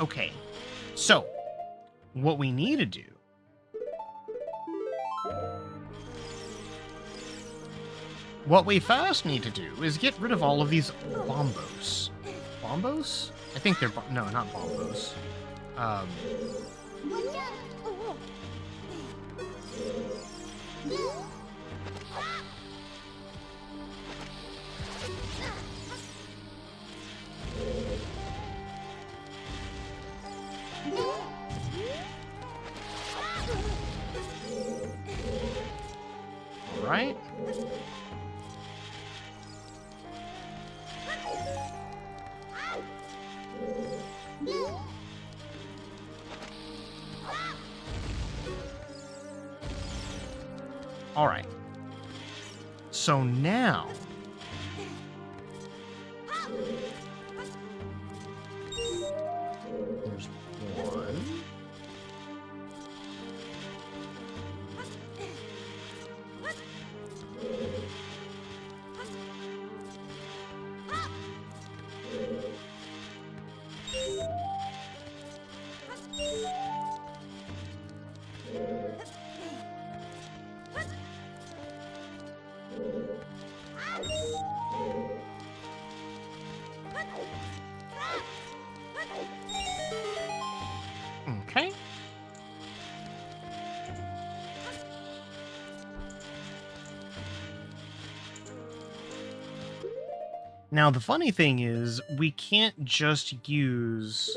Speaker 1: Okay, so what we need to do what we first need to do is get rid of all of these bombos. Bombos? I think they're no, not bombos. Right? All right. So now... There's one.
Speaker 3: Okay.
Speaker 1: Now, the funny thing is, we can't just use...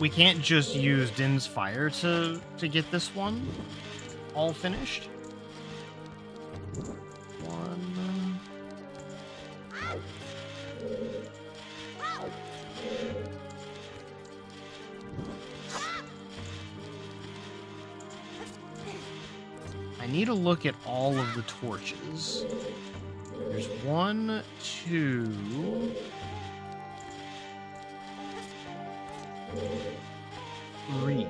Speaker 1: We can't just use Din's Fire to get this one all finished. One... I need to look at all of the torches. There's 1, 2, 3.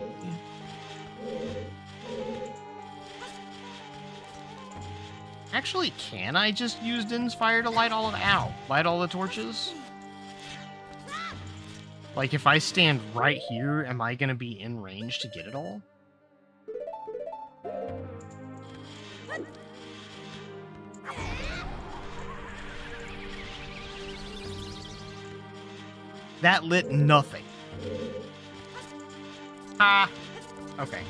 Speaker 1: Actually, can I just use Din's Fire to light all of light all the torches? Like, if I stand right here, am I gonna be in range to get it all? That lit nothing. Ah. Okay.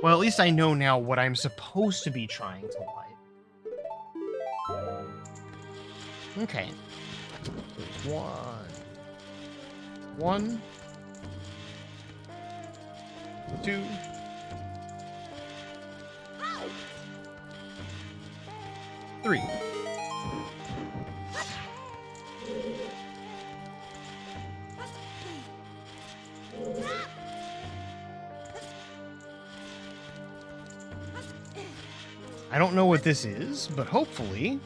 Speaker 1: Well, at least I know now what I'm supposed to be trying to light. Okay. There's one, 2, 3. I don't know what this is, but hopefully...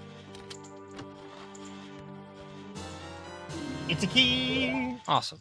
Speaker 1: It's a key! Awesome.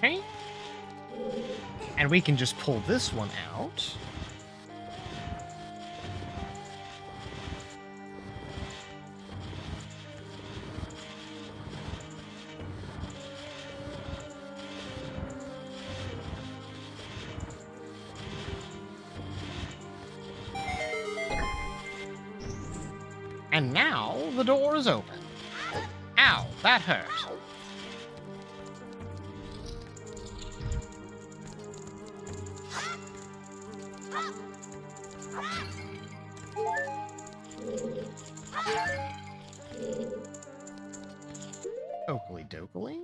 Speaker 1: Okay. And we can just pull this one out.
Speaker 3: And now the door is open. Ow, that hurt.
Speaker 1: Oakley dokley.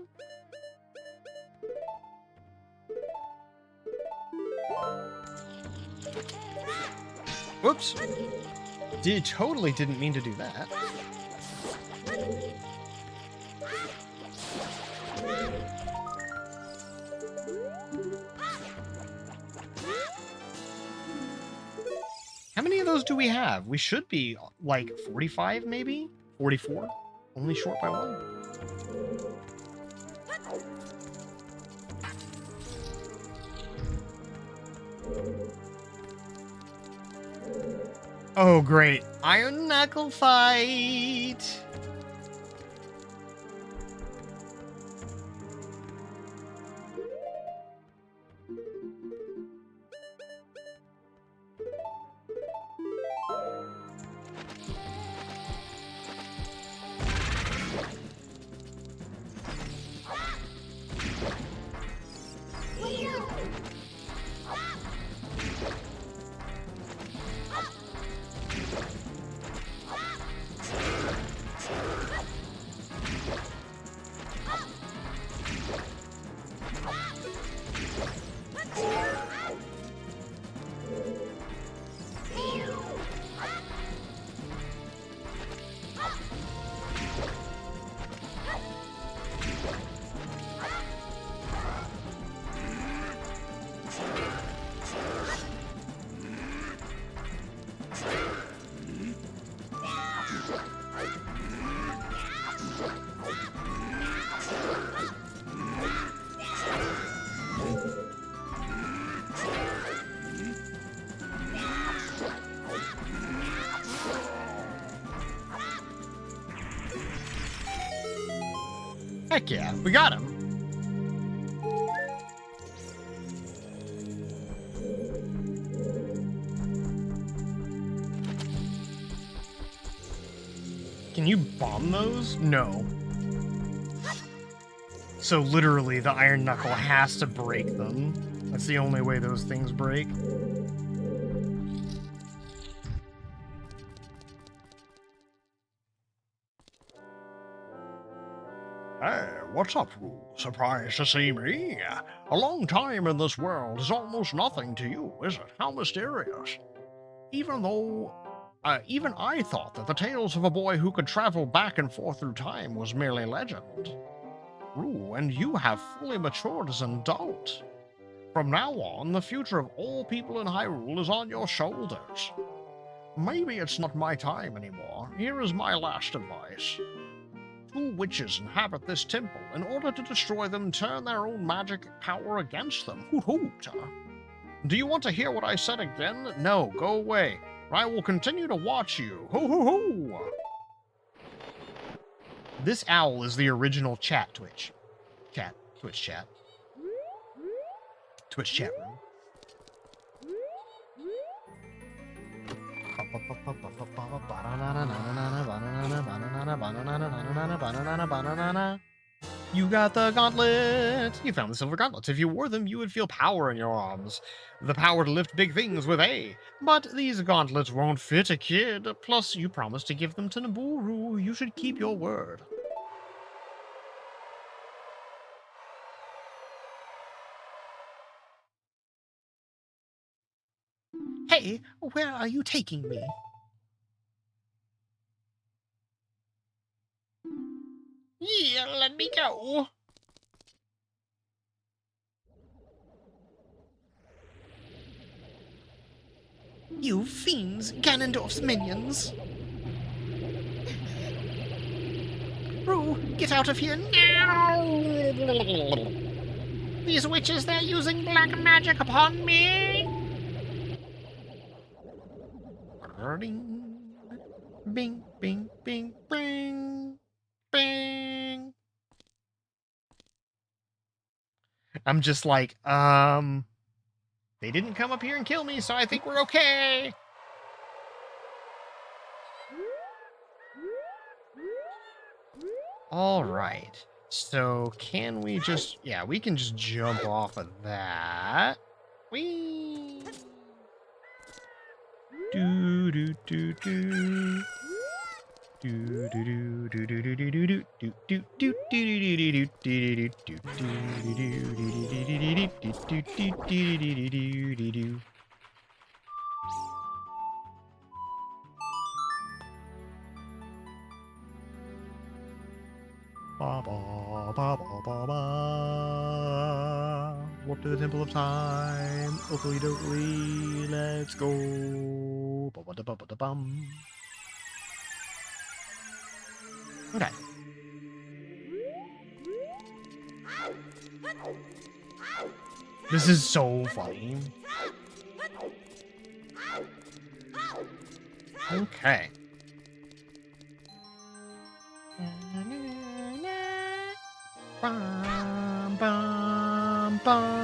Speaker 1: Whoops. Totally didn't mean to do that. How many of those do we have? We should be like 45 maybe? 44? Only short by 1. Oh, great. Iron Knuckle fight!
Speaker 3: Heck yeah, we got him. Can you bomb those? No. So literally, the iron knuckle has to break them. That's the only way those things break.
Speaker 2: Hey, what's up, Roo? Surprised to see me? A long time in this world is almost nothing to you, is it? How mysterious. Even I thought that the tales of a boy who could travel back and forth through time was merely legend. Roo, and you have fully matured as an adult. From now on, the future of all people in Hyrule is on your shoulders. Maybe it's not my time anymore. Here is my last advice. 2 witches inhabit this temple. In order to destroy them, turn their own magic power against them. Hoot hoot. Do you want to hear what I said again? No, go away. I will continue to watch you. Hoo hoo hoo.
Speaker 3: This owl is the original chat Twitch. Twitch chat. Twitch chat room. You got the gauntlet! You found the silver gauntlets. If you wore them, you would feel power in your arms. The power to lift big things with A. But these gauntlets won't fit a kid. Plus, you promised to give them to Nabooru. You should keep your word. Hey, where are you taking me?
Speaker 4: Yeah, let me go.
Speaker 3: You fiends, Ganondorf's minions! Roo, get out of here now!
Speaker 4: These witches, they're using black magic upon me.
Speaker 3: Bing, bing, bing, bing, bing, bing. I'm just like, they didn't come up here and kill me, so I think we're okay. All right. So can we just, yeah, we can just jump off of that. Whee! Do do do do. Do do do do do do do do do do do do do do do do. Ba ba ba ba ba ba. Warp to the Temple of Time. Oakley dokley, let's go. Ba ba da ba ba da bum. Okay. This is so funny. Okay. Bum, bum, bum.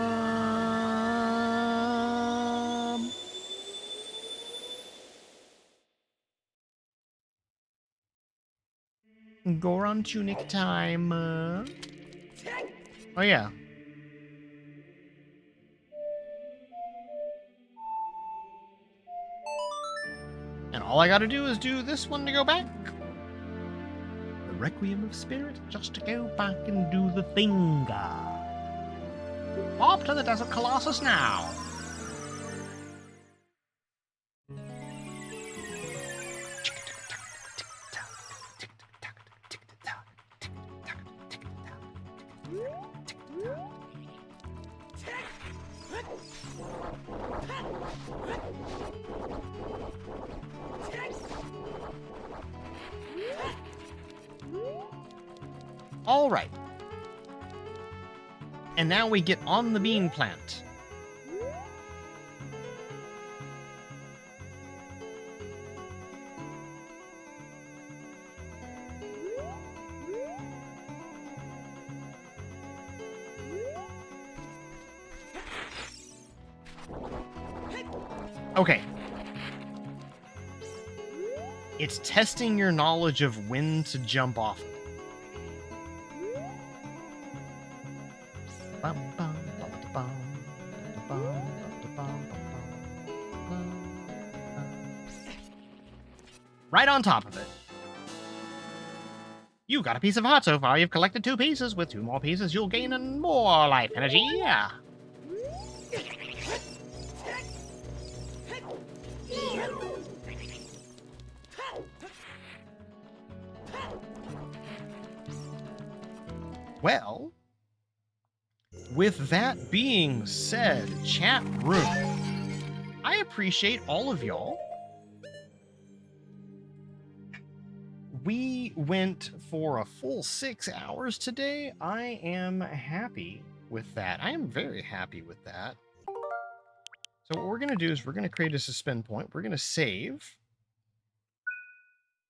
Speaker 3: Goron tunic time. Oh yeah. And all I gotta do is do this one to go back. The Requiem of Spirit, just to go back and do the thing.
Speaker 4: Off to the Desert Colossus now.
Speaker 3: All right. And now we get on the bean plant.
Speaker 1: Okay. It's testing your knowledge of when to jump off of it. Bum, bum, bum, bum, bum, bum, bum, bum. Right on top of it.
Speaker 3: You got a piece of heart so far. You've collected 2 pieces. With 2 more pieces, you'll gain more life energy. Yeah.
Speaker 1: Well, with that being said, chat room, I appreciate all of y'all. We went for a full 6 hours today. I am happy with that. I am very happy with that. So what we're going to do is we're going to create a suspend point. We're going to save.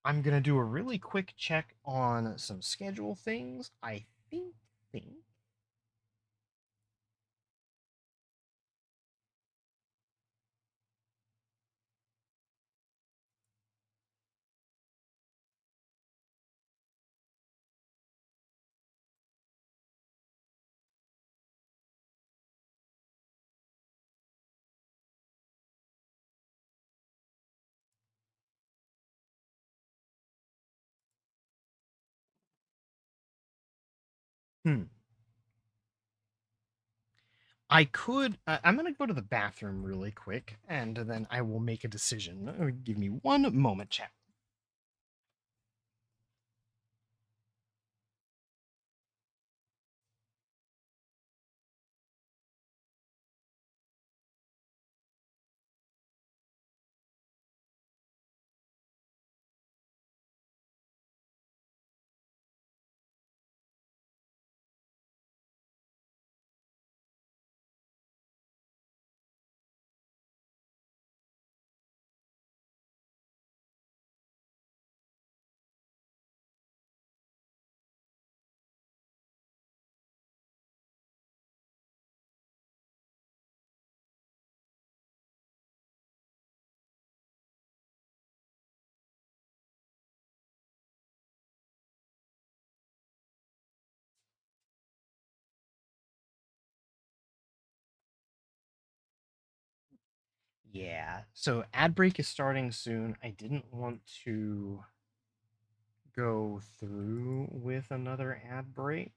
Speaker 1: I'm going to do a really quick check on some schedule things. I think I could. I'm going to go to the bathroom really quick, and then I will make a decision. Give me one moment, chat. Yeah. So ad break is starting soon. I didn't want to go through with another ad break.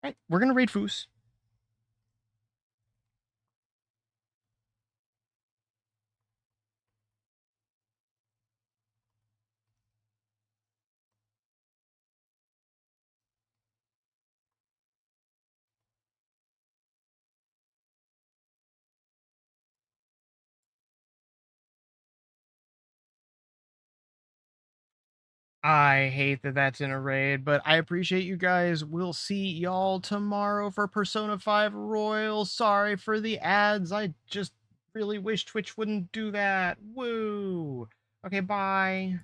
Speaker 1: All right, we're gonna raid Foos. I hate that that's in a raid, but I appreciate you guys. We'll see y'all tomorrow for Persona 5 Royal. Sorry for the ads. I just really wish Twitch wouldn't do that. Woo. Okay, bye.